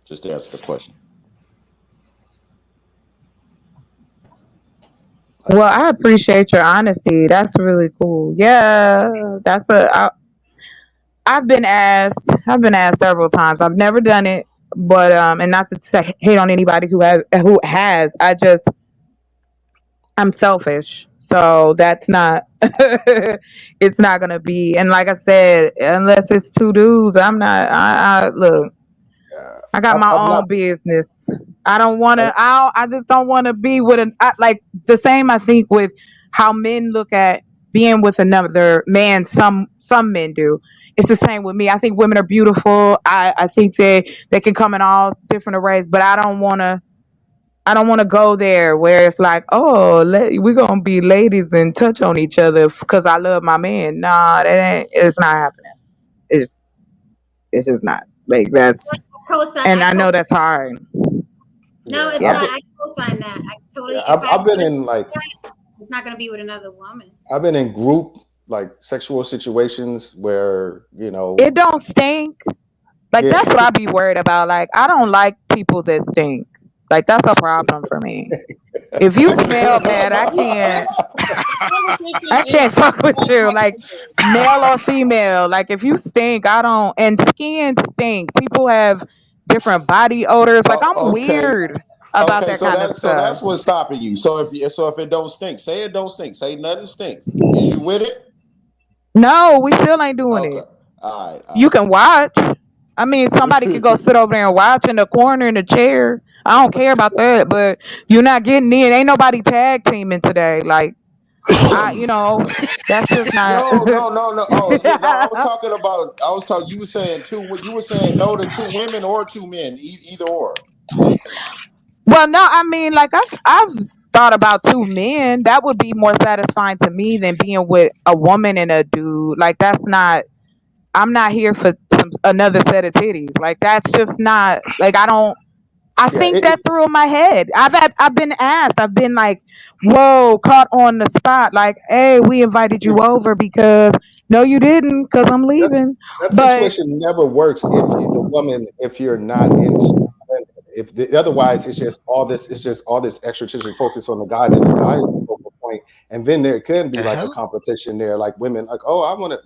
Just to answer the question. Well, I appreciate your honesty. That's really cool. Yeah, I've been asked several times. I've never done it, but and not to hate on anybody who has. I'm selfish, so that's not. It's not gonna be. And like I said, unless it's 2 dudes, I'm not. I look. I got my own business. I don't want to. I just don't want to be with like the same. I think with how men look at being with another man. Some men do. It's the same with me. I think women are beautiful. I think they can come in all different arrays, but I don't want to go there where it's like, oh, we're gonna be ladies and touch on each other because I love my man. Nah, it's not happening. It's just not. Like that's. And I know that's hard. No, it's not. I co-sign that. I totally. I've been in like. It's not gonna be with another woman. I've been in group like sexual situations where it don't stink. Like that's what I be worried about. Like I don't like people that stink. Like that's a problem for me. If you smell bad, I can't fuck with you. Like male or female. Like if you stink, I don't. And skin stink. People have different body odors. Like I'm weird about that kind of stuff. So that's what's stopping you. So if it don't stink, say it don't stink. Say nothing stinks. Is you with it? No, we still ain't doing it. All right. You can watch. I mean, somebody could go sit over there and watch in the corner in the chair. I don't care about that, but you're not getting in. Ain't nobody tag teaming today. Like, that's just not. No. Oh, yeah, no, I was talking. You were saying you were saying no to 2 women or 2 men, either or. Well, no, I mean, like I've thought about 2 men. That would be more satisfying to me than being with a woman and a dude. Like that's not. I'm not here for another set of titties. Like that's just not. Like I think that through in my head. I've been asked. I've been like, whoa, caught on the spot. Like, hey, we invited you over because no, you didn't, because I'm leaving. That situation never works if you're not in. Otherwise, it's just all this extra focus on the guy that the guy is the focal point, and then there can be like a competition there, like women like, oh, I want to,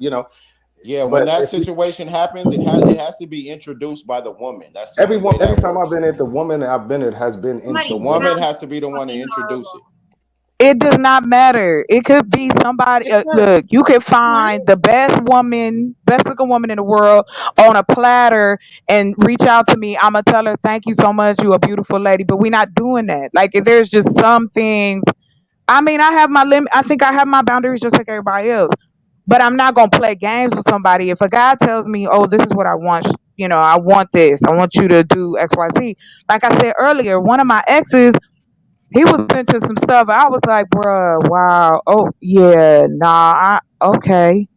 Yeah, when that situation happens, it has to be introduced by the woman. That's every time I've been at the woman I've been at has been the woman has to be the one to introduce it. It does not matter. It could be somebody. Look, you could find the best looking woman in the world on a platter and reach out to me. I'm gonna tell her, "Thank you so much. You're a beautiful lady." But we're not doing that. Like, there's just some things. I mean, I have my limit. I think I have my boundaries just like everybody else. But I'm not gonna play games with somebody. If a guy tells me, "Oh, this is what I want," I want this. I want you to do X, Y, Z. Like I said earlier, one of my exes. He was into some stuff. I was like, bruh, wow. Oh, yeah, nah, okay.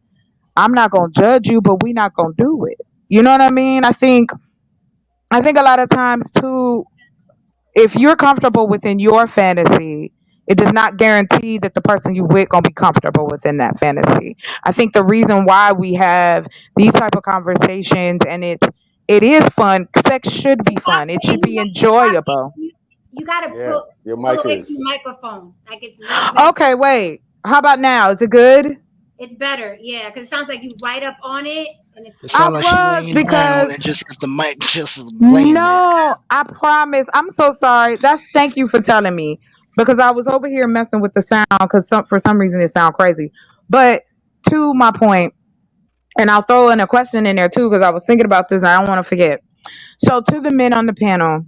I'm not going to judge you, but we're not going to do it. You know what I mean? I think a lot of times, too, if you're comfortable within your fantasy, it does not guarantee that the person you with going to be comfortable within that fantasy. I think the reason why we have these type of conversations, and it is fun, sex should be fun. It should be enjoyable. You gotta pull away from your microphone. Like it's okay. Wait. How about now? Is it good? It's better, yeah, because it sounds like you write up on it, and it's. It sounds like she laying down and just have the mic just laying there. No, I promise. I'm so sorry. Thank you for telling me, because I was over here messing with the sound because for some reason it sounds crazy. But to my point, and I'll throw in a question in there too because I was thinking about this and I don't want to forget. So to the men on the panel,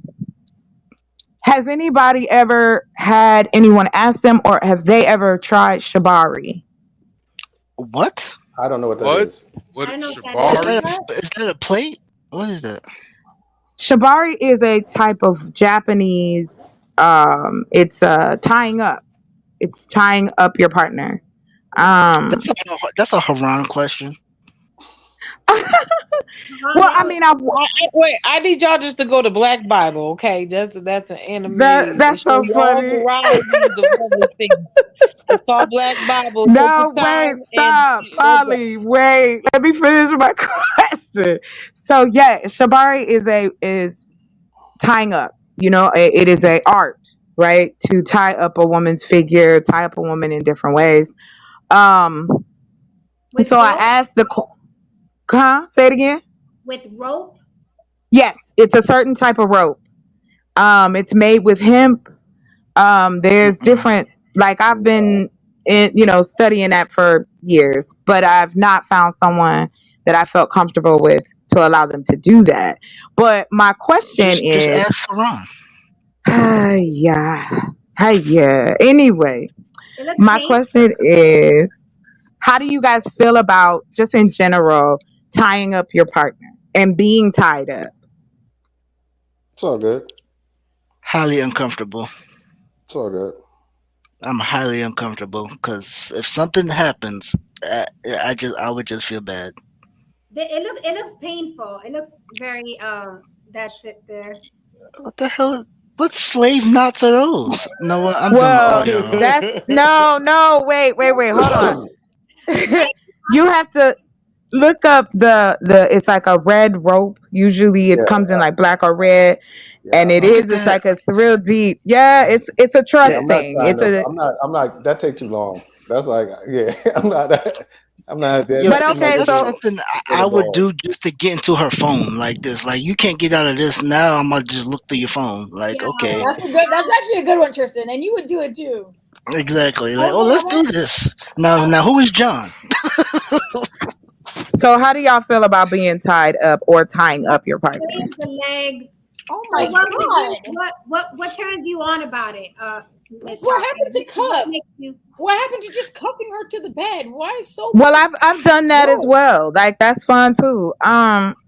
has anybody ever had anyone ask them, or have they ever tried Shibari? What? I don't know what that is. What is that a plate? What is that? Shibari is a type of Japanese. It's tying up. It's tying up your partner. That's a Haran question. Well, I mean, wait. I need y'all just to go to Black Bible, okay? That's an anime. That's so funny. It's called Black Bible. No, wait, stop, Polly. Wait, let me finish my question. So yeah, Shibari is tying up. You know, it is a art, right? To tie up a woman's figure, tie up a woman in different ways. So I asked say it again. With rope? Yes, it's a certain type of rope. It's made with hemp. There's different, like I've been studying that for years, but I've not found someone that I felt comfortable with to allow them to do that. But my question is, just ask Haran. Yeah. Anyway, my question is, how do you guys feel about, just in general, tying up your partner and being tied up? It's all good. Highly uncomfortable. It's all good. I'm highly uncomfortable because if something happens, I would just feel bad. It looks painful. It looks very that's it there. What the hell? What slave knots are those? No, I'm done with all y'all. That's no. Wait. Hold on. You have to look up the. It's like a red rope. Usually, it comes in like black or red, and it's like it's real deep. Yeah, it's a trust thing. I'm not. That takes too long. That's like I'm not. I'm not. But okay, that's something I would do just to get into her phone like this. Like, you can't get out of this now. I'm gonna just look through your phone. Like, okay, That's actually a good one, Tristan, and you would do it too. Exactly. Like, let's do this. Now, who is John? So, how do y'all feel about being tied up or tying up your partner? The legs. Oh my God! What turns you on about it? What happened to cuff? What happened to just cuffing her to the bed? Why so? Well, I've done that as well. Like, that's fun too.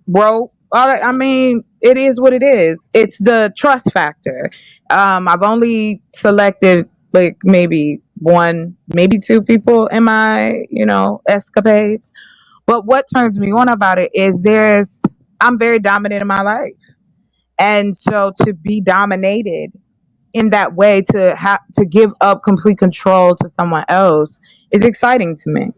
Rope. I mean, it is what it is. It's the trust factor. I've only selected like maybe one, maybe two people in my, escapades. But what turns me on about it is I'm very dominant in my life. And so to be dominated in that way, to give up complete control to someone else is exciting to me.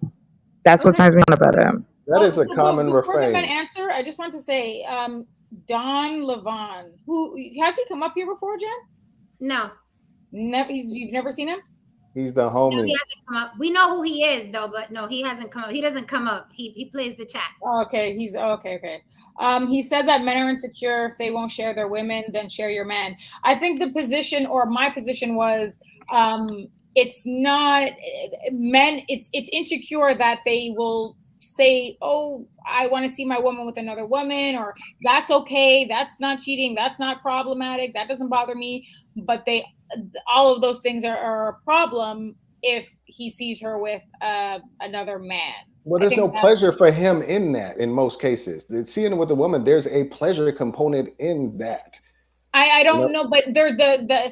That's what turns me on about it. That is a common refrain. Before answer, I just want to say, Don Levon, who has he come up here before, Jen? No. Never. You've never seen him? He's the homie. No, he hasn't come up. We know who he is though, but no, he hasn't come up. He doesn't come up. He plays the chat. Okay, he's okay. He said that men are insecure if they won't share their women, then share your man. I think the position, or my position, was it's not men. It's insecure that they will say, "Oh, I want to see my woman with another woman," or "That's okay. That's not cheating. That's not problematic. That doesn't bother me." But all of those things are a problem if he sees her with another man. Well, there's no pleasure for him in that. In most cases, seeing with a woman, there's a pleasure component in that. I don't know, but they're the.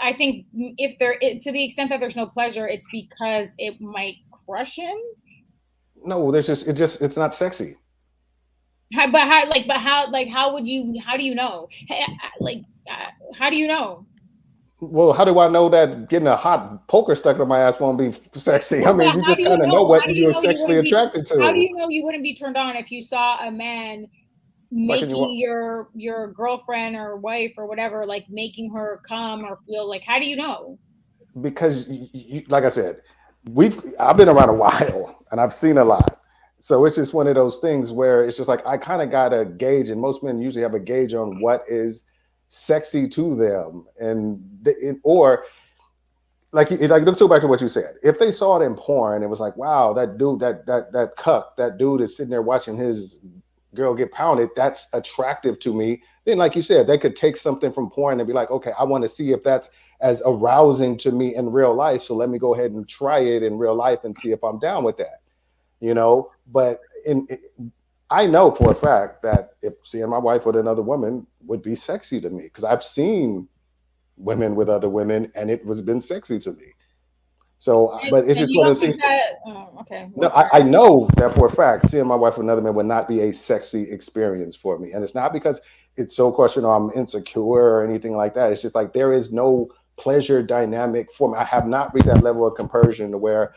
I think if to the extent that there's no pleasure, it's because it might crush him. No, it's not sexy. How do you know? How do you know? Well, how do I know that getting a hot poker stuck in my ass won't be sexy? Well, I mean, you just kind of know what you're sexually attracted to. How do you know you wouldn't be turned on if you saw a man making your girlfriend or wife or whatever, making her come or feel like? How do you know? Because, like I said, I've been around a while and I've seen a lot. So it's just one of those things where it's just like I kind of got a gauge, and most men usually have a gauge on what is sexy to them, or like let's go back to what you said. If they saw it in porn, it was like, wow, that dude, that cuck, that dude is sitting there watching his girl get pounded. That's attractive to me. Then, like you said, they could take something from porn and be like, okay, I want to see if that's as arousing to me in real life. So let me go ahead and try it in real life and see if I'm down with that. But I know for a fact that if seeing my wife with another woman would be sexy to me, because I've seen women with other women and it was been sexy to me. So, but it's just one of those things. Okay. No, I know that for a fact, seeing my wife with another man would not be a sexy experience for me. And it's not because it's so questionable, I'm insecure or anything like that. It's just like there is no pleasure dynamic for me. I have not reached that level of compersion to where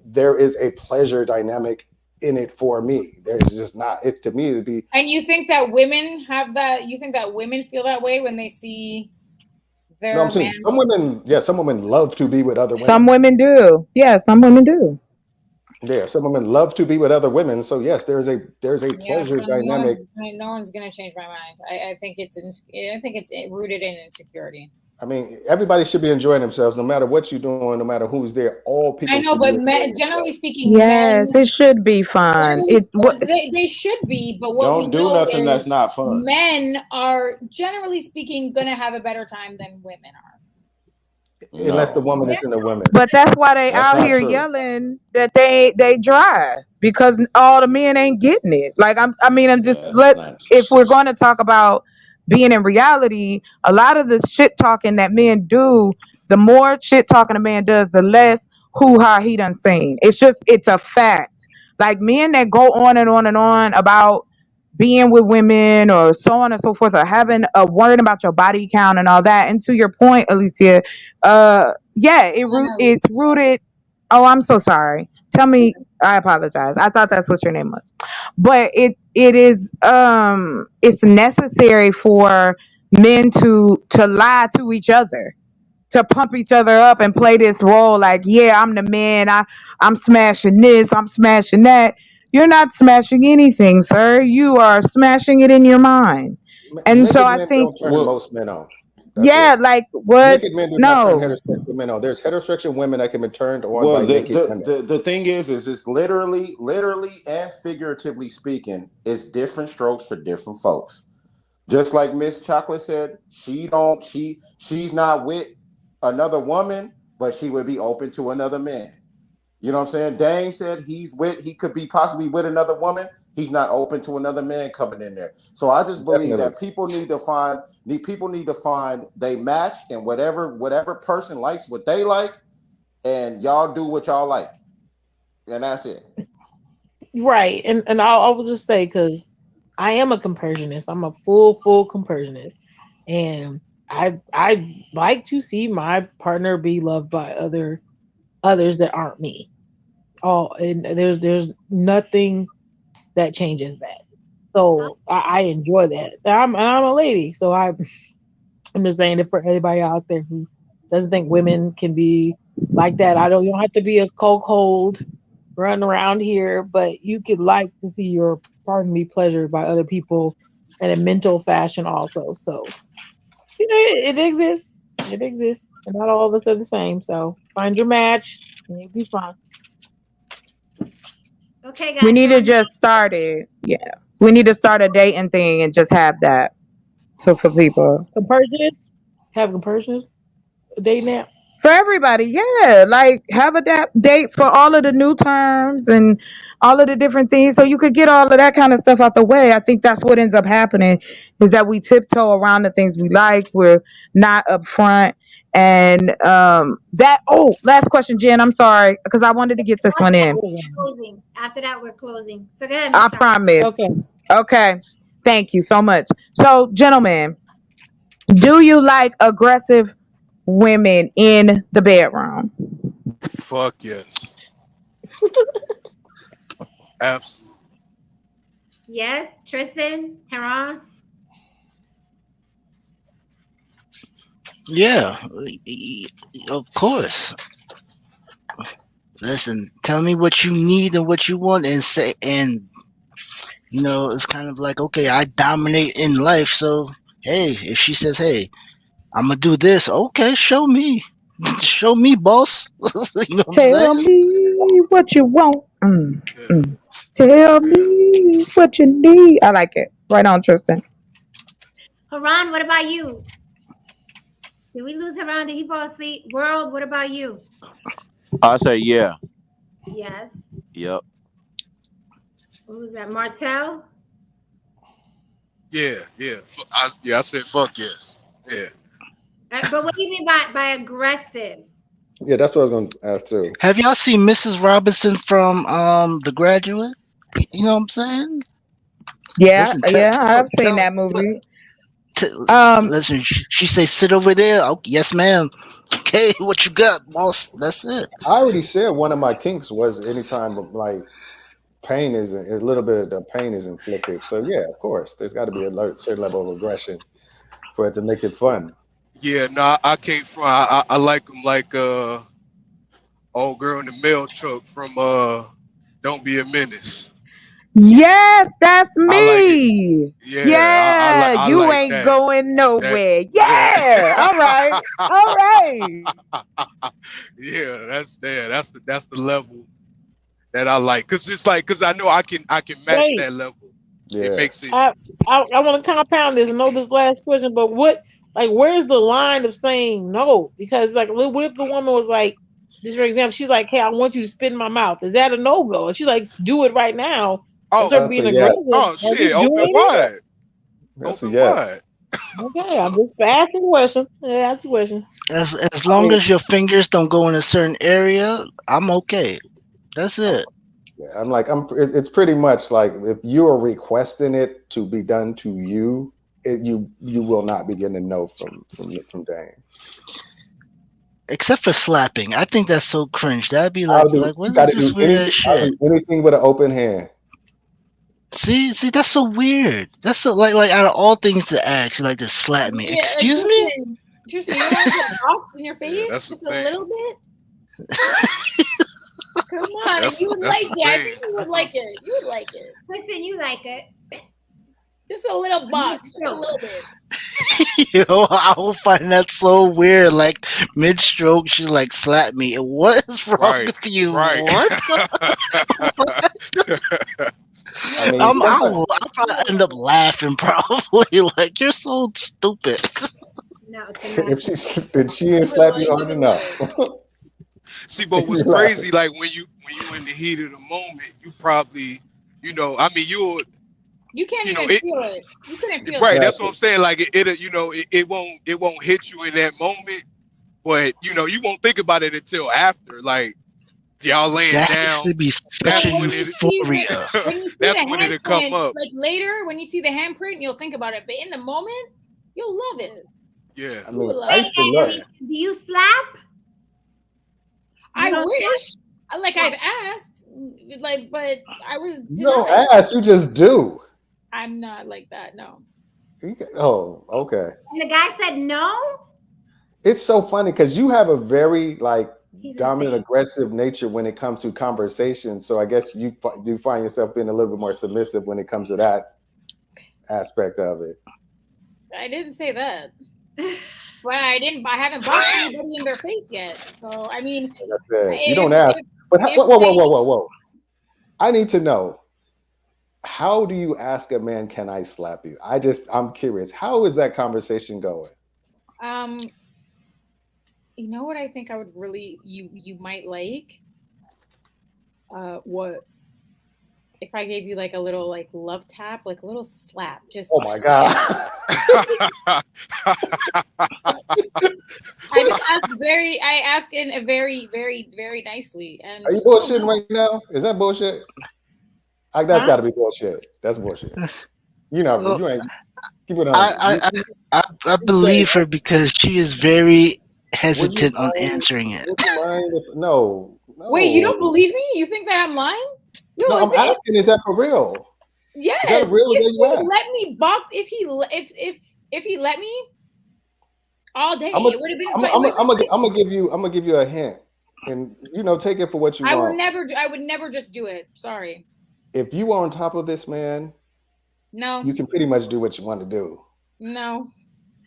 there is a pleasure dynamic in it for me. There's just not. It's to me to be. And you think that women have that? You think that women feel that way when they see their No, I'm saying some women. Yeah, some women love to be with other women. Some women do. Yeah, some women do. Yeah, some women love to be with other women. So yes, there's a pleasure dynamic. No one's gonna change my mind. I think it's rooted in insecurity. I mean, everybody should be enjoying themselves, no matter what you're doing, no matter who's there. All people. I know, but generally speaking, yes, it should be fun. They should be, but what Don't do nothing that's not fun. Men are generally speaking gonna have a better time than women are. Unless the woman is in the women. But that's why they out here yelling that they dry, because all the men ain't getting it. Like if we're going to talk about being in reality, a lot of the shit talking that men do, the more shit talking a man does, the less hoo-ha he done seen. It's a fact. Like men that go on and on and on about being with women or so on and so forth, or having a word about your body count and all that. And to your point, Alicia, it's rooted. Oh, I'm so sorry. Tell me, I apologize. I thought that's what your name was. But it is it's necessary for men to lie to each other, to pump each other up and play this role like, yeah, I'm the man. I'm smashing this, I'm smashing that. You're not smashing anything, sir. You are smashing it in your mind. And so I think most men on. Like what? Naked men do not turn heterosexual men on. There's heterosexual women that can be turned on by naked women. The thing is it's literally and figuratively speaking, it's different strokes for different folks. Just like Miss Chocolate said, she's not with another woman, but she would be open to another man. You know what I'm saying? Dame said he could be possibly with another woman. He's not open to another man coming in there. So I just believe that people need to find they match, and whatever person likes what they like, and y'all do what y'all like. And that's it. Right. And I will just say, because I am a compersionist. I'm a full compersionist. And I like to see my partner be loved by others that aren't me. And there's nothing that changes that. So I enjoy that. I'm a lady, so I'm just saying it for anybody out there who doesn't think women can be like that. You don't have to be a cold run around here, but you could like to see your partner be pleasured by other people in a mental fashion also. So it exists. It exists. And not all of us are the same. So find your match and you'll be fine. Okay, guys. We need to just start it. Yeah. We need to start a dating thing and just have that. So for people. Compersionists? Have compersionists? A dating app? For everybody, yeah. Like have a date for all of the new terms and all of the different things, so you could get all of that kind of stuff out the way. I think that's what ends up happening, is that we tiptoe around the things we like. We're not upfront. And last question, Jen. I'm sorry, because I wanted to get this one in. Closing. After that, we're closing. So go ahead. I promise. Okay. Thank you so much. So, gentlemen, do you like aggressive women in the bedroom? Fuck yes. Absolutely. Yes, Tristan, Heron. Yeah, of course. listen, tell me what you need and what you want, and say, and you know, it's kind of like, okay, I dominate in life, so hey, if she says, hey, I'm gonna do this, okay, show me, show me, boss. You know what I'm Tell saying? me what you want. Tell me what you need. I like it. Right on, Tristan. Haran, what about you? Did we lose Haran? Did he fall asleep? World, what about you? I say yeah. Yes. Yep. Who was that? Martel? Yeah. I said fuck yes. Yeah. But what do you mean by aggressive? Yeah, that's what I was going to ask too. Have y'all seen Mrs. Robinson from The Graduate? You know what I'm saying? Yeah, Listen, I've seen that movie. Listen, she say sit over there. Oh, yes, ma'am. Okay, what you got, boss? That's it. I already said one of my kinks was anytime like pain is a little bit of the pain is inflicted. So yeah, of course, there's got to be a certain level of aggression for it to make it fun. Yeah, no, I can't front. I like them like old girl in the mail truck from Don't Be a Menace. Yes, that's me. I like Yeah, I you like ain't that. going nowhere. Yeah. All right. All right. Yeah, that's there. That's the level that I like. Cause I know I can match Wait. that level. Yeah. It makes it. I want to compound this. I know this last question, but where's the line of saying no? Because like, what if the woman was like, just for example, she's like, hey, I want you to spit in my mouth. Is that a no-go? And she's like, do it right now. Oh, That's her being aggressive. Oh shit! Open wide. Open wide. Okay, I'm just asking questions. Yeah, that's a question. As long as your fingers don't go in a certain area, I'm okay. That's it. Yeah, I'm like it's pretty much like if you are requesting it to be done to you, you will not be getting a no from Dane. Except for slapping, I think that's so cringe. That'd be like what is this weird ass shit? Anything with an open hand. See, that's so weird. That's so like out of all things to ask, you like to slap me. Yeah, Excuse me? Tristan, you want to get box in your face that's just the a thing. little bit? Come on, That's- you would that's like the it. I thing. think you would like it. You would like it. Listen, you like it. Just a little box, just a little bit. Yo, I will find that so weird. Like mid stroke, she like slap me. What is wrong with you? Right. What? I mean, I'll probably end up laughing. Probably like you're so stupid. No, if she ain't slap you hard enough. See, but what's crazy, like when you in the heat of the moment, you probably, you can't even feel it. You couldn't feel right. it. That's what I'm saying. Like it won't hit you in that moment, but you won't think about it until after. Like y'all laying That down. has to be such a When euphoria. you see That's the when it'll come handprint, up. like later, when you see the handprint, you'll think about it. But in the moment, you'll love it. Yeah. I mean, Wait, do you slap? I don't wish. I've asked, but I was You don't denied. ask, you just do. I'm not like that. No. Oh, okay. And the guy said no? It's so funny because you have a very He's dominant, insane. aggressive nature when it comes to conversation. So I guess you do find yourself being a little bit more submissive when it comes to that aspect of it. I didn't say that. But I haven't boxed anybody in their face yet. So I mean, Like I said, you don't ask. But whoa. I need to know. How do you ask a man, can I slap you? I'm curious. How is that conversation going? You know what I think I would really you might like? What if I gave you like a little like love tap, like a little slap? Just Oh my God. I ask in a very, very, very nicely. And Are you bullshitting right now? Is that bullshit? That's got to be bullshit. That's bullshit. You ain't. Keep it on. I believe her because she is very hesitant on answering it. Would you mind no. Wait, you don't believe me? You think that I'm lying? No, I'm asking. Is that for real? Yes. Is that real? If Where he you at? let me box, if he let me all day, I'm it would have been. gonna give you a hint. and take it for what you I want. would never just do it. Sorry. If you are on top of this man, no, you can pretty much do what you want to do. No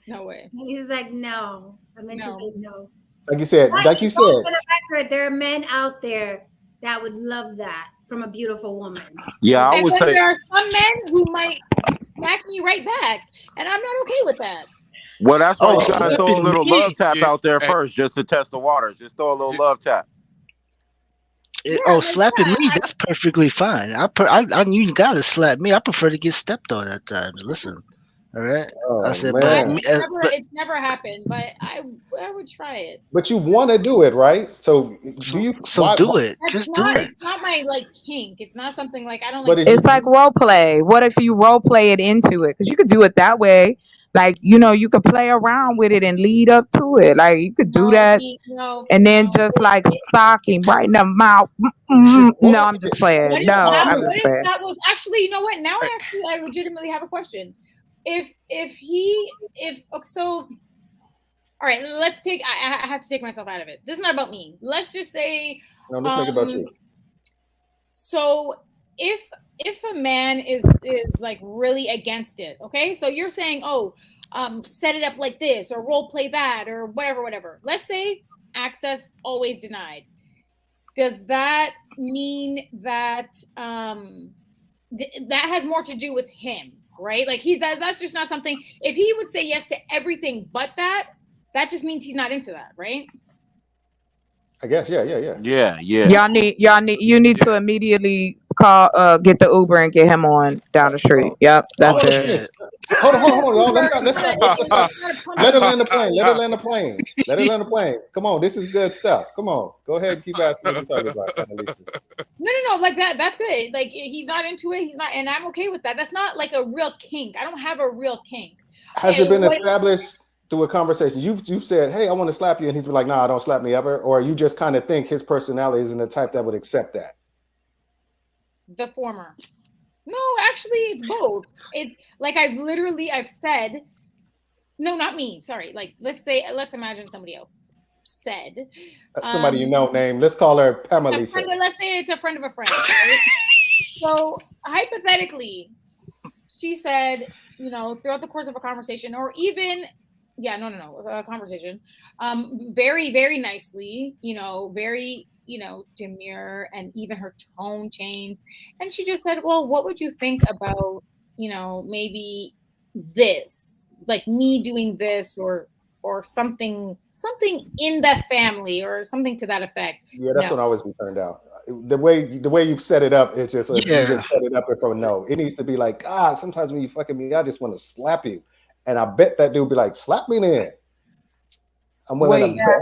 way. He's like, no. I meant to say no. Like you said, For the record, there are men out there that would love that from a beautiful woman. Yeah, I would say there are some men who might smack me right back, and I'm not okay with that. Well, that's why you gotta throw a little love tap out there first, just to test the waters. Just throw a little love tap. Slapping me, that's perfectly fine. You gotta slap me. I prefer to get stepped on that time. Listen, all right. I said, it's never happened, but I would try it. But you want to do it, right? So do you? Do it. Just do it. It's not my kink. It's not something like I don't like. It's like role play. What if you role play it into it? Because you could do it that way. Like, you could play around with it and lead up to it. Like, you could do that and then just like sock him right in the mouth. No, I'm just playing. I'm just playing. That was actually, you know what? Now I legitimately have a question. All right, let's take. I have to take myself out of it. This is not about me. Let's just say. No, let's make it about you. So if a man is like really against it, okay? So you're saying, set it up like this or role play that or whatever. Let's say access always denied. Does that mean that that has more to do with him, right? Like that's just not something. If he would say yes to everything but that just means he's not into that, right? I guess, yeah. You need to immediately call, get the Uber and get him on down the street. Yep, that's it. Hold on. Let's not. Let her land the plane. Come on, this is good stuff. Come on, go ahead and keep asking what you're talking about. No, like that. That's it. Like he's not into it. He's not, and I'm okay with that. That's not like a real kink. I don't have a real kink. Has it been established through a conversation? You've said, "Hey, I want to slap you," and he's been like, "Nah, don't slap me ever," or you just kind of think his personality isn't the type that would accept that? The former. No, actually, it's both. It's like I've said, no, not me. Sorry. Like let's imagine somebody else said. Somebody name. Let's call her Pamela. Let's say it's a friend of a friend. Right? So hypothetically, she said, throughout the course of a conversation, or even. Yeah, no, a conversation. Very, very nicely, very, demure, and even her tone changed. And she just said, well, what would you think about, maybe this, like me doing this or something in that family or something to that effect. Yeah, that's gonna always be turned out. The way you've set it up, it's just you just set it up for no. It needs to be like, sometimes when you fucking me, I just want to slap you. And I bet that dude be like, slap me then. I'm willing to bet.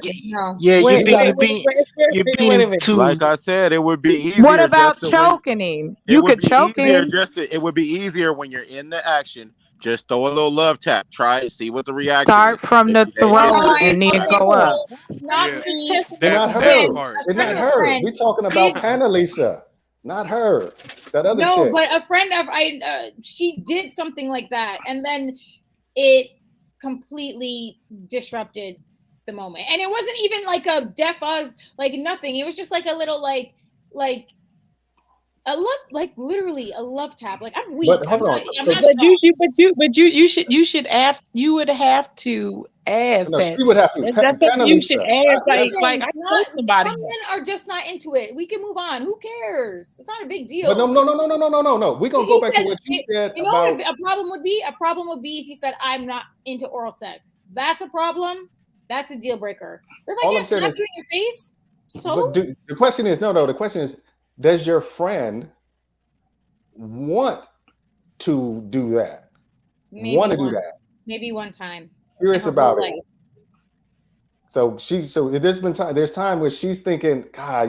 You're being too. Like I said, it would be easier. What about choking him? You could choke him. It would be easier when you're in the action. Just throw a little love tap. Try it. See what the reaction Start from the throat and then go up. Not me. It's not her. We're talking about Panalisa. Not her. That other chick. No, but a friend of she did something like that, and then it completely disrupted the moment. And it wasn't even like a deaf us, like nothing. It was just like a little like a love, like literally a love tap. Like I'm weak. You should ask. You would have to ask that. She would have to. That's something you should ask. Like I know somebody. Some men are just not into it. We can move on. Who cares? It's not a big deal. But no. We're gonna go back to what you said. You know what a problem would be? A problem would be if he said, "I'm not into oral sex." That's a problem. That's a deal breaker. But if I can't slap you in your face, so the question is The question is, does your friend want to do that? Maybe one time. Curious about it. So there's time where she's thinking, God,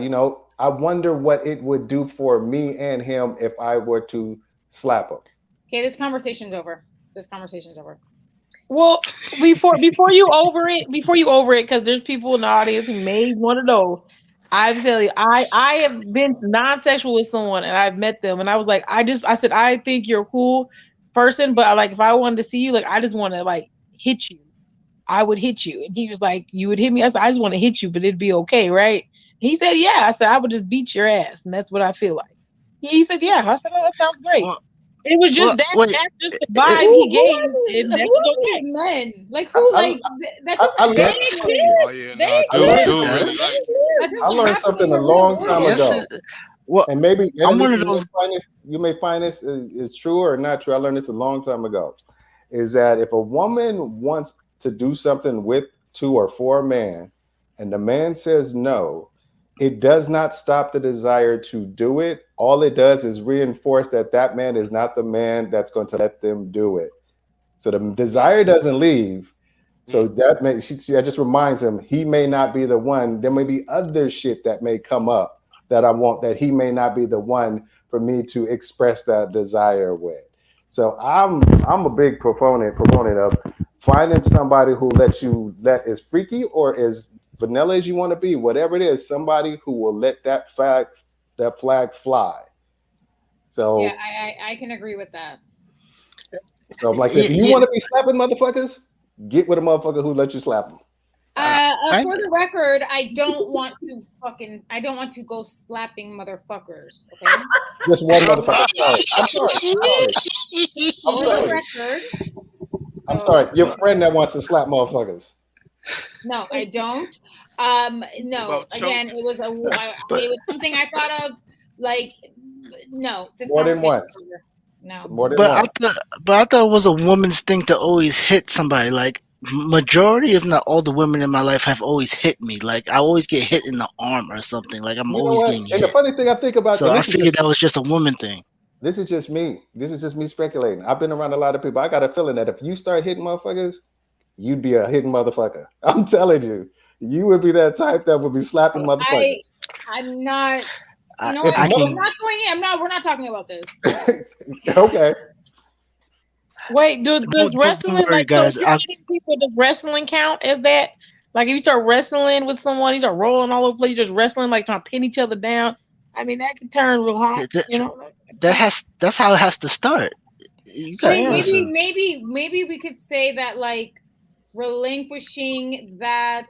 I wonder what it would do for me and him if I were to slap him. Okay, this conversation's over. Well, before you over it, because there's people in the audience who may want to know. I tell you, I have been non-sexual with someone and I've met them and I was like, I said, I think you're a cool person, but like if I wanted to see you, like I just want to like hit you. I would hit you. And he was like, you would hit me? I said, I just want to hit you, but it'd be okay, right? He said, yeah. I said, I would just beat your ass. And that's what I feel like. He said, yeah. I said, oh, that sounds great. It was just that's just the vibe he gave. Who are these men? Like who? I learned something a long time ago. Well, and maybe I'm one of those. You may find this is true or not true. I learned this a long time ago. Is that if a woman wants to do something with, to, or for a man, and the man says no, it does not stop the desire to do it. All it does is reinforce that that man is not the man that's going to let them do it. So the desire doesn't leave. So that just reminds him he may not be the one. There may be other shit that may come up that he may not be the one for me to express that desire with. So I'm a big proponent of finding somebody who that is freaky or as vanilla as you want to be, whatever it is, somebody who will let that flag fly. So yeah, I can agree with that. So like if you want to be slapping motherfuckers, get with a motherfucker who lets you slap them. For the record, I don't want to go slapping motherfuckers. Okay. Just one motherfucker. I'm sorry. Your friend that wants to slap motherfuckers. No, I don't. No. Again, it was something I thought of. Like, no. This more than one. No. More than but one. I thought it was a woman's thing to always hit somebody. Like majority, if not all, the women in my life have always hit me. Like I always get hit in the arm or something. Like I'm always getting hit. And the funny thing I think about, so I figured that was just a woman thing. This is just me. This is just me speculating. I've been around a lot of people. I got a feeling that if you start hitting motherfuckers, you'd be a hitting motherfucker. I'm telling you, you would be that type that would be slapping motherfuckers. I'm not. You know what? I'm not going in. We're not talking about this. Okay. Wait, does wrestling guys? People, does wrestling count as that? Like if you start wrestling with someone, you start rolling all over the place, you're just wrestling, like trying to pin each other down. I mean, that can turn real hot. That's how it has to start. Maybe we could say that like relinquishing that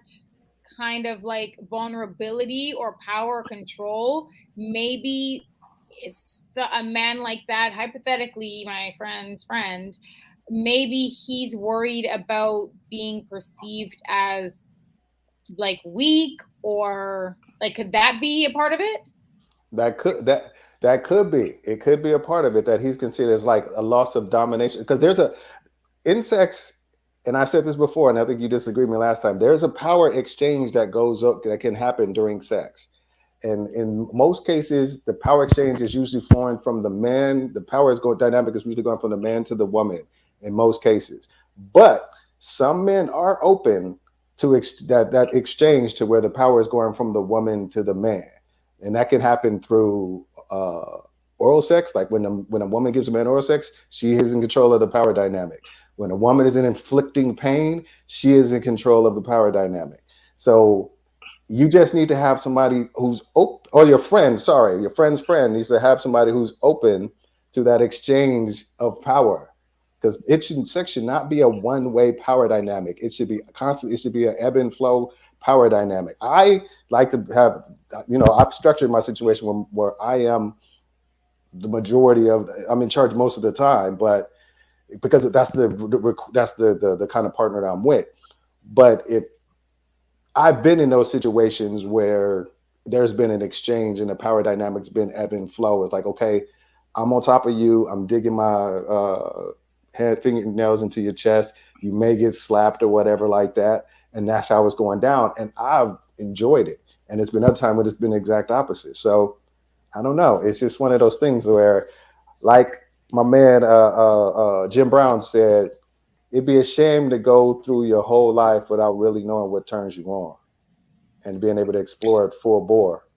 kind of like vulnerability or power control, maybe a man like that, hypothetically, my friend's friend, maybe he's worried about being perceived as like weak, or like could that be a part of it? That could be. It could be a part of it that he's considered as like a loss of domination. Because there's in sex, and I said this before, and I think you disagreed with me last time, there's a power exchange that goes up that can happen during sex. And in most cases, the power exchange is usually flowing from the man. The power is dynamic is usually going from the man to the woman in most cases. But some men are open to that exchange to where the power is going from the woman to the man. And that can happen through oral sex. Like when a woman gives a man oral sex, she is in control of the power dynamic. When a woman is inflicting pain, she is in control of the power dynamic. So you just need to have somebody who's open, or your friend's friend needs to have somebody who's open to that exchange of power. Because sex should not be a one-way power dynamic. It should be constant. It should be an ebb and flow power dynamic. I like to have, I've structured my situation where I am the majority of, I'm in charge most of the time, but because that's the kind of partner that I'm with. But if I've been in those situations where there's been an exchange and the power dynamic's been ebb and flow. It's like, okay, I'm on top of you. I'm digging my fingernails into your chest. You may get slapped or whatever like that. And that's how it's going down. And I've enjoyed it. And it's been other time when it's been the exact opposite. So I don't know. It's just one of those things where, like my man Jim Brown said, it'd be a shame to go through your whole life without really knowing what turns you on and being able to explore it full bore.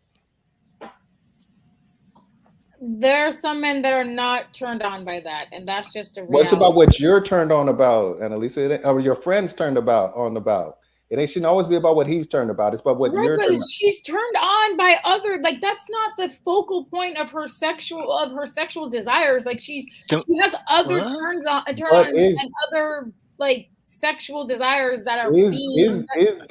There are some men that are not turned on by that, and that's just a reality. What's about what you're turned on about, Annalisa, or your friend's turned on about? It shouldn't always be about what he's turned about. It's about what you're turned on. She's turned on by other, like that's not the focal point of her sexual desires. Like she has other turn on and other like sexual desires that are is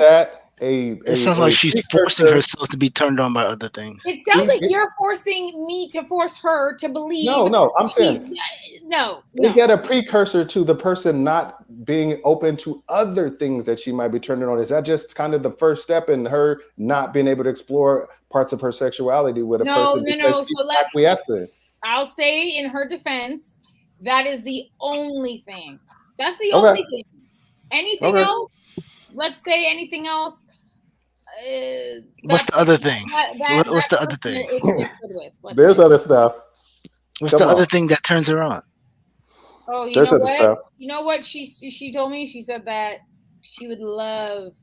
It sounds like she's forcing herself to be turned on by other things. It sounds like you're forcing me to force her to believe. No, I'm saying no. They get a precursor to the person not being open to other things that she might be turning on. Is that just kind of the first step in her not being able to explore parts of her sexuality with a person? No. So acquiescing. I'll say in her defense, that is the only thing. That's the only thing. Anything else? Let's say anything else. What's the other thing? What's the other thing? There's other stuff. What's the other thing that turns her on? Oh, you know what? You know what she told me? She said that she would love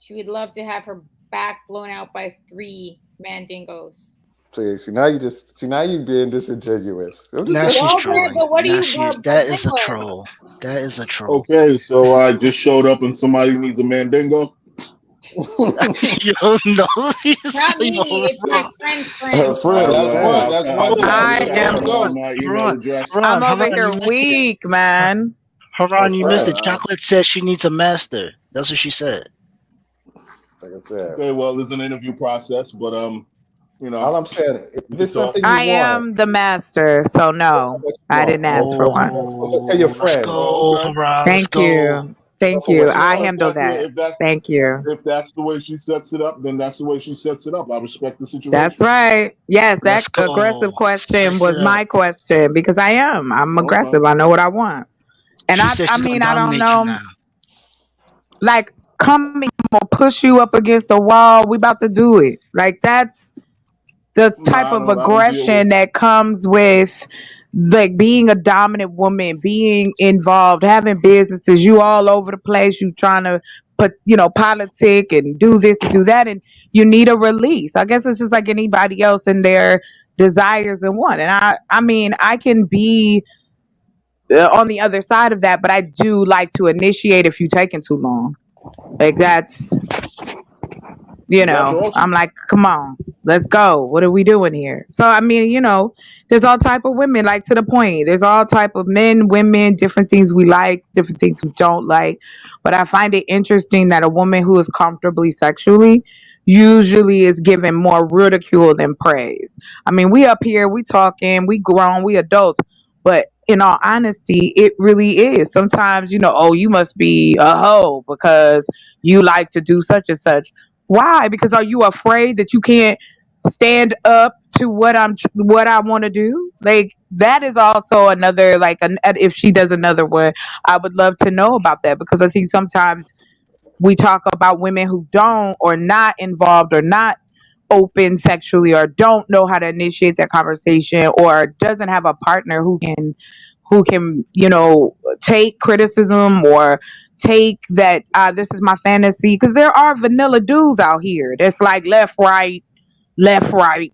to have her back blown out by 3 mandingos. See, now you being disingenuous. Now she's trolling. That is a troll. That is a troll. Okay, so I just showed up and somebody needs a mandingo. You don't know. Not me. It's my friend's friend. That's one. I'm over here weak, man. Haran, you missed it. Chocolate says she needs a master. That's what she said. Like I said. Okay, well, there's an interview process, but all I'm saying, if it's something I am the master, so no, I didn't ask for one. Tell your friend. Let's go, Haran. Thank you. Thank you. I handle that. Thank you. If that's the way she sets it up, then that's the way she sets it up. I respect the situation. That's right. Yes, that aggressive question was my question because I'm aggressive. I know what I want. And I mean, I don't know. Like, come, I'm gonna push you up against the wall. We about to do it. Like, that's the type of aggression that comes with like being a dominant woman, being involved, having businesses, you all over the place, you trying to put, politic and do this and do that, and you need a release. I guess it's just like anybody else in their desires and want. And I mean, I can be on the other side of that, but I do like to initiate if you're taking too long. Like that's, I'm like, come on, let's go. What are we doing here? So, I mean, there's all type of women, like to the point. There's all type of men, women, different things we like, different things we don't like. But I find it interesting that a woman who is comfortably sexually usually is given more ridicule than praise. I mean, we up here, we talking, we grown, we adults. But in all honesty, it really is. Sometimes, oh, you must be a hoe because you like to do such and such. Why? Because are you afraid that you can't stand up to what I want to do? Like that is also another if she does another one, I would love to know about that because I think sometimes we talk about women who don't or not involved or not open sexually or don't know how to initiate that conversation or doesn't have a partner who can take criticism or take that this is my fantasy, because there are vanilla dudes out here that's like left right,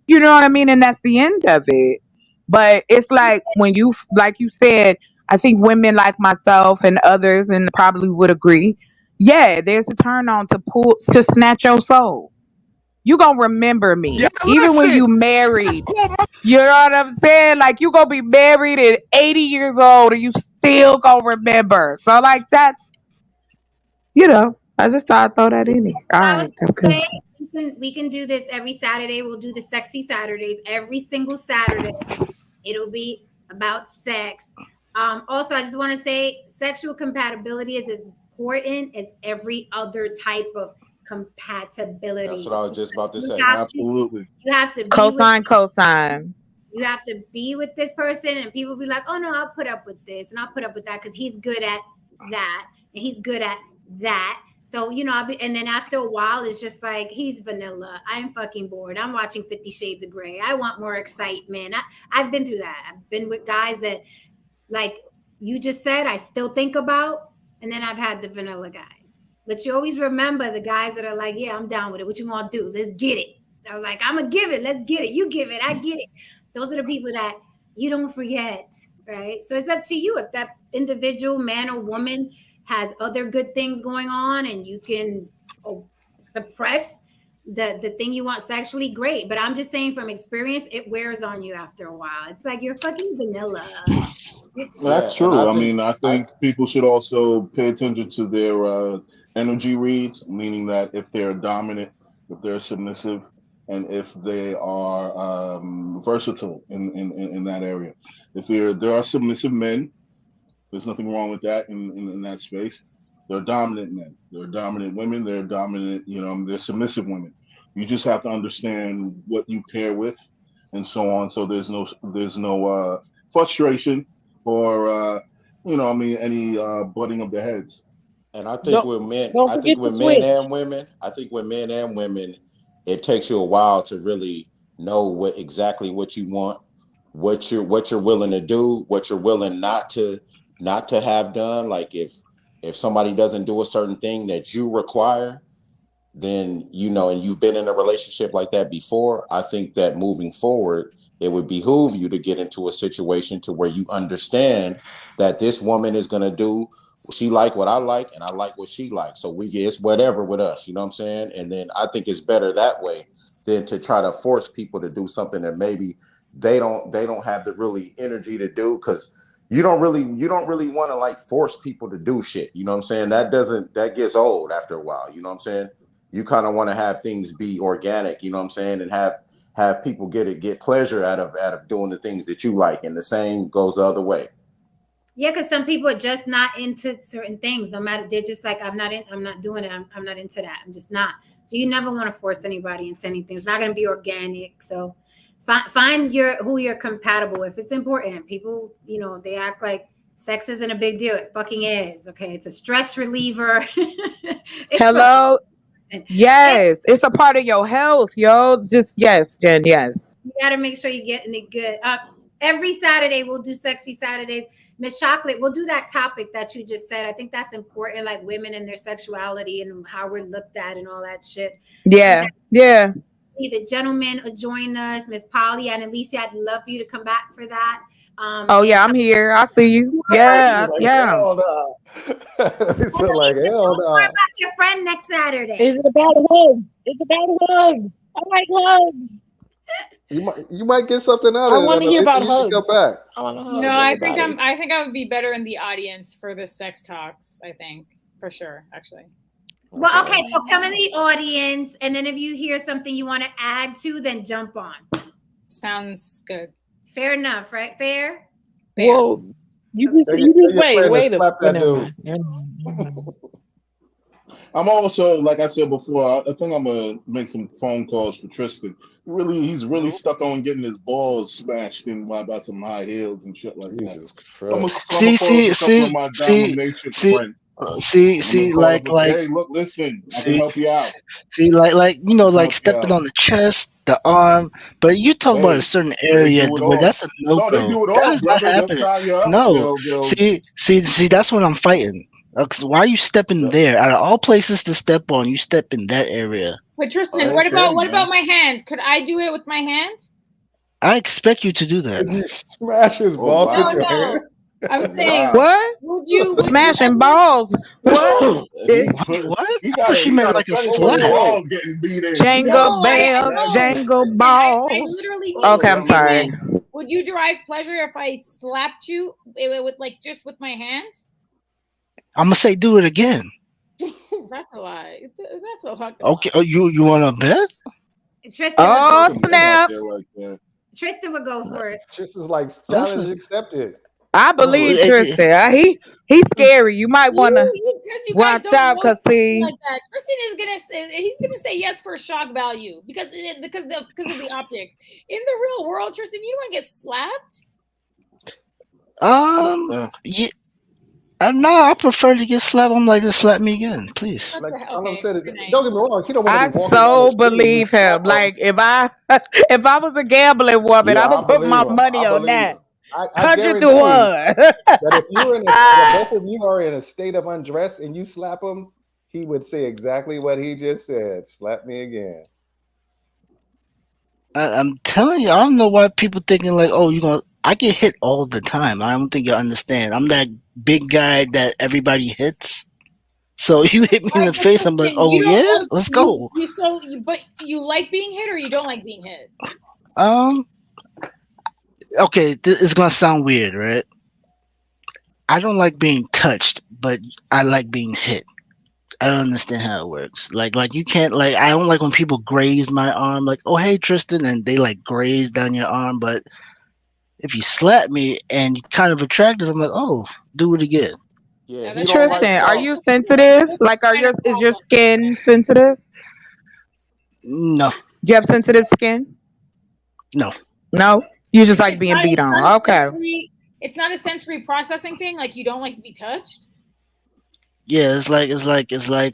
you know what I mean, and that's the end of it. But it's like when you, like you said, I think women like myself and others and probably would agree, there's a turn on to snatch your soul. You gonna remember me even when you married. You know what I'm saying? Like you gonna be married at 80 years old and you still gonna remember. So like that, I just thought I'd throw that in there. All right, okay. We can do this every Saturday. We'll do the Sexy Saturdays every single Saturday. It'll be about sex. Also, I just want to say sexual compatibility is as important as every other type of compatibility. That's what I was just about to say. Absolutely. You have to be cosign. You have to be with this person, and people be like, "Oh no, I'll put up with this, and I'll put up with that because he's good at that, and he's good at that." So and then after a while, it's just like he's vanilla. I'm fucking bored. I'm watching 50 Shades of Grey. I want more excitement. I've been through that. I've been with guys that, like you just said, I still think about, and then I've had the vanilla guys. But you always remember the guys that are like, yeah, I'm down with it. What you want to do? Let's get it. I was like, I'm going to give it. Let's get it. You give it. I get it. Those are the people that you don't forget, right? So it's up to you. If that individual man or woman has other good things going on and you can suppress the thing you want sexually, great. But I'm just saying from experience, it wears on you after a while. It's like you're fucking vanilla. That's true. I think people should also pay attention to their energy reads, meaning that if they're dominant, if they're submissive, and if they are versatile in that area. If there are submissive men, there's nothing wrong with that in that space. There are dominant men, there are dominant women, there are dominant, they're submissive women. You just have to understand what you pair with, and so on. So there's no frustration or any butting of the heads. And I think with men, I think with men and women, it takes you a while to really know exactly what you want, what you're willing to do, what you're willing not to have done. Like if somebody doesn't do a certain thing that you require, then and you've been in a relationship like that before, I think that moving forward, it would behoove you to get into a situation to where you understand that this woman is going to do, she like what I like and I like what she likes. So it's whatever with us, you know what I'm saying? And then I think it's better that way than to try to force people to do something that maybe they don't have the really energy to do, because you don't really want to like force people to do shit. You know what I'm saying? That gets old after a while. You know what I'm saying? You kind of want to have things be organic, you know what I'm saying? And have people get pleasure out of doing the things that you like. And the same goes the other way. Yeah, because some people are just not into certain things. No matter, they're just like, I'm not doing it. I'm not into that. I'm just not. So you never want to force anybody into anything. It's not going to be organic. So find who you're compatible with. It's important. People, they act like sex isn't a big deal. It fucking is. Okay, it's a stress reliever. Hello. Yes, it's a part of your health, yo. Just yes, Jen. Yes. You got to make sure you're getting it good. Every Saturday we'll do Sexy Saturdays. Miss Chocolate, we'll do that topic that you just said. I think that's important, like women and their sexuality and how we're looked at and all that shit. Yeah, yeah. The gentlemen will join us. Miss Polly and Alicia, I'd love for you to come back for that. Oh yeah, I'm here. I see you. Yeah, yeah. It's like, hell no. More about your friend next Saturday. Is it about hugs? It's about hugs. I like hugs. You might get something out of it. I want to hear about hugs. Go back. No, I think I would be better in the audience for the sex talks. I think for sure, actually. Well, okay, so come in the audience, and then if you hear something you want to add to, then jump on. Sounds good. Fair enough, right? Fair. Well, you wait a minute. I'm also, like I said before, I think I'm gonna make some phone calls for Tristan. He's really stuck on getting his balls smashed in by some high heels and shit like that. See, like, hey, look, listen, I can help you out. See, like stepping on the chest, the arm, but you talk about a certain area where that's a no go. That is not happening. No, see, that's what I'm fighting. Why are you stepping there? Out of all places to step on, you step in that area. But Tristan, what about my hand? Could I do it with my hand? I expect you to do that. You smash his balls with your hand. I'm saying, what? Would you smashing balls? What? What? I thought she meant like a slap. Jangle bells, jangle balls. Okay, I'm sorry. Would you derive pleasure if I slapped you with just with my hand? I'm gonna say do it again. That's a lie. That's a fucking okay. Oh, you want to bet? Oh snap! Tristan would go for it. Tristan's like challenge accepted. I believe Tristan. He's scary. You might want to watch out because see. Like that. Tristan is gonna say yes for shock value because of the optics. In the real world, Tristan, you don't want to get slapped. Yeah. No, I prefer to get slapped. I'm like, just slap me again, please. Like, don't get me wrong. He don't I so believe him. Like if I was a gambling woman, I would put my money on that. 100 to 1. That if both of you are in a state of undress and you slap him, he would say exactly what he just said. Slap me again. I'm telling you, I don't know why people thinking like, oh, I get hit all the time. I don't think you understand. I'm that big guy that everybody hits. So you hit me in the face, I'm like, oh yeah, let's go. But you like being hit or you don't like being hit? Okay, it's gonna sound weird, right? I don't like being touched, but I like being hit. I don't understand how it works. Like you can't like I don't like when people graze my arm. Like, oh hey Tristan, and they like graze down your arm. But if you slap me and you kind of attracted, I'm like, oh, do it again. Yeah, he Tristan, are you sensitive? Like, is your skin sensitive? No. Do you have sensitive skin? No. No. You just like being beat on. Okay. It's not a sensory processing thing. Like you don't like to be touched. Yeah, it's like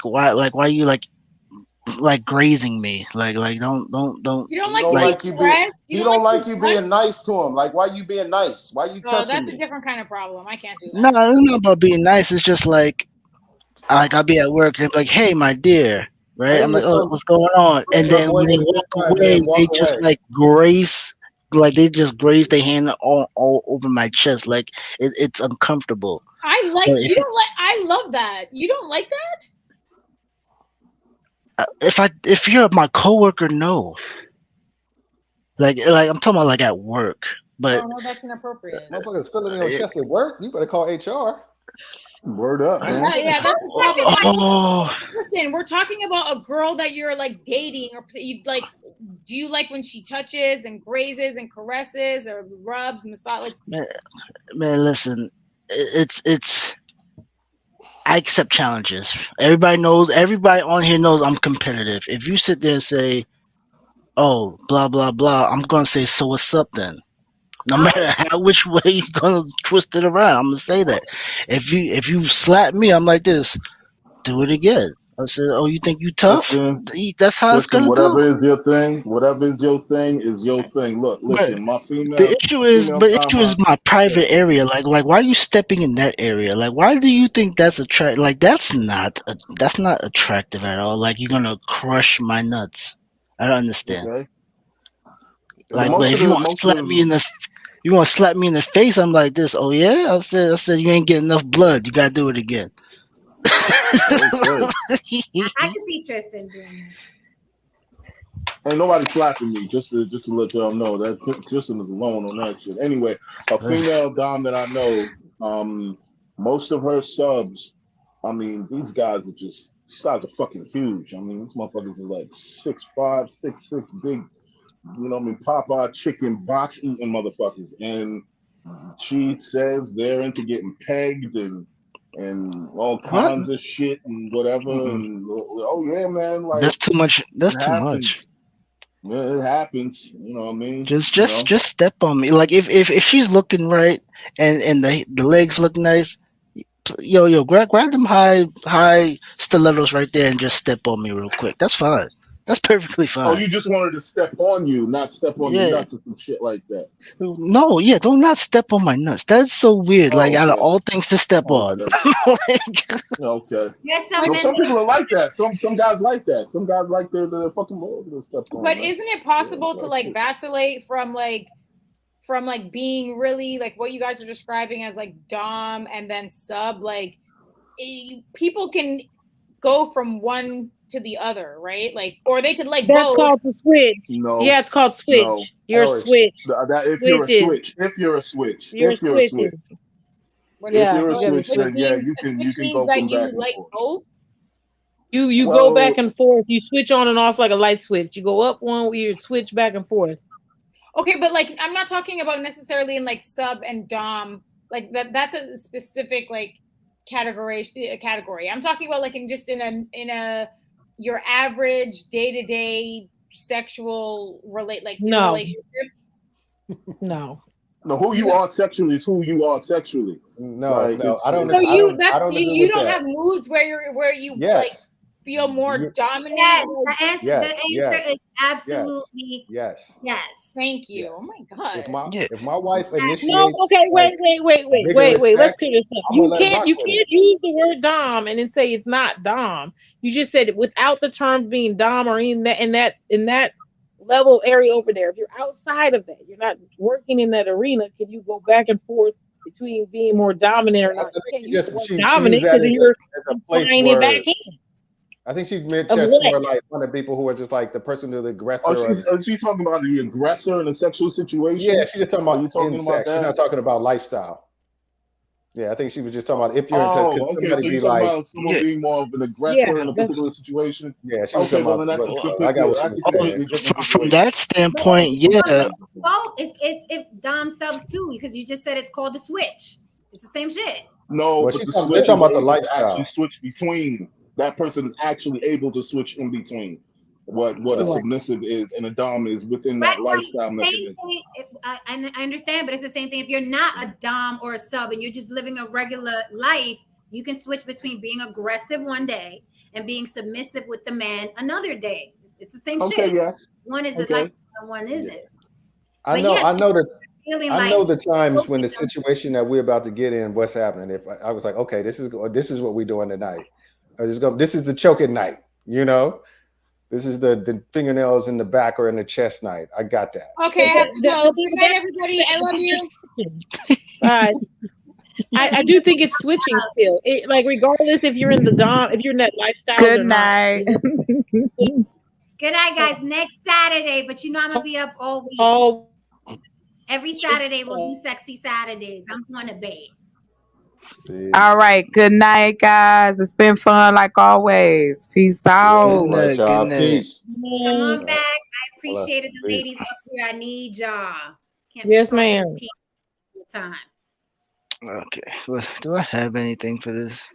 why you like grazing me? Like don't. You don't like like you don't like you being nice to him. Like why you being nice? Why you Oh, touching that's me? a different kind of problem. I can't do that. No, it's not about being nice. It's just like I'll be at work and be like, hey, my dear, right? I'm like, oh, what's going on? And then when they walk away, they just like graze. Like they just graze their hand all over my chest. Like it's uncomfortable. I like But you don't like. I love that. You don't like that? If you're my coworker, no. Like I'm talking about like at work, but Oh no, that's inappropriate. Motherfuckers filling me on chest at work. You better call HR. Word up, man. Yeah, that's the question. Oh. Listen, we're talking about a girl that you're like dating, or you like. Do you like when she touches and grazes and caresses or rubs, massage? Like, man, listen, it's. I accept challenges. Everybody on here knows I'm competitive. If you sit there and say, "Oh, blah blah blah," I'm gonna say, "So what's up then?" No matter which way you're gonna twist it around, I'm gonna say that. If you slap me, I'm like this. Do it again. I said, "Oh, you think you tough?" That's how it's gonna whatever go. is your thing, whatever is your thing is your thing. Look, listen, my female. The issue is my private area. Like why are you stepping in that area? Like why do you think that's attractive? Like that's not attractive at all. Like you're gonna crush my nuts. I don't understand. Okay. Like, but if you want to slap me in the face, I'm like this. Oh yeah, I said you ain't getting enough blood. You gotta do it again. I can see Tristan doing that. Ain't nobody slapping me. Just to let y'all know that Tristan is alone on that shit. Anyway, a female dom that I know, most of her subs, I mean, these guys are fucking huge. I mean, these motherfuckers is like 6'5", 6'6", big, you know what I mean, Popeye chicken box eating motherfuckers. And she says they're into getting pegged and all kinds of shit and whatever. And oh yeah, man, like that's too much. That's too much. Yeah, it happens. You know what I mean? Just step on me. Like if she's looking right and the legs look nice, yo, grab them high stilettos right there and just step on me real quick. That's fine. That's perfectly fine. Oh, you just wanted to step on you, not step on your nuts or some shit like that. No, yeah, don't not step on my nuts. That's so weird. Like out of all things to step on. Okay. Yes, some people are like that. Some guys like that. Some guys like the fucking balls to step on. but isn't it possible to like vacillate from being really like what you guys are describing as like dom and then sub? Like people can go from one to the other, right? Like, or they could like that's both. called to switch. No. Yeah, it's called switch. No. You're a switch. If you're a switch. You're switches. Yeah. If you're a switch, then yeah, you can go that from you back and like forth. both. You go back and forth. You switch on and off like a light switch. You go up one, you switch back and forth. Okay, but like I'm not talking about necessarily in like sub and dom. Like that's a specific like category. I'm talking about like in a your average day-to-day sexual relationship. No, who you are sexually is who you are sexually. No, like, no, I don't. So you you don't have moods where you like feel more dominant. Yes, the answer is absolutely yes. Thank you. Oh my god. If my wife initiates, okay, wait. Let's clear this up. You can't use the word dom and then say it's not dom. You just said it without the term being dom or in that level area over there. If you're outside of that, you're not working in that arena. Can you go back and forth between being more dominant or not? You can't use the word dominant because you're playing it back in. I think she meant just more like one of the people who are just like the person to the aggressor. Oh, she's talking about the aggressor in a sexual situation? Yeah, she's just talking about that? She's not talking about lifestyle. Yeah, I think she was just talking about if you're Oh, could okay. So somebody you're be talking like, about someone being more of an aggressor Yeah, in a particular situation? yeah, she was Okay, talking well then about. that's a I completely got what she that's was a saying. completely different From that situation. standpoint, yeah. Oh, it's if Dom subs too, because you just said it's called a switch. It's the same shit. No, Well, but the they're switch talking is about the able to actually lifestyle. switch between. That person is actually able to switch in between. What a Right. submissive is and a dom is within Right, that lifestyle same mechanism. thing. I understand, but it's the same thing. If you're not a dom or a sub and you're just living a regular life, you can switch between being aggressive one day and being submissive with the man another day. It's the same Okay, shit. yes. One is a Okay. lifestyle, and one isn't. I But know. yes, I know that. feeling I like know the times when the situation that we're about to get in, what's happening. If I was like, okay, this is what we're doing tonight. This is the choking night. You know, this is the fingernails in the back or in the chest night. I got that. Okay, I have to go. Good night, everybody. I love you. But I do think it's switching still. It, like regardless if you're in the dom, if you're in that lifestyle Good or not. night. good night, guys. Next Saturday, but you know I'm gonna be up all week. Oh, Every Saturday will be sexy Saturdays. I'm going to bed. All right. Good night, guys. It's been fun like always. Peace out. All right, y'all. Peace. Come on back. I appreciated the ladies up here. I need y'all. Can't be Yes, talking to ma'am. people all the time. Okay. Well, do I have anything for this?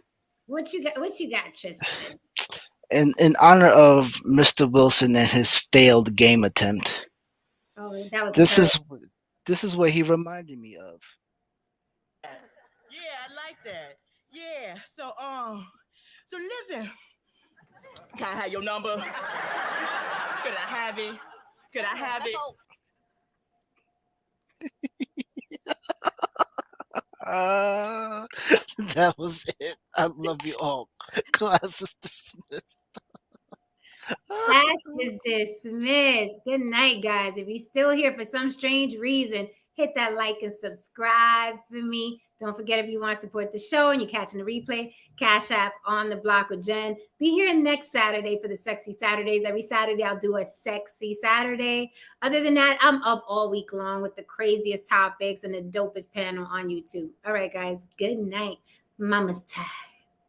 What you got? What you got, Tristan? In honor of Mr. Wilson and his failed game attempt, Oh, that was this is what he reminded me of. Yeah, I like that. Yeah. So listen. Can I have your number? Could I have it? Could I have it? That was it. I love you all. Class is dismissed. Class is dismissed. Good night, guys. If you're still here for some strange reason, hit that like and subscribe for me. Don't forget, if you want to support the show and you're catching the replay, Cash App On the Block with Jen. Be here next Saturday for the Sexy Saturdays. Every Saturday, I'll do a Sexy Saturday. Other than that, I'm up all week long with the craziest topics and the dopest panel on YouTube. All right, guys. Good night. Mama's tired.